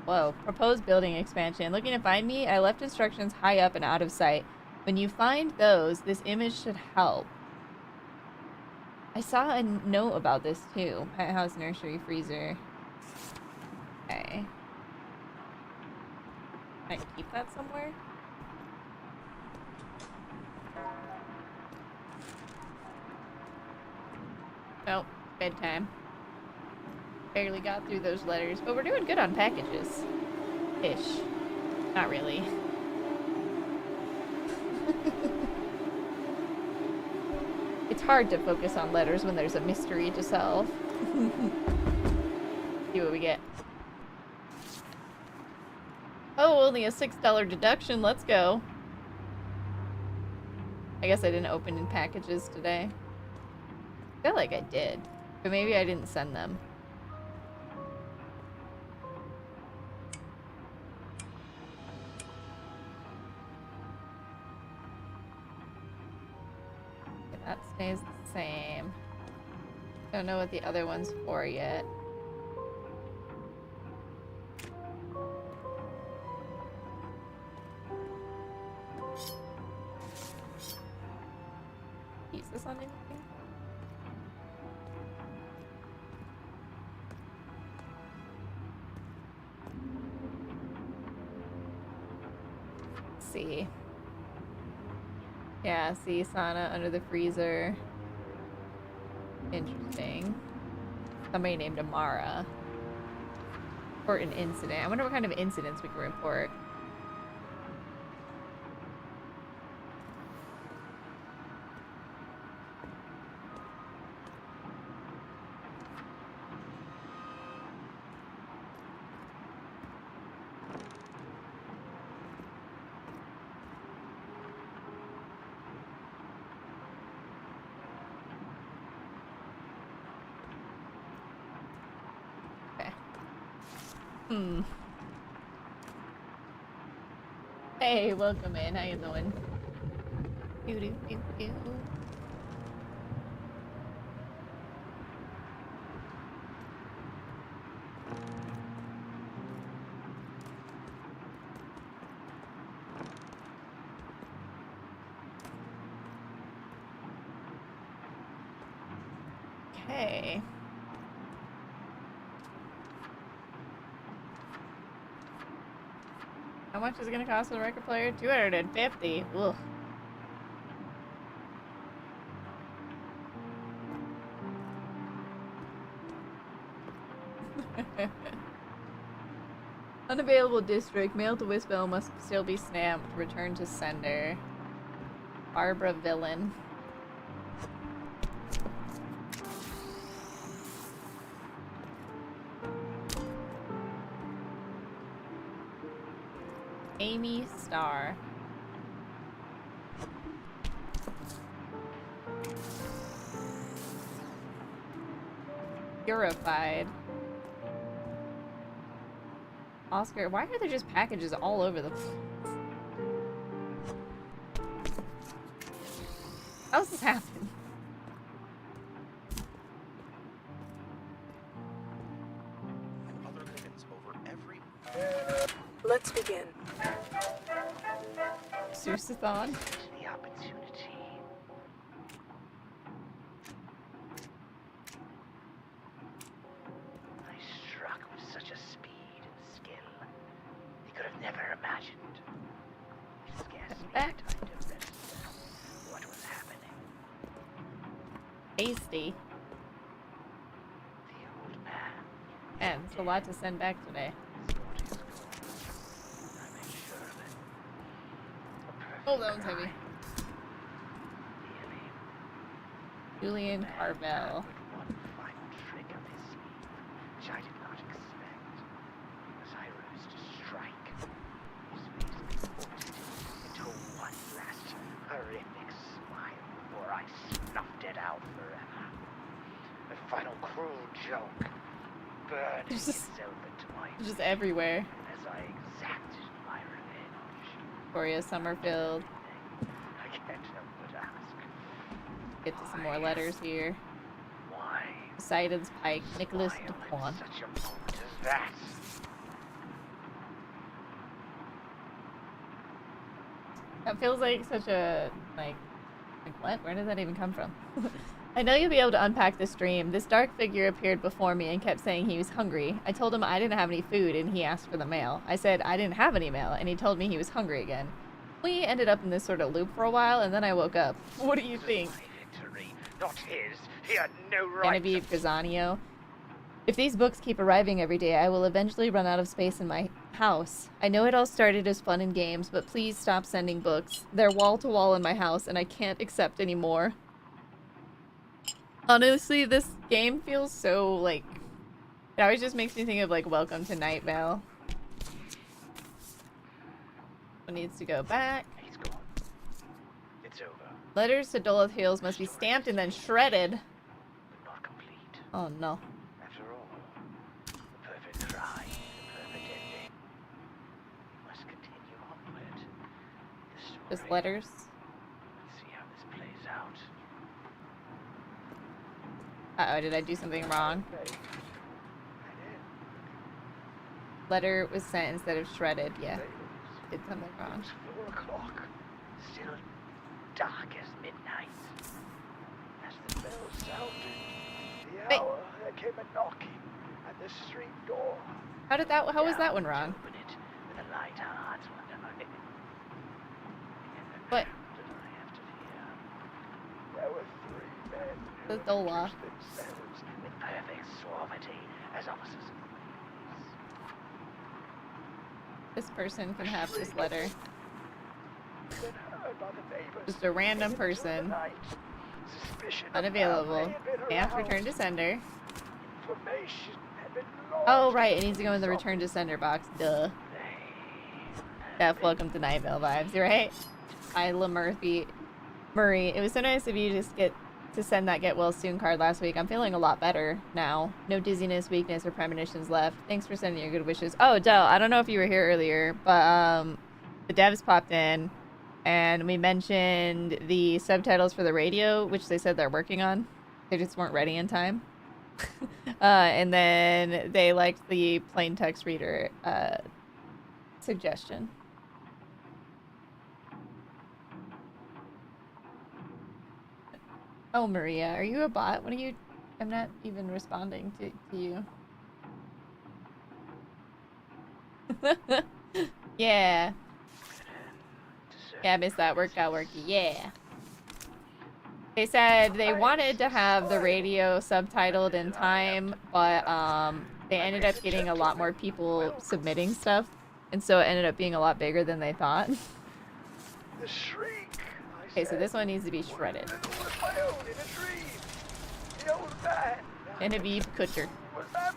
Whoa. Proposed building expansion. Looking to find me? I left instructions high up and out of sight. When you find those, this image should help. I saw a note about this too. Pet house, nursery, freezer. Okay. Can I keep that somewhere? Nope. Bedtime. Barely got through those letters, but we're doing good on packages. Ish. Not really. It's hard to focus on letters when there's a mystery to solve. See what we get. Oh, only a $6 deduction. Let's go. I guess I didn't open in packages today. I feel like I did, but maybe I didn't send them. Okay, that stays the same. Don't know what the other one's for yet. Use this on anything? Let's see. Yeah, see sauna under the freezer. Interesting. Somebody named Amara. Report an incident. I wonder what kind of incidents we can report. Hey, welcome in. How you doing? Doo doo doo doo. Okay. How much is it gonna cost for the record player? 250. Ugh. Unavailable district. Mail to Wisbell must still be stamped. Return to sender. Barbara Villain. Amy Starr. Purified. Oscar, why are there just packages all over the place? How's this happen? Let's begin. Susathon. The opportunity. imagined. It scarcely Back. had time to register what was happening. Tasty. The old man Man, it's a lot to send back today. thought his goal. I made sure of it. A perfect Oh, that one's heavy. crime. Really. Julian Carvel. With one final trick up his sleeve, which I did not expect. As I rose to strike, his face forced into one last horrific smile before I snuffed it out forever. A final cruel joke, burning itself into my Just everywhere. as I exacted my revenge. Victoria Summerfield. I can't help but ask, Get to some more letters here. why Poseidon's Pike. Nicholas smile Dupuan. at such a moment as that? That feels like such a, like what? Where did that even come from? I know you'll be able to unpack this dream. This dark figure appeared before me and kept saying he was hungry. I told him I didn't have any food and he asked for the mail. I said I didn't have any mail and he told me he was hungry again. We ended up in this sort of loop for a while and then I woke up. What do you think? My victory, not his. He had no right. Genevieve Grazanio. If these books keep arriving every day, I will eventually run out of space in my house. I know it all started as fun and games, but please stop sending books. They're wall to wall in my house and I can't accept any more. Honestly, this game feels so, like, it always just makes me think of, like, Welcome to Night Vale. One needs to go back. He's gone. It's over, Letters to Doloth Hills must be stamped and then shredded. but not complete. Oh, no. After all, the perfect crime, the perfect ending. We must continue onward. The story. Just letters. Let's see how this plays out. Uh-oh, did I do something wrong? I did. Letter was sent instead of shredded. Yeah, did something wrong. It was 4 o'clock. Still dark as midnight. As the bell sounded, the Wait. hour, there came a knocking at the street door. How was that one wrong? Open it with a light heart. What? Did I have to fear? There were 3 men The who Dola. introduced themselves with perfect suavity as officers of This person can have this letter. police. Then heard by the neighbors. Just a random person. Night. Suspicion of Unavailable. foul play had been Stamp aroused. return to sender. Information had been lost. Oh, right. It needs to go in the return to sender box. Duh. Def Welcome to Night Vale vibes, right? Isla Murphy. Murray. It was so nice of you to just get to send that get well soon card last week. I'm feeling a lot better now. No dizziness, weakness, or premonitions left. Thanks for sending your good wishes. Oh, Del, I don't know if you were here earlier, but the devs popped in and we mentioned the subtitles for the radio, which they said they're working on. They just weren't ready in time. And then they liked the plain text reader suggestion. Oh, Maria, are you a bot? What are you... I'm not even responding to you. Yeah. Yeah, I missed that. Work got worky. Yeah. They said they wanted to have the radio subtitled in time, but they ended up getting a lot more people submitting stuff, and so it ended up being a lot bigger than they thought. The shriek. Okay, so this one needs to be shredded. It was my own in a dream. The old man. Genevieve Kutcher. Was that?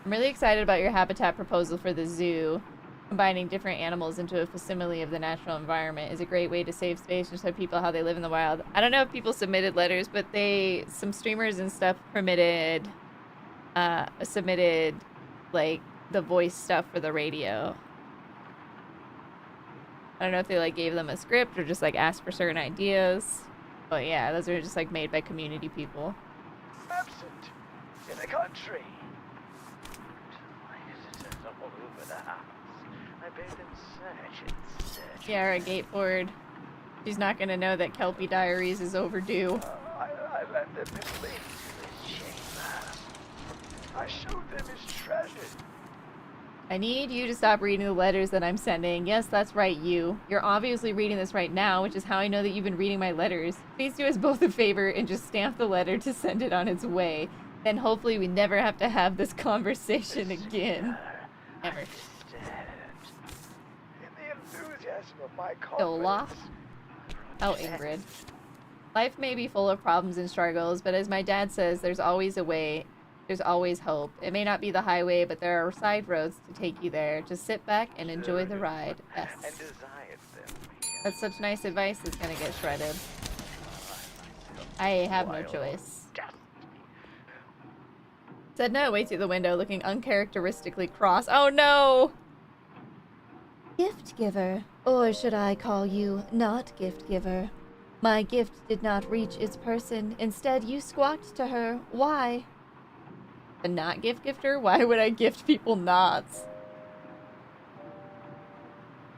I'm really excited about your habitat proposal for the zoo. Combining different animals into a facsimile of the natural environment is a great way to save space and show people how they live in the wild. I don't know if people submitted letters, but some streamers and stuff submitted like the voice stuff for the radio. I don't know if they like gave them a script or just like asked for certain ideas. But yeah, those are just like made by community people. Absent in the country. My visitors all over the house. I bade them search and search. Kiara Gateford. She's not gonna know that Kelpie Diaries is overdue. I led them in leaves to his chamber. I showed them his treasures. I need you to stop reading the letters that I'm sending. Yes, that's right, you. You're obviously reading this right now, which is how I know that you've been reading my letters. Please do us both a favor and just stamp the letter to send it on its way. Then hopefully we never have to have this conversation again. Ever. In the enthusiasm of my Olaf? confidence. Oh, Ingrid. Life may be full of problems and struggles, but as my dad says, there's always a way. There's always hope. It may not be the highway, but there are side roads to take you there. Just sit back and enjoy the ride. Yes. That's such nice advice that's gonna get shredded. I have no choice. Sedna waits at the window, looking uncharacteristically cross. Oh no! Gift giver, or should I call you not gift giver? My gift did not reach its person. Instead, you squawked to her. Why? The not gift gifter? Why would I gift people knots?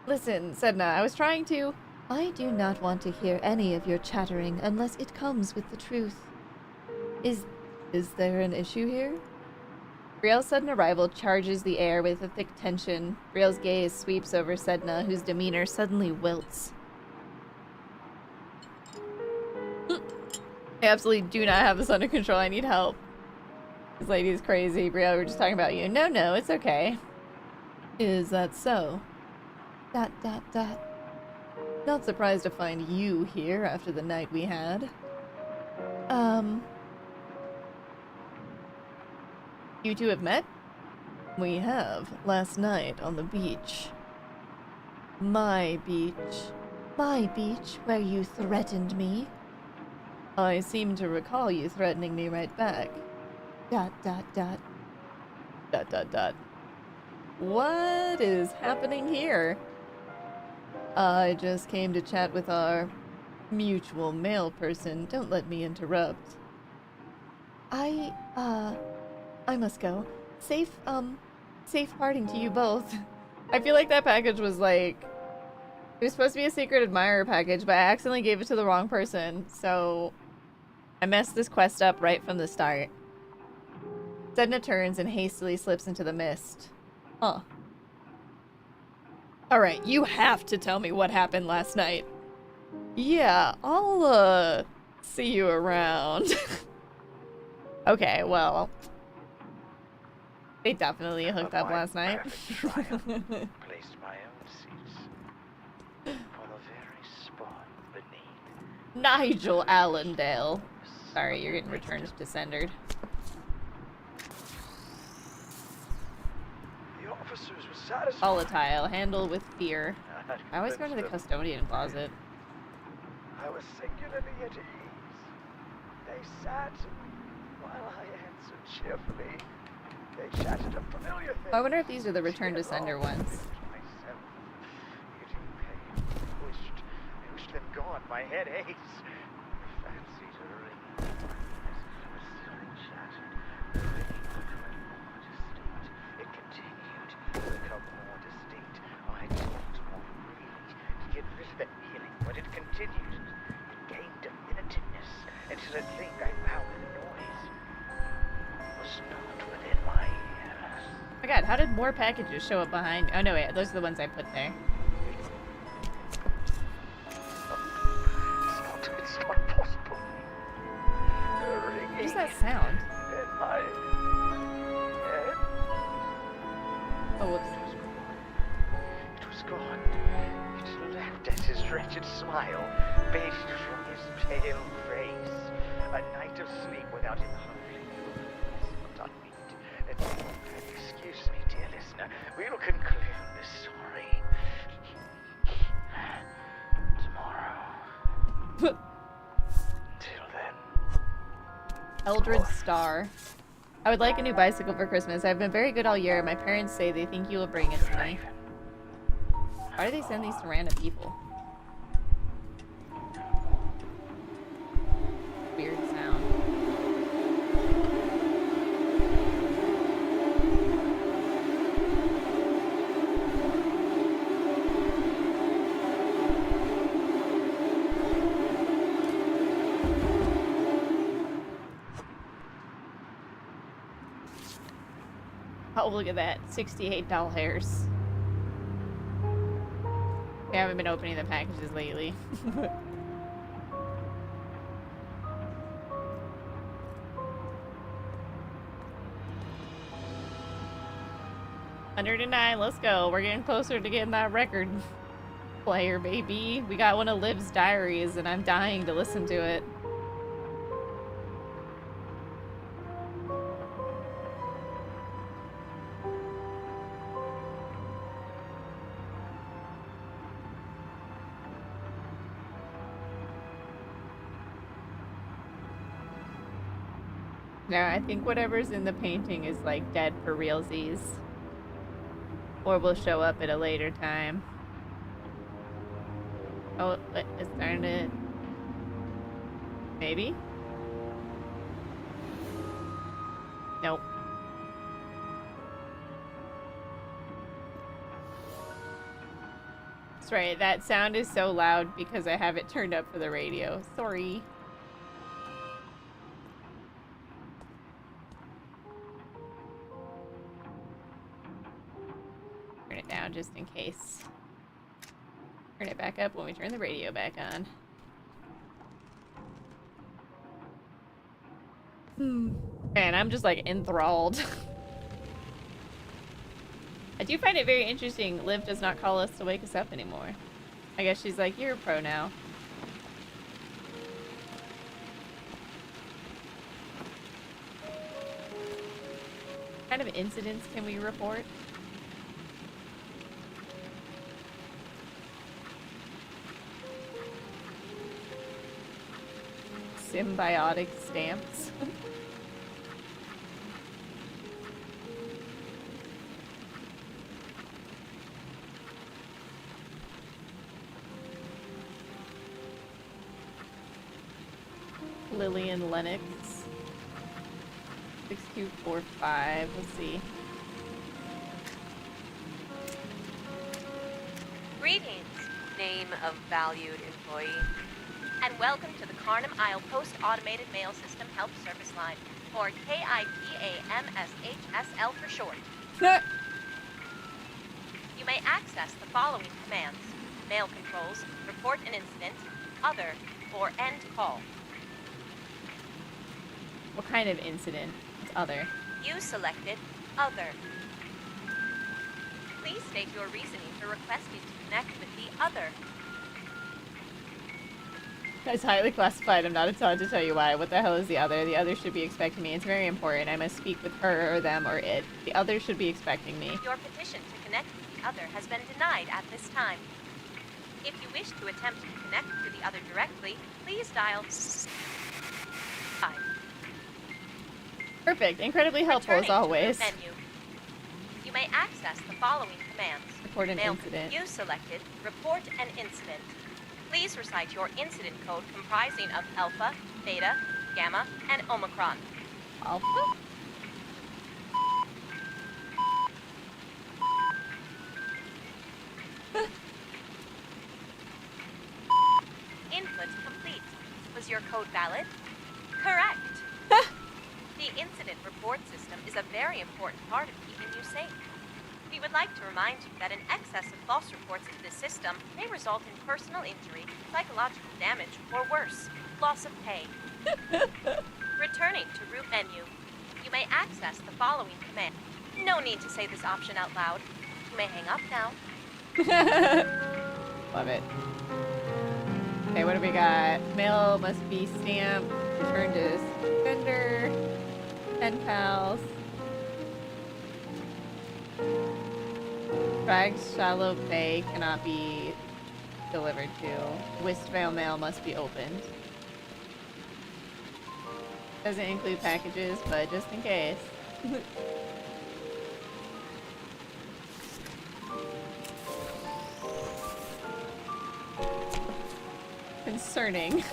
Listen, Sedna, I was trying to... I do not want to hear any of your chattering unless it comes with the truth. Is there an issue here? Brielle's sudden arrival charges the air with a thick tension. Brielle's gaze sweeps over Sedna, whose demeanor suddenly wilts. I absolutely do not have this under control. I need help. This lady is crazy. Brielle, we were just talking about you. No, it's okay. Is that so? Dot. Not surprised to find you here after the night we had. You two have met? We have, last night on the beach. My beach. My beach, where you threatened me. I seem to recall you threatening me right back. Dot. What is happening here? I just came to chat with our mutual male person. Don't let me interrupt. I must go. Safe parting to you both. I feel like that package was like... It was supposed to be a secret admirer package, but I accidentally gave it to the wrong person, so... I messed this quest up right from the start. Sedna turns and hastily slips into the mist. Huh. Alright, you have to tell me what happened last night. Yeah, I'll, see you around. Okay, well... They definitely hooked up last night. Placed my own seats for the very spot beneath. Nigel Allendale. Sorry, you're getting returned to Sendered. The officers were satisfied. Volatile, handle with fear. I always go to the custodian closet. I was singularly at ease. They sat while I answered cheerfully. They chatted of familiar things. I wonder if these are the return to sender ones. Myself, getting pain, wished them gone. My head aches. I fancied a ring. As the chatted, the ringing became more distinct. It continued to become more distinct. I didn't want really to get rid of that feeling, but it continued. It gained diminutiveness until at length I found that the noise was not within my ears. Oh my god, how did more packages show up behind? Oh no, wait, those are the ones I put there. It's not possible. What is that sound? In my head. Oh, whoops. It was gone. It left as his wretched smile faded from his pale face. A night of sleep without him hovering is what I need. Excuse me, dear listener. We'll conclude this story tomorrow. Till then. Eldred Star. I would like a new bicycle for Christmas. I've been very good all year. My parents say they think you will bring it to me. Why do they send these to random people? Weird sound. Oh, look at that. $68 hairs. We haven't been opening the packages lately. $109, let's go. We're getting closer to getting that record player, baby. We got one of Liv's diaries, and I'm dying to listen to it. No, I think whatever's in the painting is like dead for realsies. Or will show up at a later time. Oh, it's starting to... Maybe? Nope. That's right, that sound is so loud because I have it turned up for the radio. Sorry. Turn it down just in case. Turn it back up when we turn the radio back on. Man, I'm just like enthralled. I do find it very interesting. Liv does not call us to wake us up anymore. I guess she's like, you're a pro now. What kind of incidents can we report? Symbiotic stamps. Lillian Lennox. 6245. Let's see. Greetings, name of valued employee, and welcome to the Kharnym Isle Post-Automated Mail System Help Service Line, or KIPAMSHSL for short. You may access the following commands: mail controls, report an incident, other, or end call. What kind of incident? It's other. You selected other. Please state your reasoning for requesting to connect with the other. It's highly classified. I'm not allowed to tell you why. What the hell is the other? The other should be expecting me. It's very important. I must speak with her or them or it. The other should be expecting me. Your petition to connect with the other has been denied at this time. If you wish to attempt to connect to the other directly, please dial 5. Perfect. Incredibly helpful as always. Menu. You may access the following commands. Report an Mail incident. You selected report an incident. Please recite your incident code comprising of Alpha, Beta, Gamma, and Omicron. Alpha? Input complete. Was your code valid? Correct. The incident report system is a very important part of keeping you safe. We would like to remind you that an excess of false reports to this system may result in personal injury, psychological damage, or worse, loss of pay. Returning to root menu, you may access the following command. No need to say this option out loud. You may hang up now. Love it. Okay, what do we got? Mail must be stamped. Return to sender. Pen pals. Dragged shallow bay cannot be delivered to. Whistvale mail must be opened. Doesn't include packages, but just in case. Concerning.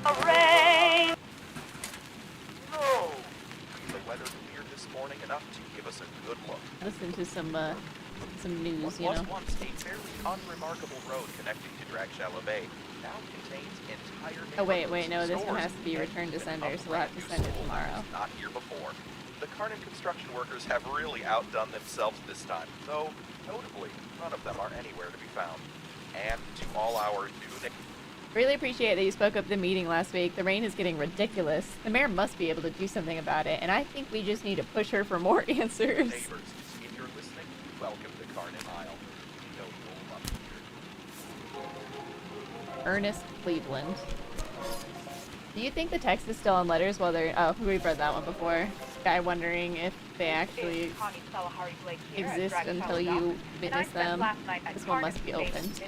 Hooray! No! The weather cleared this morning enough to give us a good look. Listen to some some news, What you was know. once a fairly unremarkable road connecting to Dragshallow Bay now contains entire Oh wait, neighborhoods, no, this one stores, has to be and returned to even sender, a so we'll have to brand new send it school that tomorrow. was not here before. The Kharnym construction workers have really outdone themselves this time, though notably, none of them are anywhere to be found. And to all our new Really appreciate that you spoke up the meeting last week. The rain is getting ridiculous. The mayor must be able to do something about it, and I think we just need to push her for more answers. neighbors, if you're listening, welcome to Kharnym Isle. We know you'll love it here. Ernest Cleveland. Do you think the text is still on letters while they're... Oh, we've read that one before. Guy wondering if they actually exist until you witness them. This one must be opened.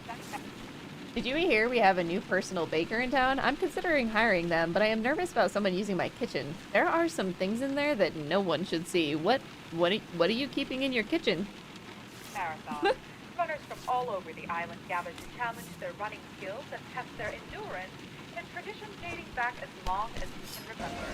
Did you hear we have a new personal baker in town? I'm considering hiring them, but I am nervous about someone using my kitchen. There are some things in there that no one should see. What are you keeping in your kitchen? Marathon. Runners from all over the island gather to challenge their running skills and test their endurance in a tradition dating back as long as you can remember.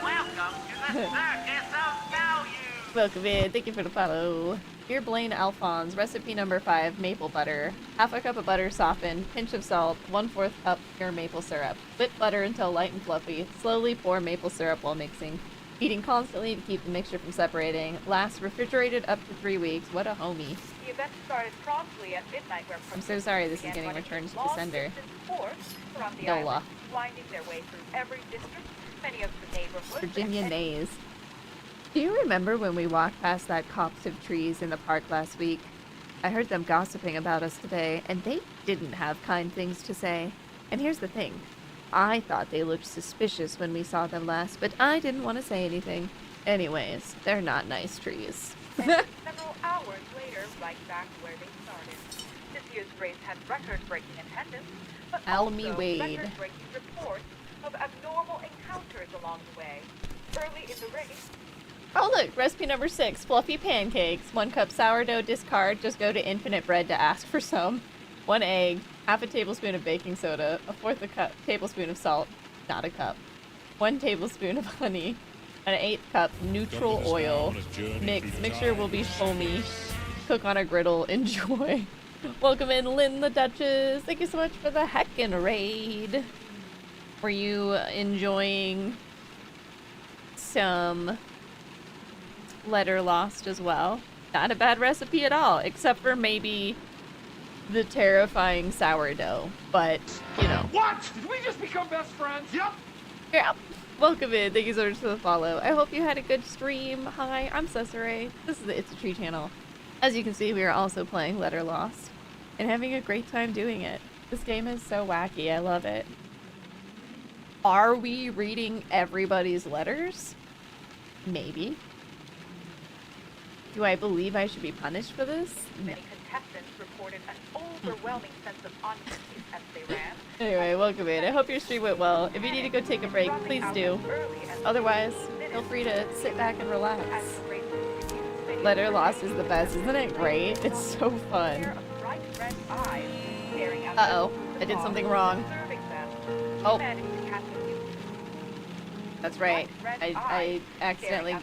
Welcome to the Circus of Value! Welcome in. Thank you for the follow. Dear Blaine Alphonse, recipe number 5, maple butter. Half a cup of butter softened, pinch of salt, 1/4 cup pure maple syrup. Whip butter until light and fluffy. Slowly pour maple syrup while mixing. Heating constantly to keep the mixture from separating. Last refrigerated up to 3 weeks. What a homie. The event started promptly at midnight where I'm so sorry this is began getting running returned to long the sender. distance course around the Dola. island, winding their way through every district, many of the neighborhoods. Virginia and Nays. Do you remember when we walked past that copse of trees in the park last week? I heard them gossiping about us today, and they didn't have kind things to say. And here's the thing. I thought they looked suspicious when we saw them last, but I didn't want to say anything. Anyways, they're not nice trees. Several hours later, right back where they started. This year's race had record-breaking attendance, but Almy also Wade. record-breaking reports of abnormal encounters along the way. Early in the race, Oh look, recipe number 6, fluffy pancakes. 1 cup sourdough, discard, just go to Infinite Bread to ask for some. 1 egg, half a tablespoon of baking soda, 1/4 tablespoon of salt, not a cup. 1 tablespoon of honey, an 1/8 cup neutral oil. Mixture will be foamy. Cook on a griddle, enjoy. Welcome in, Lynn the Duchess. Thank you so much for the heckin' raid. Were you enjoying some letter lost as well? Not a bad recipe at all, except for maybe the terrifying sourdough, but you know. What? Did we just become best friends? Yep. Yeah. Welcome in. Thank you so much for the follow. I hope you had a good stream. Hi, I'm Cesare. This is the It's a Tree channel. As you can see, we are also playing Letter Lost and having a great time doing it. This game is so wacky. I love it. Are we reading everybody's letters? Maybe. Do I believe I should be punished for this? No. many contestants reported an overwhelming sense of unease as they ran. Anyway, welcome in. I hope your stream went well. If you need to go take a break, please do. Otherwise, feel free to sit back and relax. Letter Lost is the best. Isn't it great? It's so fun. Uh-oh. I did something wrong. Oh. That's right. I accidentally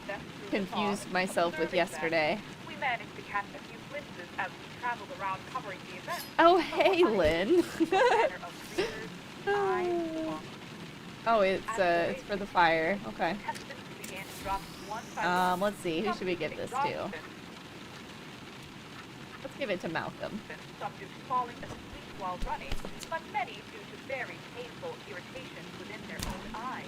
confused myself with yesterday. We managed to catch a few glimpses as we traveled around covering the event. Oh, hey, Lynn. Oh, it's for the fire. Okay. Let's see. Who should we give this to? Let's give it to Malcolm. Some due to falling asleep while running, but many due to very painful irritations within their own eyes.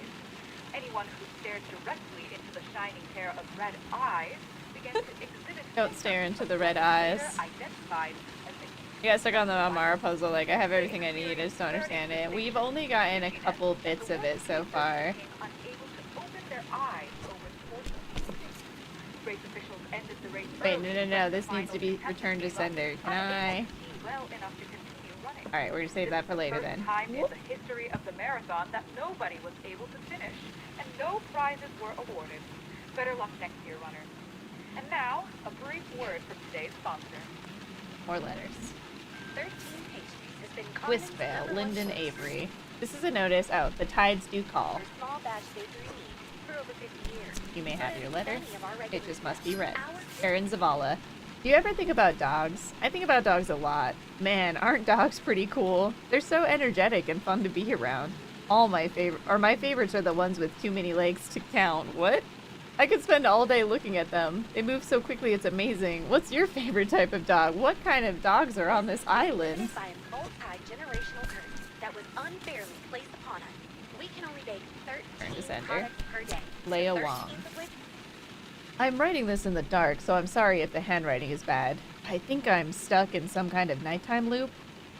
Anyone who stared directly into the shining pair of red eyes began to exhibit. Don't stare into the red eyes. Identified as You got stuck on the Amara puzzle. Like, I have everything I need. I just don't understand it. We've only gotten a couple bits of it so far. unable to open their eyes over the course of the race officials ended the race. Wait, no. This needs to be returned to sender. Can I? Well enough to continue running. Alright, we're gonna save that for later then. Time in the history of the marathon that nobody was able to finish, and no prizes were awarded. Better luck next year, runners. And now, a brief word from today's sponsor. More letters. 13 Pastries has been Whiskvale, Lyndon Avery. This is a notice. Oh, the tides do call. for small batch bakery needs for over 50 years. You may have your letter. Many of our It just must be read. Our Aaron Zavala. Do you ever think about dogs? I think about dogs a lot. Man, aren't dogs pretty cool? They're so energetic and fun to be around. All my favorites are the ones with too many legs to count. What? I could spend all day looking at them. They move so quickly, it's amazing. What's your favorite type of dog? What kind of dogs are on this island? By a multi-generational curse that was unfairly placed upon us. We can only bake 13 products per day. Leia Wong. I'm writing this in the dark, so I'm sorry if the handwriting is bad. I think I'm stuck in some kind of nighttime loop.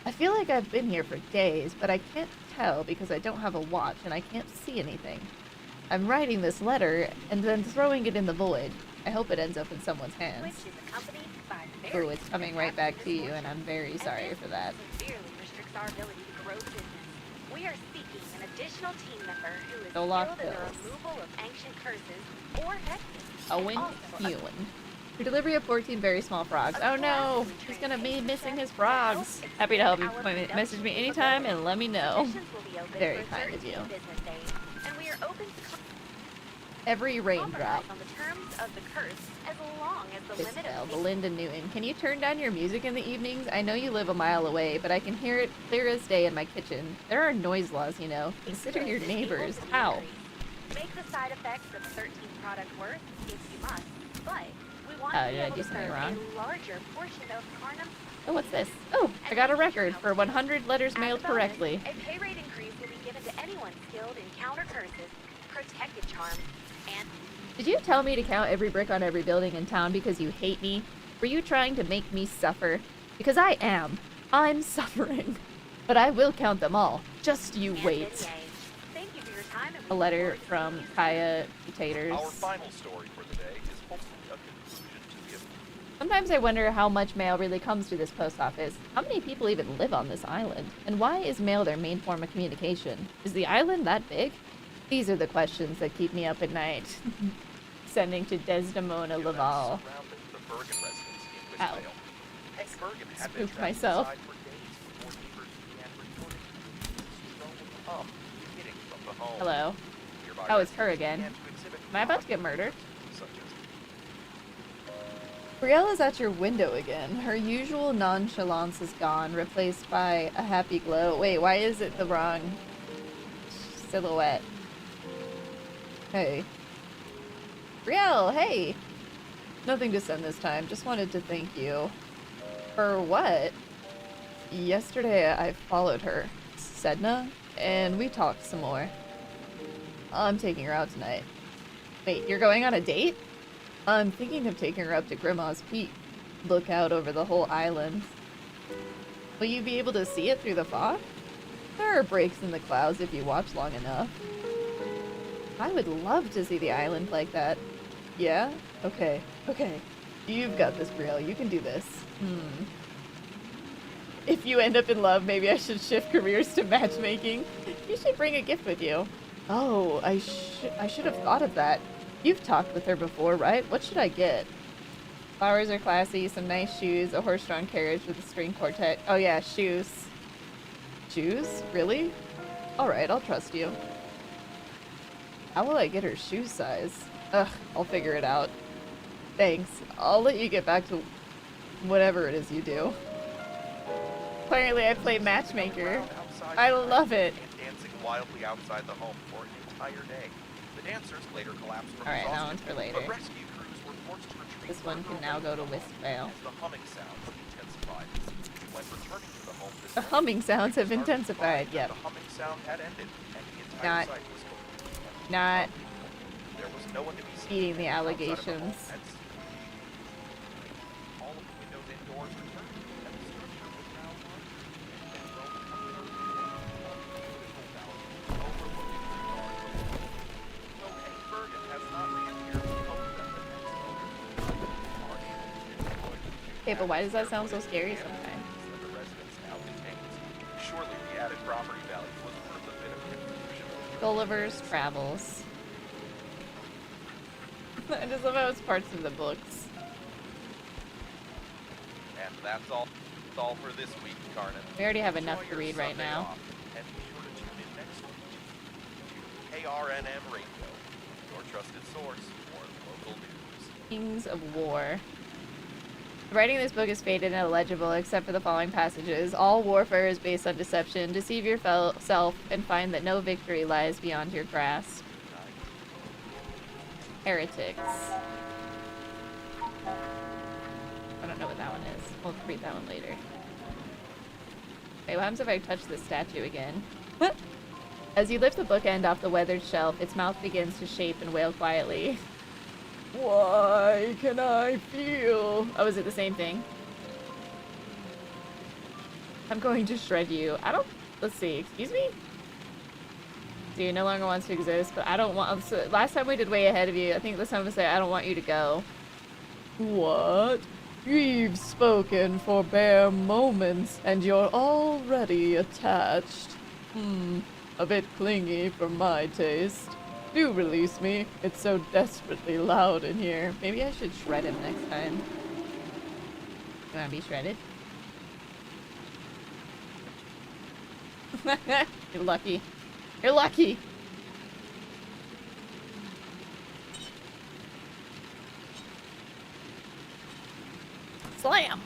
I feel like I've been here for days, but I can't tell because I don't have a watch and I can't see anything. I'm writing this letter and then throwing it in the void. I hope it ends up in someone's hands. Ooh, it's coming right back to you, and I'm very sorry for that. Severely restricts our ability to grow business. We are seeking an additional team member who is Dolok skilled in the Bills. removal of ancient curses or hexes. Owen Ewan. For delivery of 14 very small frogs. Oh no! He's gonna be missing his frogs. Happy to help you. Message me anytime and let me know. Very kind of you. And we are open to Every raindrop. on the terms of the curse as long as the limit Isabel, of Belinda Newton. Can you turn down your music in the evenings? I know you live a mile away, but I can hear it clear as day in my kitchen. There are noise laws, you know. Consider your neighbors. How? make the side effects of 13 product worth if you must, but we want Oh, to be did I able do to something serve wrong? a larger portion of Kharnym. Oh, what's this? Oh, I got a record for 100 letters mailed correctly. A pay rate increase will be given to anyone skilled in counter curses, protected charms, and Did you tell me to count every brick on every building in town because you hate me? Were you trying to make me suffer? Because I am. I'm suffering. But I will count them all. Just you wait. thank you for your time. And A letter from Kaya Taters. Our final story for the day is hopefully a conclusion to the Sometimes I wonder how much mail really comes to this post office. How many people even live on this island? And why is mail their main form of communication? Is the island that big? These are the questions that keep me up at night. Sending to Desdemona Laval. the Bergen residence in Ow. Whistvale. Hank Bergen had been Spooked trapped myself. inside for days before neighbors began reporting strong hum emitting from the home. Hello. Nearby Oh, it's her residents again. began to exhibit Am I about to get murdered? such as Brielle is at your window again. Her usual nonchalance is gone, replaced by a happy glow. Wait, why is it the wrong silhouette? Hey. Brielle, hey! Nothing to send this time. Just wanted to thank you. For what? Yesterday I followed her, Sedna, and we talked some more. I'm taking her out tonight. Wait, you're going on a date? I'm thinking of taking her up to Grandma's Peak. Look out over the whole island. Will you be able to see it through the fog? There are breaks in the clouds if you watch long enough. I would love to see the island like that. Yeah? Okay. Okay. You've got this, Brielle. You can do this. If you end up in love, maybe I should shift careers to matchmaking. You should bring a gift with you. Oh, I should have thought of that. You've talked with her before, right? What should I get? Flowers are classy, some nice shoes, a horse-drawn carriage with a string quartet. Oh yeah, shoes. Shoes? Really? Alright, I'll trust you. How will I get her shoe size? Ugh, I'll figure it out. Thanks. I'll let you get back to whatever it is you do. Apparently I play matchmaker. I love it. and dancing wildly outside the home for an entire day. The dancers later collapsed from Alright, that exhaustion, one's for later. but rescue crews were forced to retreat. This one can now go to Whistvale. As the humming sound intensified. When returning to the home this The humming sounds have intensified, yep. the humming sound had ended, and the entire Not- site was complete. Not There was no one to be seen eating the outside of the home, allegations. and all of the windows indoors were turned, and the structure was now larger and overlooking the yard. Though Hank Bergen has not reappeared, we hope that the next owners are able to employ Okay, but why does that sound so scary sometimes? that the residents now contains. Surely the added property value was worth a bit of confusion. Gulliver's Travels. I just love how it's parts of the books. And that's all. That's all for this week, Kharnym. We already have enough Enjoy to your read right Sunday now. off, and be sure to tune in next week to KRNM Radio, your trusted source for local news. Kings of War. Writing this book is faded and illegible except for the following passages. All warfare is based on deception. Deceive yourself and find that no victory lies beyond your grasp. Heretics. I don't know what that one is. We'll read that one later. Okay, what happens if I touch this statue again? As you lift the bookend off the weathered shelf, its mouth begins to shape and wail quietly. Why can I feel? Oh, is it the same thing? I'm going to shred you. I don't... Let's see. Excuse me? Dude, no longer wants to exist, but I don't want... So last time we did way ahead of you. I think this time we say I don't want you to go. What? We've spoken for bare moments, and you're already attached. A bit clingy for my taste. Do release me. It's so desperately loud in here. Maybe I should shred him next time. You wanna be shredded? You're lucky. You're lucky! Slam!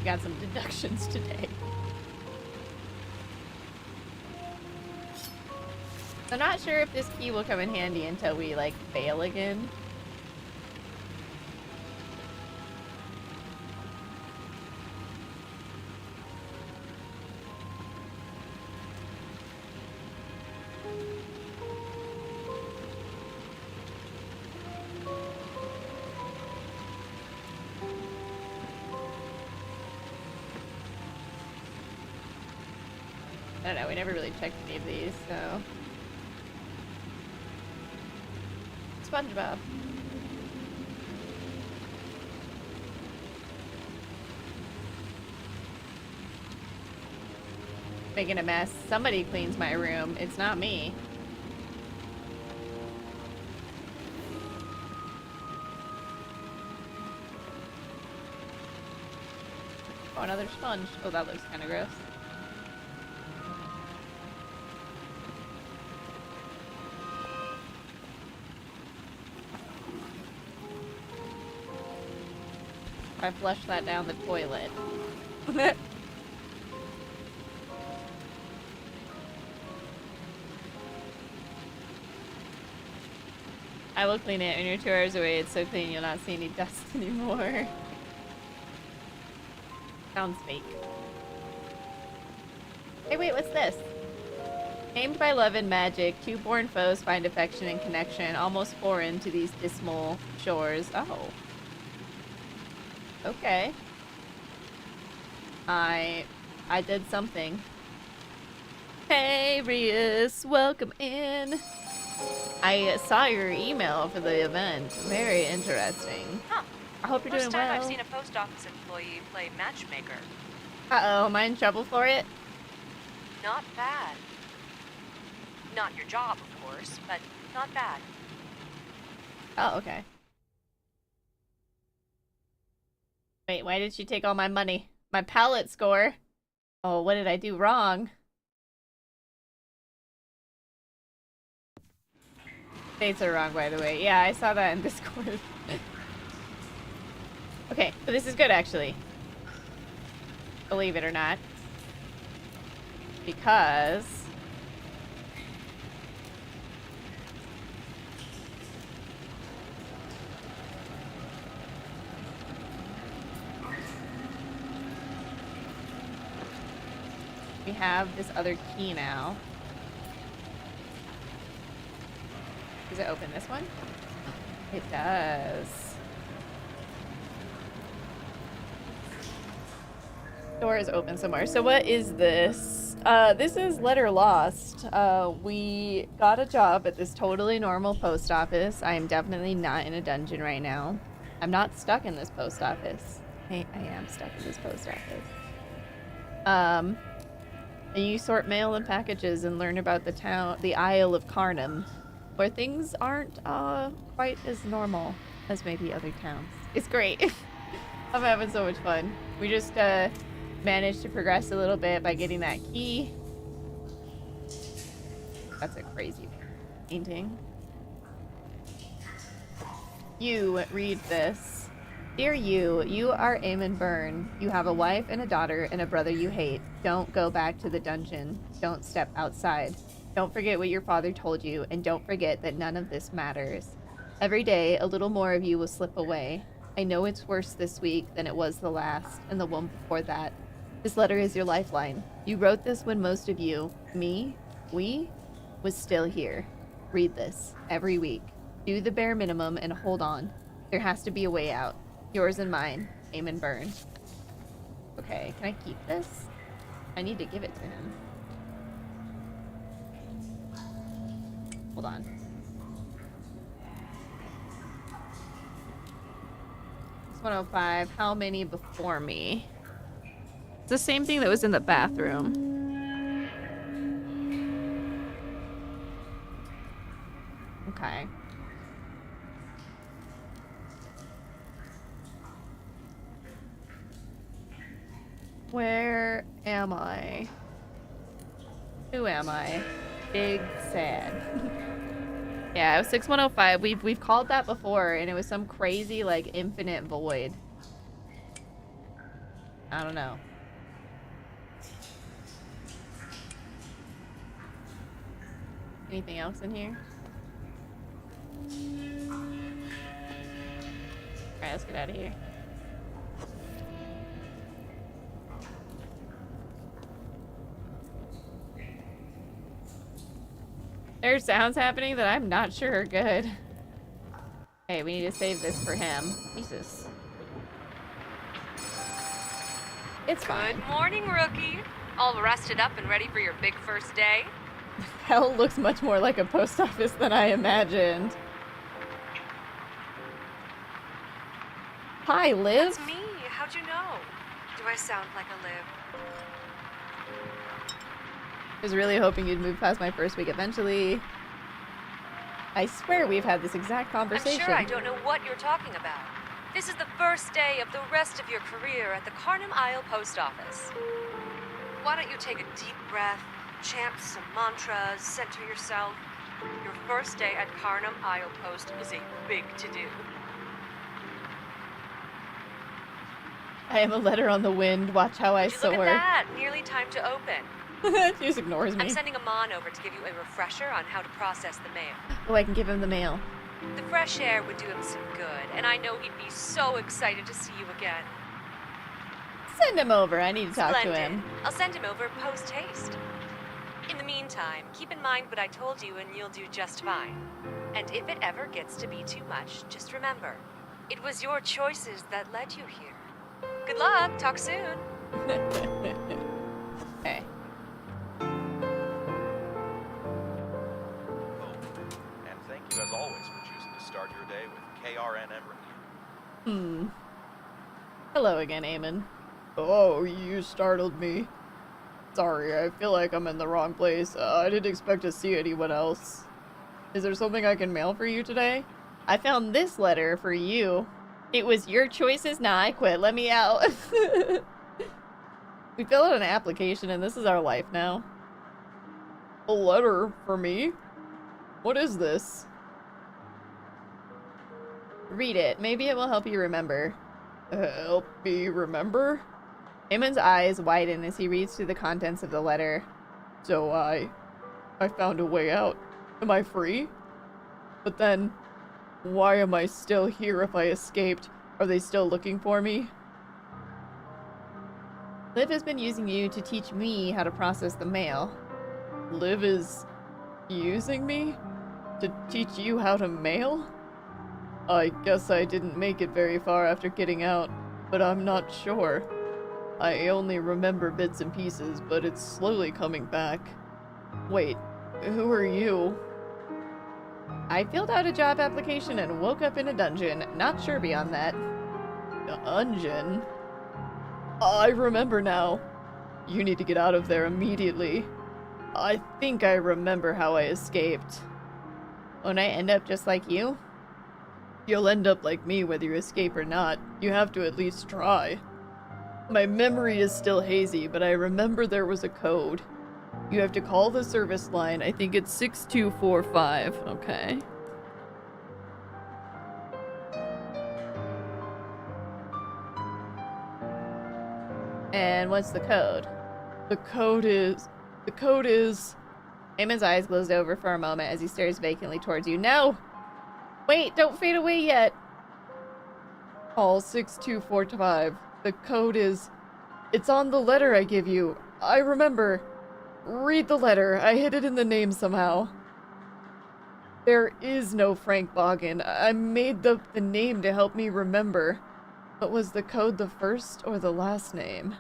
Got some deductions today. I'm not sure if this key will come in handy until we, like, fail again. I don't know, we never really checked any of these, so... SpongeBob. Making a mess. Somebody cleans my room. It's not me. Oh, another sponge. Oh, that looks kind of gross. I flush that down the toilet. I will clean it when you're 2 hours away. It's so clean you'll not see any dust anymore. Sounds fake. Hey, wait, what's this? Aimed by love and magic, two born foes find affection and connection, almost foreign to these dismal shores. Oh. Okay. I did something. Hey, Rius, welcome in. I saw your email for the event. Very interesting. Huh. I hope you're doing First time well. I've seen a post office employee play matchmaker. Uh-oh, am I in trouble for it? Not bad. Not your job, of course, but not bad. Oh, okay. Wait, why did she take all my money? My palette score. Oh, what did I do wrong? Dates are wrong, by the way. Yeah, I saw that in Discord. Okay, but this is good, actually. Believe it or not. Because... we have this other key now. Does it open this one? It does. Door is open somewhere. So what is this? This is Letter Lost. We got a job at this totally normal post office. I am definitely not in a dungeon right now. I'm not stuck in this post office. I am stuck in this post office. And you sort mail and packages and learn about the Isle of Kharnym, where things aren't quite as normal as maybe other towns. It's great. I'm having so much fun. We just managed to progress a little bit by getting that key. That's a crazy painting. You read this. Dear you, you are Eamon Byrne. You have a wife and a daughter and a brother you hate. Don't go back to the dungeon. Don't step outside. Don't forget what your father told you, and don't forget that none of this matters. Every day, a little more of you will slip away. I know it's worse this week than it was the last, and the one before that. This letter is your lifeline. You wrote this when most of you, we, was still here. Read this every week. Do the bare minimum and hold on. There has to be a way out. Yours and mine, Eamon Byrne. Okay, can I keep this? I need to give it to him. Hold on. 105. How many before me? It's the same thing that was in the bathroom. Okay. Where am I? Who am I? Big sad. Yeah, it was 6105. We've called that before, and it was some crazy like infinite void. I don't know. Anything else in here? Alright, let's get out of here. There's sounds happening that I'm not sure are good. Okay, we need to save this for him. Jesus. It's fine. Good morning, rookie. All rested up and ready for your big first day? Hell looks much more like a post office than I imagined. Hi, Liv. That's me. How'd you know? Do I sound like a Liv? I was really hoping you'd move past my first week eventually. I swear we've had this exact conversation. I'm sure I don't know what you're talking about. This is the first day of the rest of your career at the Kharnym Isle post office. Why don't you take a deep breath, chant some mantras, center yourself. Your first day at Kharnym Isle post is a big to-do. I am a letter on the wind. Watch how I soar. Look at that! Nearly time to open. She just ignores me. I'm sending Amon over to give you a refresher on how to process the mail. Oh, I can give him the mail. The fresh air would do him some good, and I know he'd be so excited to see you again. Send him over. I need to talk Splendid. to him. I'll send him over post-haste. In the meantime, keep in mind what I told you and you'll do just fine. And if it ever gets to be too much, just remember, it was your choices that led you here. Good luck. Talk soon. Okay. And thank you as always for choosing to start your day with KRNM Review. Hello again, Eamon. Oh, you startled me. Sorry, I feel like I'm in the wrong place. I didn't expect to see anyone else. Is there something I can mail for you today? I found this letter for you. It was your choices. Nah, I quit. Let me out. We filled out an application and this is our life now. A letter for me? What is this? Read it. Maybe it will help you remember. Help me remember? Eamon's eyes widen as he reads through the contents of the letter. So I found a way out. Am I free? But then, why am I still here if I escaped? Are they still looking for me? Liv has been using you to teach me how to process the mail. Liv is using me? To teach you how to mail? I guess I didn't make it very far after getting out, but I'm not sure. I only remember bits and pieces, but it's slowly coming back. Wait, who are you? I filled out a job application and woke up in a dungeon. Not sure beyond that. Dungeon? I remember now. You need to get out of there immediately. I think I remember how I escaped. Won't I end up just like you? You'll end up like me whether you escape or not. You have to at least try. My memory is still hazy, but I remember there was a code. You have to call the service line. I think it's 6245. Okay. And what's the code? The code is... Eamon's eyes glazed over for a moment as he stares vacantly towards you. No! Wait, don't fade away yet! Call 6245. The code is... It's on the letter I give you. I remember. Read the letter. I hid it in the name somehow. There is no Frank Boggin. I made the name to help me remember. But was the code the first or the last name?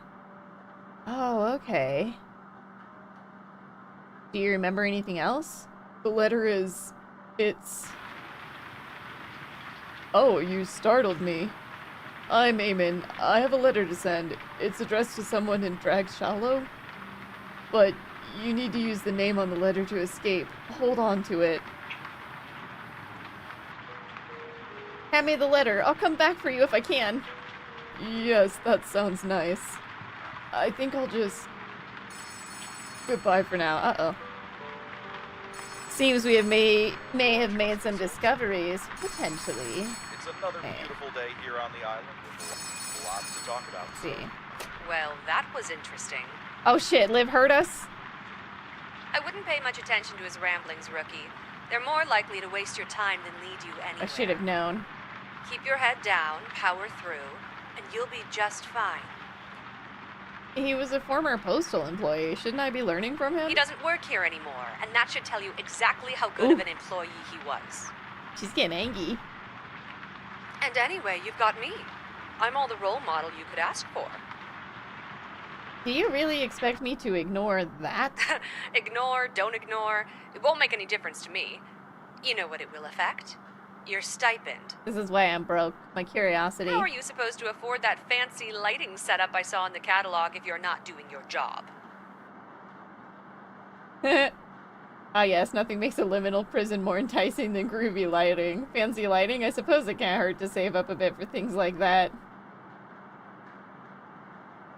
Oh, okay. Do you remember anything else? The letter is... It's... Oh, you startled me. I'm Eamon. I have a letter to send. It's addressed to someone in Drags Shallow. But you need to use the name on the letter to escape. Hold on to it. Hand me the letter. I'll come back for you if I can. Yes, that sounds nice. I think I'll just... Goodbye for now. Uh-oh. Seems we may have made some discoveries, potentially. It's another beautiful day here on the island with lots to talk about. Let's see. Well, that was interesting. Oh shit, Liv heard us? I wouldn't pay much attention to his ramblings, rookie. They're more likely to waste your time than lead you anywhere. I should have known. Keep your head down, power through, and you'll be just fine. He was a former postal employee. Shouldn't I be learning from him? He doesn't work here anymore, and that should tell you exactly how good of an employee he was. She's getting angry. And anyway, you've got me. I'm all the role model you could ask for. Do you really expect me to ignore that? Ignore, don't ignore. It won't make any difference to me. You know what it will affect. Your stipend. This is why I'm broke. My curiosity. How are you supposed to afford that fancy lighting setup I saw in the catalog if you're not doing your job? Ah yes, nothing makes a liminal prison more enticing than groovy lighting. Fancy lighting? I suppose it can't hurt to save up a bit for things like that.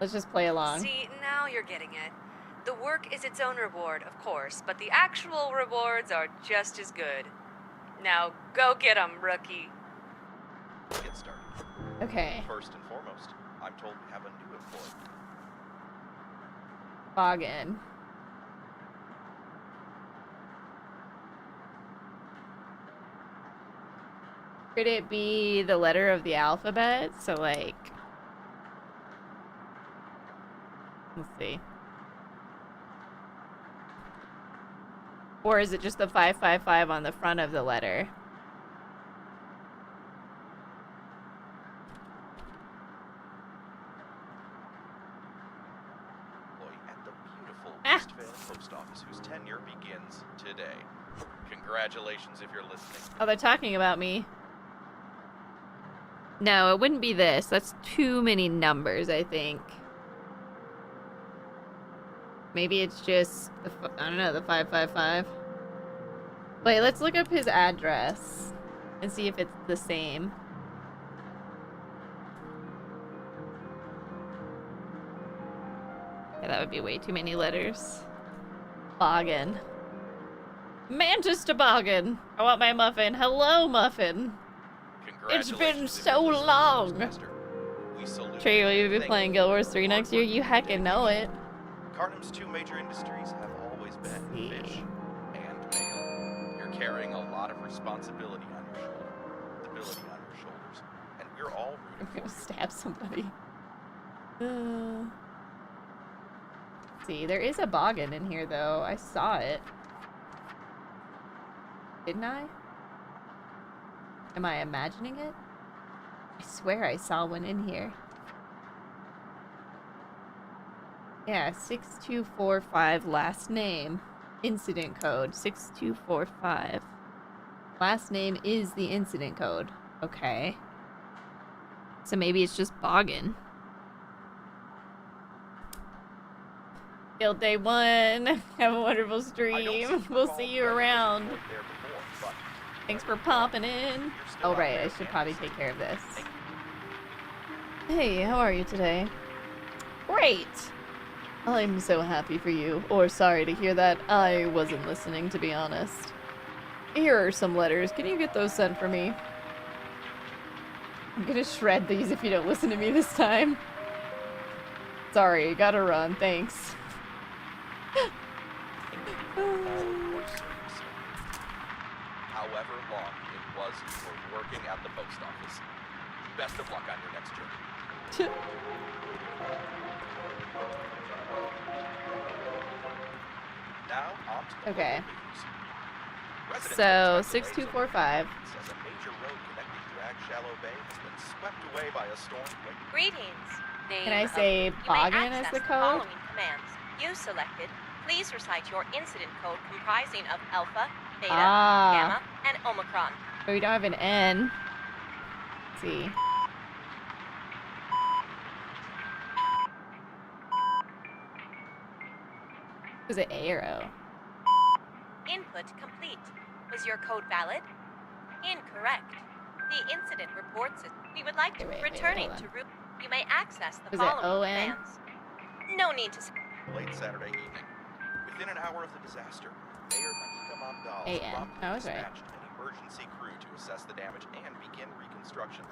Let's just play along. See, now you're getting it. The work is its own reward, of course, but the actual rewards are just as good. Now, go get 'em, rookie. Get started. Okay. First and foremost, I'm told we have a new employee. Boggin. Could it be the letter of the alphabet? So, like... Let's see. Or is it just the 555 on the front of the letter? At the beautiful Westvale Post Office, whose tenure begins today. Congratulations if you're listening. Oh, they're talking about me. No, it wouldn't be this. That's too many numbers, I think. Maybe it's just, I don't know, the 555. Wait, let's look up his address and see if it's the same. Yeah, that would be way too many letters. Boggin. Mantis Toboggan. I want my muffin. Hello, muffin. It's been so long. Trey, will you be playing Guild Wars 3 next year? You heckin' know it. Kharnym's two major industries have always been fish and mail. You're carrying a lot of responsibility on your shoulders, and we're all rooting I'm gonna stab somebody. See, there is a boggin in here though. I saw it. Didn't I? Am I imagining it? I swear I saw one in here. Yeah, 6245 last name. Incident code 6245. Last name is the incident code. Okay. So maybe it's just Boggin. Guild Day 1. Have a wonderful stream. We'll see you around. Thanks for popping in. Oh, right. I should probably take care of this. Hey, how are you today? Great. I'm so happy for you. Or sorry to hear that. I wasn't listening, to be honest. Here are some letters. Can you get those sent for me? I'm gonna shred these if you don't listen to me this time. Sorry, gotta run. Thanks. However long it was for working at the post office. Best of luck on your next journey. Now on to the Okay. local news. Residents So, of 6245. says a major road connecting Drag Shallow Bay has been swept away by a storm. Greetings. Can I say Boggin as the code? Following commands. You selected. Please recite your incident code comprising of Alpha, Beta, Gamma, and Omicron. But we don't have an N. Let's see. Was it arrow? Input complete. Was your code valid? Incorrect. The incident reports it. We would like to returning to route. You may access the Was it following ON? commands. No need to. Late Saturday evening. Within an hour of the disaster, Mayor Makika Mandal AN. promptly I was right. dispatched an emergency crew to assess the damage and begin reconstruction,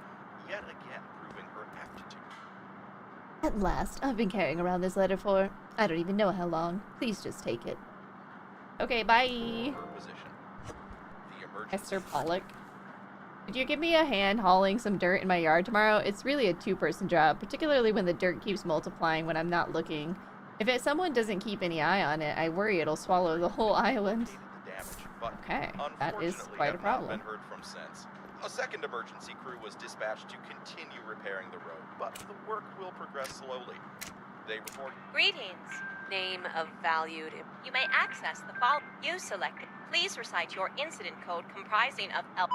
yet again proving her aptitude. At last, I've been carrying around this letter for I don't even know how long. Please just take it. Okay, bye. Her position. The emergency Esther Pollock. Could you give me a hand hauling some dirt in my yard tomorrow? It's really a two-person job, particularly when the dirt keeps multiplying when I'm not looking. If someone doesn't keep any eye on it, I worry it'll swallow the whole island. The damage, but Okay, that is unfortunately quite a have problem. Not been heard from since. A second emergency crew was dispatched to continue repairing the road, but the work will progress slowly. They report. Greetings. Name of valued. You may access the following. You selected. Please recite your incident code comprising of Alpha.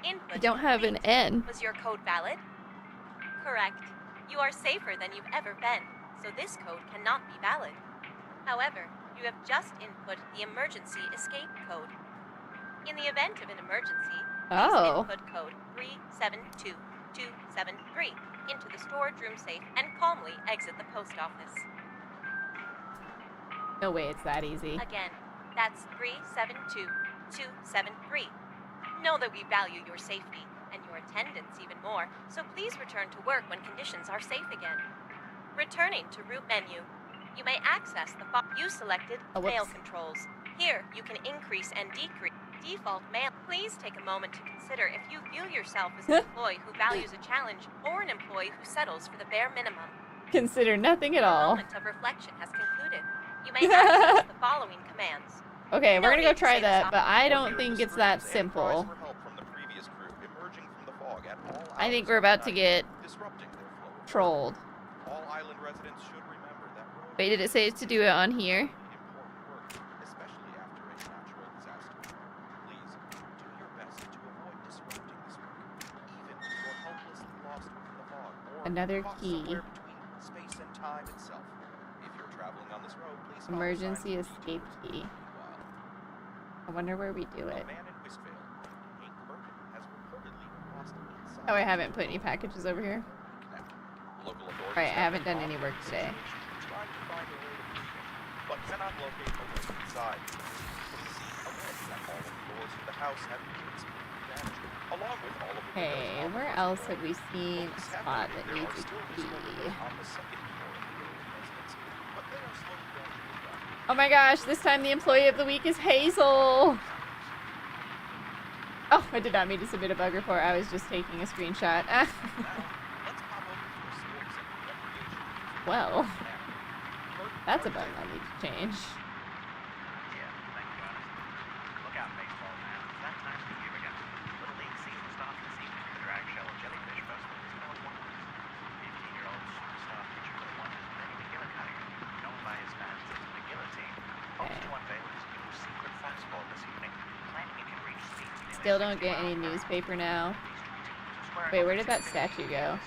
Input I don't have an N. Was your code valid? Correct. You are safer than you've ever been, so this code cannot be valid. However, you have just input the emergency escape code. In the event of an emergency, please input code 372273 into the storage room safe and calmly exit the post office. No way it's that easy. Again, that's 372273. Know that we value your safety and your attendance even more, so please return to work when conditions are safe again. Returning to route menu, you may access the you selected mail controls. Here, you can increase and decrease default mail. Please take a moment to consider if you view yourself as an employee who values a challenge or an employee who settles for the bare minimum. Consider nothing at The all. moment of reflection has concluded. You may access the following commands. Okay, we're gonna go need to try say that, this but I don't think it's that simple. For help from the previous crew emerging from the fog at all I think hours we're of about the to night, get disrupting their flow of trolled. All island residents should remember that road Wait, did it say to do it on here? important work, especially after a natural disaster. Please do your best to avoid disrupting this work, even if you're helplessly lost within the fog or Another caught key. somewhere between space and time itself. If you're traveling on this road, please follow Emergency signs of escape key. I wonder where we do it. A man in Whistvale, Hank Burton, has reportedly lost inside Oh, I haven't put any packages over here. Local authorities Right, I have haven't done any work today. trying to find a way to free him, but cannot locate a way inside. Police allege that all of the doors to the house have been completely damaged, along with all of the Okay, windows on where the else first have we floor. seen a Police have spot noted that there needs are a still key? visible windows on the second floor of the building residence, but they are slowly gradually done. Oh my gosh, this time the employee of the week is Hazel! Oh, I did not mean to submit a bug report. I was just taking a screenshot. Well, that's a bug I need to change. Look out, baseball man. It's that time of year again. Little League season starts this evening with the Drag Shell Jellyfish Festival is California. 15-year-old superstar pitcher for the Wonders, Benny McGillicuddy, known by his fans as the McGillicuddy, hopes to unveil his new secret fastball this evening, claiming it can reach speeds in Still don't get any newspaper now. Wait, where did that statue go?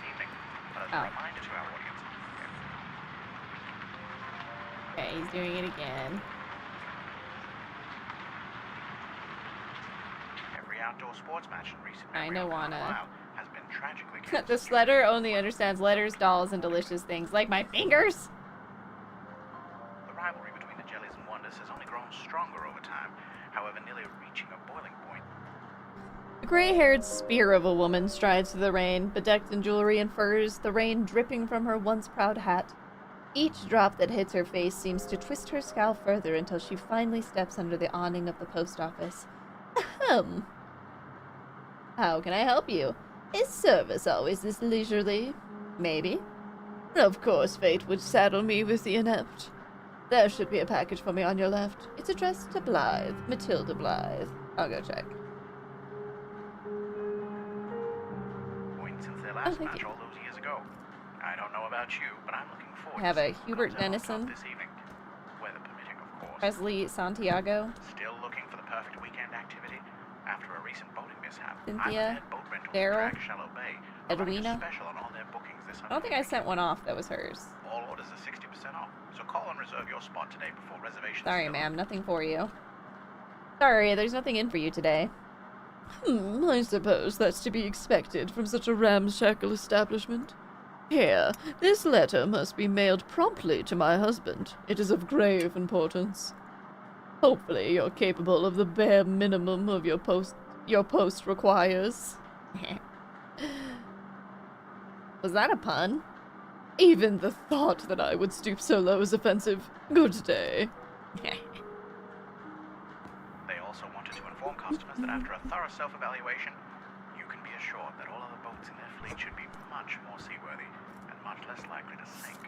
Oh. Okay, he's doing it again. Every outdoor sports match in recent I memory don't on wanna. Kharnym Isle has been tragically This letter only understands letters, dolls, and delicious things like my fingers. The rivalry between the Jellies and Wonders has only grown stronger over time, however, nearly reaching a boiling point. The gray-haired spear of a woman strides through the rain, bedecked in jewelry and furs, the rain dripping from her once proud hat. Each drop that hits her face seems to twist her scowl further until she finally steps under the awning of the post office. Ahem. How can I help you? Is service always this leisurely? Maybe. Of course, fate would saddle me with the inept. There should be a package for me on your left. It's addressed to Blythe, Matilda Blythe. I'll go check. Point since their last match all those years ago. I don't know about you, but I'm looking forward I have to a Hubert Dennison. this evening. Weather permitting, of course. Presley Santiago. Still looking for the perfect weekend activity? After a recent boating mishap, Cynthia. Daryl. Edwina. Special on all their bookings this I don't think I sent one off that was hers. All orders are 60% off, so call and reserve your spot today before reservations. Sorry, ma'am. Nothing for you. Sorry, there's nothing in for you today. I suppose that's to be expected from such a ramshackle establishment. Here, this letter must be mailed promptly to my husband. It is of grave importance. Hopefully you're capable of the bare minimum of your post requires. Was that a pun? Even the thought that I would stoop so low is offensive. Good day. They also wanted to inform customers that after a thorough self-evaluation, you can be assured that all other boats in their fleet should be much more seaworthy and much less likely to sink.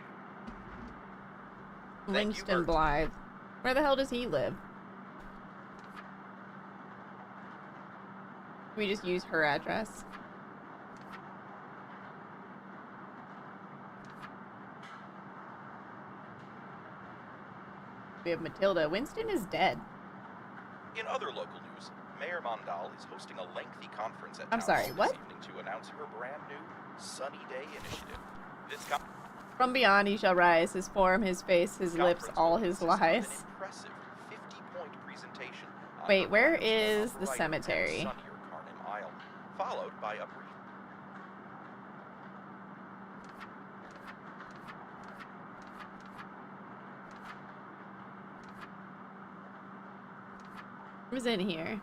Winston Blythe. Where the hell does he live? We just use her address. We have Matilda. Winston is dead. In other local news, Mayor Mondal is hosting a lengthy conference at I'm Town sorry, Hall what? this evening to announce her brand new Sunny Day initiative. This From beyond he shall rise, his form, his face, his lips, all his lies. impressive 50-point presentation on Wait, her where plans to is help the brighten cemetery? and sunnier Kharnym Isle, followed by a brief Who's in here?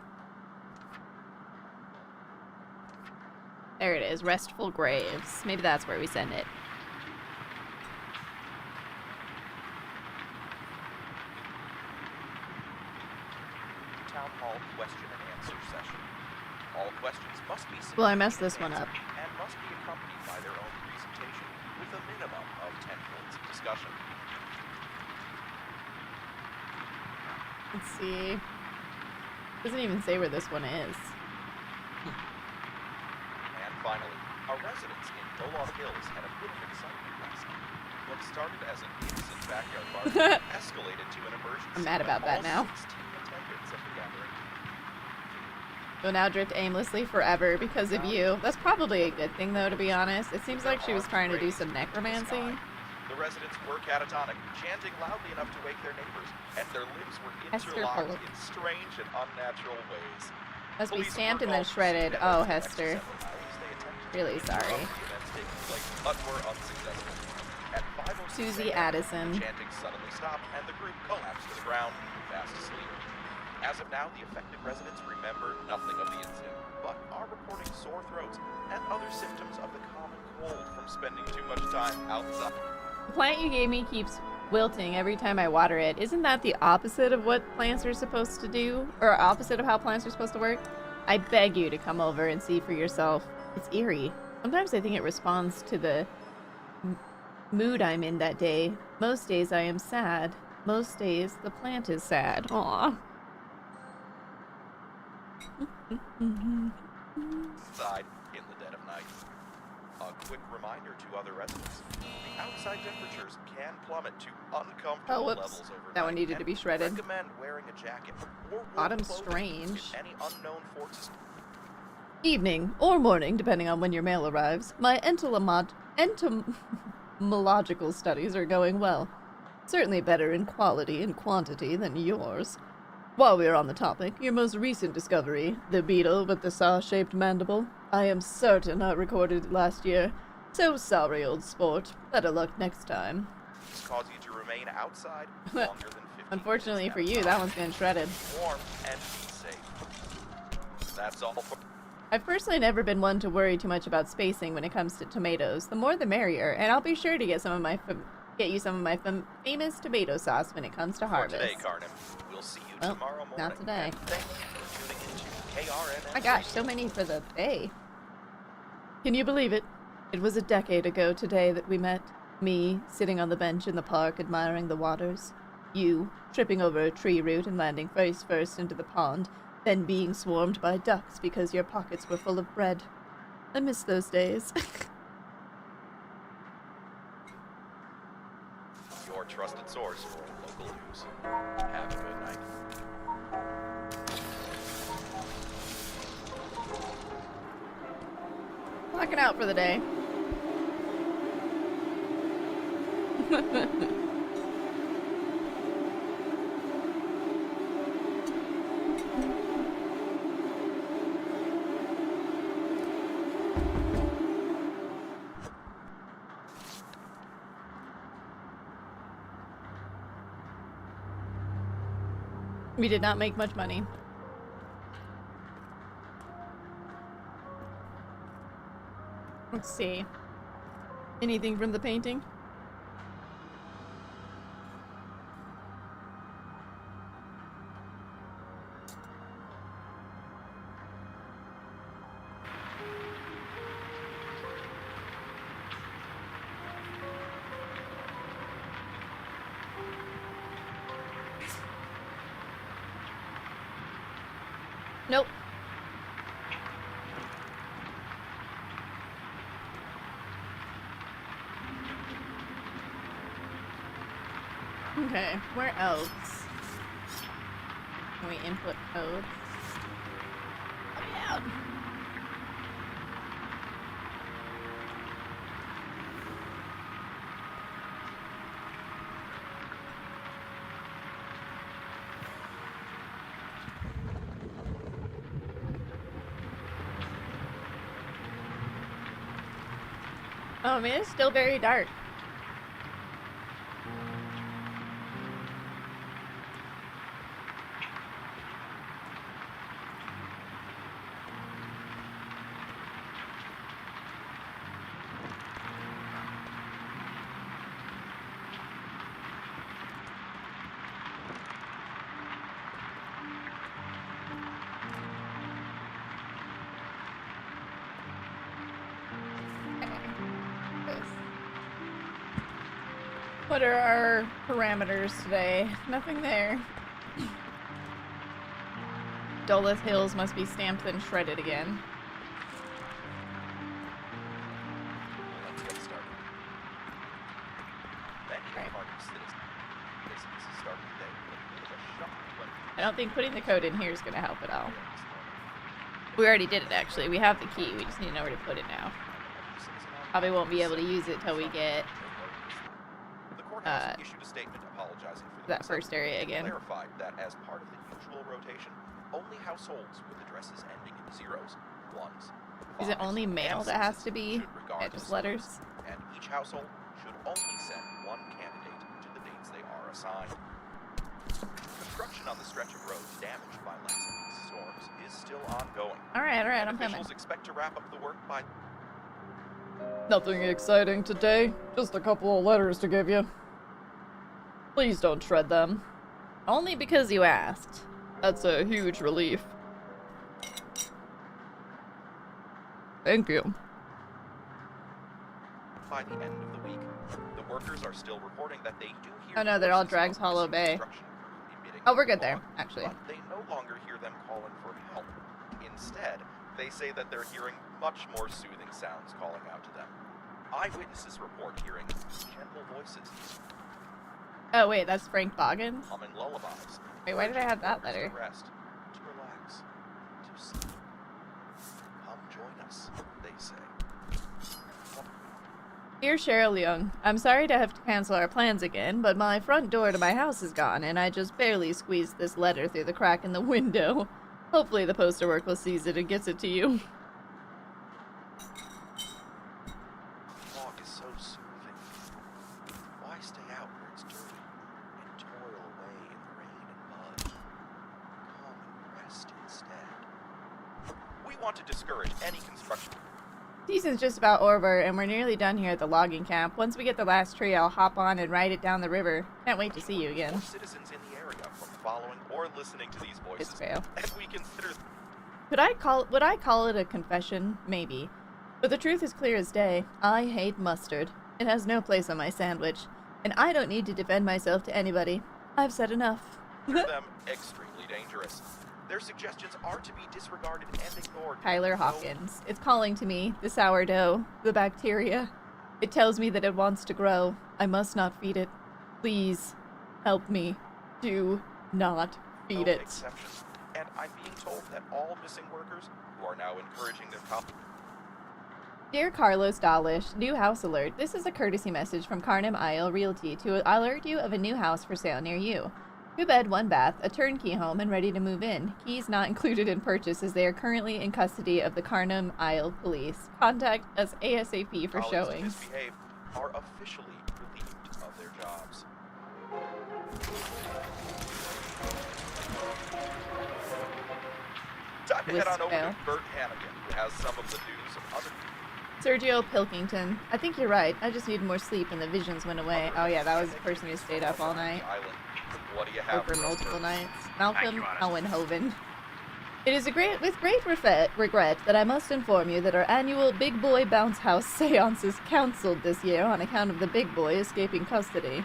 There it is, Restful Graves. Maybe that's where we send it. Town Hall question and answer session. All questions must be Well, I messed this one up. and must be accompanied by their own presentation with a minimum of 10 minutes of discussion. Let's see. Doesn't even say where this one is. And finally, our residents in Dollar Hills had a bit of excitement last night. What started as an innocent backyard barbecue escalated to an emergency. I'm mad about that when now. all 16 attendants at the gathering. You'll now drift aimlessly forever because of you. That's probably a good thing, though, to be honest. It seems like she was trying to do some necromancy. The residents were catatonic, chanting loudly enough to wake their neighbors, and their limbs were Hester interlocked Fulop. in strange and unnatural ways. Must be Police stamped were and then called to shredded. see Oh, the Hester. extra several hours they attempted Really to sorry. interrupt the events taking place, but were unsuccessful. At 5:06 Susie a.m., Addison. the chanting suddenly stopped, and the group collapsed to the ground, fast asleep. As of now, the affected residents remember nothing of the incident, but are reporting sore throats and other symptoms of the common cold from spending too much time outside. The plant you gave me keeps wilting every time I water it. Isn't that the opposite of what plants are supposed to do? Or opposite of how plants are supposed to work? I beg you to come over and see for yourself. It's eerie. Sometimes I think it responds to the mood I'm in that day. Most days I am sad. Most days the plant is sad. Aww. Outside in the dead of night. A quick reminder to other residents: the outside temperatures can plummet to uncomfortable Oh, whoops. levels overnight. That one needed to be shredded. Recommend wearing a jacket or warm Bottom clothing strange. if any unknown forces. Evening, or morning, depending on when your mail arrives. My entomological studies are going well. Certainly better in quality and quantity than yours. While we are on the topic, your most recent discovery, the beetle with the saw-shaped mandible, I am certain I recorded it last year. So sorry, old sport. Better luck next time. Cause you to remain outside longer than 15 Unfortunately minutes for at a you, time. that one's getting shredded. Warm and be safe. That's all for... I've personally never been one to worry too much about spacing when it comes to tomatoes. The more the merrier, and I'll be sure to get you some of my famous tomato sauce when it comes to harvest. For today, Kharnym. We'll see you Well, tomorrow morning. not today. And thank you for tuning into KRNN. Oh my gosh, so many for the bay. Can you believe it? It was a decade ago today that we met. Me, sitting on the bench in the park admiring the waters. You, tripping over a tree root and landing face first into the pond, then being swarmed by ducks because your pockets were full of bread. I miss those days. Your trusted source for local news. Have a good night. Clocking out for the day. We did not make much money. Let's see. Anything from the painting? Nope. Okay, where else? Can we input code? Oh yeah. Oh man, it's still very dark. What are our parameters today? Nothing there. Duluth Hills must be stamped and shredded again. Let's get started. Many of our citizens started the day with a bit of a shock when I don't think putting the code in here is going to help at all. We already did it actually. We have the key. We just need to know where to put it now. Probably won't be able to use it till we get issued a statement apologizing for the that first area again. Clarified that as part of the usual rotation, only households with addresses ending in zeros, ones, Is it fives, only mail and that has sixes to be? should regard Yeah, as just letters? votes, and each household should only send one candidate to the dates they are assigned. Construction on the stretch of roads damaged by last week's storms is still ongoing. Alright, And I'm coming. officials expect to wrap up the work by... Nothing exciting today. Just a couple of letters to give you. Please don't shred them. Only because you asked. That's a huge relief. Thank you. By the end of the week, the workers are still reporting that they do hear... Oh no, they're all voices Drags of Hollow Bay. construction crew emitting Oh, we're good there, alarm, actually. But they no longer hear them calling for help. Instead, they say that they're hearing much more soothing sounds calling out to them. Eyewitnesses report hearing gentle voices, Oh wait, that's Frank Boggins? humming lullabies. Wait, why did I have that letter? To rest, to relax, to sleep. Come join us, they say. Dear Cheryl Young, I'm sorry to have to cancel our plans again, but my front door to my house is gone, and I just barely squeezed this letter through the crack in the window. Hopefully the poster work will seize it and gets it to you. so soothing. Why stay out where it's dirty and toil away in the rain and mud? Come and rest instead. We want to discourage any construction. Season's just about over, and we're nearly done here at the logging camp. Once we get the last tree, I'll hop on and ride it down the river. Can't wait to see you again. More citizens in the area from following or listening to these voices. Fail. And we consider... Would I call it a confession? Maybe. But the truth is clear as day. I hate mustard. It has no place on my sandwich. And I don't need to defend myself to anybody. I've said enough. them extremely dangerous. Their suggestions are to be disregarded and ignored. Tyler Hawkins. It's calling to me, the sourdough, the bacteria. It tells me that it wants to grow. I must not feed it. Please, help me. Do not feed it. Exceptions. And I'm being told that all missing workers who are now encouraging their Dear Carlos Dalish, new house alert. This is a courtesy message from Kharnym Isle Realty to alert you of a new house for sale near you. 2 bed, 1 bath, a turnkey home, and ready to move in. Keys not included in purchase as they are currently in custody of the Kharnym Isle Police. Contact us ASAP for showings. Are officially relieved of their jobs. Time to head on over to Bert Hannigan, who has some of the news of other... Sergio Pilkington. I think you're right. I just needed more sleep and the visions went away. Oh yeah, that was the person who stayed up all night. What do you have over multiple nights. Malcolm Owenhoven. It is with great regret that I must inform you that our annual Big Boy Bounce House seance is cancelled this year on account of the Big Boy escaping custody.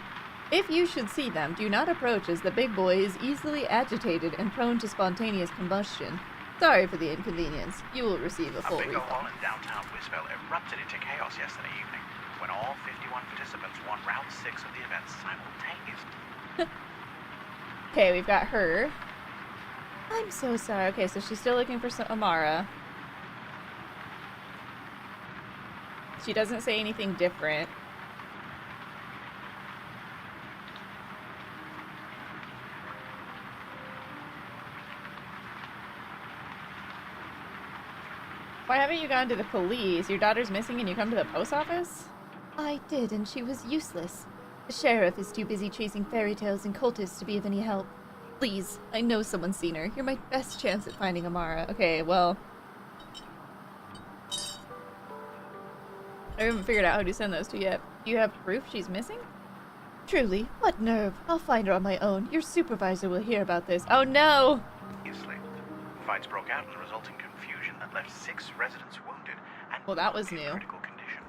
If you should see them, do not approach as the Big Boy is easily agitated and prone to spontaneous combustion. Sorry for the inconvenience. You will receive a full refund. A big hall in downtown Wisville erupted into chaos yesterday evening when all 51 participants won round 6 of the event simultaneously. Okay, we've got her. I'm so sorry. Okay, so she's still looking for Amara. She doesn't say anything different. Why haven't you gone to the police? Your daughter's missing and you come to the post office? I did, and she was useless. The sheriff is too busy chasing fairy tales and cultists to be of any help. Please, I know someone's seen her. You're my best chance at finding Amara. Okay, well... I haven't figured out how to send those to yet. Do you have proof she's missing? Truly, what nerve. I'll find her on my own. Your supervisor will hear about this. Oh no! Fights broke out in the resulting confusion that left 6 residents wounded and well, that was new. Critical condition.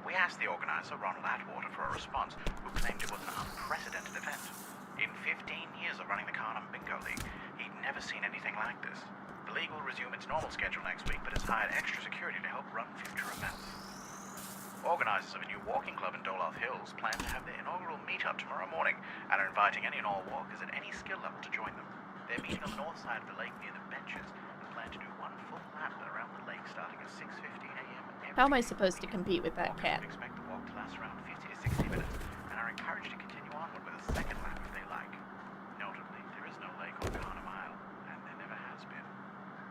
We asked the organizer, Ronald Atwater, for a response, who claimed it was an unprecedented event. In 15 years of running the Kharnym Bingo League, he'd never seen anything like this. The league will resume its normal schedule next week, but has hired extra security to help run future events. Organizers of a new walking club in Doloth Hills plan to have their inaugural meetup tomorrow morning and are inviting any and all walkers at any skill level to join them. They're meeting on the north side of the lake near the benches and plan to do 1 full lap around the lake starting at 6:15 a.m. How am I supposed to compete with that cat? Expect the walk to last around 50 to 60 minutes and are encouraged to continue onward with a second lap if they like. Notably, there is no lake on Kharnym Isle, and there never has been.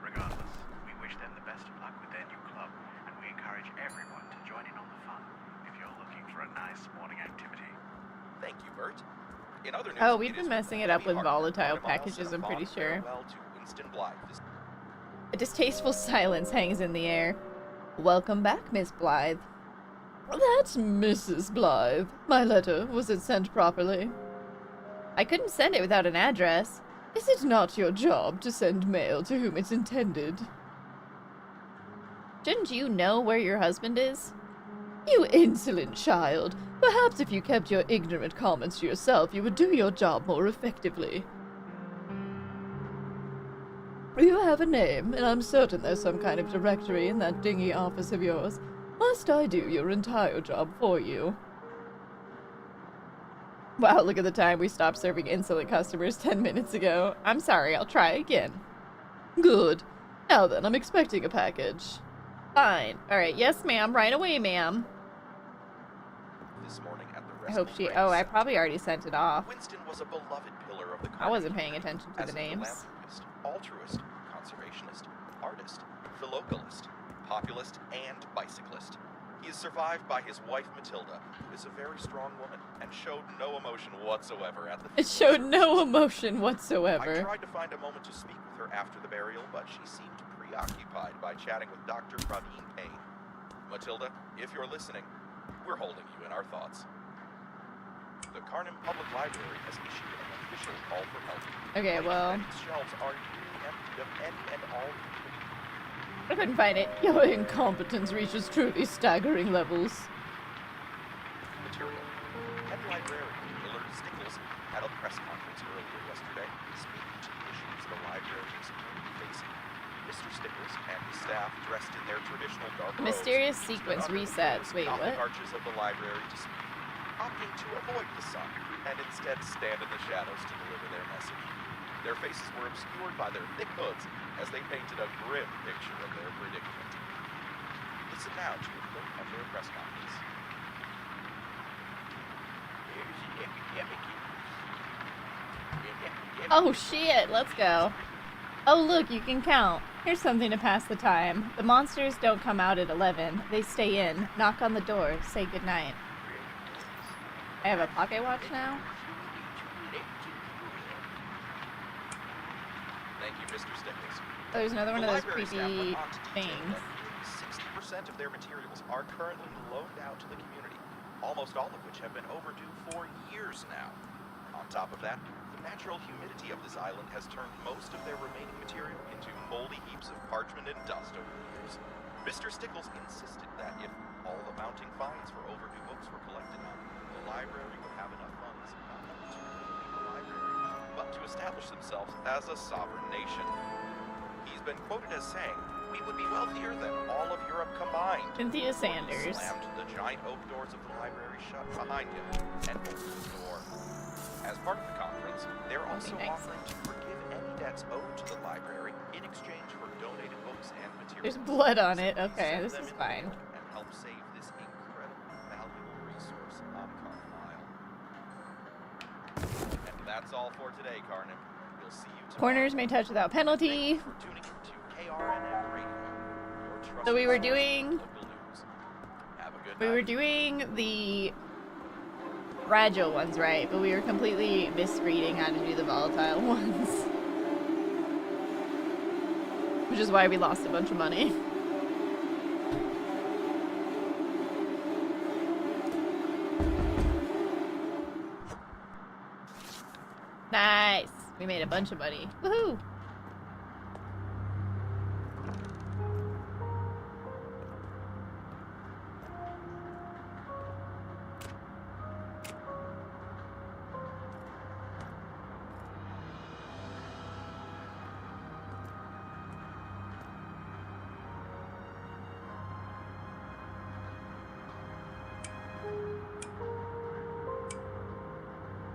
Regardless, we wish them the best of luck with their new club, and we encourage everyone to join in on the fun if you're looking for a nice morning activity. Thank you, Bert. In other news, oh, we've been messing it up with volatile packages, I'm pretty sure. A distasteful silence hangs in the air. Welcome back, Miss Blythe. That's Mrs. Blythe. My letter, was it sent properly? I couldn't send it without an address. Is it not your job to send mail to whom it's intended? Shouldn't you know where your husband is? You insolent child. Perhaps if you kept your ignorant comments to yourself, you would do your job more effectively. You have a name, and I'm certain there's some kind of directory in that dingy office of yours. Must I do your entire job for you? Wow, look at the time we stopped serving insolent customers 10 minutes ago. I'm sorry, I'll try again. Good. Now then, I'm expecting a package. Fine. Alright, yes ma'am, right away ma'am. This morning at the I hope she... Oh, I probably already sent it off. Winston was a beloved pillar of the I wasn't paying attention to the names. Philanthropist, altruist, conservationist, artist, philocalist, populist, and bicyclist. He is survived by his wife Matilda, who is a very strong woman and showed no emotion whatsoever at the It funeral showed no services. emotion I whatsoever. tried to find a moment to speak with her after the burial, but she seemed preoccupied by chatting with Dr. Praveen Payne. Matilda, if you're listening, we're holding you in our thoughts. The Kharnym Public Library has issued an official call for help. Okay, well, Its shelves are nearly empty of any and all. I couldn't find it. Your incompetence reaches truly staggering levels. Material. Head librarian Willard Stickles had a press conference earlier yesterday, speaking to the issues the library is currently facing. Mr. Stickles and his staff, dressed in their traditional dark robes, Mysterious stood sequence under the resets. Wait, Gothic what? arches of the library to speak, opting to avoid the sun and instead stand in the shadows to deliver their message. Their faces were obscured by their thick hoods as they painted a grim picture of their predicament. Listen now to a clip of their press conference. Oh shit, let's go. Oh look, you can count. Here's something to pass the time. The monsters don't come out at 11. They stay in, knock on the door, say goodnight. I have a pocket watch now? Thank you, Mr. Stickles. Oh, there's another one The of those library staff creepy went on to detail things. that nearly 60% of their materials are currently loaned out to the community, almost all of which have been overdue for years now. On top of that, the natural humidity of this island has turned most of their remaining material into moldy heaps of parchment and dust over the years. Mr. Stickles insisted that if all the mounting fines for overdue books were collected on, the library would have enough funds not only to maintain the library, but to establish themselves as a sovereign nation. He's been quoted as saying, "We would be wealthier than all of Europe combined." Cynthia before he Sanders. slammed the giant oak doors of the library shut behind him and bolted the door. As part of the conference, they're also offering to forgive any debts owed to the library in exchange for donated books and materials. There's blood on it. Okay, Send this them is in fine. and help save this incredibly valuable resource on Kharnym Isle. And that's all for today, Kharnym. We'll see you tomorrow. Corners may touch without penalty. For tuning into KRNM Radio, your trusted So we were source for doing local news. Have a good we night. were doing the fragile ones right, but we were completely misreading how to do the volatile ones. Which is why we lost a bunch of money. Nice! We made a bunch of money. Woohoo!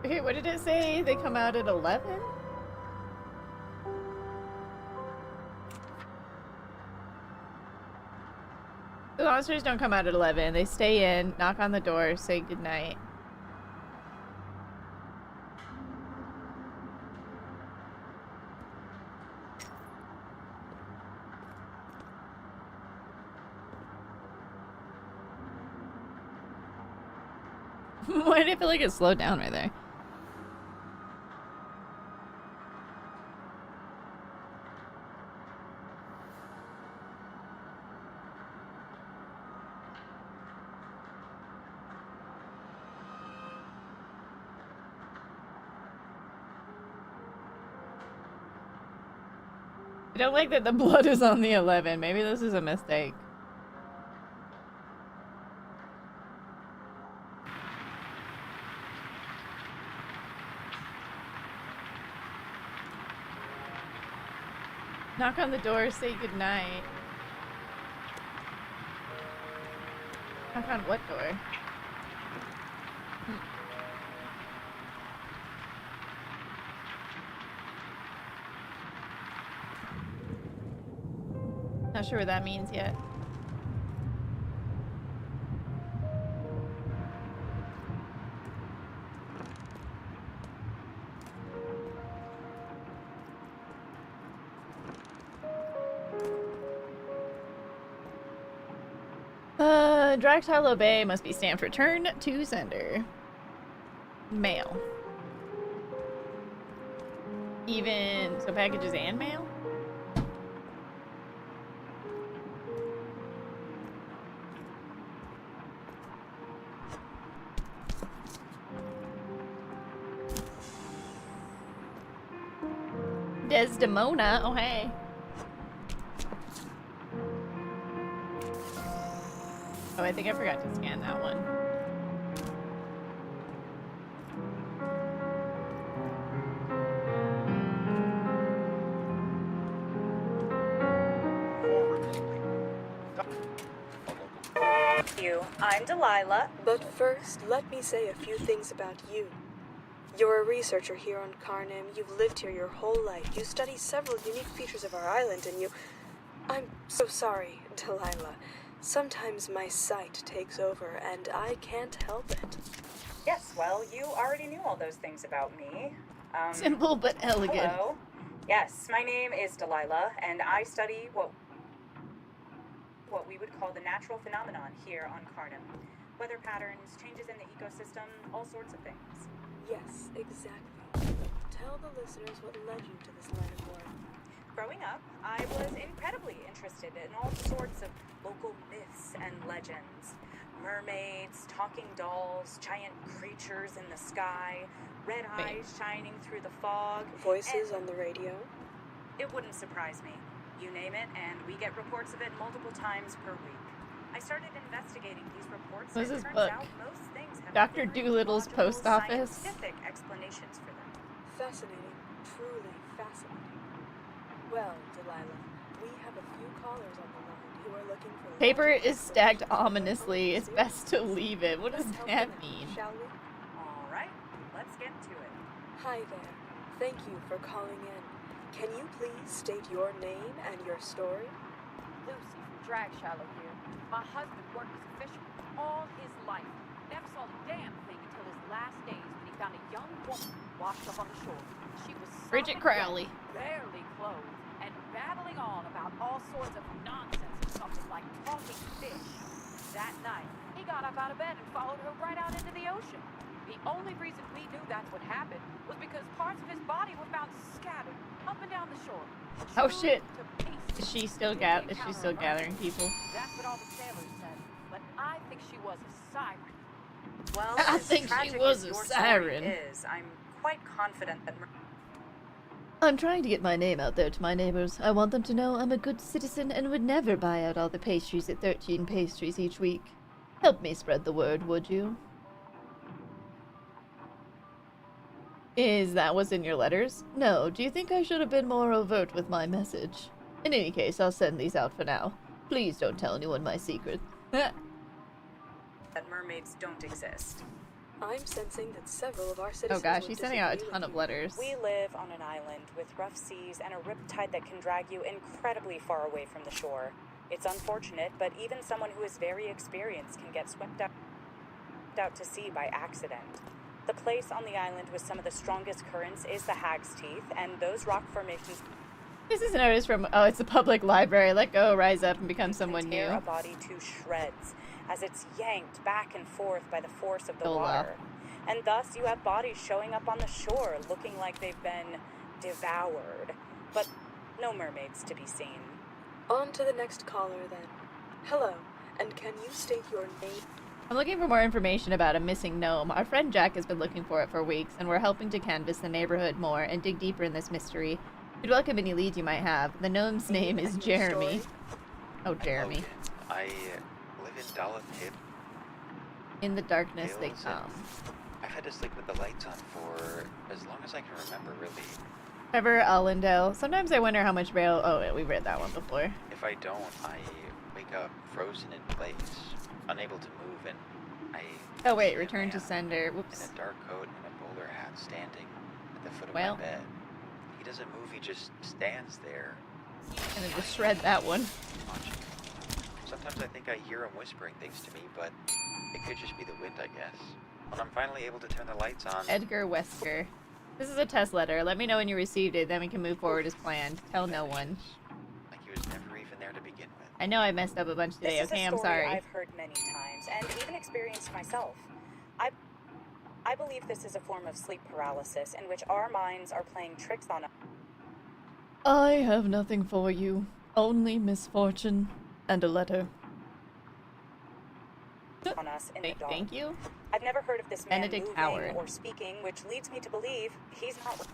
Okay, what did it say? They come out at 11? The monsters don't come out at 11. They stay in, knock on the door, say goodnight. Why did it feel like it slowed down right there? I don't like that the blood is on the 11. Maybe this is a mistake. Knock on the door, say goodnight. Knock on what door? Not sure what that means yet. Drax Hollow Bay must be stamped return to sender. Mail. Even, so packages and mail? Desdemona, oh hey. Oh, I think I forgot to scan that one. I'm Delilah. But first, let me say a few things about you. You're a researcher here on Kharnym. You've lived here your whole life. You study several unique features of our island, and you... I'm so sorry, Delilah. Sometimes my sight takes over, and I can't help it. Yes, well, you already knew all those things about me. Simple but elegant. Hello. Yes, my name is Delilah, and I study what we would call the natural phenomenon here on Kharnym. Weather patterns, changes in the ecosystem, all sorts of things. Yes, exactly. Tell the listeners what led you to this line of work. Growing up, I was incredibly interested in all sorts of local myths and legends. Mermaids, talking dolls, giant creatures in the sky, red eyes shining through the fog. Voices on the radio? It wouldn't surprise me. You name it, and we get reports of it multiple times per week. I started investigating these reports. What's and this it turns book? out most things have Dr. very Doolittle's logical, post office. scientific explanations for them. Fascinating. Truly fascinating. Well, Delilah, we have a few callers on the line who are looking for... Paper is stacked ominously. It's best to leave it. What does that mean? Shall we? All right, let's get to it. Hi there. Thank you for calling in. Can you please state your name and your story? Lucy from Drag Shallow here. My husband worked as a fisherman all his life. Never saw the damn thing until his last days when he found a young woman washed up on the shore. She was Bridget Crowley. barely clothed and babbling on about all sorts of nonsense and something like talking fish. That night, he got up out of bed and followed her right out into the ocean. The only reason we knew that's what happened was because parts of his body were found scattered up and down the shore. Oh shit. Is she still gathering people? That's what all the sailors said. But I think she was a siren. Well, I as think she tragic was as a your siren. story is, I'm quite confident that I'm trying to get my name out there to my neighbors. I want them to know I'm a good citizen and would never buy out all the pastries at 13 Pastries each week. Help me spread the word, would you? Is that what's in your letters? No, do you think I should have been more overt with my message? In any case, I'll send these out for now. Please don't tell anyone my secret. that mermaids don't exist. I'm sensing that several of our citizens... Oh gosh, would she's sending out a disagree ton with of you. letters. We live on an island with rough seas and a riptide that can drag you incredibly far away from the shore. It's unfortunate, but even someone who is very experienced can get swept out to sea by accident. The place on the island with some of the strongest currents is the Hag's Teeth, and those rock formations... This is a notice from, oh, it's a public library. Let go, rise up, and become someone new. Tear a body to shreds as it's yanked back and forth by the force of the Hola. water. And thus you have bodies showing up on the shore looking like they've been devoured. But no mermaids to be seen. On to the next caller, then. Hello, and can you state your name? I'm looking for more information about a missing gnome. Our friend Jack has been looking for it for weeks, and we're helping to canvass the neighborhood more and dig deeper in this mystery. We'd welcome any leads you might have. The gnome's name is Jeremy. Oh, Jeremy. I live in Dalit Hid. In the darkness they come. I've had to sleep with the lights on for as long as I can remember, really. Trevor Allendale. Sometimes I wonder how much rail... Oh, yeah, we've read that one before. If I don't, I wake up frozen in place, unable to move, and I... Oh, wait, return to sender. Whoops. In a dark coat and a bowler hat standing at the foot of Well. my bed. He doesn't move, he just stands there. And then just shred that one. Watching. Sometimes I think I hear him whispering things to me, but it could just be the wind, I guess. When I'm finally able to turn the lights on... Edgar Wesker. This is a test letter. Let me know when you received it, then we can move forward as planned. Tell no one. Like he was never even there to begin with. I know I messed up a bunch today, This is okay? a I'm story sorry. I've heard many times. and even experienced myself. I believe this is a form of sleep paralysis in which our minds are playing tricks on us. I have nothing for you. Only misfortune and a letter. On us in the dark. Thank you. I've never heard of this man Benedict moving Howard. or speaking, which leads me to believe he's not.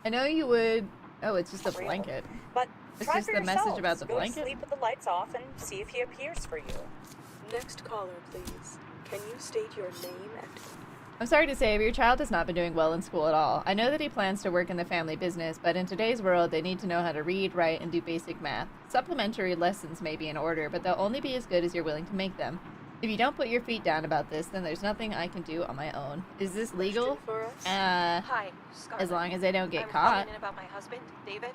I know you would. Oh, it's just a real. blanket. But It's try just for the message yourselves. about the Go blanket. to sleep with the lights off and see if he appears for you. Next caller, please. Can you state your name and... I'm sorry to say, but your child has not been doing well in school at all. I know that he plans to work in the family business, but in today's world, they need to know how to read, write, and do basic math. Supplementary lessons may be in order, but they'll only be as good as you're willing to make them. If you don't put your feet down about this, then there's nothing I can do on my own. Is this legal? Hi, Scarlett. As long as I don't get I'm caught. calling in about my husband, David.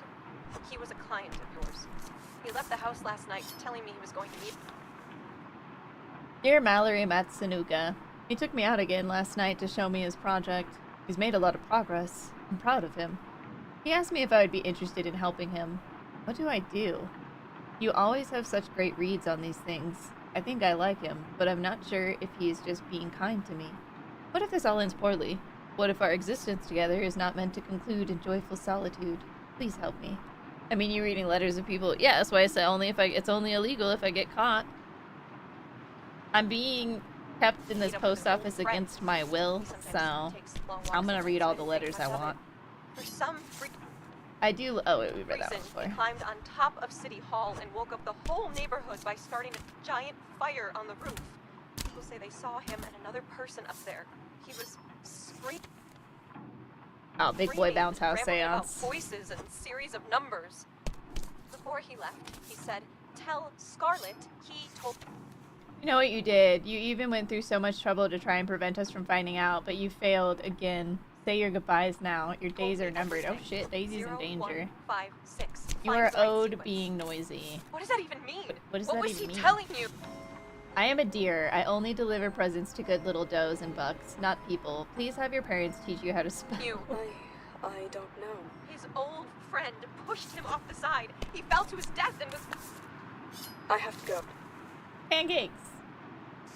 He was a client of yours. He left the house last night telling me he was going to meet... Dear Mallory Matsunuka, he took me out again last night to show me his project. He's made a lot of progress. I'm proud of him. He asked me if I would be interested in helping him. What do I do? You always have such great reads on these things. I think I like him, but I'm not sure if he is just being kind to me. What if this all ends poorly? What if our existence together is not meant to conclude in joyful solitude? Please help me. I mean, you're reading letters of people. Yeah, that's why I say it's only illegal if I get caught. I'm being kept in this post office against my will, so I'm gonna read all the letters I want. For some freak I do. Oh, wait, we read that reason, one he before. climbed on top of City Hall and woke up the whole neighborhood by starting a giant fire on the roof. People say they saw him and another person up there. He was screaming. Oh, big boy bounce house seance. Voices and series of numbers. Before he left, he said, "Tell Scarlett he told." You know what you did? You even went through so much trouble to try and prevent us from finding out, but you failed again. Say your goodbyes now. Your days are numbered. Oh shit, Daisy's in danger. 0156. You are owed being noisy. What does that even mean? What does What that was even he mean? telling you? I am a deer. I only deliver presents to good little does and bucks, not people. Please have your parents teach you how to spell. I don't know. His old friend pushed him off the side. He fell to his death and was... I have to go. Pancakes.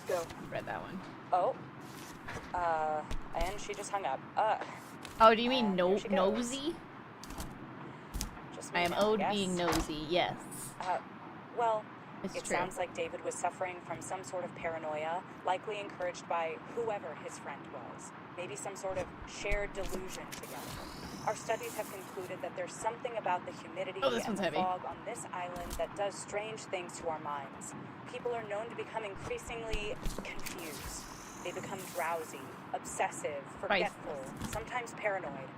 Go. Read that one. Oh. And she just hung up. Oh, do you mean here she goes. nosy? Just I me am now, owed guess. being nosy, yes. Well, It's it true. sounds like David was suffering from some sort of paranoia, likely encouraged by whoever his friend was. Maybe some sort of shared delusion together. Our studies have concluded that there's something about the humidity Oh, this and one's the heavy. fog on this island that does strange things to our minds. People are known to become increasingly confused. They become drowsy, obsessive, forgetful, sometimes paranoid.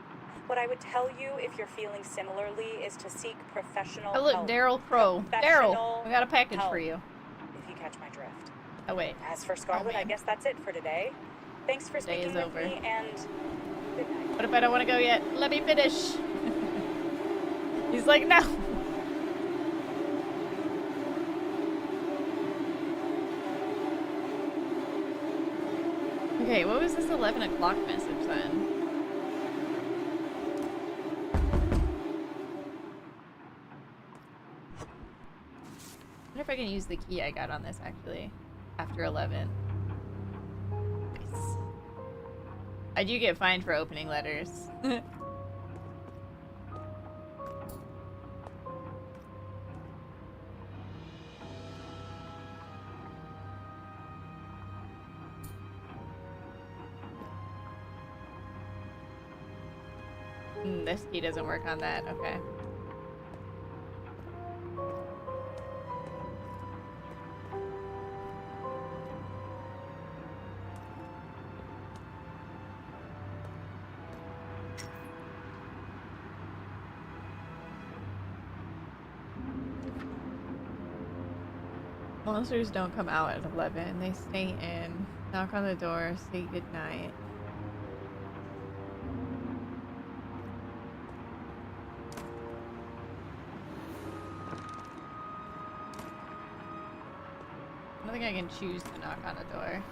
What I would tell you if you're feeling similarly is to seek professional Oh look, help. Daryl Crow. Daryl, we got a package help, for you. if you catch my drift. Oh wait. As for Scarlett, I man. guess that's it for today. Thanks for Day speaking is with over. me, and good night. What if I don't want to go yet? Let me finish. He's like, no. Okay, what was this 11 o'clock message then? I wonder if I can use the key I got on this actually after 11. Nice. I do get fined for opening letters. This key doesn't work on that. Okay. Monsters don't come out at 11. They stay in, knock on the door, say goodnight. I don't think I can choose to knock on the door.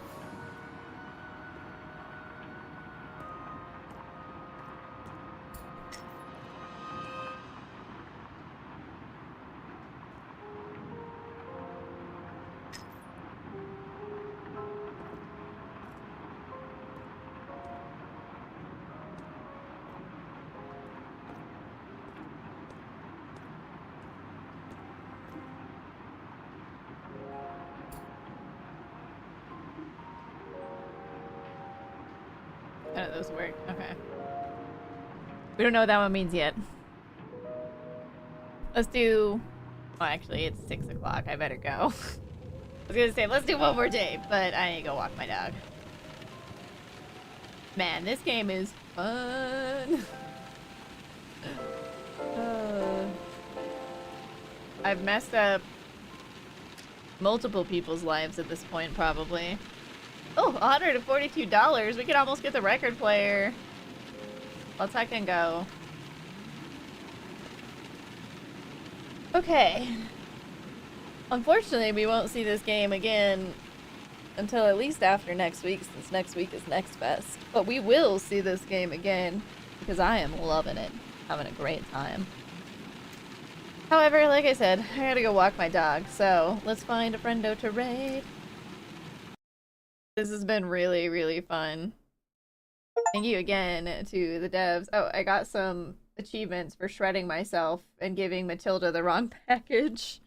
None of those work. Okay. We don't know what that one means yet. Let's do... Oh, actually, it's 6 o'clock. I better go. I was gonna say, let's do one more day, but I need to go walk my dog. Man, this game is fun. I've messed up multiple people's lives at this point, probably. Oh, $142. We could almost get the record player. Let's I can go. Okay. Unfortunately, we won't see this game again until at least after next week, since next week is Next Fest. But we will see this game again, because I am loving it. Having a great time. However, like I said, I gotta go walk my dog, so let's find a friendo to raid. This has been really, really fun. Thank you again to the devs. Oh, I got some achievements for shredding myself and giving Matilda the wrong package.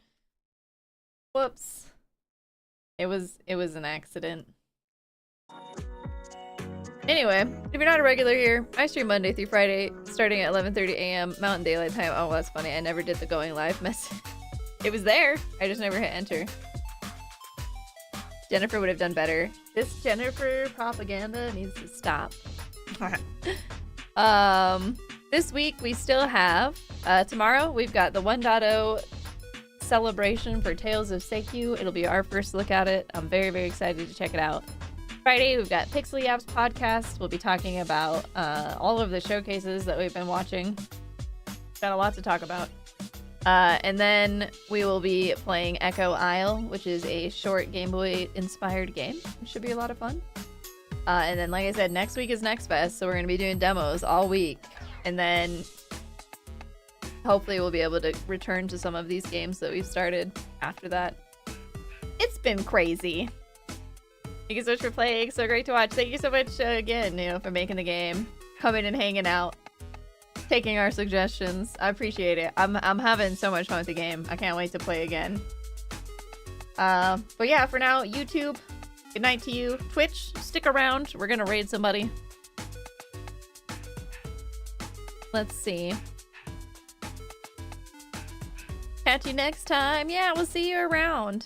Whoops. It was an accident. Anyway, if you're not a regular here, I stream Monday through Friday, starting at 11:30 a.m. Mountain Daylight Time. Oh, that's funny. I never did the going live message. It was there. I just never hit enter. Jennifer would have done better. This Jennifer propaganda needs to stop. This week we still have, tomorrow we've got the 1.0 celebration for Tales of Seikyu. It'll be our first look at it. I'm very, very excited to check it out. Friday, we've got Pixely Apps podcast. We'll be talking about all of the showcases that we've been watching. Got a lot to talk about. And then we will be playing Echo Isle, which is a short Game Boy inspired game. It should be a lot of fun. And then, like I said, next week is Next Fest, so we're going to be doing demos all week. And then hopefully we'll be able to return to some of these games that we've started after that. It's been crazy. Thank you so much for playing. So great to watch. Thank you so much again, for making the game, coming and hanging out, taking our suggestions. I appreciate it. I'm having so much fun with the game. I can't wait to play again. But yeah, for now, YouTube, good night to you. Twitch, stick around. We're gonna raid somebody. Let's see. Catch you next time. Yeah, we'll see you around.